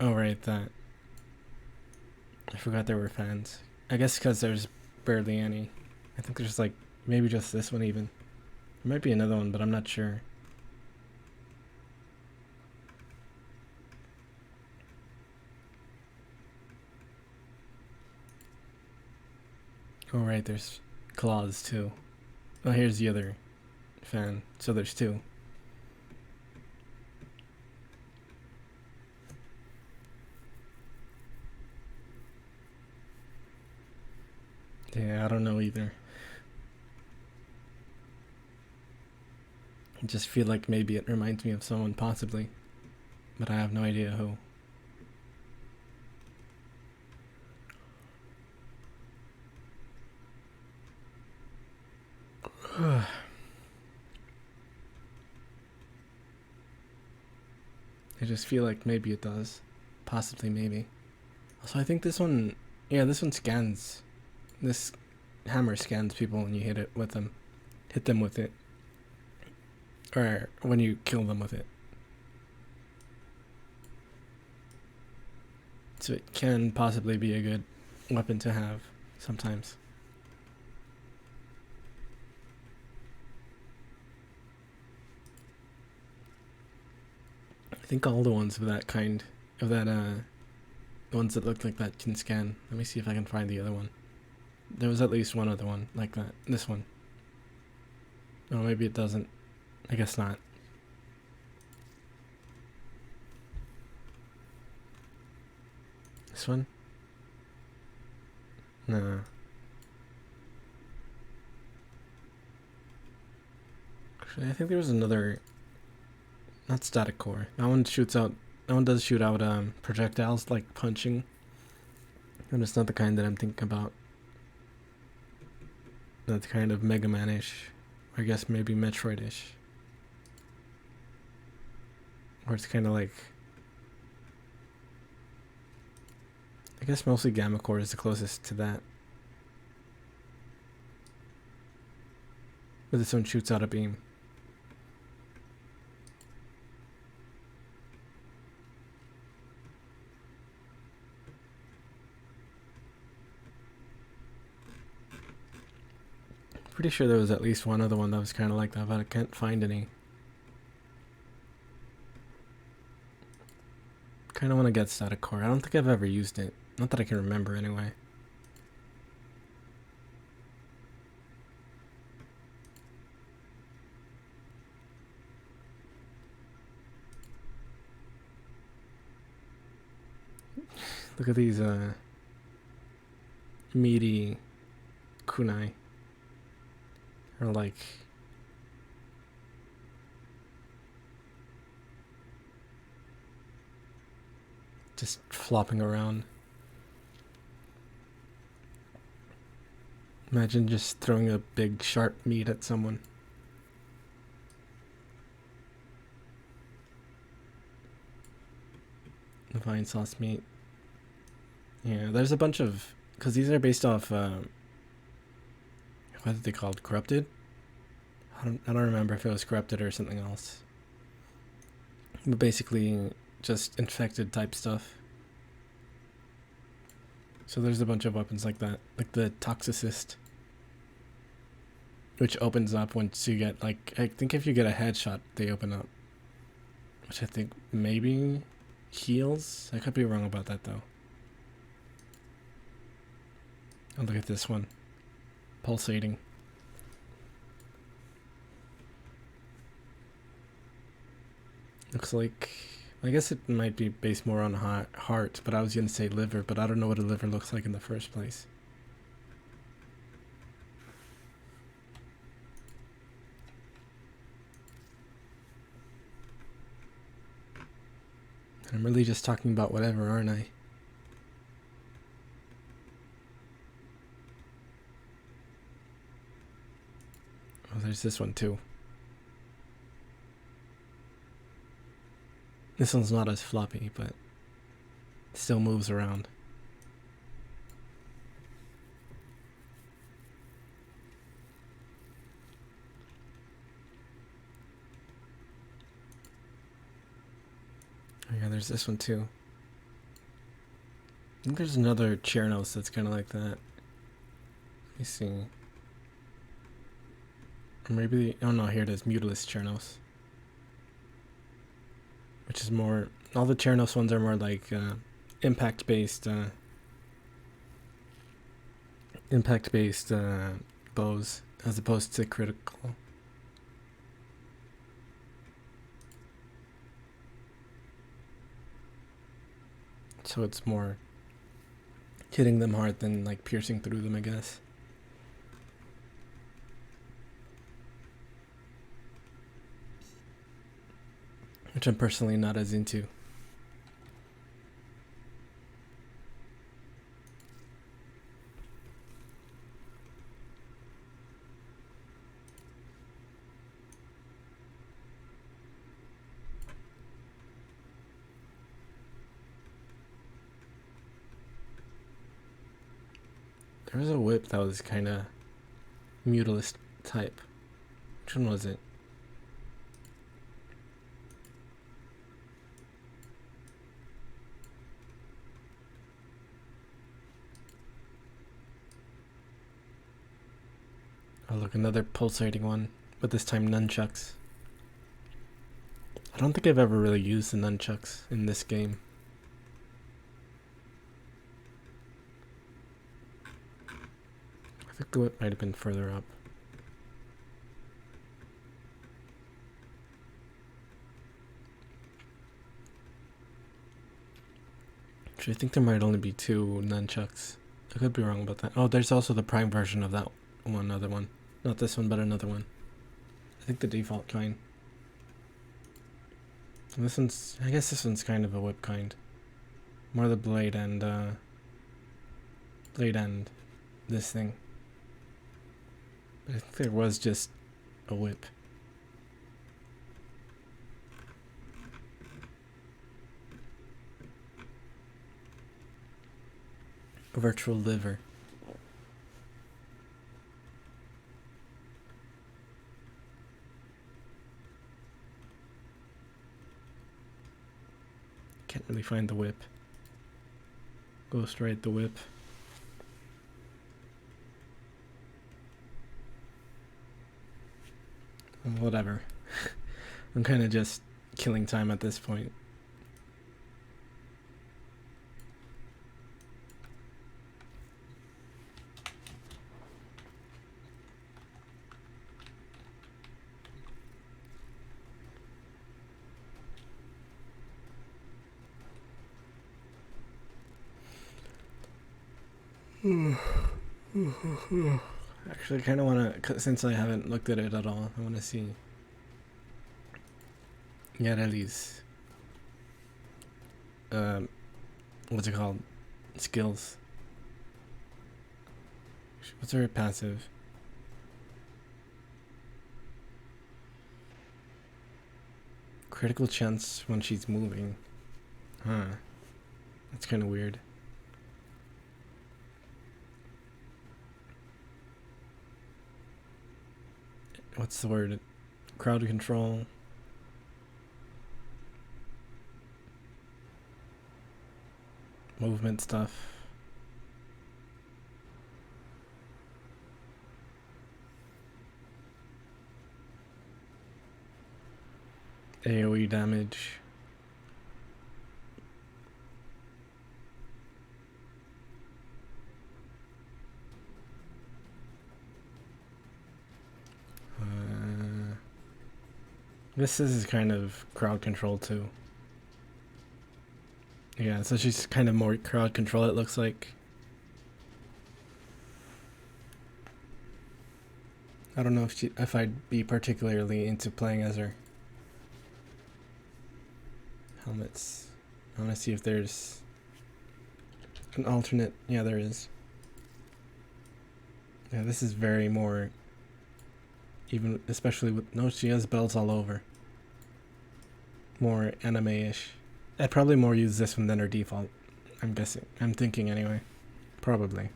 Oh, right, that. I forgot there were fans. I guess because there's barely any. I think there's like, maybe just this one even. There might be another one, but I'm not sure. Oh, right, there's claws too. Oh, here's the other fan. So there's two. Yeah, I don't know either. I just feel like maybe it reminds me of someone, possibly. But I have no idea who. I just feel like maybe it does. Possibly, maybe. Also, I think this one, yeah, this one scans. This hammer scans people when you hit it with them. Hit them with it. Or when you kill them with it. So it can possibly be a good weapon to have sometimes. I think all the ones of that kind, of that, the ones that look like that can scan. Let me see if I can find the other one. There was at least one other one like that. This one. Oh, maybe it doesn't. I guess not. This one? No. Actually, I think there was another... Not static core. That one shoots out... That one does shoot out projectiles like punching. And it's not the kind that I'm thinking about. That's kind of Mega Man-ish. Or I guess maybe Metroid-ish. Or it's kind of like... I guess mostly Gamma Core is the closest to that. But this one shoots out a beam. Pretty sure there was at least one other one that was kind of like that, but I can't find any. Kind of want to get static core. I don't think I've ever used it. Not that I can remember anyway. Look at these meaty kunai. Or like just flopping around. Imagine just throwing a big sharp meat at someone. The vine sauce meat. Yeah, there's a bunch of, because these are based off what are they called? Corrupted? I don't remember if it was corrupted or something else. But basically just infected type stuff. So there's a bunch of weapons like that. Like the Toxicist. Which opens up once you get, like, I think if you get a headshot, they open up. Which I think maybe heals? I could be wrong about that though. Oh, look at this one. Pulsating. Looks like, I guess it might be based more on heart, but I was gonna say liver, but I don't know what a liver looks like in the first place. I'm really just talking about whatever, aren't I? Oh, there's this one too. This one's not as floppy, but still moves around. Oh yeah, there's this one too. I think there's another Chernos that's kind of like that. Let me see. Or maybe, oh no, here it is, Mutilus Chernos. Which is more, all the Chernos ones are more like impact-based bows as opposed to critical. So it's more hitting them hard than like piercing through them, I guess. Which I'm personally not as into. There was a whip that was kind of mutalist type. Which one was it? Oh look, another pulsating one, but this time nunchucks. I don't think I've ever really used the nunchucks in this game. I think the whip might have been further up. Actually, I think there might only be 2 nunchucks. I could be wrong about that. Oh, there's also the prime version of that one, other one. Not this one, but another one. I think the default kind. And this one's, I guess this one's kind of a whip kind. More the blade and this thing. But I think there was just a whip. A virtual liver. Can't really find the whip. Ghost right the whip. Whatever. I'm kind of just killing time at this point. Actually, I kind of want to, since I haven't looked at it at all, I want to see Yareli's, what's it called? Skills. What's her passive? Critical chance when she's moving. Huh. That's kind of weird. What's the word? Crowd control. Movement stuff. AoE damage. This is kind of crowd control too. Yeah, so she's kind of more crowd control, it looks like. I don't know if I'd be particularly into playing as her. Helmets. I want to see if there's an alternate. Yeah, there is. Yeah, this is very more even, especially with, no, she has belts all over. More anime-ish. I'd probably more use this one than her default. I'm guessing. I'm thinking anyway. Probably.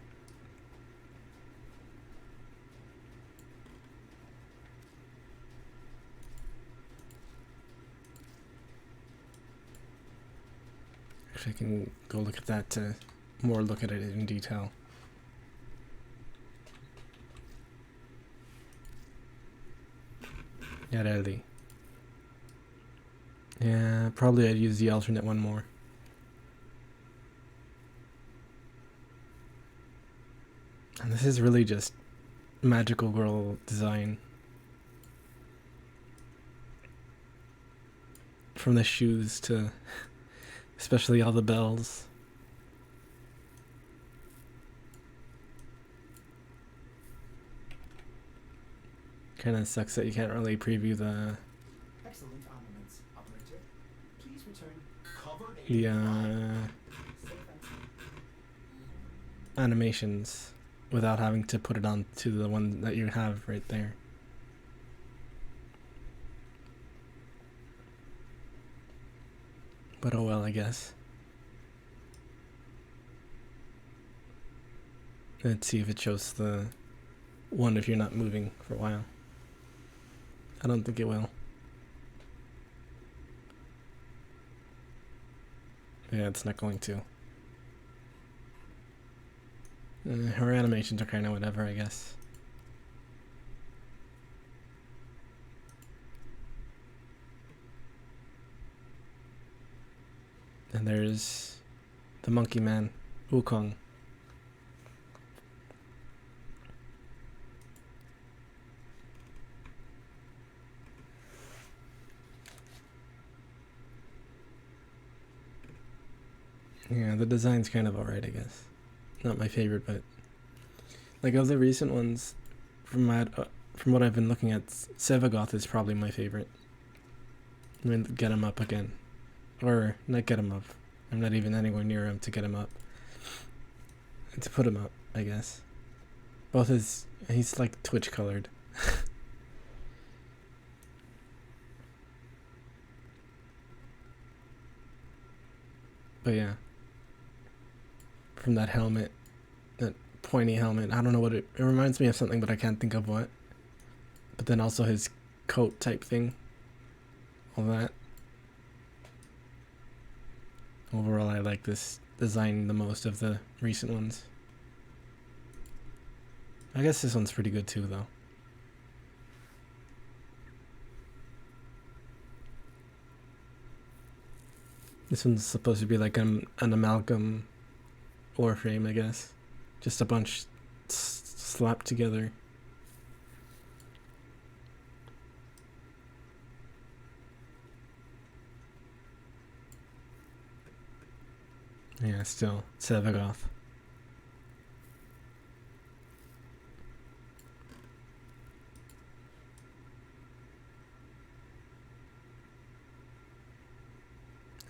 Actually, I can go look at that to more look at it in detail. Yeah, really. Yeah, probably I'd use the alternate one more. And this is really just magical girl design. From the shoes to especially all the bells. Kind of sucks that you can't really preview the Excellent armaments, operator. Please return. Cover animations without having to put it on to the one that you have right there. But oh well, I guess. Let's see if it shows the one if you're not moving for a while. I don't think it will. Yeah, it's not going to. Her animations are kind of whatever, I guess. And there's the monkey man, Wukong. Yeah, the design's kind of alright, I guess. Not my favorite, but like of the recent ones, from what I've been looking at, Sevagoth is probably my favorite. I mean, get him up again, or not get him up. I'm not even anywhere near him to get him up. To put him up, I guess. Both he's like Twitch colored. But yeah. From that helmet, that pointy helmet, I don't know what it reminds me of something, but I can't think of what. But then also his coat type thing. All that. Overall, I like this design the most of the recent ones. I guess this one's pretty good too, though. This one's supposed to be like an amalgam Warframe, I guess. Just a bunch slapped together. Yeah, still Sevagoth.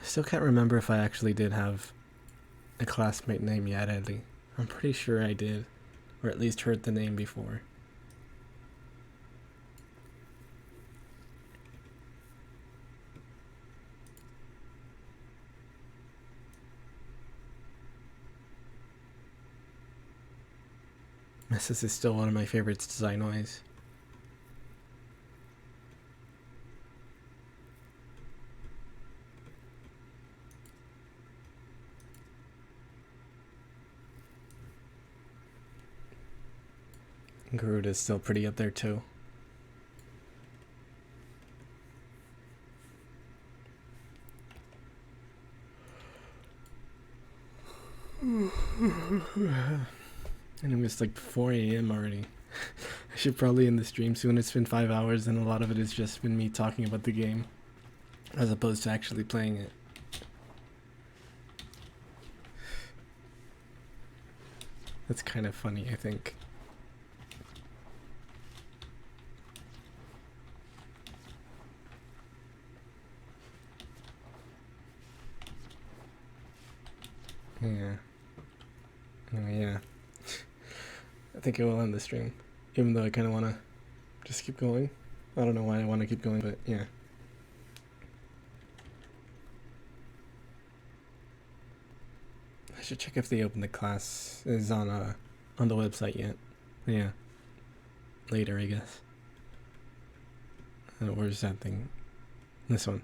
I still can't remember if I actually did have a classmate named Yareli. I'm pretty sure I did, or at least heard the name before. This is still one of my favorites design-wise. Garuda's still pretty up there too. And it's like 4 a.m. already. I should probably end the stream soon. It's been 5 hours and a lot of it has just been me talking about the game as opposed to actually playing it. That's kind of funny, I think. Yeah. Anyway, yeah. I think I will end the stream. Even though I kind of want to just keep going. I don't know why I want to keep going, but yeah. I should check if they opened the class is on the website yet. Yeah. Later, I guess. Where's that thing? This one.